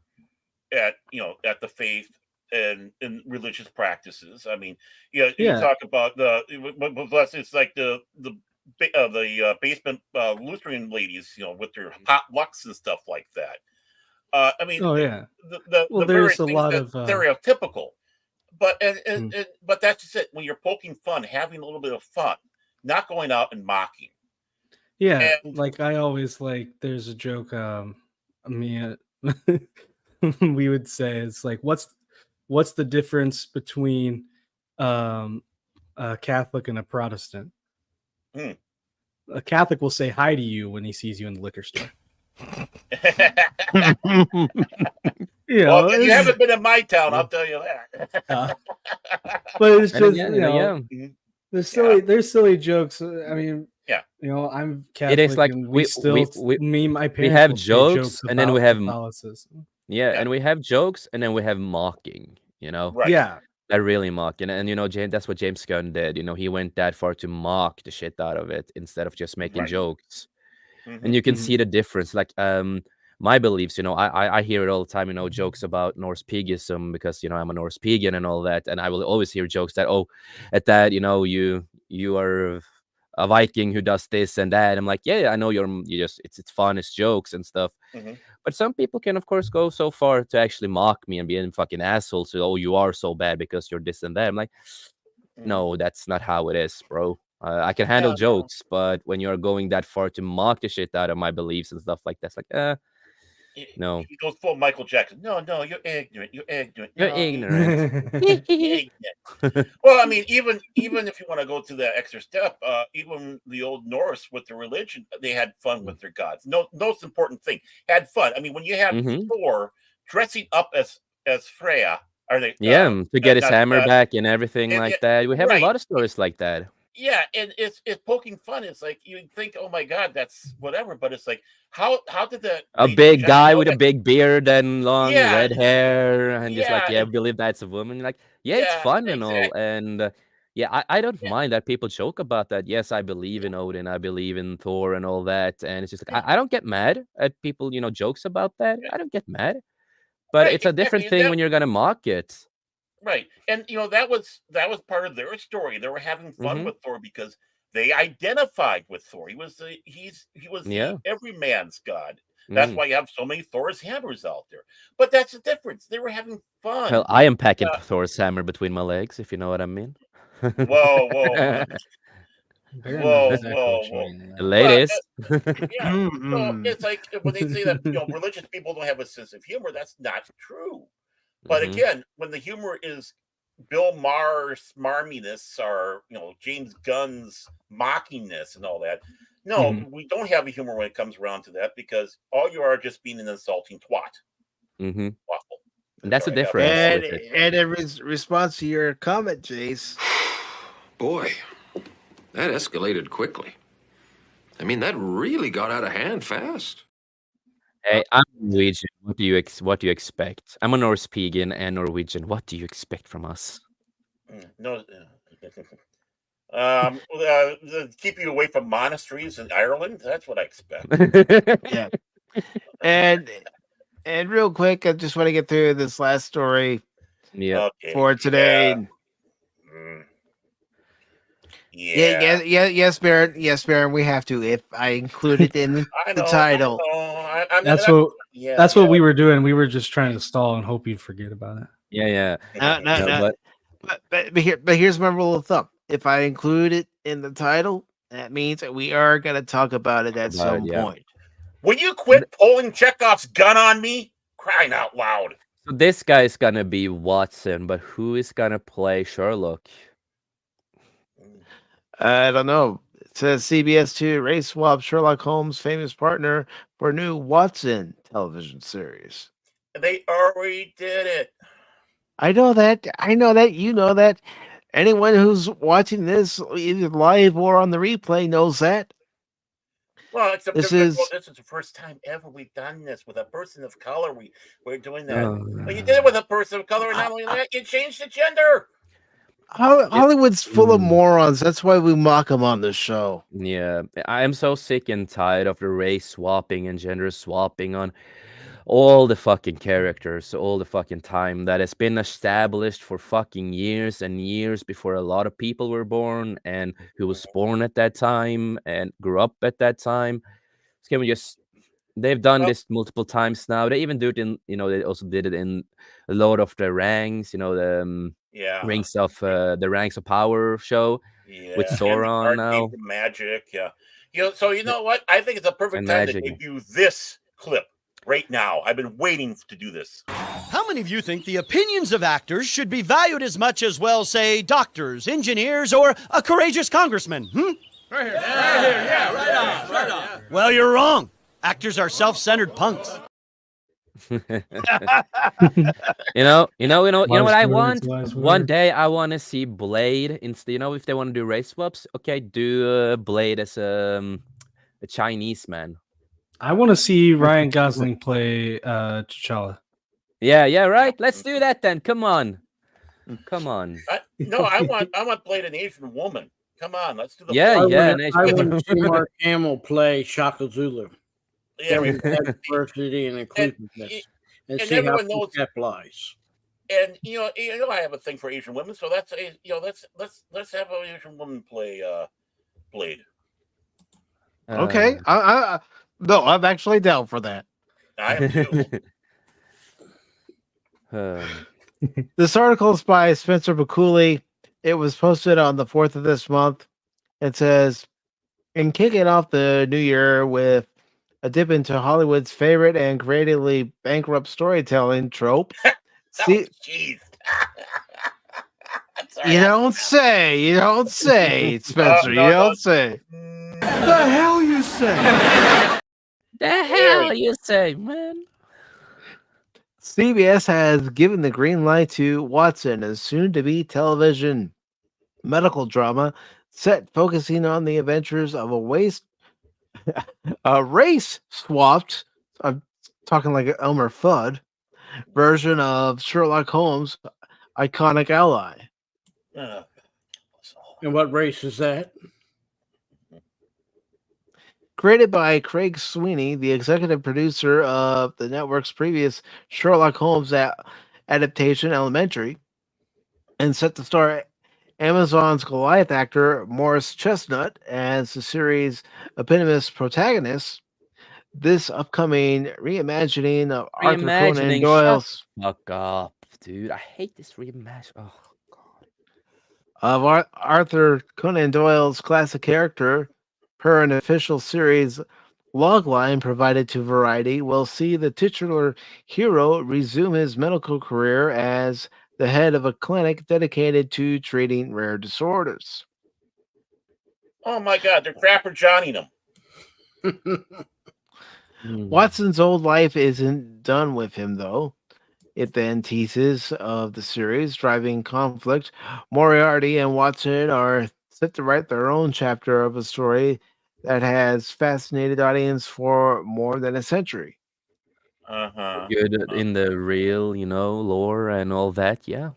faith and religious practices. I mean, you talk about it's like the basement Lutheran ladies, with their hot lux and stuff like that. I mean, there's a lot of stereotypical, but but that's just it. When you're poking fun, having a little bit of fun, not going out and mocking. Yeah, like I always there's a joke. We would say it's like, what's the difference between a Catholic and a Protestant? A Catholic will say hi to you when he sees you in the liquor store. Well, you haven't been in my town, I'll tell you that. But it's just there's silly jokes. I mean, I'm Catholic. It is like and my parents we have jokes and then we have Catholicism. and we have jokes, and then we have mocking. Right. Yeah, that really mocking, and James, that's what James Gunn did. He went that far to mock the shit out of it instead of just making jokes. And you can see the difference. Like my beliefs, I hear it all the time. Jokes about Norse paganism, because I'm a Norse pagan and all that, and I will always hear jokes that at that you are a Viking who does this and that. I'm like, yeah, I know it's fun, it's jokes and stuff. But some people can, of course, go so far to actually mock me and be a fucking asshole. So, you are so bad because you're this and that. I'm like, no, that's not how it is, bro. I can handle jokes, but when you're going that far to mock the shit out of my beliefs and stuff like that, it's like, no. He goes full Michael Jackson. No, you're ignorant. You're ignorant. You're ignorant. Well, I mean, even if you want to go to the extra step, even the old Norse with the religion, they had fun with their gods. No, most important thing, had fun. I mean, when you have Thor dressing up as Freya, are they? To get his hammer back and everything like that. We have a lot of stories like that. Yeah, and it's poking fun. It's like you think, oh my god, that's whatever, but it's like how did that A lady big check guy know with a that? big beard and long Yeah, red hair, and just like, yeah, yeah, I and believe that's a woman. Like, yeah, it's yeah, fun and all, exactly. and yeah, I don't Yeah, mind that people joke about that. Yes, I believe in Odin, I believe in Thor, and all that, and it's just like yeah, I don't get mad at people, jokes about that. yeah. I don't get mad, but Right, it's a different exactly. thing when you're gonna mock it. Right, and that was part of their story. They were having fun Mm-hmm. with Thor because they identified with Thor. He was Yeah. the everyman's god. That's Mm. why you have so many Thor's hammers out there. But that's the difference. They were having Hell, fun. I am packing Uh, Thor's hammer between my legs, if you know what I mean. whoa, whoa, Very not whoa, exactly whoa, what you whoa. mean. Yeah. Well, Ladies. yeah. So it's like when they say that religious people don't have a sense of humor, that's not true. But Mm-hmm. again, when the humor is Bill Maher's smarminess or James Gunn's mockingness and all that, no, Mhm. we don't have a humor when it comes around to that because all you are just being an insulting twat. Mm-hmm. Waffle. That's the all I have. difference And with it. and in response to your comment, Jace, Boy, that escalated quickly. I mean, that really got out of hand fast. Hey, I'm Norwegian. What do you expect? I'm a Norse pagan and Norwegian. What do you expect from us? No. Keep you away from monasteries in Ireland. That's what I expect. yeah. And real quick, I just want to get through this last story Yeah. Okay. for today. Yes, Baron. Yes, Baron. We have to. If I include it in I the know. title, That's what we were doing. We were just trying to stall and hope you'd forget about it. Yeah. No, but here's my rule of thumb. If I include it in the title, that means that we are going to talk about it at some point. Will you quit pulling Chekhov's gun on me? Crying out loud. So this guy is gonna be Watson, but who is gonna play Sherlock? I don't know. It says CBS 2 race swap Sherlock Holmes' famous partner for new Watson television series. They already did it. I know that. You know that. Anyone who's watching this either live or on the replay knows that. Well, except this is the first time ever we've done this with a person of color. We're doing that. Well, you did it with a person of color, and not only that, you changed the gender. Hollywood's full of morons. That's why we mock them on the show. Yeah, I am so sick and tired of the race swapping and gender swapping on all the fucking characters, all the fucking time that has been established for fucking years and years before a lot of people were born and who was born at that time and grew up at that time. So can we just... They've done this multiple times now. They even do it in, they also did it in Lord of the Rings, the Rings of the Ranks of Power show with Sauron now. Magic, So you know what? I think it's a perfect time to debut this clip right now. I've been waiting to do this. How many of you think the opinions of actors should be valued as much as, well, say, doctors, engineers, or a courageous congressman? Right here. Yeah, right on. Well, you're wrong. Actors are self-centered punks. You know what I want? One day I want to see Blade instead. If they want to do race swaps, okay, do Blade as a Chinese man. I want to see Ryan Gosling play T'Challa. Yeah, right. Let's do that then. Come on. I want Blade an Asian woman. Come on, let's do the. I want to see Mark Hamill play Shaka Zulu. Diversity and inclusiveness, and see how that applies. And I have a thing for Asian women, so let's have an Asian woman play Blade. Okay, no, I'm actually down for that. I am too. This article is by Spencer McCooley. It was posted on the 4th of this month. It says, in kicking off the new year with a dip into Hollywood's favorite and creatively bankrupt storytelling trope. See, you don't say, Spencer. You don't say. The hell you say? The hell you say, man? CBS has given the green light to Watson, a soon-to-be television medical drama set focusing on the adventures of a race swapped. I'm talking like an Elmer Fudd version of Sherlock Holmes' iconic ally. And what race is that? Created by Craig Sweeney, the executive producer of the network's previous Sherlock Holmes adaptation, Elementary, and set to star Amazon's Goliath actor Morris Chestnut as the series' eponymous protagonist. This upcoming reimagining of Arthur Conan Doyle's Fuck up, dude. I hate this reimagine. Oh. Of Arthur Conan Doyle's classic character, per an official series logline provided to Variety, will see the titular hero resume his medical career as the head of a clinic dedicated to treating rare disorders. Oh my God, they're Crapper Johnny them. Watson's old life isn't done with him, though. It then teases of the series, driving conflict. Moriarty and Watson are set to write their own chapter of a story that has fascinated audience for more than a century. Good in the real, lore and all that. Yeah.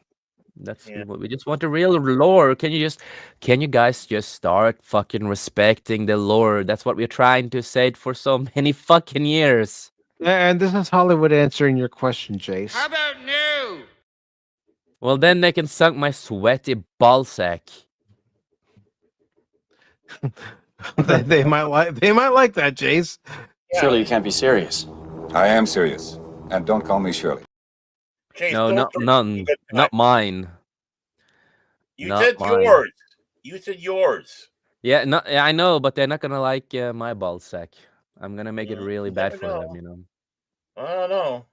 That's what we just want the real lore. Can you guys just start fucking respecting the lore? That's what we're trying to say for so many fucking years. And this is Hollywood answering your question, Jace. How about no? Well, then they can suck my sweaty ballsack. they might like that, Jace. Surely you can't be serious. I am serious, and don't call me Shirley. Chase, No, not mine. You Not said mine. yours. You said yours. Yeah, I know, but they're not gonna like my ballsack. I'm gonna make it really bad for them, I don't know.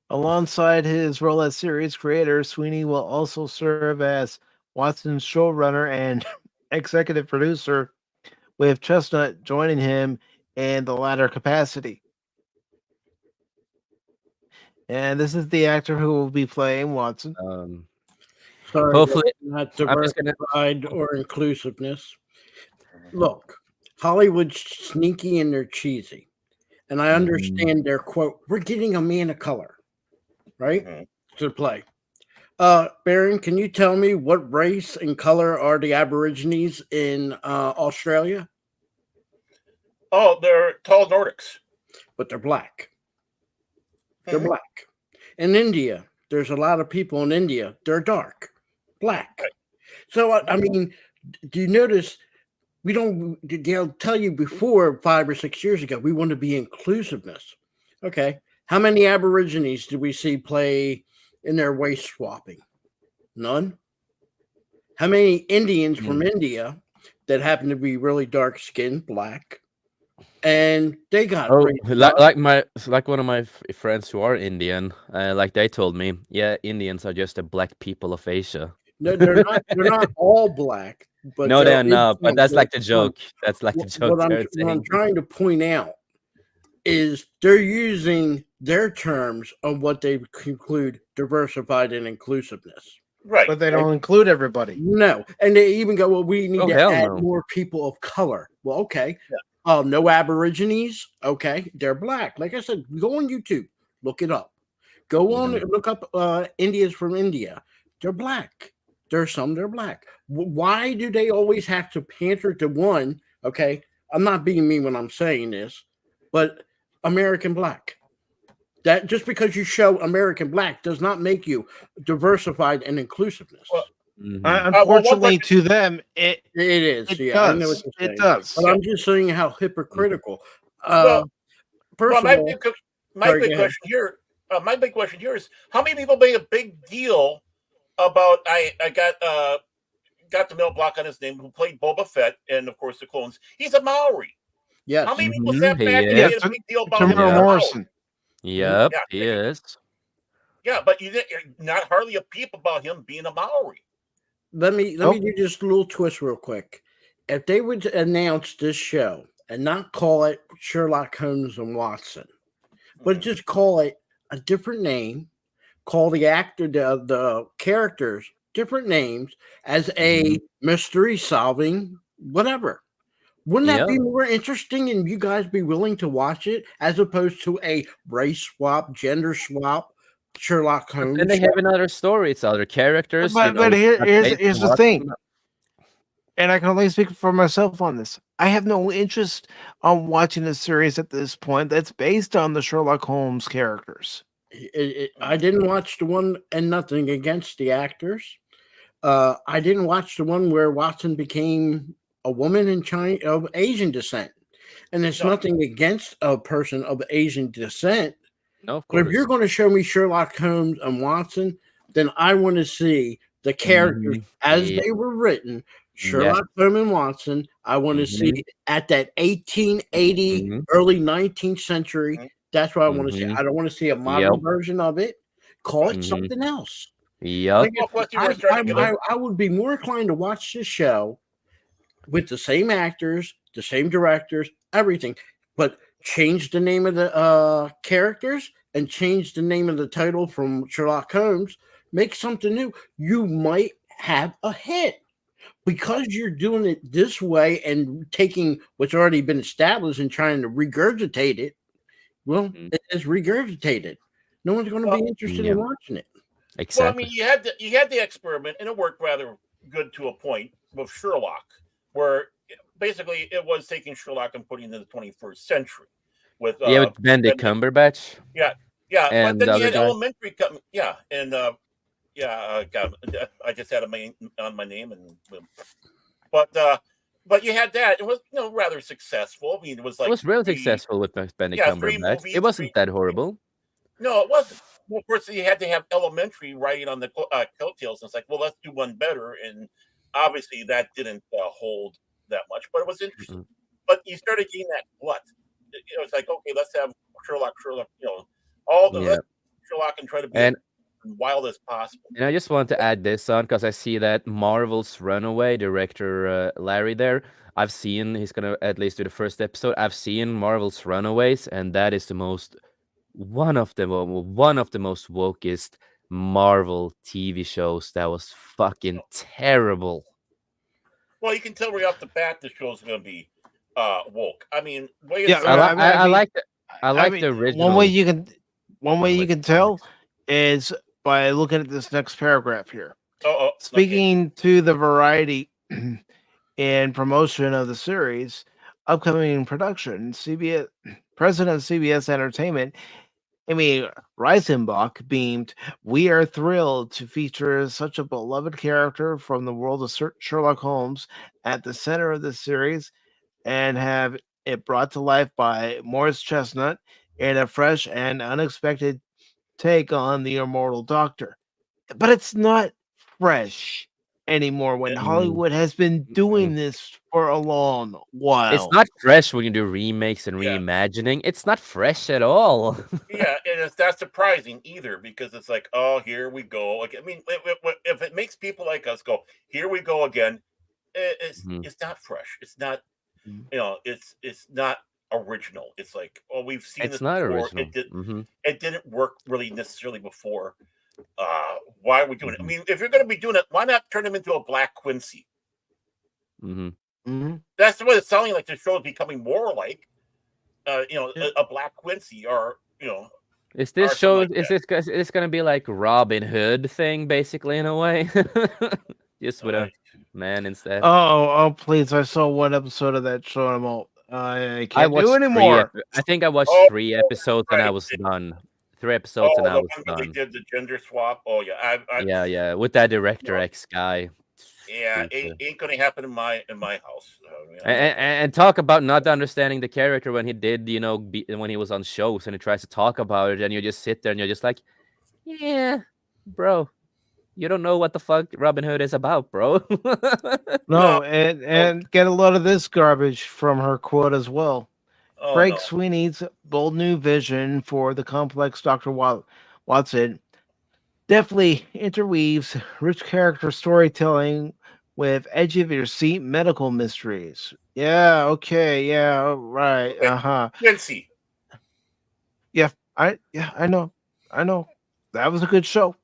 Alongside his role as series creator, Sweeney will also serve as Watson's showrunner and executive producer, with Chestnut joining him in the latter capacity. And this is the actor who will be playing Watson. Sorry, Hopefully, not I'm just diversified or inclusiveness. Look, Hollywood's sneaky and they're cheesy. And I understand their quote, we're getting a man of color, right? To play. Baron, can you tell me what race and color are the Aborigines in Australia? Oh, they're tall Nordics. But they're black. They're black. In India, there's a lot of people in India. They're dark, black. So, I mean, do you notice they'll tell you before 5 or 6 years ago, we want to be inclusiveness. Okay. How many Aborigines do we see play in their race swapping? None. How many Indians from India that happen to be really dark skinned, black, and they got like one of my friends who are Indian, like they told me, yeah, Indians are just the black people of Asia. No, they're not all black. But no, they're not. But that's like the joke. That's like the joke. What I'm trying to point out is they're using their terms on what they conclude diversified and inclusiveness. Right. But they don't include everybody. No. And they even go, well, we need to add more people of color. Well, okay. Yeah. No Aborigines. Okay. They're black. Like I said, go on YouTube. Look it up. Go on and look up Indians from India. They're black. There's some they're black. Why do they always have to pander to one? Okay. I'm not being mean when I'm saying this, but American black. That just because you show American black does not make you diversified and inclusive. Well, unfortunately, to them, it is. It yeah, does. I know what you're saying. It does. But I'm just saying how hypocritical. My big question here is how many people made a big deal about I got the middle block on his name who played Boba Fett and of course the clones. He's a Maori. Yes. How many people sat back and made a big deal about him? Morrison. Yep, he is. Yeah, but you're not hardly a peep about him being a Maori. Let me do just a little twist real quick. If they would announce this show and not call it Sherlock Holmes and Watson, but just call it a different name, call the actor, the characters different names as a mystery solving whatever. Wouldn't that be more interesting and you guys be willing to watch it as opposed to a race swap, gender swap, Sherlock Holmes? And they have another story. It's other characters. But here's the thing. And I can only speak for myself on this. I have no interest on watching a series at this point that's based on the Sherlock Holmes characters. I didn't watch the one, and nothing against the actors. I didn't watch the one where Watson became a woman of Asian descent. And there's nothing against a person of Asian descent. No, of course. But if you're going to show me Sherlock Holmes and Watson, then I want to see the characters as they were written. Sherlock Holmes and Watson, I want to see at that 1880, early 19th century. That's what I want to see. I don't want to see a modern version of it. Call it something else. Yep. I would be more inclined to watch this show with the same actors, the same directors, everything, but change the name of the characters and change the name of the title from Sherlock Holmes. Make something new. You might have a hit. Because you're doing it this way and taking what's already been established and trying to regurgitate it, well, it is regurgitated. No one's going to be interested in watching it. Exactly. Well, I mean, you had the experiment, and it worked rather good to a point with Sherlock, where basically it was taking Sherlock and putting it in the 21st century with Benedict Cumberbatch. Yeah, and but then you had guy. Elementary come, and God, I just had on my name, but you had that. It was rather successful. I mean, it was really successful with Benedict Cumberbatch. It wasn't that horrible. No, it wasn't. Well, of course, you had to have Elementary writing on the coattails. And it's like, well, let's do one better. And obviously, that didn't hold that much, but it was interesting. But you started getting that glut. It's like, okay, let's have Sherlock. All the Sherlock and try to be wild as possible. And I just want to add this on because I see that Marvel's Runaway director Larry there. I've seen he's gonna at least do the first episode. I've seen Marvel's Runaways, and that is one of the most wokest Marvel TV shows. That was fucking terrible. Well, you can tell right off the bat the show's gonna be woke. I mean, I like the original. One way you can tell is by looking at this next paragraph here. Speaking to the variety and promotion of the series, upcoming production, President of CBS Entertainment, Amy Reisenbach, beamed, "We are thrilled to feature such a beloved character from the world of Sherlock Holmes at the center of the series and have it brought to life by Morris Chestnut in a fresh and unexpected take on the immortal Doctor." But it's not fresh anymore when Hollywood has been doing this for a long while. It's not fresh when you do remakes and reimagining. It's not fresh at all. Yeah, and it's not surprising either because it's like, oh, here we go. Like, I mean, if it makes people like us go, here we go again, it's not fresh. It's not, it's not original. It's like, oh, we've seen this not before. Original. It didn't work really necessarily before. Why are we doing it? I mean, if you're going to be doing it, why not turn him into a Black Quincy? That's what it's sounding like. The show is becoming more like, a Black Quincy, or Is this show? Is this going to be like Robin Hood thing, basically, in a way? Just with a man instead. Oh, please! I saw one episode of that show. I can't do anymore. I think I watched 3 episodes and I was done. 3 episodes and I was done. They did the gender swap. Oh yeah, yeah, with that director X guy. Yeah, ain't gonna happen in my house. And talk about not understanding the character when he did, when he was on shows and he tries to talk about it, and you just sit there and you're just like, yeah, bro, you don't know what the fuck Robin Hood is about, bro. No, and get a lot of this garbage from her quote as well. Craig Sweeney's bold new vision for the complex Dr. Watson definitely interweaves rich character storytelling with edge-of-your-seat medical mysteries. Yeah, okay, yeah, right, Quincy. Yeah, I know. That was a good show.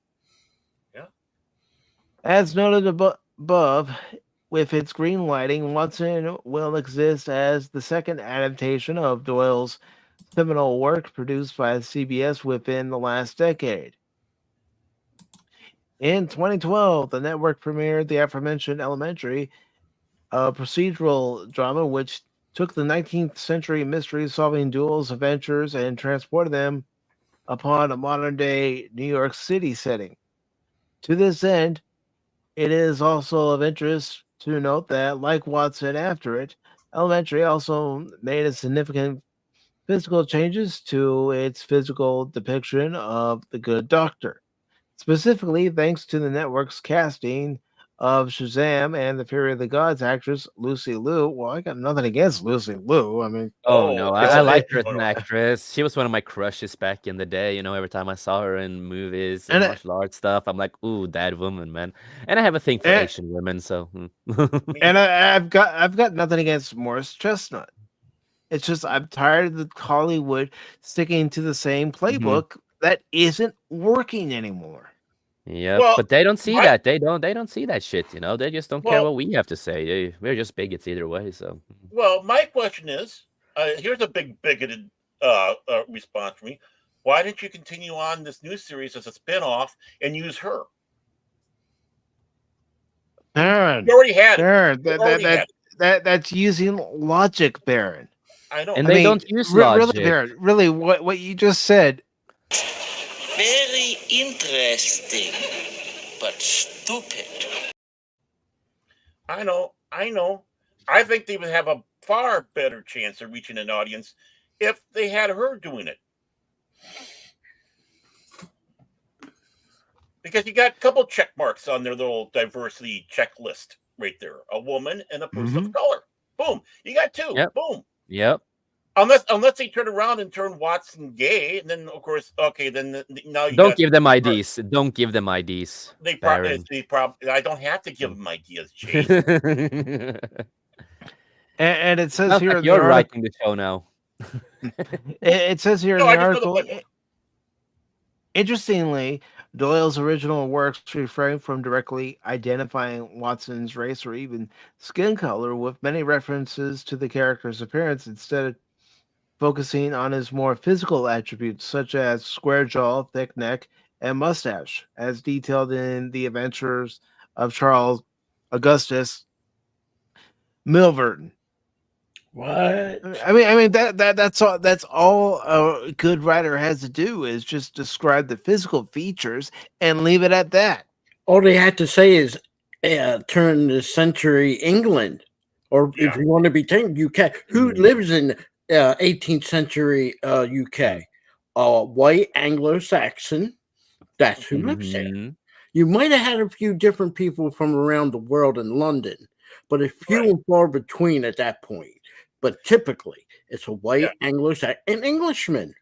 Yeah. As noted above, with its green lighting, Watson will exist as the second adaptation of Doyle's seminal work produced by CBS within the last decade. In 2012, the network premiered the aforementioned Elementary, a procedural drama which took the 19th century mystery-solving duels adventures and transported them upon a modern-day New York City setting. To this end, it is also of interest to note that, like Watson after it, Elementary also made a significant physical changes to its physical depiction of the Good Doctor. Specifically, thanks to the network's casting of Shazam and the Fury of the Gods actress Lucy Liu. Well, I got nothing against Lucy Liu. I mean, oh no, I liked her as an actress. She was one of my crushes back in the day. You know, every time I saw her in movies and martial arts stuff, I'm like, ooh, that woman, man. And I have a thing for Asian women, so. And I've got nothing against Morris Chestnut. It's just I'm tired of Hollywood sticking to the same playbook that isn't working anymore. Yeah, but they don't see that. They don't see that shit, you know. They just don't care what we have to say. We're just bigots either way, so. Well, my question is, here's a big bigoted response from me. Why didn't you continue on this new series as a spinoff and use her? Baron, you already had Baron, that's using logic, Baron. I know. And they don't use logic. Really, Baron, really, what you just said. Very interesting, but stupid. I know. I think they would have a far better chance of reaching an audience if they had her doing it. Because you got a couple check marks on their little diversity checklist right there. A woman and a person of color. Boom. You got two. Yep. Boom. Yep. Unless they turn around and turn Watson gay, and then of course, okay, then now you don't give them IDs. Don't give them IDs. They probably. I don't have to give them ideas, Jay. and it says here like you're writing the show now. It says here in the article. Interestingly, Doyle's original works refrain from directly identifying Watson's race or even skin color, with many references to the character's appearance, instead focusing on his more physical attributes, such as square jaw, thick neck, and mustache, as detailed in The Adventures of Charles Augustus Milverton. What? I mean that's all a good writer has to do is just describe the physical features and leave it at that. All they had to say is turn the century England, or if you want to be taken UK. Who lives in 18th century UK? White Anglo-Saxon. That's who lives there. You might have had a few different people from around the world in London, but it's few and far between at that point. But typically, it's a white Anglo-Saxon, an Englishman.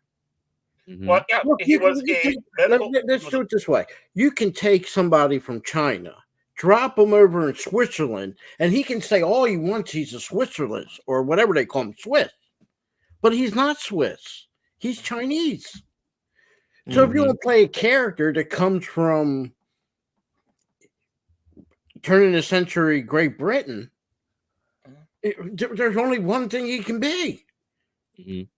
Well, yeah, Look, let's do it this way. You can take somebody from China, drop him over in Switzerland, and he can say all he wants. He's a Switzerland or whatever they call him, Swiss. But he's not Swiss. He's Chinese. So if you want to play a character that comes from turning the century Great Britain, there's only one thing he can be.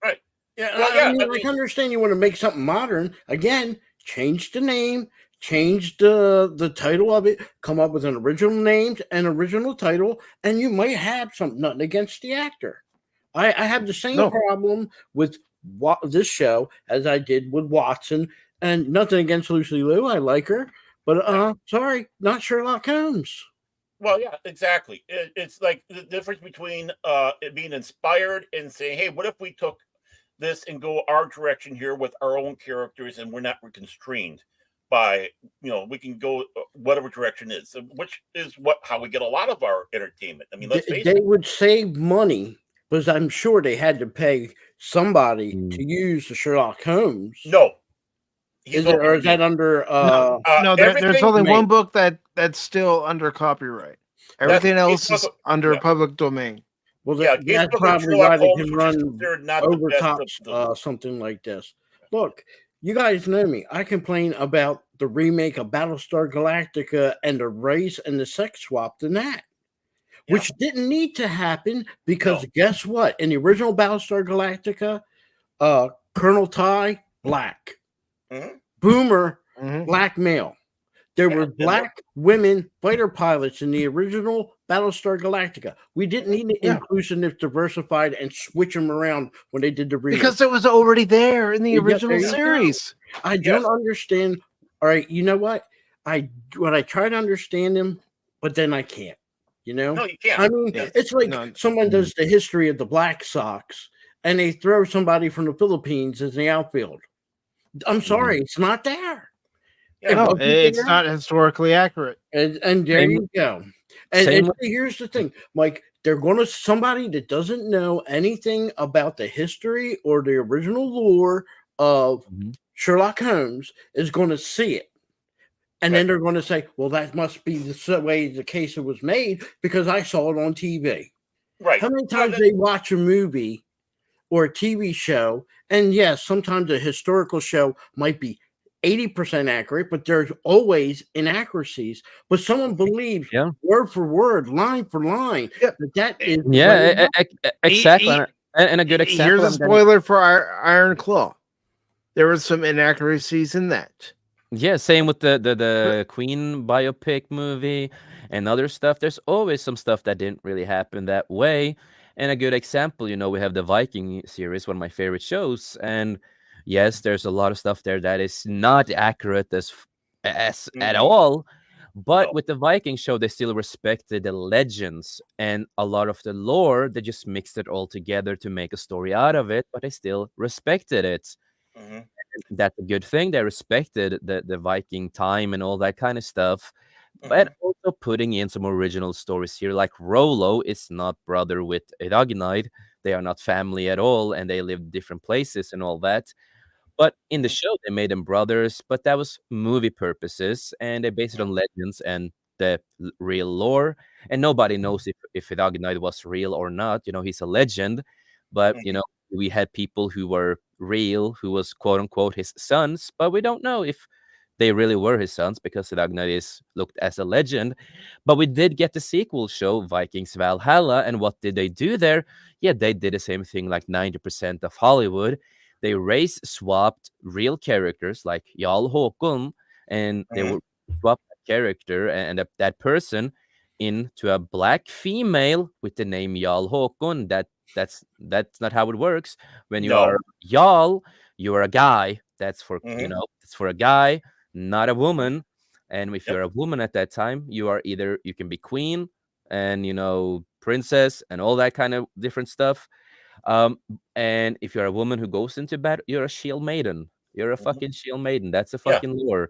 Right. Yeah, I can understand you want to make something modern. Again, change the name, change the title of it, come up with an original name and original title, and you might have something. Nothing against the actor. I have the same problem with this show as I did with Watson, and nothing against Lucy Liu. I like her, but sorry, not Sherlock Holmes. Well, yeah, exactly. It's like the difference between it being inspired and saying, hey, what if we took this and go our direction here with our own characters and we're not constrained by, we can go whatever direction is, which is how we get a lot of our entertainment. I mean, let's face it. They would save money because I'm sure they had to pay somebody to use the Sherlock Holmes. No. Is that under? No, there's only one book that's still under copyright. Everything else is under public domain. Well, that's probably why they can run over top something like this. Look, you guys know me. I complain about the remake of Battlestar Galactica and the race and the sex swapped in that, which didn't need to happen because guess what? In the original Battlestar Galactica, Colonel Ty, black. Boomer, black male. There were black women fighter pilots in the original Battlestar Galactica. We didn't need to inclusive, diversified, and switch them around when they did the remake. Because it was already there in the original series. I don't understand. All right, you know what? I try to understand them, but then I can't. You know? No, you can't. I mean, it's like someone does the history of the Black Sox, and they throw somebody from the Philippines as the outfield. I'm sorry, it's not there. No, it's not historically accurate. And there you go. And here's the thing, Mike, they're going to somebody that doesn't know anything about the history or the original lore of Sherlock Holmes is going to see it. And then they're going to say, well, that must be the way the case was made because I saw it on TV. Right. How many times they watch a movie or a TV show? And yes, sometimes a historical show might be 80% accurate, but there's always inaccuracies. But someone believes word for word, line for line. That is exactly. And a good example. Here's a spoiler for Iron Claw. There were some inaccuracies in that. Yeah, same with the Queen biopic movie and other stuff. There's always some stuff that didn't really happen that way. And a good example, we have the Viking series, one of my favorite shows, and yes, there's a lot of stuff there that is not accurate as at all. But with the Viking show, they still respected the legends and a lot of the lore. They just mixed it all together to make a story out of it, but they still respected it. That's a good thing. They respected the Viking time and all that kind of stuff. But also putting in some original stories here, like Rollo is not brother with Ragnar. They are not family at all, and they live different places and all that. But in the show, they made them brothers, but that was movie purposes, and they based it on legends and the real lore. And nobody knows if Ragnar was real or not. He's a legend, but we had people who were real, who was quote unquote his sons, but we don't know if they really were his sons because Ragnar is looked as a legend. But we did get the sequel show, Vikings Valhalla, and what did they do there? Yeah, they did the same thing like 90% of Hollywood. They race swapped real characters like Jarl Håkon, and they would swap that character and that person into a black female with the name Jarl Håkon. That's not how it works. When you are Jarl, you are a guy. That's for it's for a guy, not a woman. And if you're a woman at that time, you can be queen and princess and all that kind of different stuff. And if you're a woman who goes into battle, you're a shield maiden. You're a fucking shield maiden. That's a fucking lore.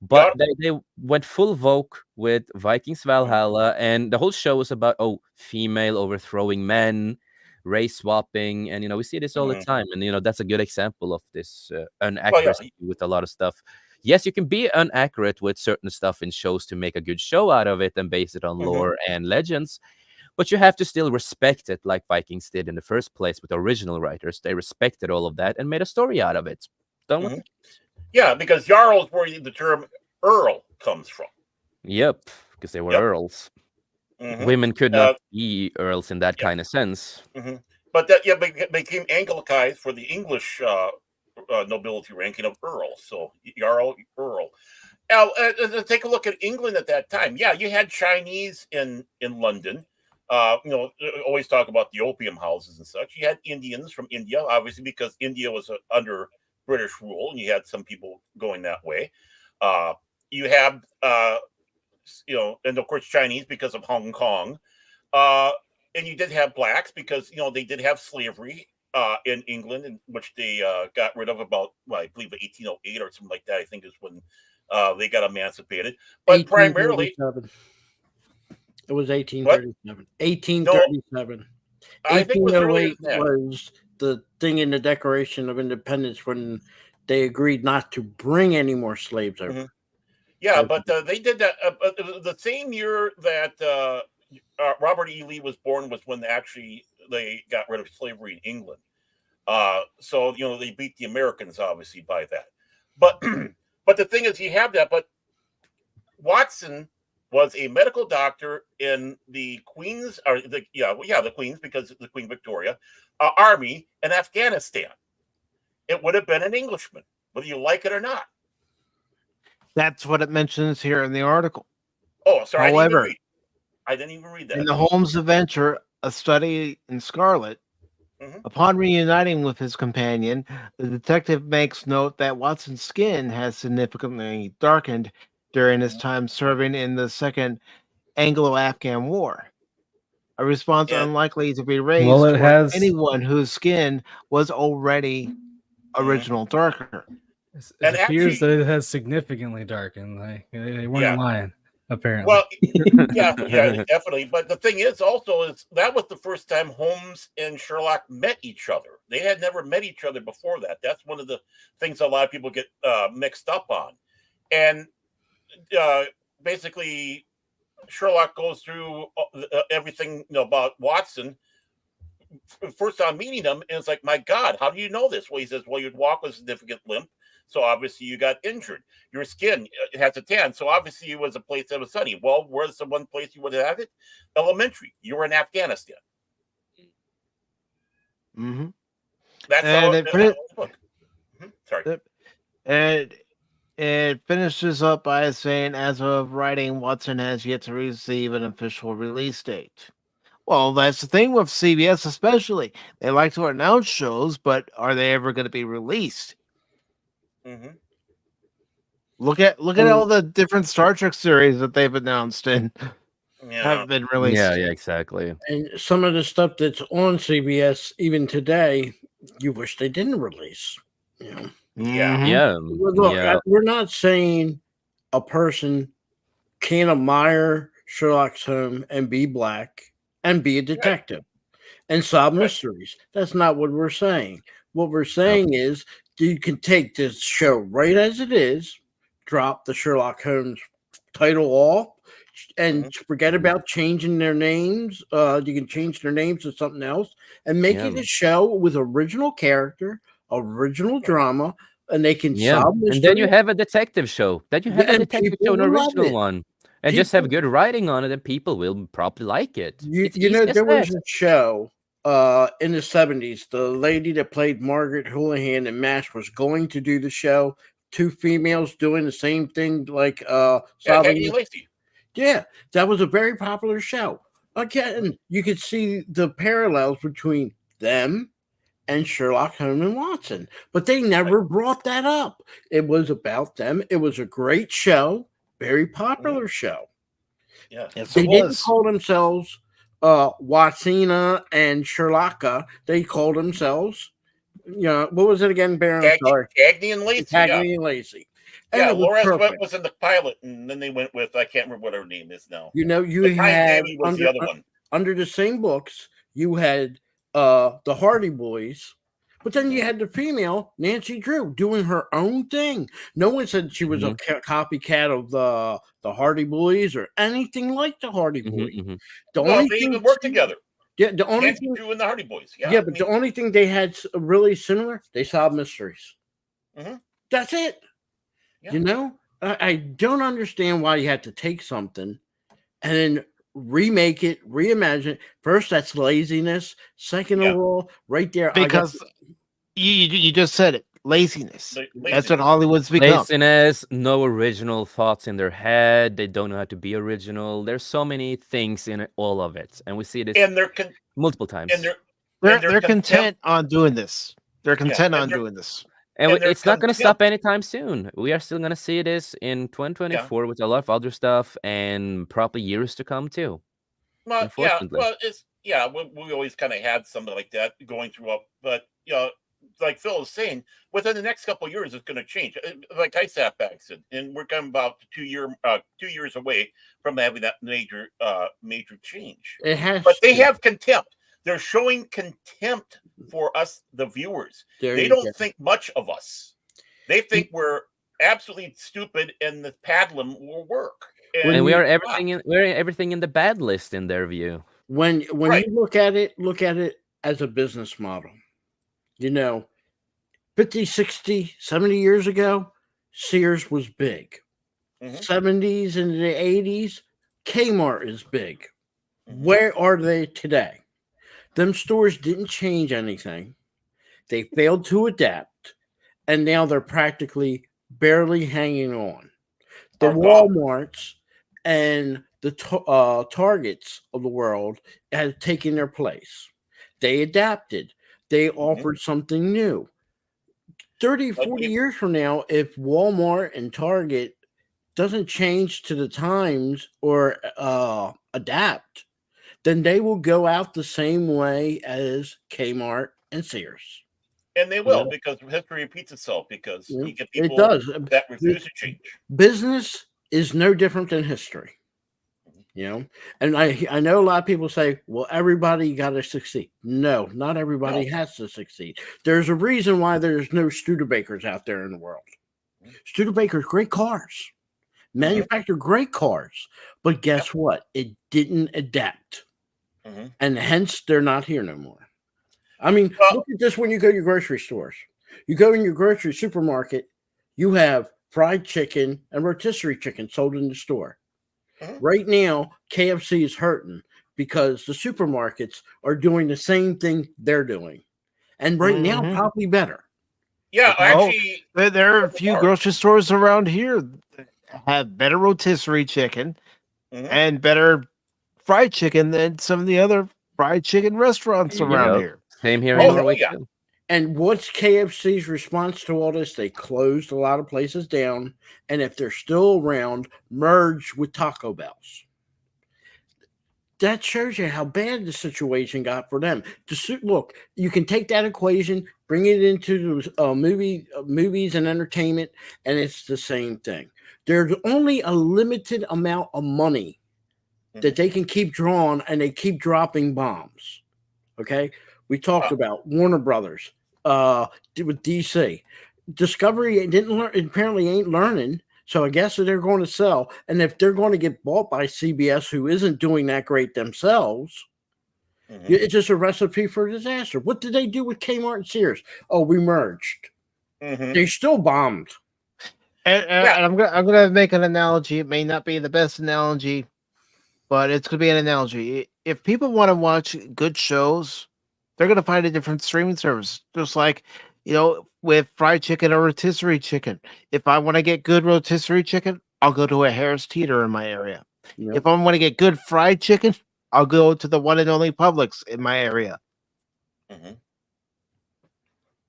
But they went full Vogue with Vikings Valhalla, and the whole show was about female overthrowing men, race swapping, and we see this all the time. And that's a good example of this inaccuracy with a lot of stuff. Yes, you can be inaccurate with certain stuff in shows to make a good show out of it and base it on lore and legends. But you have to still respect it like Vikings did in the first place with the original writers. They respected all of that and made a story out of it. Yeah, because Jarl is where the term Earl comes from. Yep, because they were Earls. Women could not be Earls in that kind of sense. But that became Anglicized for the English nobility ranking of Earl. So Jarl, Earl. Now, take a look at England at that time. Yeah, you had Chinese in London. Always talk about the opium houses and such. You had Indians from India, obviously, because India was under British rule, and you had some people going that way. You have, and of course Chinese because of Hong Kong, and you did have blacks because they did have slavery in England, in which they got rid of about, I believe, 1808 or something like that. I think is when they got emancipated, but primarily. It was 1837. 1837. I think it was 1808 was the thing in the Declaration of Independence when they agreed not to bring any more slaves over. Yeah, but they did that. The same year that Robert E. Lee was born was when they got rid of slavery in England. So they beat the Americans obviously by that. But But the thing is, you have that. But Watson was a medical doctor in the Queen's, or the Queen's, because it's the Queen Victoria Army in Afghanistan. It would have been an Englishman, whether you like it or not. That's what it mentions here in the article. Oh, sorry. However, I didn't even read that. In the Holmes adventure, A Study in Scarlet, upon reuniting with his companion, the detective makes note that Watson's skin has significantly darkened during his time serving in the Second Anglo-Afghan War. A response unlikely to be raised toward anyone whose skin was already original darker. It appears that it has significantly darkened. Like they weren't lying, apparently. Well, yeah, definitely. But the thing is, also, is that was the first time Holmes and Sherlock met each other. They had never met each other before that. That's one of the things a lot of people get mixed up on. And basically, Sherlock goes through everything about Watson. First on meeting him, and it's like, my God, how do you know this? Well, he says, well, you'd walk with a significant limp, so obviously you got injured. Your skin has a tan, so obviously it was a place that was sunny. Well, where's the one place you would have had it? Elementary. You were in Afghanistan. Mm-hmm. That's and how sorry. And it finishes up by saying, as of writing, Watson has yet to receive an official release date. Well, that's the thing with CBS, especially. They like to announce shows, but are they ever going to be released? Mm-hmm. Look at all the different Star Trek series that they've announced and haven't been released. Yeah, exactly. And some of the stuff that's on CBS even today, you wish they didn't release. You know? Yeah. Look, we're not saying a person can't admire Sherlock Holmes and be black and be a detective and solve mysteries. That's not what we're saying. What we're saying is you can take this show right as it is, drop the Sherlock Holmes title off, and forget about changing their names. You can change their names to something else and make it a show with original character, original drama, and they can solve mysteries. And then you have a detective show. Then you have a detective show, an original one. And just have good writing on it, and people will probably like it. You know, there was a show in the 70s. The lady that played Margaret Houlihan in MASH was going to do the show. Two females doing the same thing, like Peggy Lacey. Yeah, that was a very popular show. Again, you could see the parallels between them and Sherlock Holmes and Watson, but they never brought that up. It was about them. It was a great show. Very popular show. Yeah, they didn't call themselves Watsina and Sherlocka. They called themselves, what was it again, Baron? Sorry, Cagney and Lacey. Cagney and Lacey. And Laura Sweat was in the pilot, and then they went with, I can't remember what her name is now. You had under the same books, you had the Hardy Boys. But then you had the female, Nancy Drew, doing her own thing. No one said she was a copycat of the Hardy Boys or anything like the Hardy Boys. The only they thing even worked together. Yeah, the only Nancy Drew and the Hardy Boys. But the only thing they had really similar, they solved mysteries. That's it. Yeah. You know, I don't understand why you had to take something and then remake it, reimagine it. First, that's laziness. Second of all, right there, because you just said it, laziness. That's what Hollywood's become. Laziness, no original thoughts in their head. They don't know how to be original. There's so many things in all of it, and we see this multiple times. And they're content on doing this. They're content on doing this. And it's not going to stop anytime soon. We are still going to see this in 2024 with a lot of other stuff, and probably years to come too. Well, unfortunately. We always kind of had something like that going through but like Phil is saying, within the next couple of years, it's going to change. Like I sat back said, and we're coming about 2 years away from having that major change. It has, but they have contempt. They're showing contempt for us, the viewers. They don't think much of us. They think we're absolutely stupid, and the paddling will work. And we are everything in the bad list in their view. When you look at it as a business model. 50, 60, 70 years ago, Sears was big. 70s and the 80s, Kmart is big. Where are they today? Them stores didn't change anything. They failed to adapt, and now they're practically barely hanging on. The Walmarts and the Targets of the world have taken their place. They adapted. They offered something new. 30, 40 years from now, if Walmart and Target doesn't change to the times or adapt, then they will go out the same way as Kmart and Sears. And they will, because history repeats itself, because you get people it does. that refuse to change. Business is no different than history. You know, and I know a lot of people say, well, everybody got to succeed. No, not everybody has to succeed. There's a reason why there's no Studebakers out there in the world. Studebakers, great cars, manufacture great cars, but guess what? It didn't adapt, and hence they're not here no more. I mean, look at this when you go to your grocery stores. You go in your grocery supermarket, you have fried chicken and rotisserie chicken sold in the store. Right now, KFC is hurting because the supermarkets are doing the same thing they're doing. And right now, probably better. Yeah, actually, there are a few grocery stores around here that have better rotisserie chicken and better fried chicken than some of the other fried chicken restaurants around here. Same here in Norway. Too. And what's KFC's response to all this? They closed a lot of places down, and if they're still around, merged with Taco Bell's. That shows you how bad the situation got for them. Look, you can take that equation, bring it into movies and entertainment, and it's the same thing. There's only a limited amount of money that they can keep drawing, and they keep dropping bombs. Okay? We talked about Warner Brothers with DC. Discovery didn't learn, apparently ain't learning, so I guess they're going to sell. And if they're going to get bought by CBS, who isn't doing that great themselves, it's just a recipe for disaster. What did they do with Kmart and Sears? Oh, we merged. They still bombed. And I'm gonna make an analogy. It may not be the best analogy, but it's gonna be an analogy. If people want to watch good shows, they're going to find a different streaming service. Just like, with fried chicken or rotisserie chicken. If I want to get good rotisserie chicken, I'll go to a Harris Teeter in my area. Yep. If I want to get good fried chicken, I'll go to the one and only Publix in my area.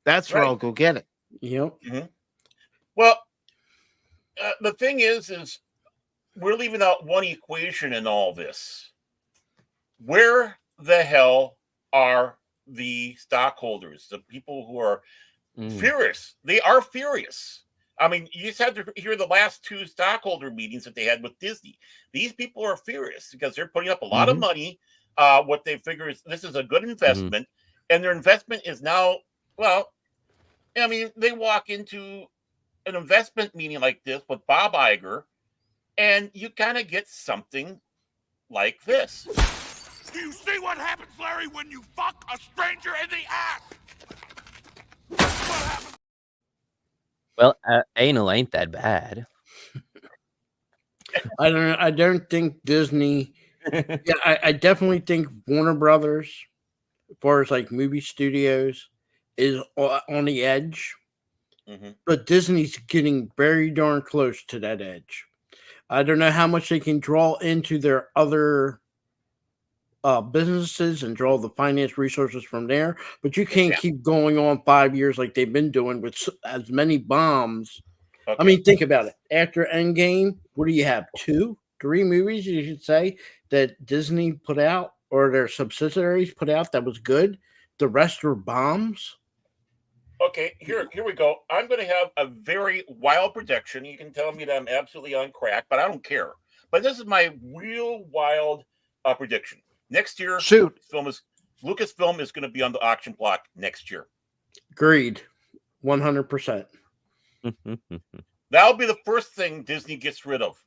That's where I'll go get it. Yep. Well, the thing is we're leaving out one equation in all this. Where the hell are the stockholders, the people who are furious? They are furious. I mean, you just had to hear the last two stockholder meetings that they had with Disney. These people are furious because they're putting up a lot of money. What they figure is this is a good investment, and their investment is now, well, I mean, they walk into an investment meeting like this with Bob Iger, and you kind of get something like this. Do you see what happens, Larry, when you fuck a stranger in the ass? What happens? Well, anal ain't that bad. I don't think Disney. I definitely think Warner Brothers, as far as like movie studios, is on the edge. But Disney's getting very darn close to that edge. I don't know how much they can draw into their other businesses and draw the finance resources from there, but you can't keep going on 5 years like they've been doing with as many bombs. I mean, think about it. After Endgame, what do you have? 2, 3 movies, you should say, that Disney put out or their subsidiaries put out that was good. The rest were bombs. Okay, here we go. I'm going to have a very wild prediction. You can tell me that I'm absolutely on crack, but I don't care. But this is my real wild prediction. Next year, Lucasfilm is going to be on the auction block next year. Agreed. 100%. That'll be the first thing Disney gets rid of.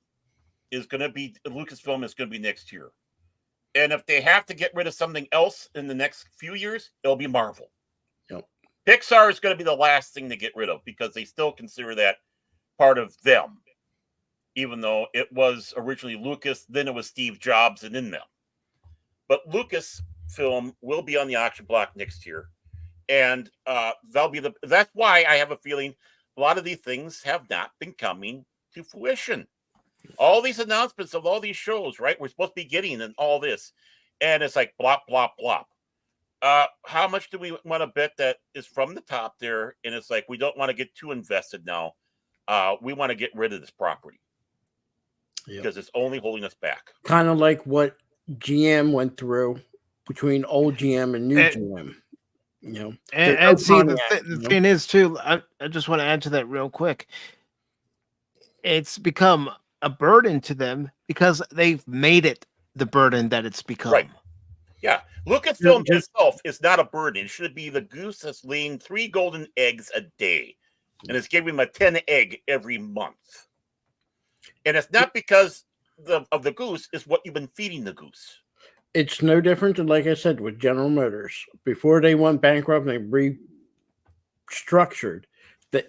Lucasfilm is going to be next year. And if they have to get rid of something else in the next few years, it'll be Marvel. Yep. Pixar is going to be the last thing to get rid of because they still consider that part of them, even though it was originally Lucas, then it was Steve Jobs, and then them. But Lucasfilm will be on the auction block next year, and that's why I have a feeling a lot of these things have not been coming to fruition. All these announcements of all these shows, right? We're supposed to be getting and all this, and it's like blop, blop, blop. How much do we want to bet that is from the top there? And it's like, we don't want to get too invested now. We want to get rid of this property because it's only holding us back. Kind of like what GM went through between old GM and new GM. You know, and see, the thing is too, I just want to add to that real quick. It's become a burden to them because they've made it the burden that it's become. Right. Yeah. Lucasfilm itself is not a burden. It should be the goose that's laying 3 golden eggs a day. And it's giving them a 10 egg every month. And it's not because of the goose, it's what you've been feeding the goose. It's no different than, like I said, with General Motors. Before they went bankrupt and they restructured,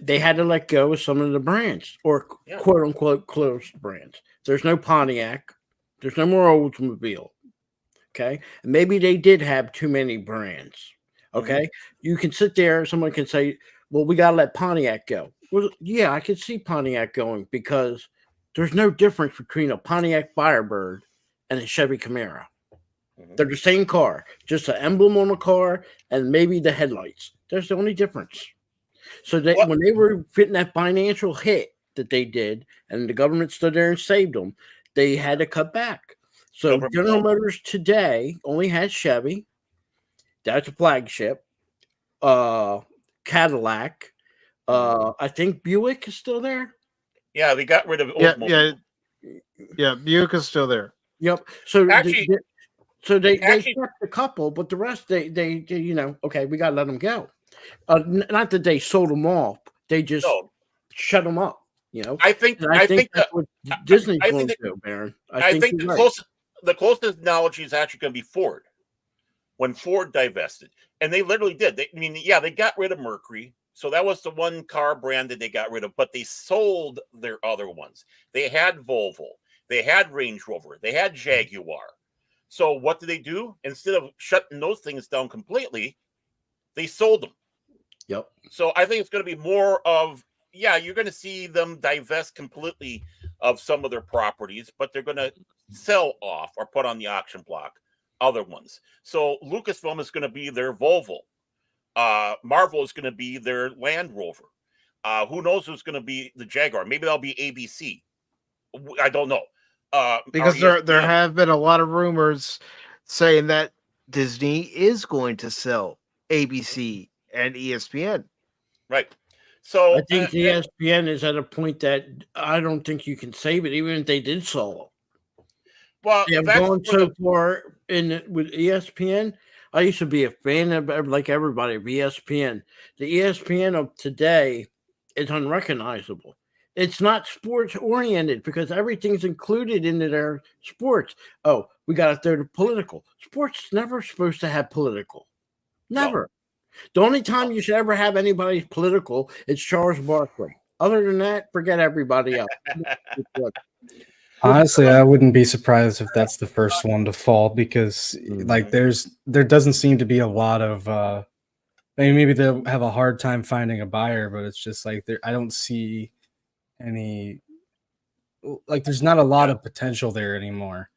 they had to let go of some of the brands, or quote unquote closed brands. There's no Pontiac. There's no more Oldsmobile. Okay. And maybe they did have too many brands. Okay. You can sit there, someone can say, well, we got to let Pontiac go. Well, yeah, I can see Pontiac going because there's no difference between a Pontiac Firebird and a Chevy Camaro. They're the same car, just an emblem on the car and maybe the headlights. That's the only difference. So when they were getting that financial hit that they did, and the government stood there and saved them, they had to cut back. So General Motors today only has Chevy. That's a flagship. Cadillac. I think Buick is still there. Yeah, they got rid of Yeah, Buick is still there. Yep. So actually, they kept a couple, but the rest they you know, okay, we got to let them go. Not that they sold them off, they just shut them up. You know, I think that's what Disney's going to do, Baron. I think the closest analogy is actually going to be Ford. When Ford divested, and they literally did. They got rid of Mercury, so that was the one car brand that they got rid of. But they sold their other ones. They had Volvo, they had Range Rover, they had Jaguar. So what did they do? Instead of shutting those things down completely, they sold them. Yep. So I think it's going to be more of, you're going to see them divest completely of some of their properties, but they're going to sell off or put on the auction block other ones. So Lucasfilm is going to be their Volvo. Marvel is going to be their Land Rover. Who knows who's going to be the Jaguar? Maybe that'll be ABC. I don't know. Because there have been a lot of rumors saying that Disney is going to sell ABC and ESPN. Right. So I think ESPN is at a point that I don't think you can save it, even if they did sell it. Well, they have gone so far with ESPN. I used to be a fan of, like everybody, of ESPN. The ESPN of today is unrecognizable. It's not sports oriented because everything's included into their sports. Oh, we got to throw the political. Sports is never supposed to have political. Never. No. The only time you should ever have anybody political is Charles Barkley. Other than that, forget everybody else. Honestly, I wouldn't be surprised if that's the first one to fall because, like, there doesn't seem to be a lot of. Maybe they'll have a hard time finding a buyer, but it's just like I don't see any. Like, there's not a lot of potential there anymore.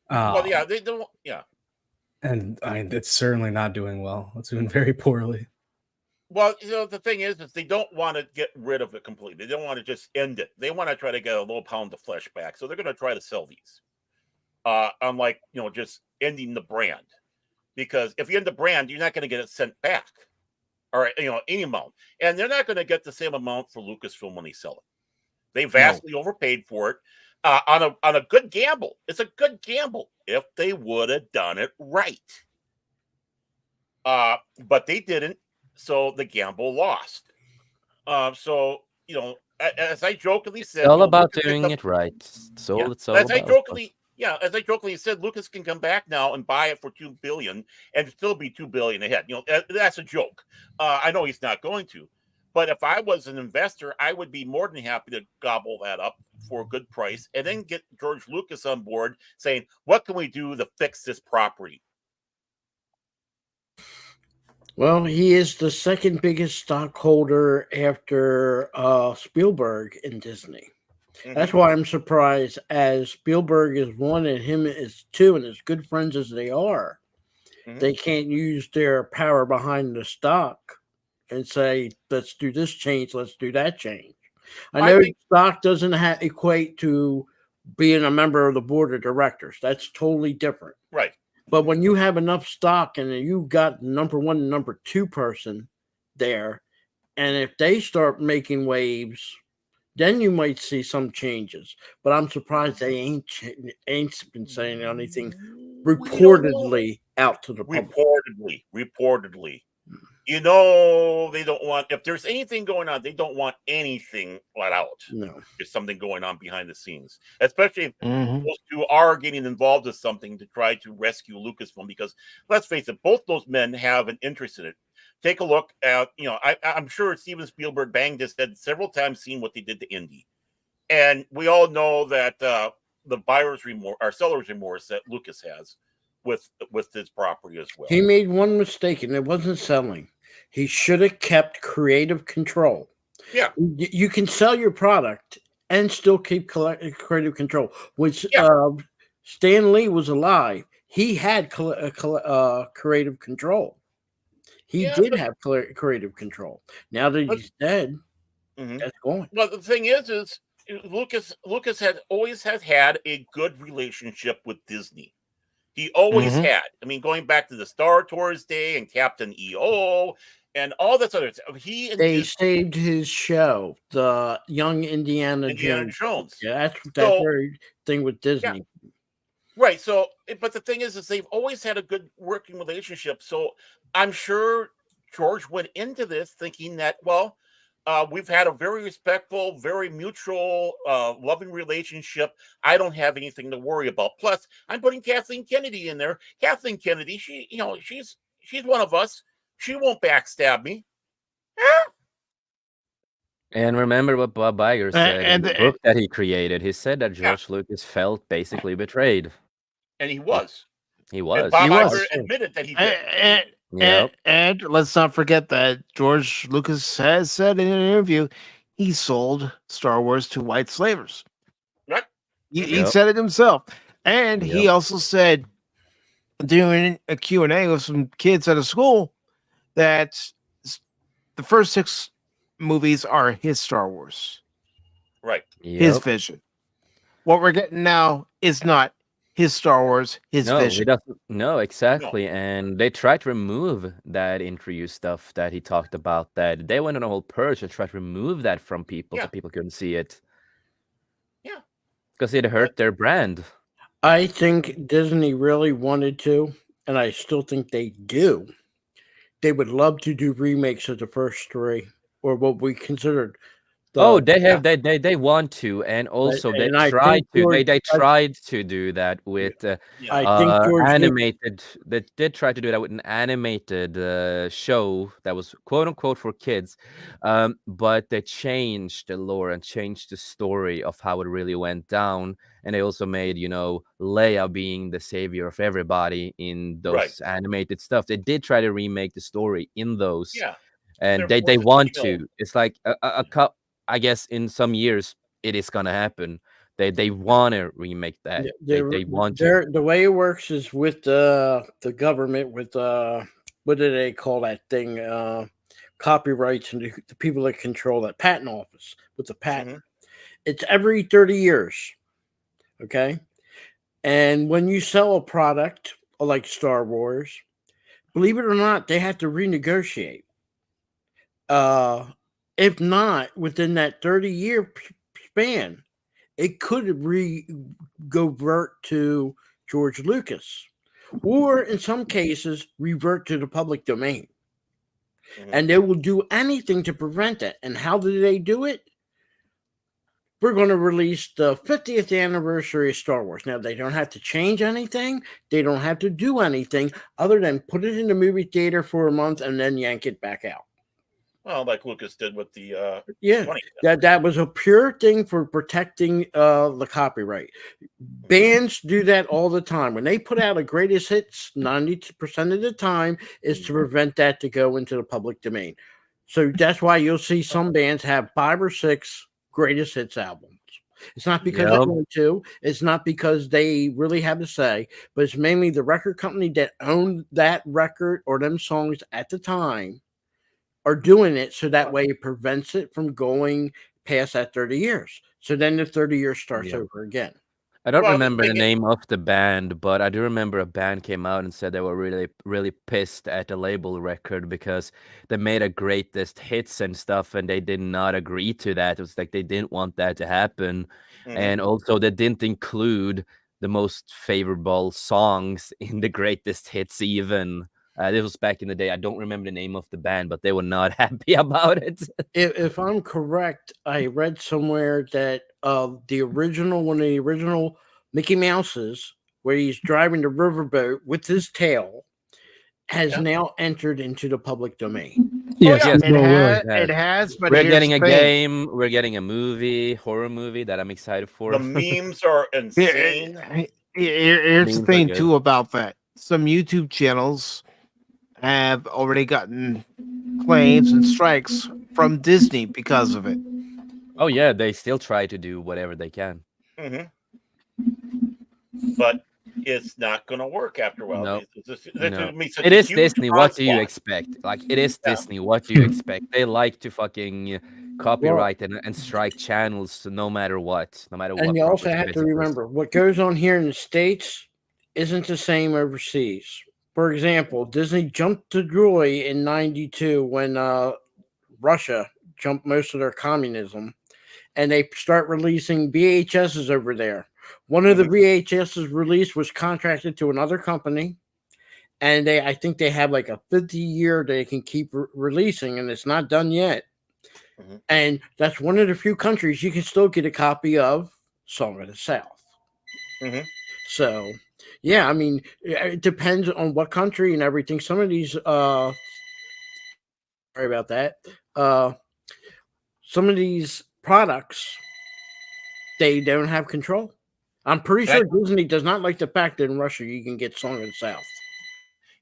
They don't. Yeah. And I mean, it's certainly not doing well. It's doing very poorly. Well, the thing is they don't want to get rid of it completely. They don't want to just end it. They want to try to get a little pound of flesh back. So they're going to try to sell these. Unlike, just ending the brand. Because if you end the brand, you're not going to get it sent back. Or, any amount. And they're not going to get the same amount for Lucasfilm when they sell it. They vastly overpaid for it. On a good gamble. It's a good gamble if they would have done it right. But they didn't. So the gamble lost. So, as I jokingly said, it's all about doing it right. So it's all as about. As I jokingly said, Lucas can come back now and buy it for $2 billion and still be $2 billion ahead. That's a joke. I know he's not going to, But if I was an investor, I would be more than happy to gobble that up for a good price and then get George Lucas on board saying, what can we do to fix this property? Well, he is the second biggest stockholder after Spielberg in Disney. That's why I'm surprised, as Spielberg is one and him is two, and as good friends as they are, they can't use their power behind the stock and say, let's do this change, let's do that change. I know stock doesn't equate to being a member of the board of directors. That's totally different. Right. But when you have enough stock and you got number one and number two person there, and if they start making waves, then you might see some changes. But I'm surprised they ain't been saying anything reportedly out to the public. Reportedly. You know, they don't want, if there's anything going on, they don't want anything let out. No. There's something going on behind the scenes, especially if those two are getting involved with something to try to rescue Lucasfilm, because let's face it, both those men have an interest in it. Take a look at, you know, I'm sure Steven Spielberg banged his head several times seeing what they did to Indy. And we all know that the buyer's remorse or seller's remorse that Lucas has with his property as well. He made one mistake, and it wasn't selling. He should have kept creative control. Yeah. You can sell your product and still keep creative control, which Stan Lee was alive. He had creative control. He did have creative control. Now that he's dead, that's gone. Well, the thing is Lucas had always had a good relationship with Disney. He always had. I mean, going back to the Star Tours day and Captain EO and all this other stuff. They saved his show, the Young Indiana Jones. Yeah, that's very thing with Disney. Yeah. Right. So, but the thing is they've always had a good working relationship. So I'm sure George went into this thinking that, well, we've had a very respectful, very mutual, loving relationship. I don't have anything to worry about. Plus, I'm putting Kathleen Kennedy in there. Kathleen Kennedy, she's one of us. She won't backstab me. And remember what Bob Iger said in the book that he created. He said that George Lucas felt basically betrayed. And he was. He was. And Bob Iger admitted that he did. And let's not forget that George Lucas has said in an interview he sold Star Wars to white slavers. Right. He said it himself. And he also said during a Q&A with some kids at a school that the first 6 movies are his Star Wars. Right. His vision. What we're getting now is not his Star Wars, his vision. No, exactly. No. And they tried to remove that interview stuff that he talked about. That they went on a whole purge to try to remove that from people so people couldn't see it. Yeah. Because it hurt their brand. I think Disney really wanted to, and I still think they do. They would love to do remakes of the first 3, or what we considered. They want to, and also they tried to do that with animated. They did try to do that with an animated show that was quote unquote for kids, but they changed the lore and changed the story of how it really went down, and they also made Leia being the savior of everybody in those animated stuff. They did try to remake the story in those, and they want to. It's like a cup. I guess in some years it is gonna happen. They want to remake that. They want to. The way it works is with the government, with what do they call that thing? Copyrights and the people that control that patent office with the patent. It's every 30 years. Okay. And when you sell a product like Star Wars, believe it or not, they have to renegotiate. If not, within that 30-year span, it could revert to George Lucas, or in some cases, revert to the public domain. And they will do anything to prevent it. And how do they do it? We're going to release the 50th anniversary of Star Wars. Now, they don't have to change anything. They don't have to do anything other than put it in the movie theater for a month and then yank it back out. Well, like Lucas did with the yeah, 20. that was a pure thing for protecting the copyright. Bands do that all the time. When they put out a greatest hits, 90% of the time is to prevent that to go into the public domain. So that's why you'll see some bands have 5 or 6 greatest hits albums. It's not because they want to. It's not because they really have a say, but it's mainly the record company that owned that record or them songs at the time are doing it, so that way it prevents it from going past that 30 years. So then the 30 years starts over again. I don't remember the name of the band, but I do remember a band came out and said they were really, really pissed at the label record because they made a greatest hits and stuff, and they did not agree to that. It was like they didn't want that to happen. And also they didn't include the most favorable songs in the greatest hits even. This was back in the day. I don't remember the name of the band, but they were not happy about it. If I'm correct, I read somewhere that one of the original Mickey Mouses, where he's driving the riverboat with his tail, has now entered into the public domain. Yes, it has. But we're here's getting the a thing. game. We're getting a horror movie that I'm excited for. The memes are insane. Here's Memes the are thing good. too about that. Some YouTube channels have already gotten claims and strikes from Disney because of it. Oh yeah, they still try to do whatever they can. But it's not going to work after a while. No. No. It is Disney. What do you expect? Like, it is Disney. What do you expect? They like to fucking copyright and strike channels no matter what. No matter what. And you also property have to basically is. remember what goes on here in the States isn't the same overseas. For example, Disney jumped to joy in '92 when Russia jumped most of their communism, and they start releasing VHSs over there. One of the VHSs released was contracted to another company, and I think they have like a 50-year they can keep releasing, and it's not done yet. And that's one of the few countries you can still get a copy of Song of the South. So, yeah, I mean, it depends on what country and everything. Some of these, sorry about that. Some of these products, they don't have control. I'm pretty sure Disney does not like the fact that in Russia you can get Song of the South.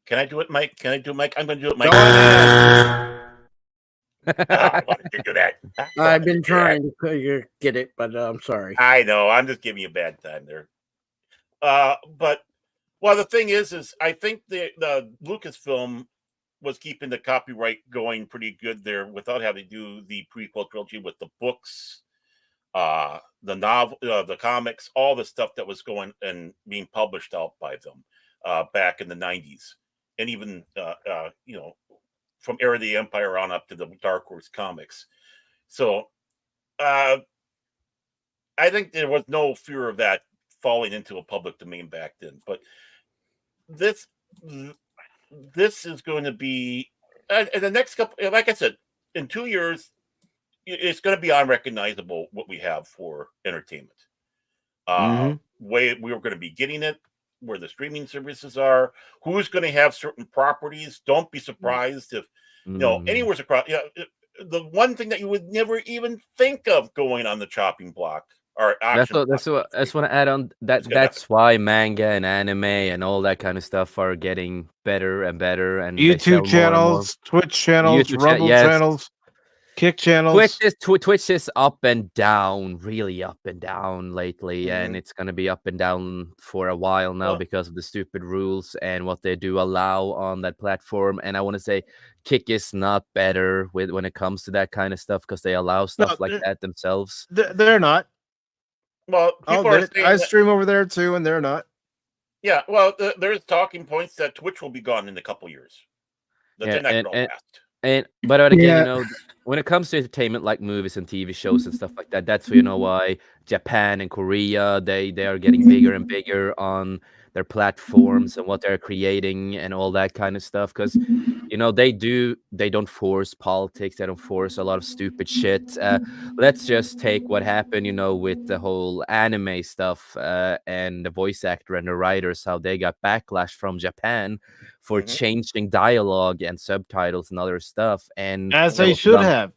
Can I do it, Mike? Can I do it, Mike? I'm going to do it, Mike. I wanted to do that. I've been trying to get it, but I'm sorry. I know. I'm just giving you a bad time there. But the thing is I think the Lucasfilm was keeping the copyright going pretty good there without having to do the prequel trilogy with the books, the novel, the comics, all the stuff that was going and being published out by them back in the 90s, and even from Era of the Empire on up to the Dark Horse comics. So I think there was no fear of that falling into a public domain back then. But this is going to be in the next couple, like I said, in 2 years, it's going to be unrecognizable what we have for entertainment. Way we are going to be getting it, where the streaming services are, who's going to have certain properties. Don't be surprised if anywhere's across. The one thing that you would never even think of going on the chopping block. That's what I want to add on. That's why manga and anime and all that kind of stuff are getting better and better. And YouTube channels, Twitch channels, Rumble channels, Kick channels. Twitch is up and down, really up and down lately, and it's gonna be up and down for a while now because of the stupid rules and what they do allow on that platform. And I want to say, Kick is not better when it comes to that kind of stuff because they allow stuff like that themselves. They're not. Well, I stream over there too, and they're not. Yeah, well, there's talking points that Twitch will be gone in a couple years. That they're not going to last. But again, when it comes to entertainment, like movies and TV shows and stuff like that, that's why Japan and Korea they are getting bigger and bigger on their platforms and what they're creating and all that kind of stuff. Because they don't force politics, they don't force a lot of stupid shit. Let's just take what happened, with the whole anime stuff and the voice actor and the writers, how they got backlash from Japan for changing dialogue and subtitles and other stuff. And as they should have.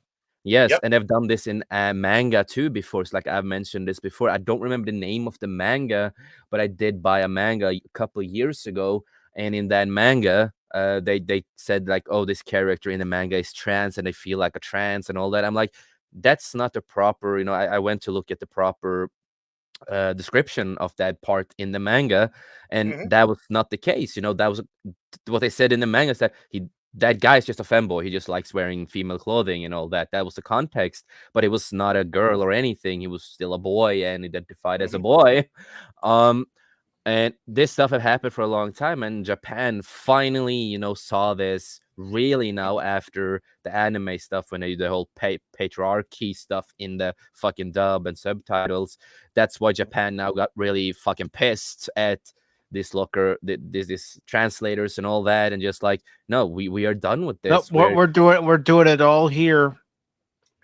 Yes, Yep. and I've done this in manga too before. It's like I've mentioned this before. I don't remember the name of the manga, but I did buy a manga a couple of years ago, and in that manga, they said like, "Oh, this character in the manga is trans, and they feel like a trans and all that." I'm like, that's not the proper. I went to look at the proper description of that part in the manga, and that was not the case. That was what they said in the manga. Is that guy is just a femboy. He just likes wearing female clothing and all that. That was the context, but it was not a girl or anything. He was still a boy and identified as a boy. And this stuff had happened for a long time, and Japan finally, saw this really now after the anime stuff, when they do the whole patriarchy stuff in the fucking dub and subtitles. That's why Japan now got really fucking pissed at these translators and all that, and just like, no, we are done with this. No, we're doing it all here.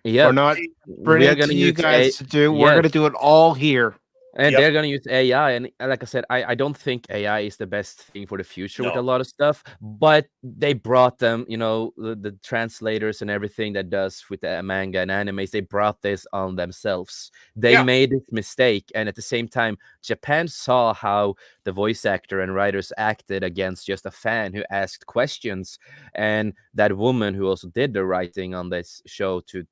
Yeah, we're not bringing it to you guys to do. We're gonna do it all here. And they're going to use AI. And like I said, I don't think AI is the best thing for the future with a lot of stuff. But they brought them, the translators and everything that does with the manga and animes, they brought this on themselves. They made this mistake. And at the same time, Japan saw how the voice actor and writers acted against just a fan who asked questions. And that woman who also did the writing on this show to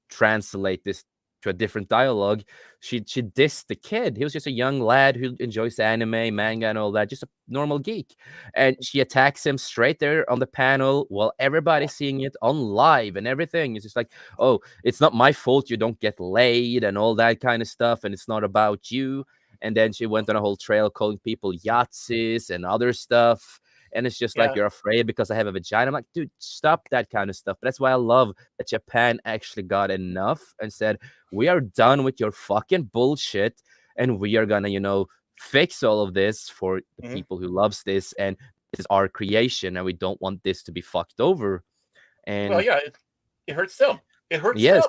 translate this to a different dialogue, she dissed the kid. He was just a young lad who enjoys anime, manga, and all that, just a normal geek. And she attacks him straight there on the panel while everybody's seeing it on live and everything. It's just like, oh, it's not my fault you don't get laid and all that kind of stuff, and it's not about you. And then she went on a whole trail calling people Yahtzees and other stuff. And it's just like, you're afraid because I have a vagina. I'm like, dude, stop that kind of stuff. But that's why I love that Japan actually got enough and said, we are done with your fucking bullshit. And we are going to, fix all of this for the people who loves this. And this is our creation. And we don't want this to be fucked over. And well, yeah, it hurts them. It hurts them.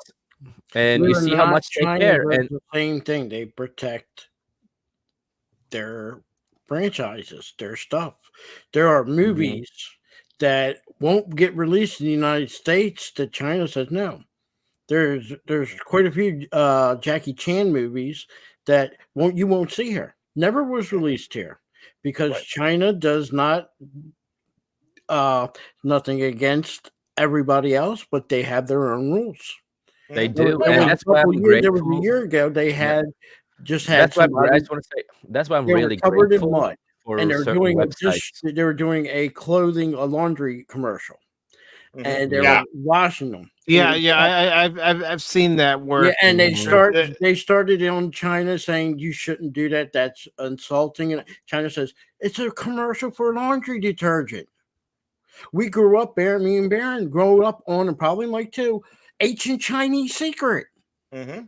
And We're you see how much China they care. And the same thing. They protect their franchises, their stuff. There are movies that won't get released in the United States that China says no. There's quite a few Jackie Chan movies that you won't see here. Never was released here because China does not nothing against everybody else, but they have their own rules. They do, and that's why I'm grateful. There was a year ago they had just had. That's why I just want to say. That's why I'm really covered grateful. In mud. And they're doing they were doing a laundry commercial, and they were washing them. I've seen that where and they started on China saying you shouldn't do that. That's insulting. And China says it's a commercial for laundry detergent. We grew up, me and Baron grew up on, and probably Mike too, ancient Chinese secret. Today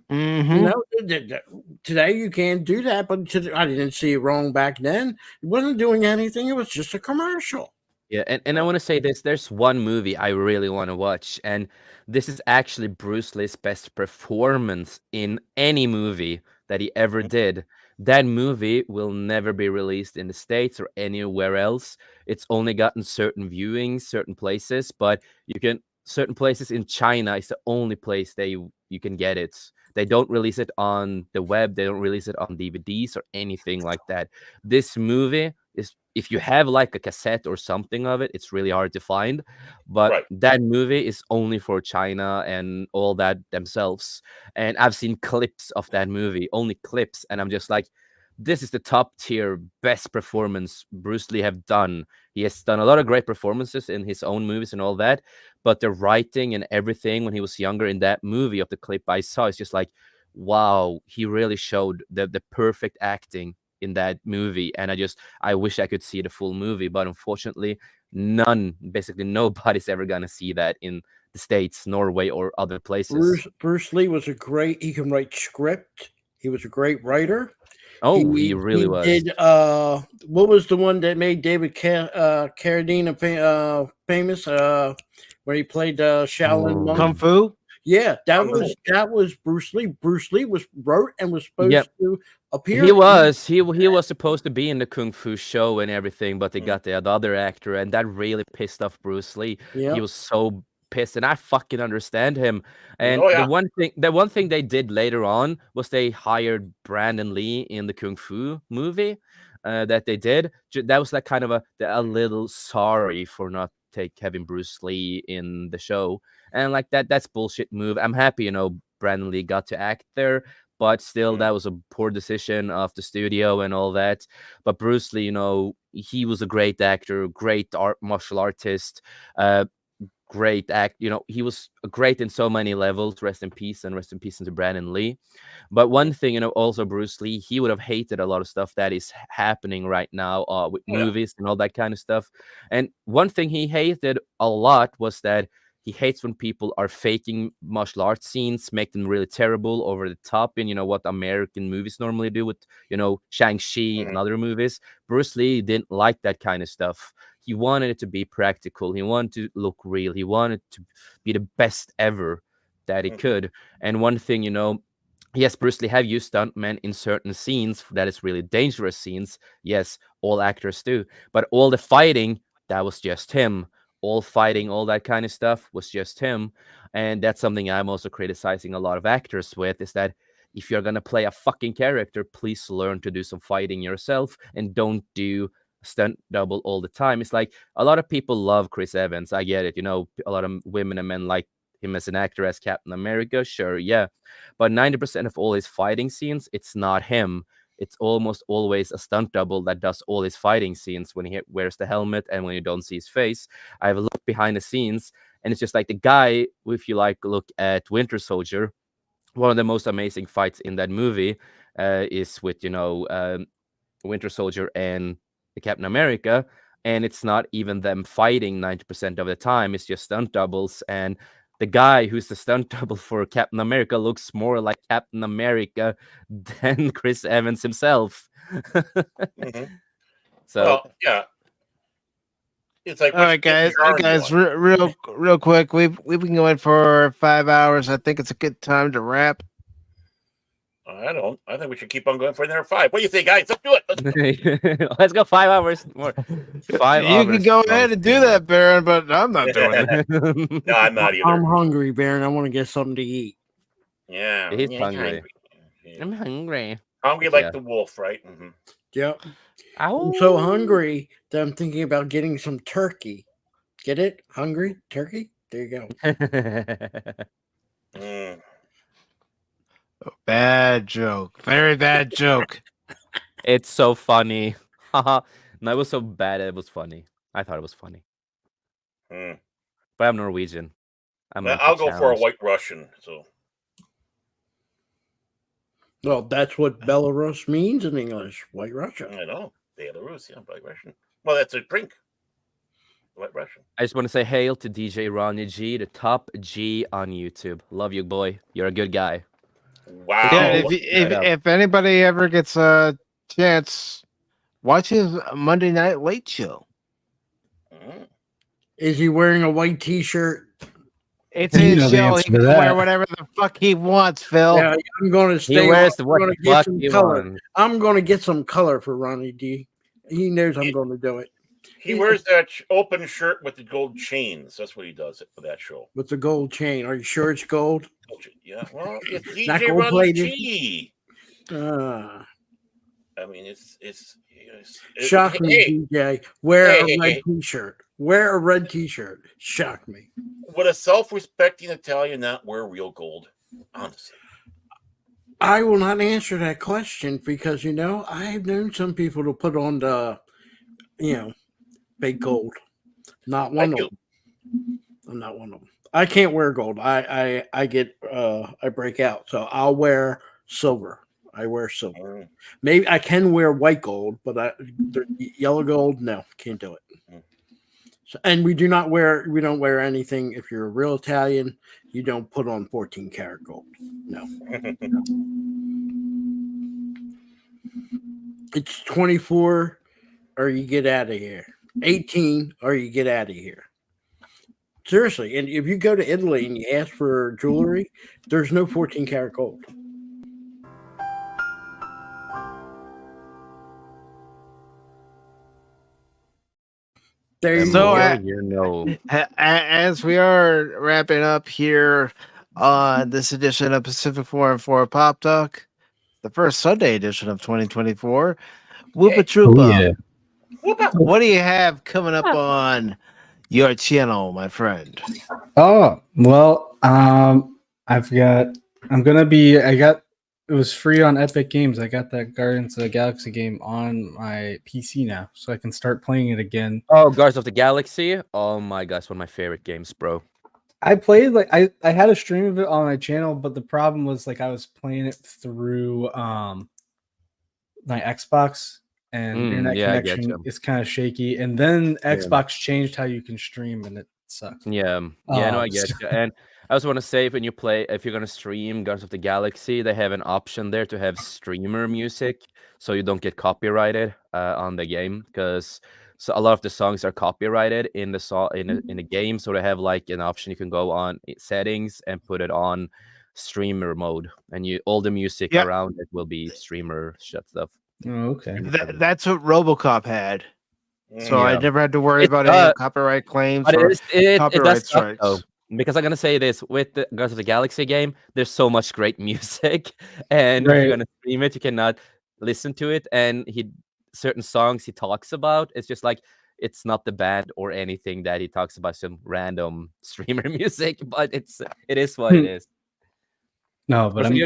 you can't do that, but I didn't see it wrong back then. It wasn't doing anything. It was just a commercial. Yeah, and I want to say this. There's one movie I really want to watch, and this is actually Bruce Lee's best performance in any movie that he ever did. That movie will never be released in the States or anywhere else. It's only gotten certain viewings, certain places, but certain places in China is the only place you can get it. They don't release it on the web. They don't release it on DVDs or anything like that. This movie is, if you have like a cassette or something of it, it's really hard to find. But that movie is only for China and all that themselves. And I've seen clips of that movie, only clips. And I'm just like, this is the top tier best performance Bruce Lee have done. He has done a lot of great performances in his own movies and all that, but the writing and everything when he was younger in that movie of the clip I saw is just like, wow, he really showed the perfect acting in that movie. And I wish I could see the full movie, but unfortunately basically nobody's ever gonna see that in the States, Norway, or other places. Bruce Lee was he can write script. He was a great writer. Oh, he really was. Did what was the one that made David Carradine famous? Where he played Shaolin monk? Kung Fu. Yeah, that was Bruce Lee. Bruce Lee wrote and was supposed to appear. He was supposed to be in the Kung Fu show and everything, but they got the other actor, and that really pissed off Bruce Lee. Yep. He was so pissed, and I fucking understand him. And Oh, yeah. the one thing they did later on was they hired Brandon Lee in the Kung Fu movie that they did. That was like kind of a little sorry for not having Bruce Lee in the show, and like that's bullshit move. I'm happy, you know, Brandon Lee got to act there, but still that was a poor decision of the studio and all that. But Bruce Lee, you know, he was a great actor, great martial artist, great act. You know, he was great in so many levels. Rest in peace, and rest in peace into Brandon Lee. But one thing, you know, also Bruce Lee, he would have hated a lot of stuff that is happening right now with movies and all that kind of stuff. And one thing he hated a lot was that he hates when people are faking martial arts scenes, make them really terrible, over the top, and you know what American movies normally do with, you know, Shang-Chi and other movies. Bruce Lee didn't like that kind of stuff. He wanted it to be practical. He wanted to look real. He wanted to be the best ever that he could. And one thing, you know, yes, Bruce Lee have used stuntmen in certain scenes that is really dangerous scenes. Yes, all actors do. But all the fighting, that was just him. All fighting, all that kind of stuff was just him. And that's something I'm also criticizing a lot of actors with, is that if you're going to play a fucking character, please learn to do some fighting yourself and don't do stunt double all the time. It's like a lot of people love Chris Evans. I get it. You know, a lot of women and men like him as an actor, as Captain America. Sure, yeah. But 90% of all his fighting scenes, it's not him. It's almost always a stunt double that does all his fighting scenes when he wears the helmet and when you don't see his face. I have a look behind the scenes, and it's just like the guy, if you like, look at Winter Soldier, one of the most amazing fights in that movie is with, you know, Winter Soldier and Captain America, and it's not even them fighting 90% of the time. It's just stunt doubles, and the guy who's the stunt double for Captain America looks more like Captain America than Chris Evans himself. So, well, yeah, it's like, all right, guys, real quick. We've been going for 5 hours. I think it's a good time to wrap. I don't. I think we should keep on going for another 5. What do you think, guys? Let's do it. Let's go 5 hours more. 5 You hours. can go ahead and do that, Baron, but I'm not doing it. No, I'm not either. I'm hungry, Baron. I want to get something to eat. Yeah, he's hungry. I'm hungry. Hungry like the wolf, right? Mm-hmm. Yep. I'm so hungry that I'm thinking about getting some turkey. Get it? Hungry turkey? There you go. Bad joke. Very bad joke. It's so funny. No, it was so bad it was funny. I thought it was funny. But I'm Norwegian. I'll go for a White Russian. So, well, that's what Belarus means in English. White Russia. I know. Belarus, yeah, White Russian. Well, that's a drink. White Russian. I just want to say hail to DJ Ronnie G, the top G on YouTube. Love you, boy. You're a good guy. Wow. Yeah, if anybody ever gets a chance, watch his Monday Night Late Show. Is he wearing a white T-shirt? It's his show. He can wear whatever the fuck he wants, Phil. Yeah, I'm going to stay. He wears what the fuck he wants. I'm going to get some color for Ronnie D. He knows I'm going to do it. He wears that open shirt with the gold chains. That's what he does it for that show. With the gold chain. Are you sure it's gold? Yeah. Well, it's Not DJ gold Ronnie plated? G. I mean, it's shock me, DJ. Wear a red T-shirt. Wear a red T-shirt. Shock me. Would a self-respecting Italian not wear real gold? Honestly, I will not answer that question because I've known some people to put on the, fake gold. Not one of them. I'm not one of them. I can't wear gold. I break out. So I'll wear silver. I wear silver. Maybe I can wear white gold, but yellow gold, no, can't do it. So, and we don't wear anything. If you're a real Italian, you don't put on 14 karat gold. No. It's 24 or you get out of here. 18 or you get out of here. Seriously. And if you go to Italy and you ask for jewelry, there's no 14 karat gold. There you go. As we are wrapping up here on this edition of Pacific 414 Pop Talk, the first Sunday edition of 2024, Whoopa Troopa. What do you have coming up on your channel, my friend? Oh, well, it was free on Epic Games. I got that Guardians of the Galaxy game on my PC now, so I can start playing it again. Oh, Guardians of the Galaxy. Oh my gosh, one of my favorite games, bro. I played I had a stream of it on my channel, but the problem was I was playing it through my Xbox and internet connection is kind of shaky. And then Xbox changed how you can stream, and it sucks. Yeah, no, I get you. And I also want to say, if you're gonna stream Guardians of the Galaxy, they have an option there to have streamer music, so you don't get copyrighted on the game, because a lot of the songs are copyrighted in the game. So they have an option you can go on settings and put it on streamer mode, and all the music around it will be streamer stuff. Oh, okay. That's what RoboCop had. So I never had to worry about any copyright claims or copyright strikes. Though, because I'm gonna say this, with the Guardians of the Galaxy game, there's so much great music, and if you're gonna stream it, you cannot listen to it. And certain songs he talks about, it's just it's not the band or anything that he talks about, some random streamer music, but it is what it is. No, but I'm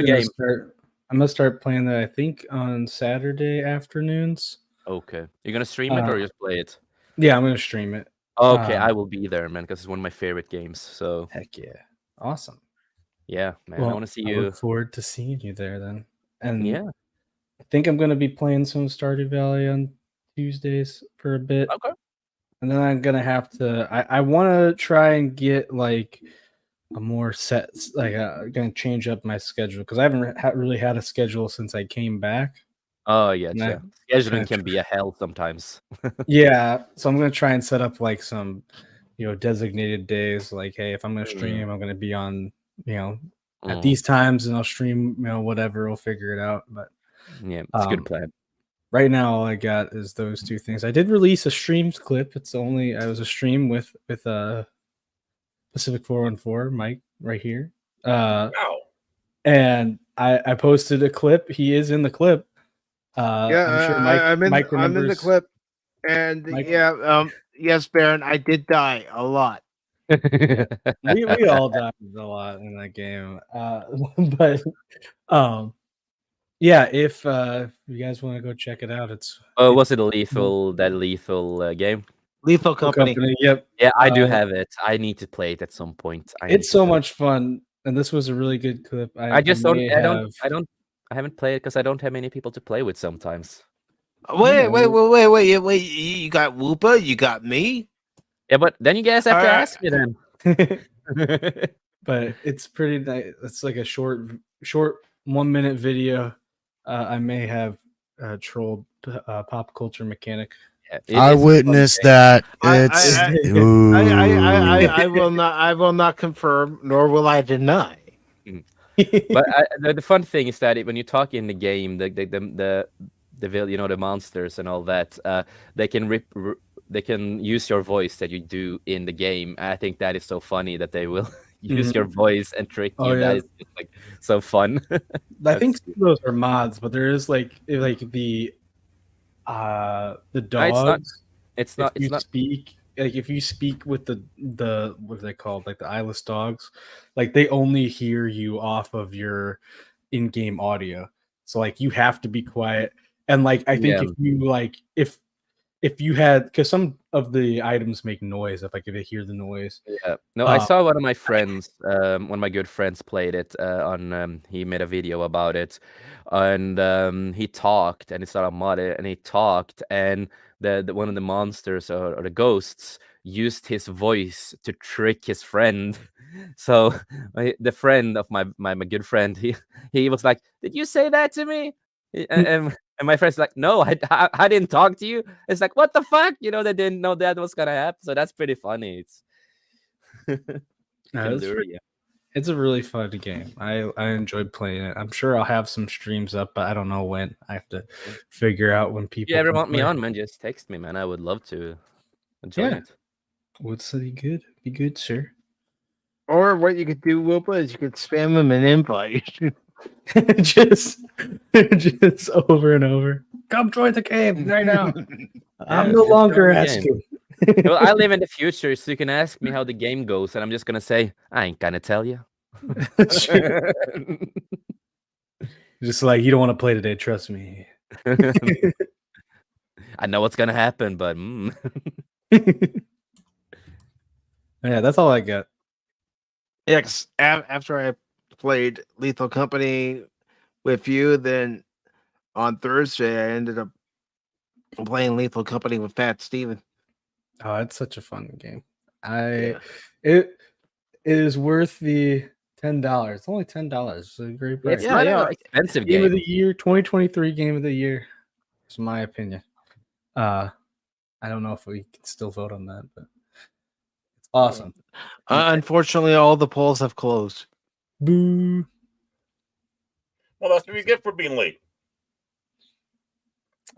gonna start playing that, I think, on Saturday afternoons. Okay. You're gonna stream it or just play it? Yeah, I'm gonna stream it. Okay, I will be there, man, because it's one of my favorite games. So heck yeah, awesome. Yeah, man, well, I want to see you. I look forward to seeing you there then. And yeah, I think I'm gonna be playing some Stardew Valley on Tuesdays for a bit. Okay. And then I'm gonna have to. I want to try and get a more set. Gonna change up my schedule, because I haven't really had a schedule since I came back. Oh yeah, scheduling can be a hell sometimes. Yeah, so I'm gonna try and set up some, designated days. Hey, if I'm gonna stream, I'm gonna be on, at these times, and I'll stream, whatever. We'll figure it out. But yeah, it's a good plan. Right now, all I got is those two things. I did release a streams clip. I was a stream with PACIFIC414 Mike right here. And I posted a clip. He is in the clip. I'm sure I'm in the clip, and yes, Baron, I did die a lot. we all died a lot in that game, but yeah, if you guys want to go check it out, was it lethal game? Lethal Company. Yep. Yeah, I do have it. I need to play it at some point. It's so much fun, and this was a really good clip. I haven't played it because I don't have many people to play with sometimes. Wait! You got Whoopa, you got me. Yeah, but then you guys have to ask me then. But it's pretty nice. It's like a short 1 minute video. I may have trolled Pop Culture Mechanic. I witnessed that. I will not confirm, nor will I deny. But the fun thing is that when you talk in the game, the monsters and all that, they can use your voice that you do in the game. I think that is so funny that they will use your voice and trick you. That is just so fun. I think those are mods, but there is the dogs. It's not. Speak if you speak with the what are they called, the eyeless dogs, they only hear you off of your in-game audio, so you have to be quiet. And I think if you had, because some of the items make noise if they hear the noise. Yeah, no, I saw one of my friends, one of my good friends played it on. He made a video about it, and he talked, and it's not a mod, and he talked, and the one of the monsters or the ghosts used his voice to trick his friend. So the friend of my good friend, he was like, "Did you say that to me?" And my friend's like, "No, I didn't talk to you." It's like, what the fuck? You know, they didn't know that was gonna happen. So that's pretty funny. It's can lure you. It's a really fun game. I enjoyed playing it. I'm sure I'll have some streams up, but I don't know when. I have to figure out when people. If you ever want me on, man, just text me, man. I would love to join it. Would be good. Be good, sir. Or what you could do, Whoopa, is you could spam him an invite. just over and over. Come join the game right now. I'm no longer asking. Well, I live in the future, so you can ask me how the game goes, and I'm just gonna say, I ain't gonna tell you. Just like, you don't want to play today, trust me. I know what's gonna happen, but yeah, that's all I got. Yeah, 'cause after I played Lethal Company with you, then on Thursday I ended up playing Lethal Company with Fat Steven. Oh, it's such a fun game. It is worth the $10. It's only $10. It's a great price. It's not an expensive Game game. of the year, 2023 game of the year. It's my opinion. I don't know if we can still vote on that, but it's awesome. Unfortunately, all the polls have closed. Boo. Well, that's what we get for being late.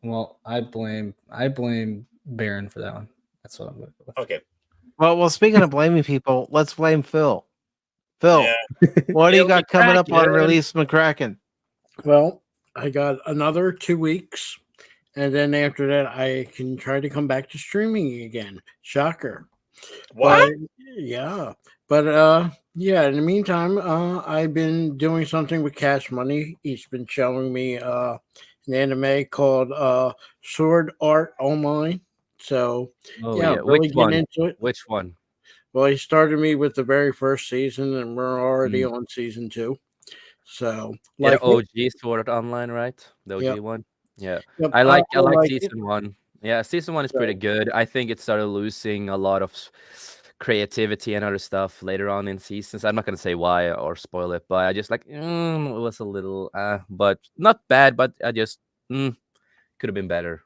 Well, I blame Baron for that one. That's what I'm going with. Okay. Well, speaking of blaming people, let's blame Phil. Phil, what do you got coming up on Release McCracken? Well, I got another 2 weeks, and then after that, I can try to come back to streaming again. Shocker. What? But yeah, in the meantime, I've been doing something with Cash Money. He's been showing me an anime called Sword Art Online. So really getting into it. Which one? Well, he started me with the very first season, and we're already on season 2. So, like OG Sword Art Online, right? The OG one. Yeah, Yep, I like it. season 1. Yeah, season 1 is pretty good. I think it started losing a lot of creativity and other stuff later on in seasons. I'm not gonna say why or spoil it, but I just like it was a little but not bad. But I just could have been better.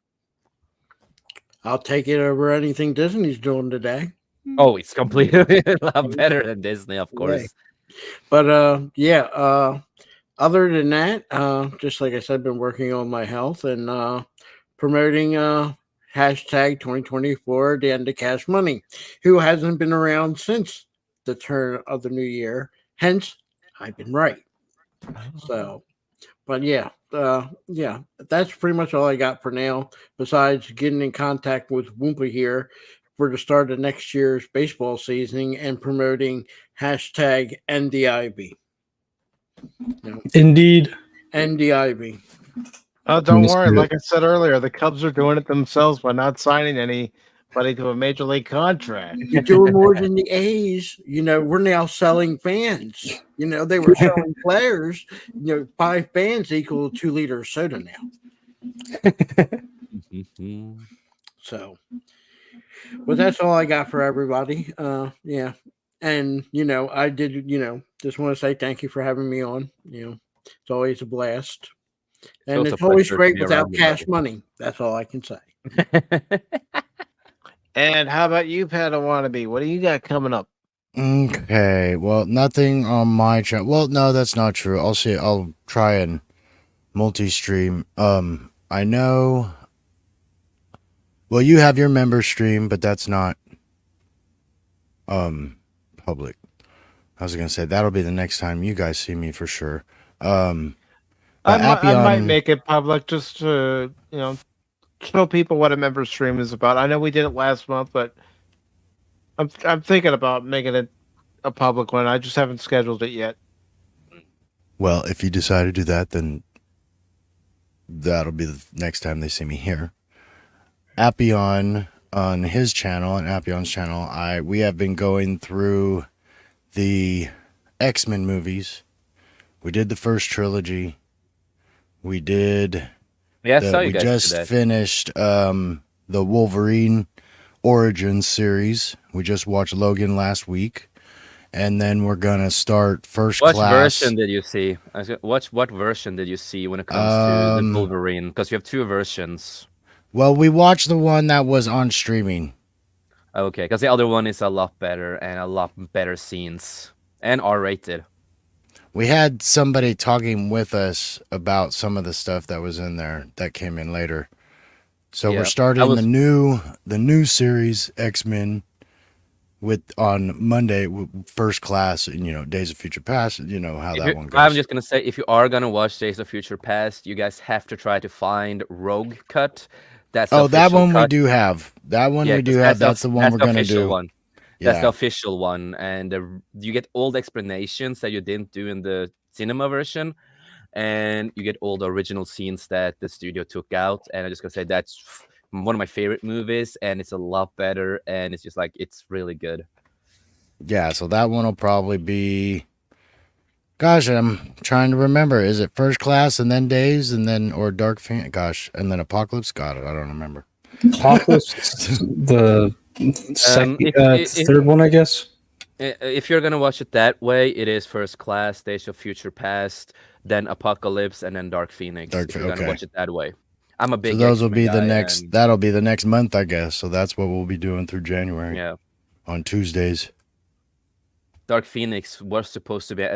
I'll take it over anything Disney's doing today. Oh, it's completely a lot better than Disney, of course. Right. But other than that, just like I said, I've been working on my health and promoting hashtag 2024 the end of Cash Money, who hasn't been around since the turn of the new year. Hence, I've been right. So, but yeah, that's pretty much all I got for now. Besides getting in contact with Woompy here for the start of next year's baseball season and promoting hashtag NDIV. Indeed. NDIV. Oh, don't worry. Like I said earlier, the Cubs are doing it themselves by not signing anybody to a major league contract. You're doing more than the A's. We're now selling fans. They were selling players. 5 fans equal 2 liters of soda now. So, but that's all I got for everybody. Yeah. And, I did, just want to say thank you for having me on. It's always a blast. And it's always great without Cash Money. That's all I can say. And how about you, Padawannabe? What do you got coming up? Okay, well, nothing on my channel. Well, no, that's not true. I'll try and multi-stream. I know. Well, you have your member stream, but that's not public. I was gonna say that'll be the next time you guys see me for sure. I might make it public just to show people what a member stream is about. I know we did it last month, but I'm thinking about making it a public one. I just haven't scheduled it yet. Well, if you decide to do that, then that'll be the next time they see me here. Appion on his channel and Appion's channel, we have been going through the X-Men movies. We did the first trilogy. We did. Yeah, I saw you we guys just do that. finished the Wolverine Origins series. We just watched Logan last week, and then we're gonna start First What Class. version did you see? What version did you see when it comes to the Wolverine? Because you have two versions. Well, we watched the one that was on streaming. Okay, because the other one is a lot better and a lot better scenes and R-rated. We had somebody talking with us about some of the stuff that was in there that came in later. So we're starting the new series X-Men on Monday, First Class, and Days of Future Past. You know how that one goes. I'm just gonna say, if you are gonna watch Days of Future Past, you guys have to try to find Rogue Cut. That's that one cut. we do have. That one we do have. That's the one we're gonna do. One. That's the official one, and you get all the explanations that you didn't do in the cinema version, and you get all the original scenes that the studio took out. And I'm just gonna say that's one of my favorite movies, and it's a lot better, and it's just like it's really good. Yeah, so that one will probably be. Gosh, I'm trying to remember. Is it First Class and then Days and then or Dark Phoenix? Gosh, and then Apocalypse? God, I don't remember. Apocalypse, the third one, I guess. If you're gonna watch it that way, it is First Class, Days of Future Past, then Apocalypse, and then Dark Phoenix. If you're gonna watch it that way, I'm a big. So those will be the next. That'll be the next month, I guess. So that's what we'll be doing through January. Yeah. On Tuesdays. Dark Phoenix was supposed to be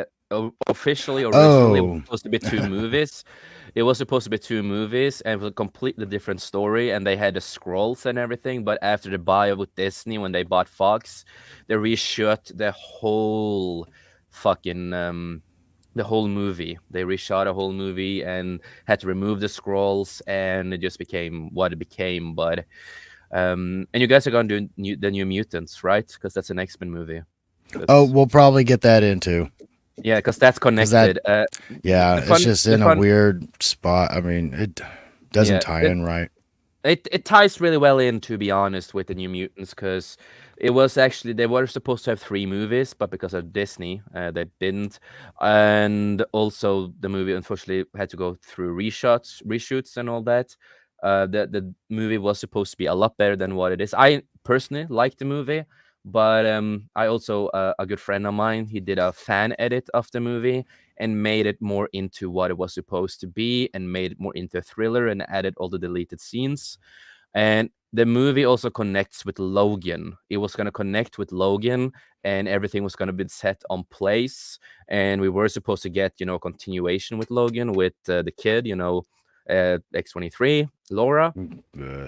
officially originally supposed to be two movies. It was supposed to be two movies and with a completely different story, and they had the scrolls and everything. But after the buyout with Disney, when they bought Fox, they reshot the whole fucking the whole movie. They reshot a whole movie and had to remove the scrolls, and it just became what it became. But and you guys are gonna do the New Mutants, right? Because that's an X-Men movie. We'll probably get that into. Yeah, because that's connected. It's just in a weird spot. I mean, it doesn't tie in right. It ties really well in, to be honest, with the New Mutants, because it was actually they were supposed to have 3 movies, but because of Disney, they didn't, and also the movie unfortunately had to go through reshoots, and all that. The movie was supposed to be a lot better than what it is. I personally like the movie. But I also, a good friend of mine, he did a fan edit of the movie and made it more into what it was supposed to be and made it more into a thriller and added all the deleted scenes. And the movie also connects with Logan. It was going to connect with Logan and everything was going to be set on place. And we were supposed to get, a continuation with Logan, with the kid, X-23, Laura.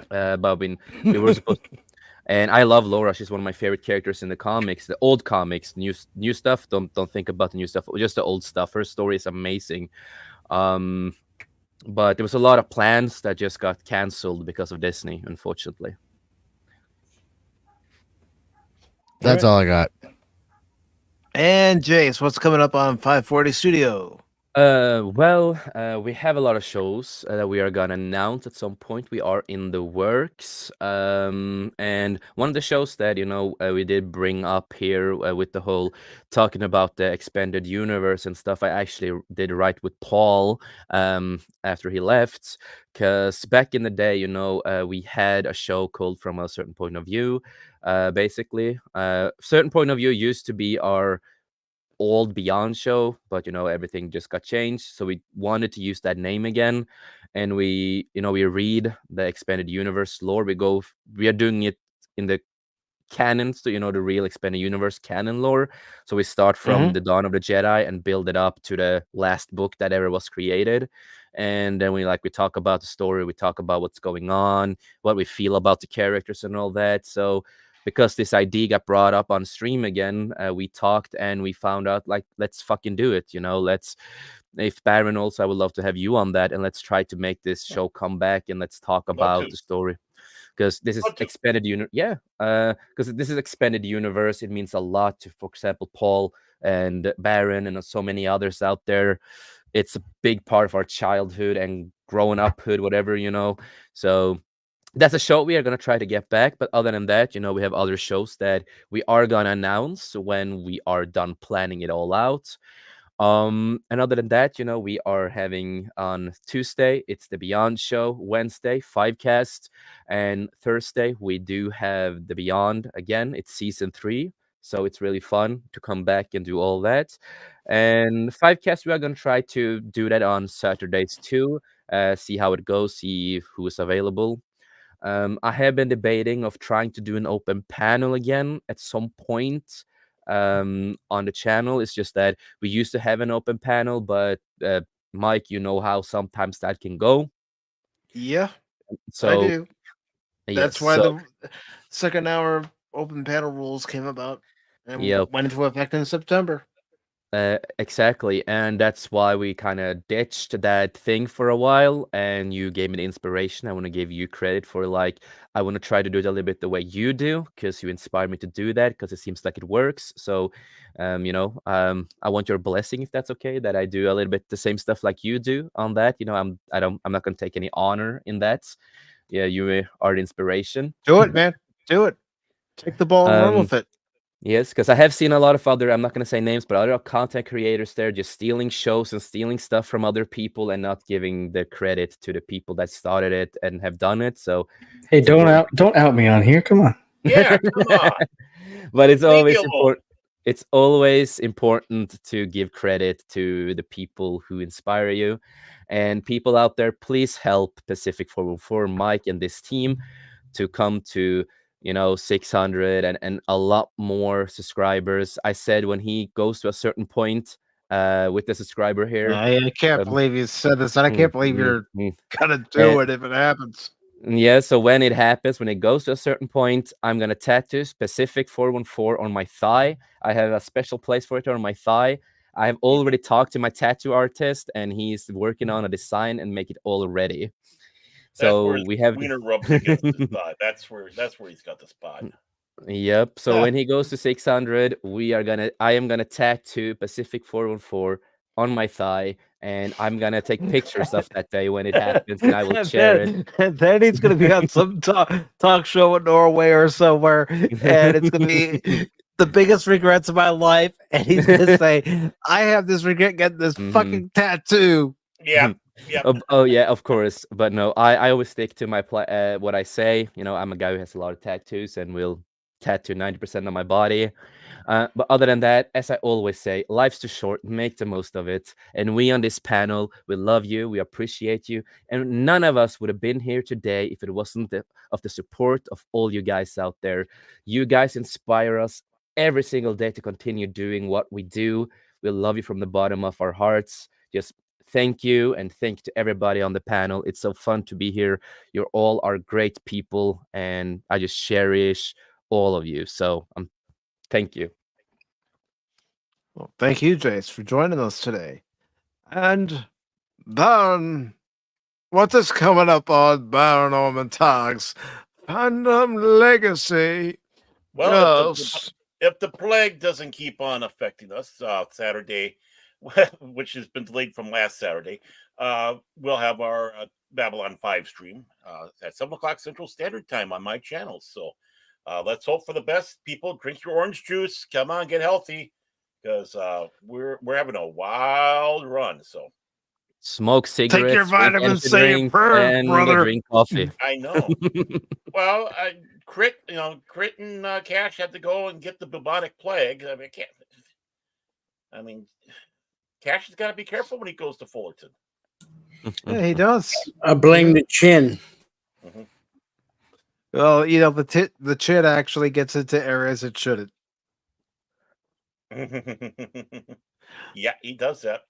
But we were supposed to... And I love Laura. She's one of my favorite characters in the comics, the old comics. New stuff, don't think about the new stuff, just the old stuff. Her story is amazing. But there was a lot of plans that just got canceled because of Disney, unfortunately. That's all I got. And Jace, what's coming up on 540 Studio? We have a lot of shows that we are gonna announce at some point. We are in the works, and one of the shows that we did bring up here with the whole talking about the expanded universe and stuff. I actually did write with Paul after he left, because back in the day, we had a show called From a Certain Point of View. Basically, Certain Point of View used to be our old Beyond show, but everything just got changed, so we wanted to use that name again. And we read the expanded universe lore. We are doing it in the canon, so the real expanded universe canon lore. So we start from the Dawn of the Jedi and build it up to the last book that ever was created. And then we talk about the story, we talk about what's going on, what we feel about the characters and all that. So because this idea got brought up on stream again, we talked and we found out, let's fucking do it. If Baron also, I would love to have you on that, and let's try to make this show come back and let's talk about the story. Because this is expanded universe. Yeah, because this is expanded universe. It means a lot to, for example, Paul and Baron and so many others out there. It's a big part of our childhood and growing uphood, whatever, So that's a show we are going to try to get back. But other than that, we have other shows that we are going to announce when we are done planning it all out. And other than that, we are having on Tuesday, it's the Beyond show. Wednesday, 5cast. And Thursday, we do have the Beyond again. It's season 3. So it's really fun to come back and do all that. And 5cast, we are going to try to do that on Saturdays too. See how it goes, see who is available. I have been debating of trying to do an open panel again at some point on the channel. It's just that we used to have an open panel, but Mike, you know how sometimes that can go. Yeah, So I do. That's yes, why so the second hour open panel rules came about and yep. went into effect in September. Exactly, and that's why we kind of ditched that thing for a while. And you gave me the inspiration. I want to give you credit for I want to try to do it a little bit the way you do, because you inspired me to do that. Because it seems like it works. So, I want your blessing, if that's okay, that I do a little bit the same stuff like you do on that. I'm not going to take any honor in that. Yeah, you are the inspiration. Do it, man. Do it. Take the ball and run with it. Yes, because I have seen a lot of other, I'm not going to say names, but other content creators there just stealing shows and stealing stuff from other people and not giving the credit to the people that started it and have done it. So, hey, don't out me on here. Come on. Yeah, come on. But it's Leave me always alone. important. It's always important to give credit to the people who inspire you. And people out there, please help PACIFIC414, Mike, and this team to come to 600 and a lot more subscribers. I said when he goes to a certain point with the subscriber here. I can't believe you said this, and I can't believe you're gonna do it if it happens. Yeah, so when it happens, when it goes to a certain point, I'm gonna tattoo PACIFIC414 on my thigh. I have a special place for it on my thigh. I have already talked to my tattoo artist, and he's working on a design and make it all ready. So we have wiener rubs against the thigh. That's where he's got the spot. Yep. So when he goes to 600, I am gonna tattoo PACIFIC414 on my thigh, and I'm gonna take pictures of that day when it happens, and I will share it. And then he's gonna be on some talk show in Norway or somewhere, and it's gonna be the biggest regrets of my life, and he's gonna say, "I have this regret getting this fucking tattoo." Yeah. Yeah. Oh yeah, of course. But no, I always stick to my what I say. I'm a guy who has a lot of tattoos and will tattoo 90% of my body. But other than that, as I always say, life's too short. Make the most of it. And we on this panel, we love you. We appreciate you. And none of us would have been here today if it wasn't of the support of all you guys out there. You guys inspire us every single day to continue doing what we do. We love you from the bottom of our hearts. Just thank you, and thank you to everybody on the panel. It's so fun to be here. You all are great people, and I just cherish all of you. So thank you. Well, thank you, Jace, for joining us today. And Baron, what is coming up on Baron Norman Talks Fandom Legacy? Well, if the plague doesn't keep on affecting us, Saturday, which has been delayed from last Saturday, we'll have our Babylon 5 stream at 7 o'clock Central Standard Time on my channel. So let's hope for the best. People, drink your orange juice. Come on, get healthy, because we're having a wild run. So smoke cigarettes, take your vitamin C and brother. Drink coffee. I know. Well, Crit and Cash had to go and get the bubonic plague. I mean, Cash has got to be careful when he goes to Fullerton. Yeah, he does. I blame the chin. Mm-hmm. Well, the chin actually gets into areas it shouldn't. Yeah, he does that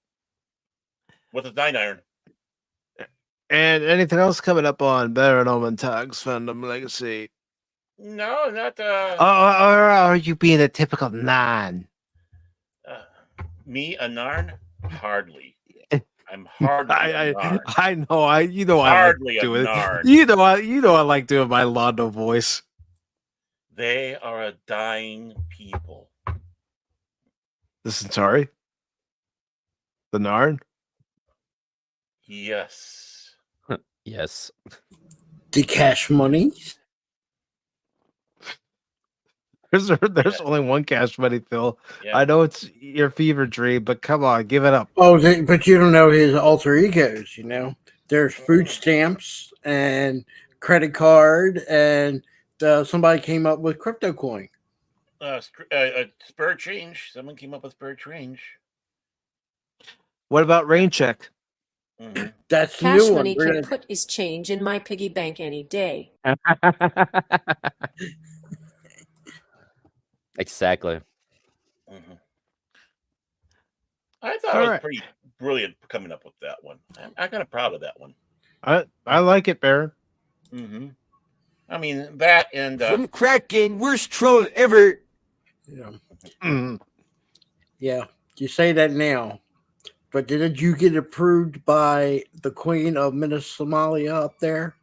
with his 9-iron. And anything else coming up on Baron Norman Talks Fandom Legacy? No, not. Or are you being a typical Narn? Me, a Narn? Hardly. I'm hardly. I know. Hardly I like a doing Narn. I like doing my Londo voice. They are a dying people. The Centauri? The Narn? Yes. The cash money? There's only one Cash Money, Phil. Yeah. I know it's your fever dream, but come on, give it up. Oh, but you don't know his alter egos. There's food stamps and credit card, and somebody came up with crypto coin. Spare change. Someone came up with spare change. What about rain check? Mm-hmm. That's Cash new Money one. can put his change in my piggy bank any day. Exactly. Mm-hmm. I thought it was pretty brilliant coming up with that one. I'm kind of proud of that one. I like it, Baron. Mm-hmm. I mean, that and from Kraken, worst troll ever. Yeah. Yeah, you say that now, but did you get approved by the Queen of Somalia up there?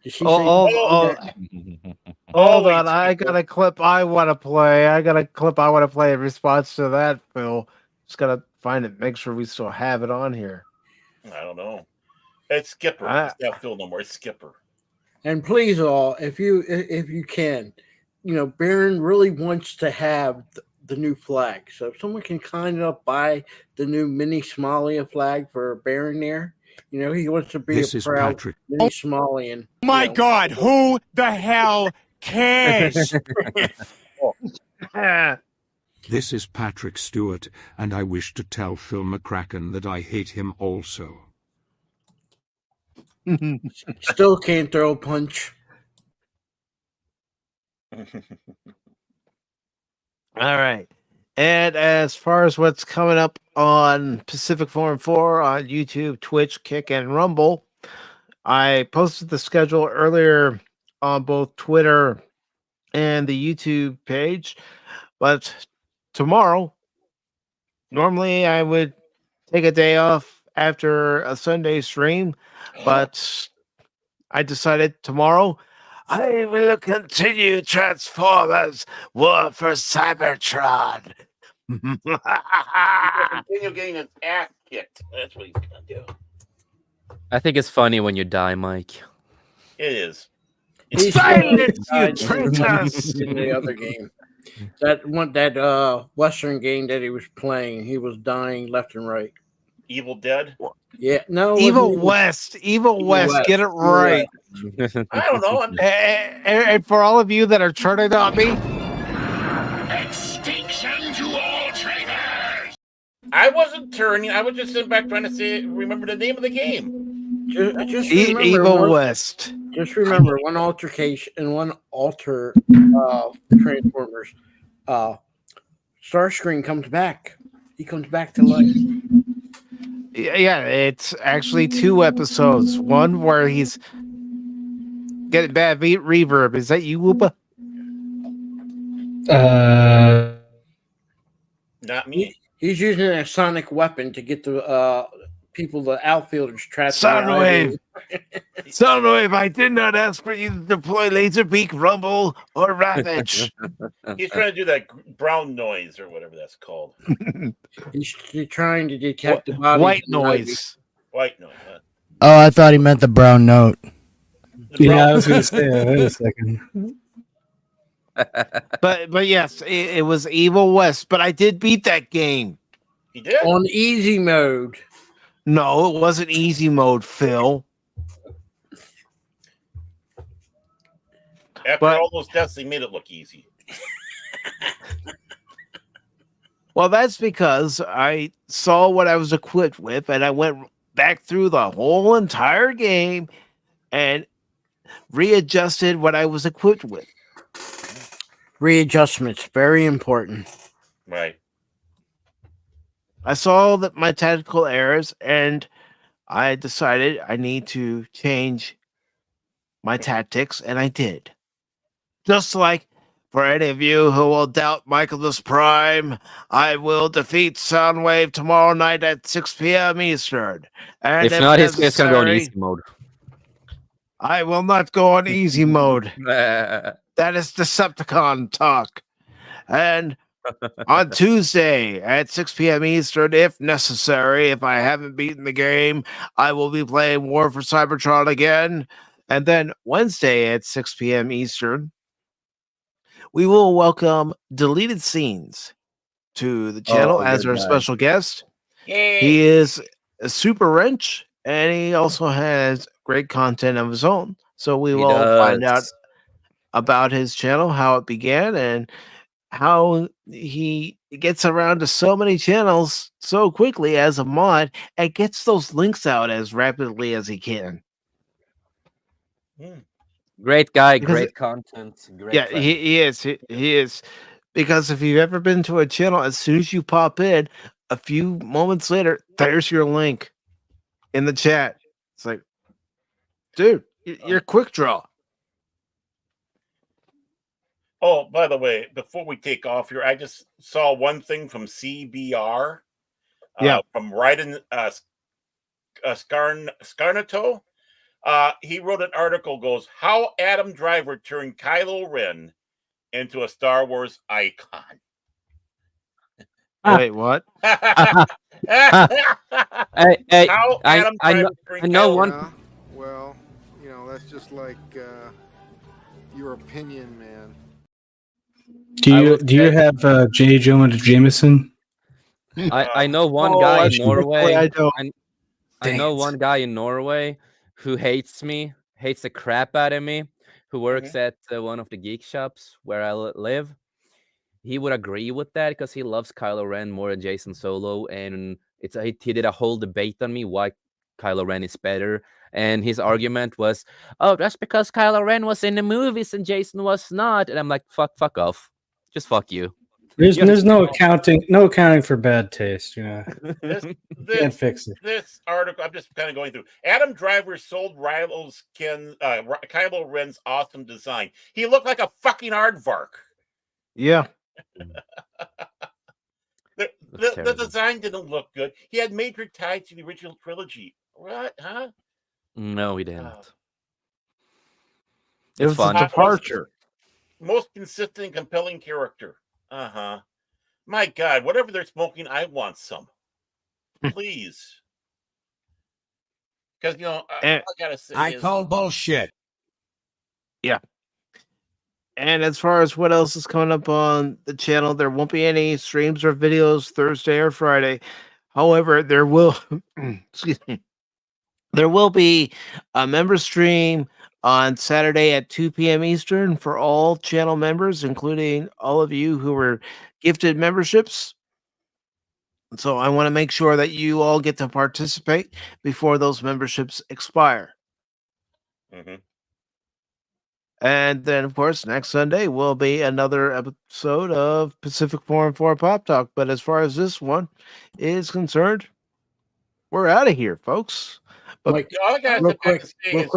Did she say? Hold on, I got a clip I want to play. In response to that, Phil. Just gotta find it. Make sure we still have it on here. I don't know. It's Skipper. It's not Phil no more. It's Skipper. And please, all, if you can, Baron really wants to have the new flag. So if someone can kind of buy the new mini Somalia flag for Baron there, he wants to be This a is proud Patrick. mini Somalian. My God, who the hell cares? This is Patrick Stewart, and I wish to tell Phil McCracken that I hate him also. Still can't throw a punch. All right. And as far as what's coming up on PACIFIC414 on YouTube, Twitch, Kick, and Rumble, I posted the schedule earlier on both Twitter and the YouTube page. But tomorrow, normally I would take a day off after a Sunday stream, but I decided tomorrow I will continue Transformers War for Cybertron. Continue getting his ass kicked. That's what he's gonna do. I think it's funny when you die, Mike. It is. Silence, you traitors! In the other game, that Western game that he was playing, he was dying left and right. Evil Dead. Yeah, no. Evil West. Get it right. I don't know. And for all of you that are turning on me, extinction to all traitors. I wasn't turning. I was just sitting back trying to remember the name of the game. Just remember Evil West. Just remember one altercation and one Transformers. Starscream comes back. He comes back to life. Yeah, it's actually 2 episodes. One where he's getting bad reverb. Is that you, Whoopa? Not me. He's using a sonic weapon to get the the outfielders trapped. Soundwave. Soundwave, I did not ask for you to deploy Laserbeak, Rumble, or Ravage. He's trying to do that brown noise or whatever that's called. He's trying to detect the body. White noise. White noise. Oh, I thought he meant the brown note. Yeah, I was going to say, wait a second. But yes, it was Evil West, but I did beat that game. You did? On easy mode. No, it wasn't easy mode, Phil. After all those deaths, they made it look easy. Well, that's because I saw what I was equipped with, and I went back through the whole entire game and readjusted what I was equipped with. Readjustments, very important. Right. I saw that my tactical errors, and I decided I need to change my tactics, and I did. Just like for any of you who will doubt Michael's Prime, I will defeat Soundwave tomorrow night at 6 p.m. Eastern. And if not, he's going to go on easy mode. I will not go on easy mode. That is Decepticon talk. And on Tuesday at 6 p.m. Eastern, if necessary, if I haven't beaten the game, I will be playing War for Cybertron again. And then Wednesday at 6 p.m. Eastern, we will welcome Deleted Scenes to the channel as our special guest. Yay. He is a super wrench, and he also has great content of his own. So we will find out about his channel, how it began, and how he gets around to so many channels so quickly as a mod and gets those links out as rapidly as he can. Great guy, great content, great. Yeah, he is. He is. Because if you've ever been to a channel, as soon as you pop in, a few moments later, there's your link in the chat. It's like, dude, you're quick draw. Oh, by the way, before we take off here, I just saw one thing from CBR. From Ryden Scarnato. He wrote an article, goes, How Adam Driver Turned Kylo Ren into a Star Wars Icon. Wait, what? Hey, How Adam Driver turned Kylo Ren. Yeah, well, you know, that's just like your opinion, man. Do you have J. Jonah Jameson? I know one guy in Norway. I know it. one guy in Norway who hates me, hates the crap out of me, who works at one of the geek shops where I live. He would agree with that because he loves Kylo Ren more than Jason Solo, and he did a whole debate on me why Kylo Ren is better. And his argument was, "Oh, that's because Kylo Ren was in the movies and Jason was not." And I'm like, "Fuck off, just fuck you." There's no accounting for bad taste, you know. Can't fix it. This article, I'm just kind of going through. Adam Driver sold Kylo Ren's awesome design. He looked like a fucking aardvark. Yeah. The design didn't look good. He had major ties to the original trilogy. What? Huh? No, he didn't. It was a departure. Most consistent and compelling character. My God, whatever they're smoking, I want some. Please. Because, you know, I gotta say, I call bullshit. Yeah. And as far as what else is coming up on the channel, there won't be any streams or videos Thursday or Friday. However, there will excuse me. There will be a member stream on Saturday at 2 p.m. Eastern for all channel members, including all of you who were gifted memberships. So I want to make sure that you all get to participate before those memberships expire. And then, of course, next Sunday will be another episode of PACIFIC414 Pop Talk. But as far as this one is concerned, we're out of here, folks. But Mike, real quick, Mike.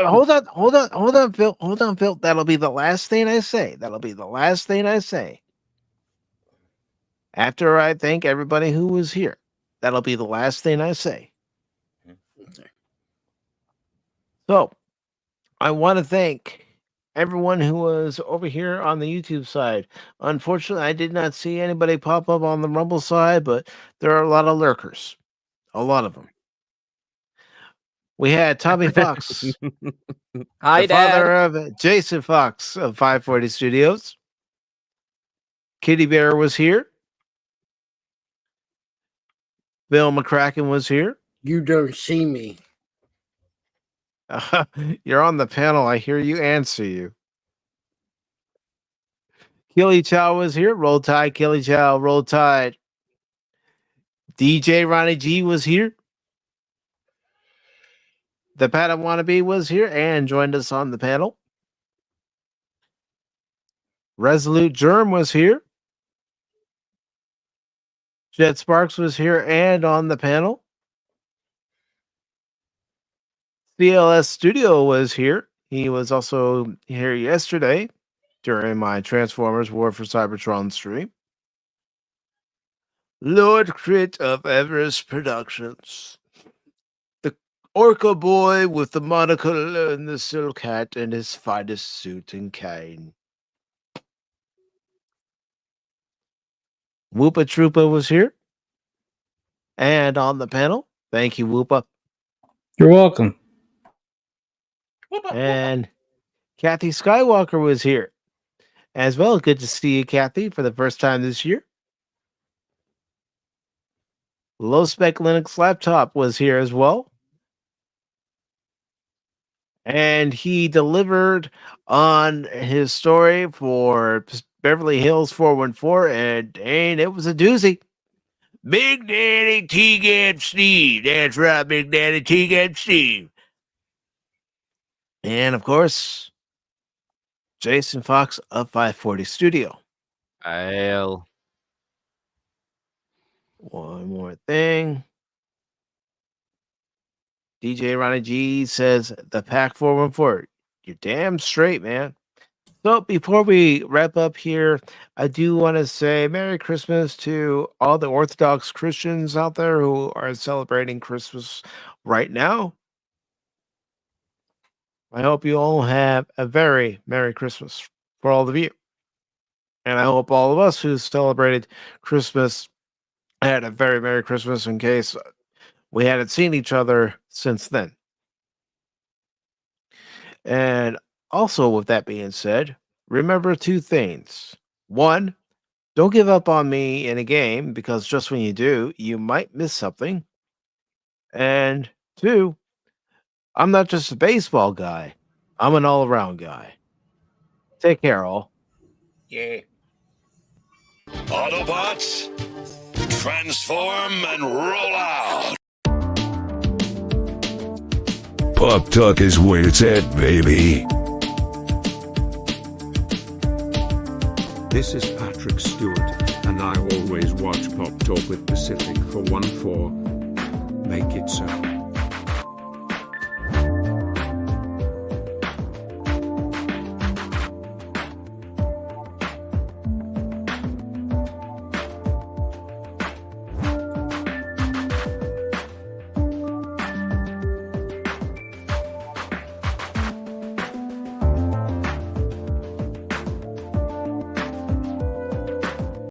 hold on, Phil. That'll be the last thing I say. After I thank everybody who was here, that'll be the last thing I say. So, I want to thank everyone who was over here on the YouTube side. Unfortunately, I did not see anybody pop up on the Rumble side, but there are a lot of lurkers. A lot of them. We had Tommy Fox, Hi, the father of Jason Fox of 540 Studios. Kitty Bear was here. Bill McCracken was here. You don't see me. You're on the panel. I hear you answer you. Killy Chow was here. Roll Tide, Killy Chow, Roll Tide. DJ Ronnie G was here. The Padawan Wannabe was here and joined us on the panel. Resolute Germ was here. Jet Sparks was here and on the panel. CLS Studio was here. He was also here yesterday during my Transformers War for Cybertron stream. Lord Crit of Everest Productions. The Orca Boy with the monocle and the silk hat and his finest suit and cane. Whoopa Troopa was here and on the panel. Thank you, Whoopa. You're welcome. And Kathy Skywalker was here. As well, good to see you, Kathy, for the first time this year. Low Spec Linux Laptop was here as well. And he delivered on his story for Beverly Hills 414, and dang, it was a doozy. Big Daddy T-Gab Steve. That's right, Big Daddy T-Gab Steve. And, of course, Jason Fox of 540 Studio. One more thing. DJ Ronnie G says, the PAC 414. You're damn straight, man. So before we wrap up here, I do want to say Merry Christmas to all the Orthodox Christians out there who are celebrating Christmas right now. I hope you all have a very Merry Christmas for all of you. And I hope all of us who celebrated Christmas had a very Merry Christmas in case we hadn't seen each other since then. And also, with that being said, remember two things. One, don't give up on me in a game, because just when you do, you might miss something. And two, I'm not just a baseball guy. I'm an all-around guy. Take care, all. Yeah. Autobots, transform and roll out. Pop Talk is where it's at, baby. This is Patrick Stewart, and I always watch Pop Talk with PACIFIC414. Make it so.